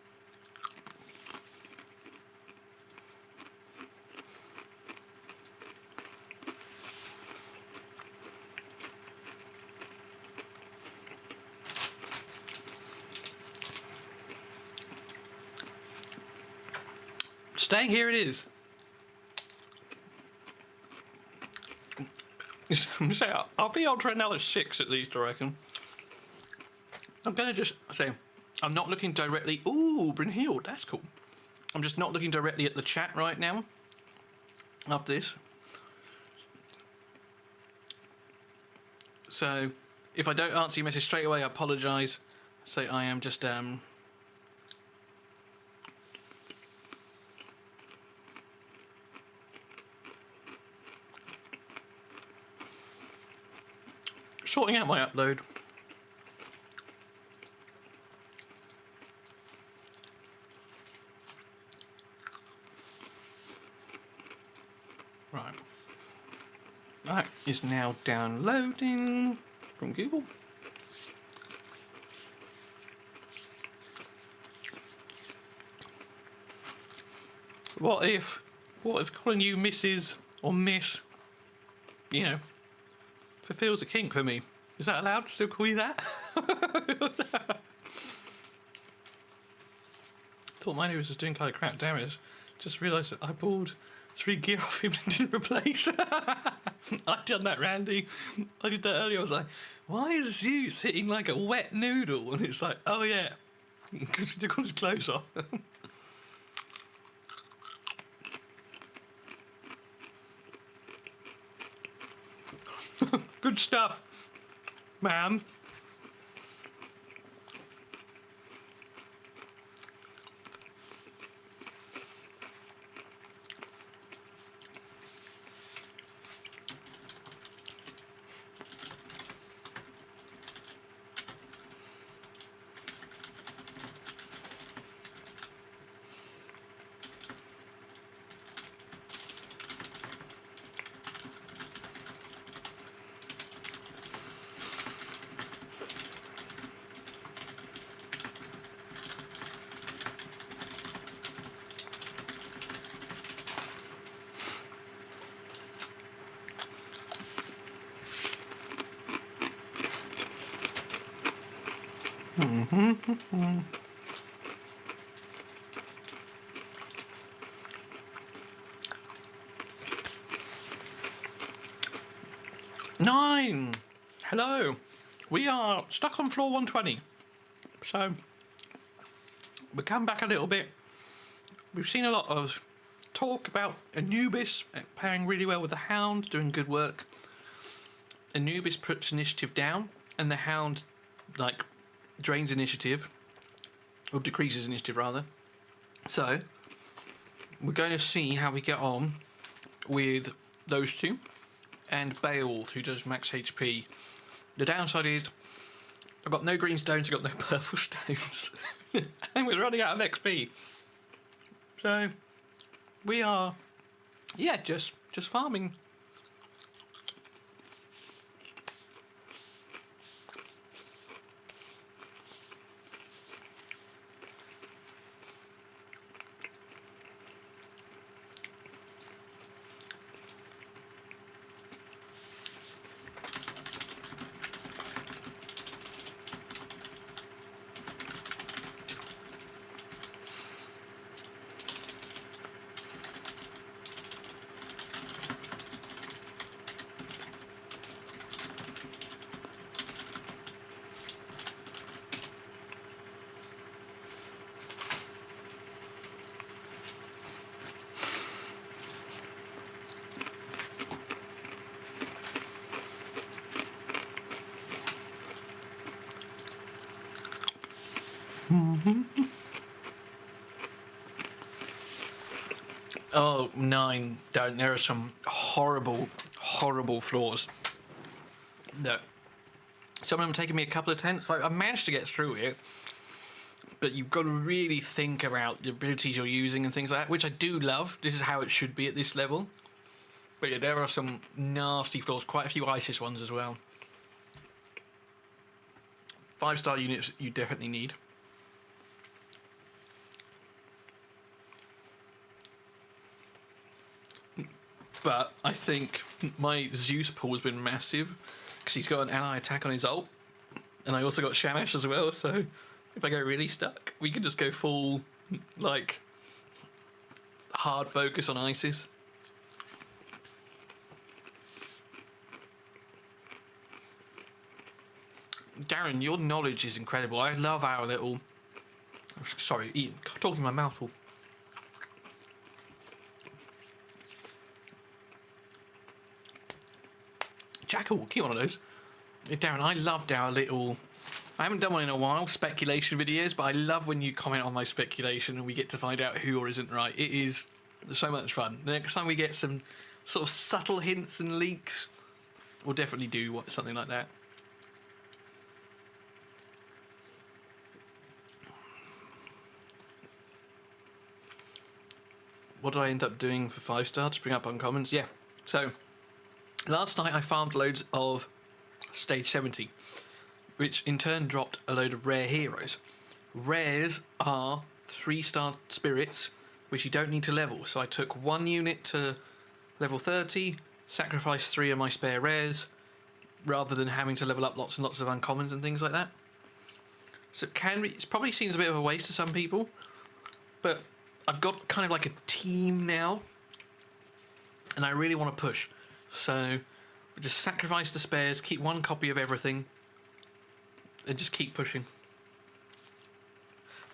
Staying here it is. So I'll be on for another 6 at least, I reckon. I'm gonna just say, I'm not looking directly. Ooh, Brynhild, that's cool. I'm just not looking directly at the chat right now. After this, so if I don't answer your message straight away, I apologise. So I am just sorting out my upload. Right. That is now downloading from Google. What if calling you Mrs. or Miss, you know, fulfills a kink for me? Is that allowed to still call you that? Thought my neighbours was doing kind of crap damage. Just realised that I pulled 3 gear off him and didn't replace. I'd done that, Randy. I did that earlier. I was like, why is Zeus hitting like a wet noodle? And it's like, oh yeah, because he took all his clothes off. Good stuff, ma'am. Nine. Hello. We are stuck on floor 120. So we come back a little bit. We've seen a lot of talk about Anubis pairing really well with the Hound, doing good work. Anubis puts initiative down and the hound, like, drains initiative, or decreases initiative rather. So we're going to see how we get on with those two, and Beowulf, who does max HP. The downside is I've got no green stones, I've got no purple stones, and we're running out of XP. So we are, yeah, just farming. Oh, 9, don't. There are some horrible, horrible flaws. No. Some of them taking me a couple of attempts. Like, I managed to get through it, but you've got to really think about the abilities you're using and things like that, which I do love. This is how it should be at this level. But yeah, there are some nasty flaws, quite a few ISIS ones as well. 5-star units you definitely need. But I think my Zeus pool has been massive because he's got an ally attack on his ult, and I also got Shamash as well. So if I go really stuck, we can just go full, like, hard focus on ISIS. Darren, your knowledge is incredible. I love our little. Sorry, talking my mouth full. Jackal, keep one of those. Darren, I loved our little. I haven't done one in a while, speculation videos, but I love when you comment on my speculation and we get to find out who or isn't right. It is so much fun. The next time we get some sort of subtle hints and leaks, we'll definitely do something like that. What did I end up doing for 5-star to bring up uncommons? Yeah, so last night I farmed loads of stage 70, which in turn dropped a load of rare heroes. Rares are 3-star spirits, which you don't need to level. So I took 1 unit to level 30, sacrificed 3 of my spare rares, rather than having to level up lots and lots of uncommons and things like that. So it probably seems a bit of a waste to some people, but I've got kind of like a team now, and I really want to push. So we just sacrifice the spares, keep 1 copy of everything, and just keep pushing.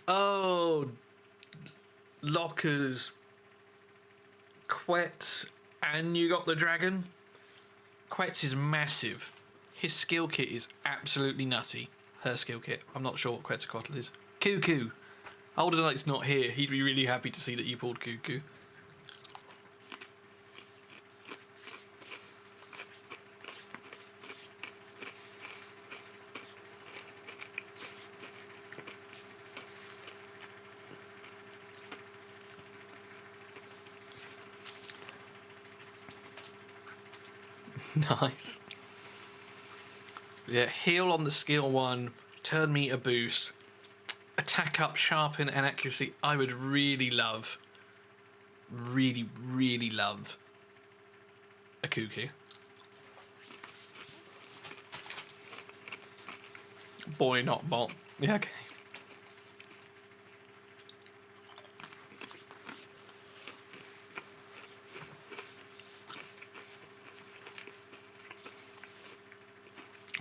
Oh, Lockers, Quetz, and you got the dragon. Quetz is massive. His skill kit is absolutely nutty. Her skill kit. I'm not sure what Quetzalcoatl is. Cuckoo. Older Knight's not here. He'd be really happy to see that you pulled Cuckoo. Nice. Yeah, heal on the skill 1, turn meter boost, attack up, sharpen, and accuracy. I would really love, really love a Cuckoo. Boy, not bot. Yeah, okay.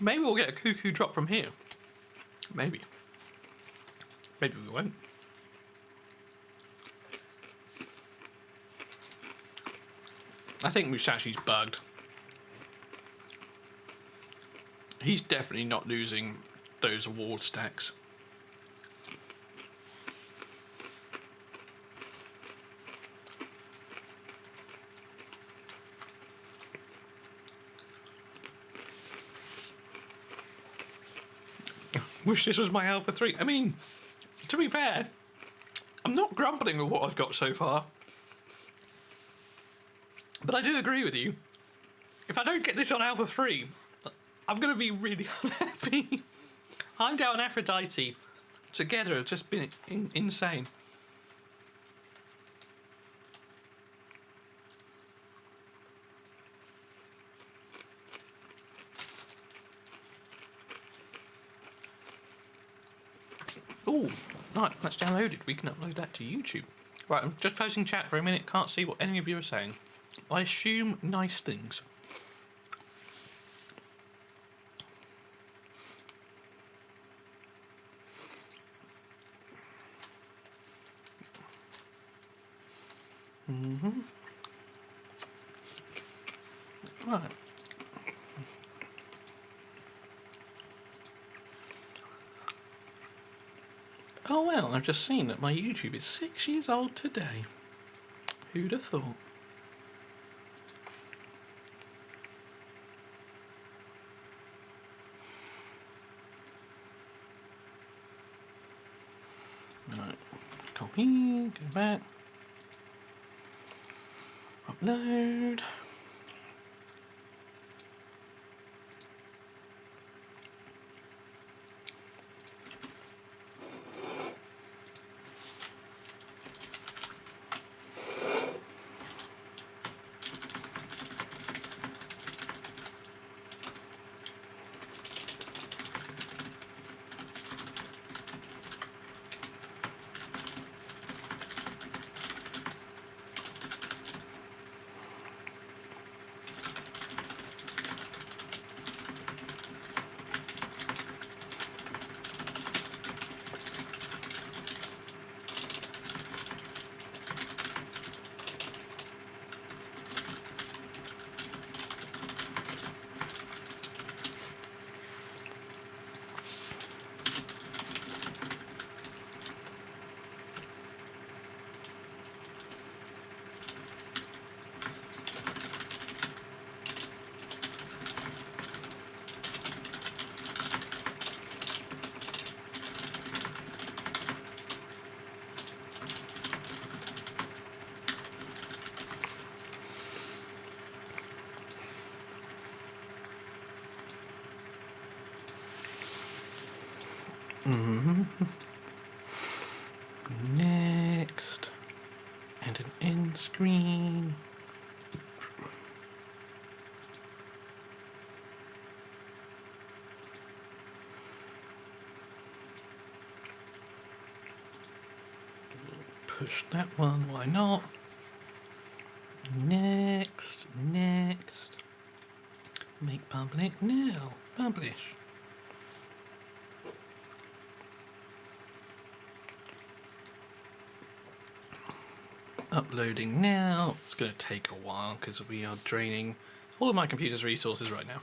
Maybe we'll get a Cuckoo drop from here. Maybe. Maybe we won't. I think Musashi's bugged. He's definitely not losing those award stacks. Wish this was my Alpha 3. I mean, to be fair, I'm not grumbling with what I've got so far. But I do agree with you. If I don't get this on Alpha 3, I'm going to be really unhappy. I'm down Aphrodite. Together have just been insane. Oh, right, that's downloaded. We can upload that to YouTube. Right, I'm just posting chat for a minute. Can't see what any of you are saying. I assume nice things. Right. Oh well, I've just seen that my YouTube is 6 years old today. Who'd have thought? Right, copy, go back, upload. Next, and an end screen. Push that one, why not? Next. Make public now. Publish. Uploading now. It's going to take a while because we are draining all of my computer's resources right now.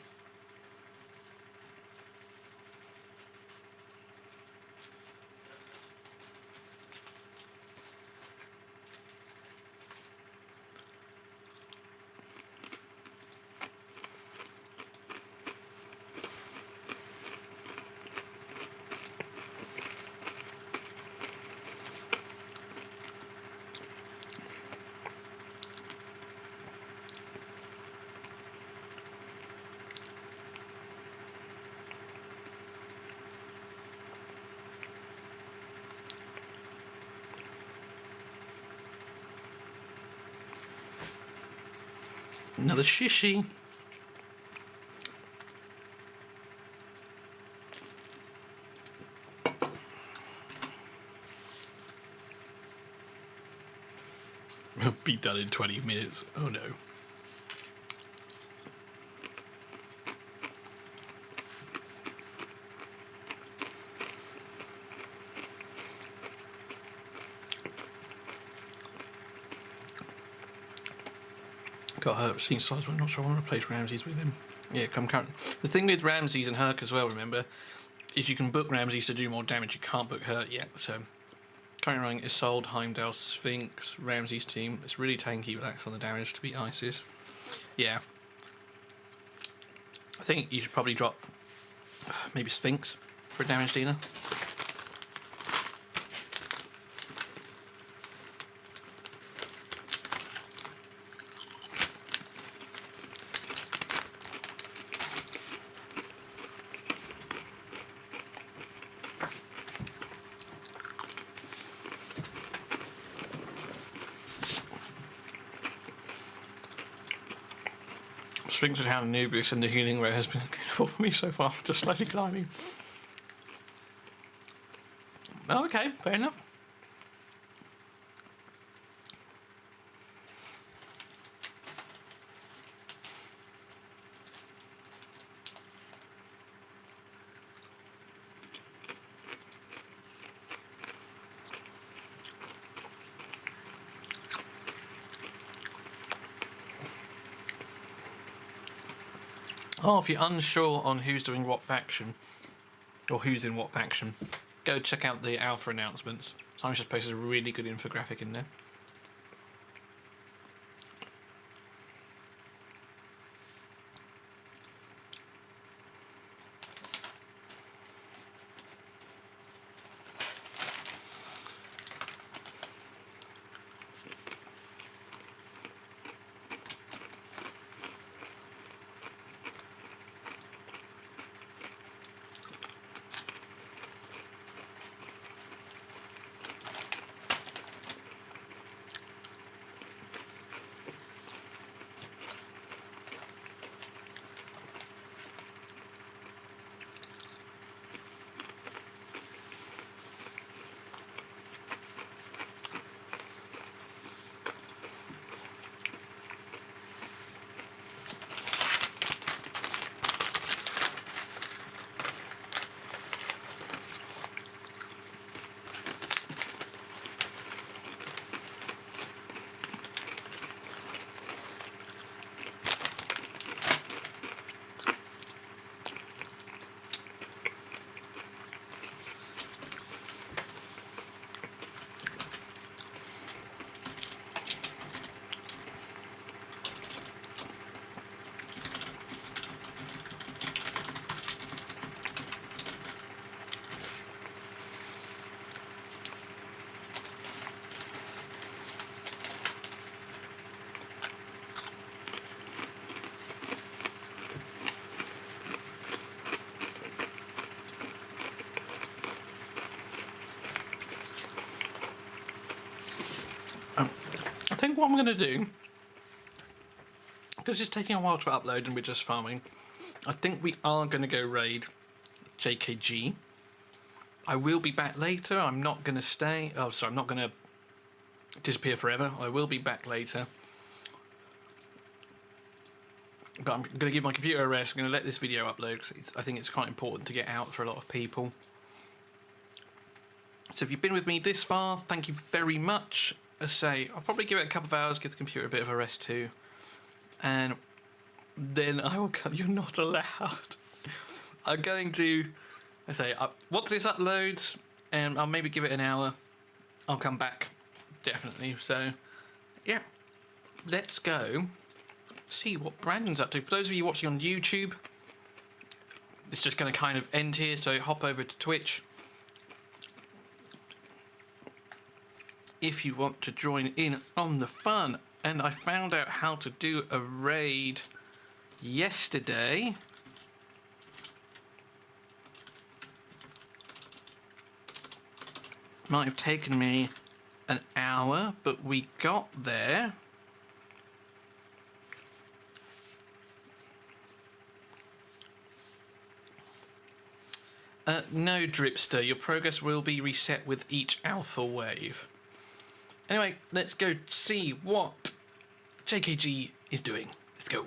Another shishi. We'll be done in 20 minutes. Oh no. Got hurt, seen sides, but I'm not sure I want to replace Ramses with him. Yeah, concurrent. The thing with Ramses and Herc as well, remember, is you can book Ramses to do more damage. You can't book Herc yet. So current running Isolde, Heimdall, Sphinx, Ramses team. It's really tanky, relax on the damage to beat Isis. Yeah. I think you should probably drop maybe Sphinx for a damage dealer. Sphinx and Hound Anubis and the healing rate has been good for me so far, just slowly climbing. Oh, okay, fair enough. Oh, if you're unsure on who's doing what faction, or who's in what faction, go check out the alpha announcements. Simon's just posted a really good infographic in there. I think what I'm going to do, because it's taking a while to upload and we're just farming, I think we are going to go raid JKG. I will be back later. I'm not going to stay. Oh, sorry, I'm not going to disappear forever. I will be back later. But I'm going to give my computer a rest. I'm going to let this video upload because I think it's quite important to get out for a lot of people. So if you've been with me this far, thank you very much. As I say, I'll probably give it a couple of hours, give the computer a bit of a rest too. And then I will come. You're not allowed. I'm going to, I say, once this uploads, and I'll maybe give it an hour, I'll come back, definitely. So, yeah, let's go see what Brandon's up to. For those of you watching on YouTube, it's just going to kind of end here, so hop over to Twitch. If you want to join in on the fun. And I found out how to do a raid yesterday. Might have taken me an hour, but we got there. No, Dripster, your progress will be reset with each alpha wave. Anyway, let's go see what JKG is doing. Let's go.